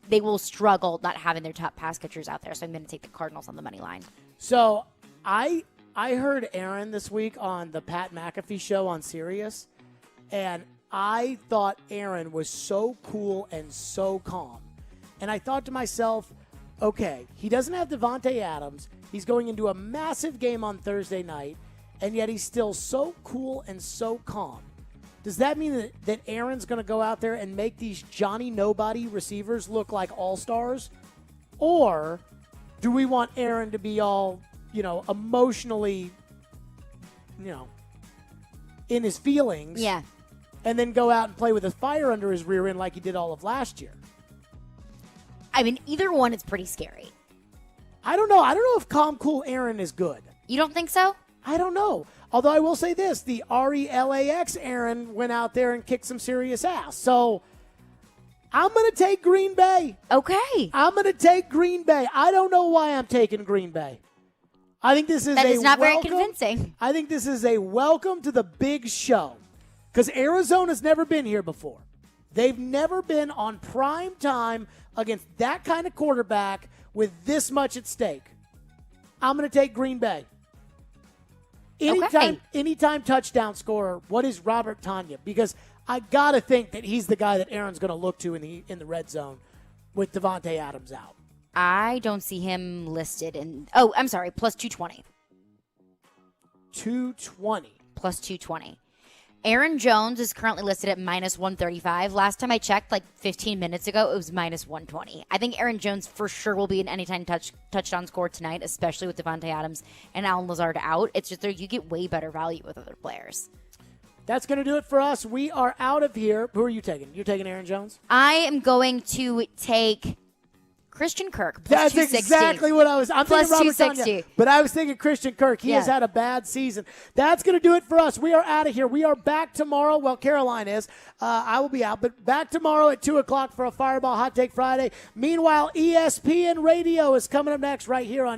they will struggle not having their top pass catchers out there, so I'm going to take the Cardinals on the money line. So I heard Aaron this week on the Pat McAfee show on Sirius, and I thought Aaron was so cool and so calm. And I thought to myself, okay, he doesn't have Devontae Adams. He's going into a massive game on Thursday night, and yet he's still so cool and so calm. Does that mean that Aaron's going to go out there and make these Johnny Nobody receivers look like all-stars? Or do we want Aaron to be all, emotionally, in his feelings? Yeah. And then go out and play with a fire under his rear end like he did all of last year? I mean, either one is pretty scary. I don't know. I don't know if calm, cool Aaron is good. You don't think so? I don't know. Although I will say this, the RELAX Aaron went out there and kicked some serious ass. So I'm going to take Green Bay. Okay. I'm going to take Green Bay. I don't know why I'm taking Green Bay. I think this is not very convincing. I think this is a welcome to the big show. Because Arizona's never been here before. They've never been on prime time against that kind of quarterback with this much at stake. I'm going to take Green Bay. Anytime touchdown scorer, what is Robert Tonyan? Because I got to think that he's the guy that Aaron's going to look to in the red zone with Devontae Adams out. I don't see him listed in. Oh, I'm sorry, plus 220. 220. Plus 220. Aaron Jones is currently listed at minus 135. Last time I checked, like 15 minutes ago, it was minus 120. I think Aaron Jones for sure will be an anytime touchdown score tonight, especially with Devontae Adams and Allen Lazard out. It's just you get way better value with other players. That's going to do it for us. We are out of here. Who are you taking? You're taking Aaron Jones? I am going to take Christian Kirk. That's 260. exactly what I was. I'm plus thinking Robert 260. Tonyan, but I was thinking Christian Kirk. He has had a bad season. That's going to do it for us. We are out of here. We are back tomorrow. Well, Caroline is. I will be out, but back tomorrow at 2:00 for a Fireball Hot Take Friday. Meanwhile, ESPN Radio is coming up next right here on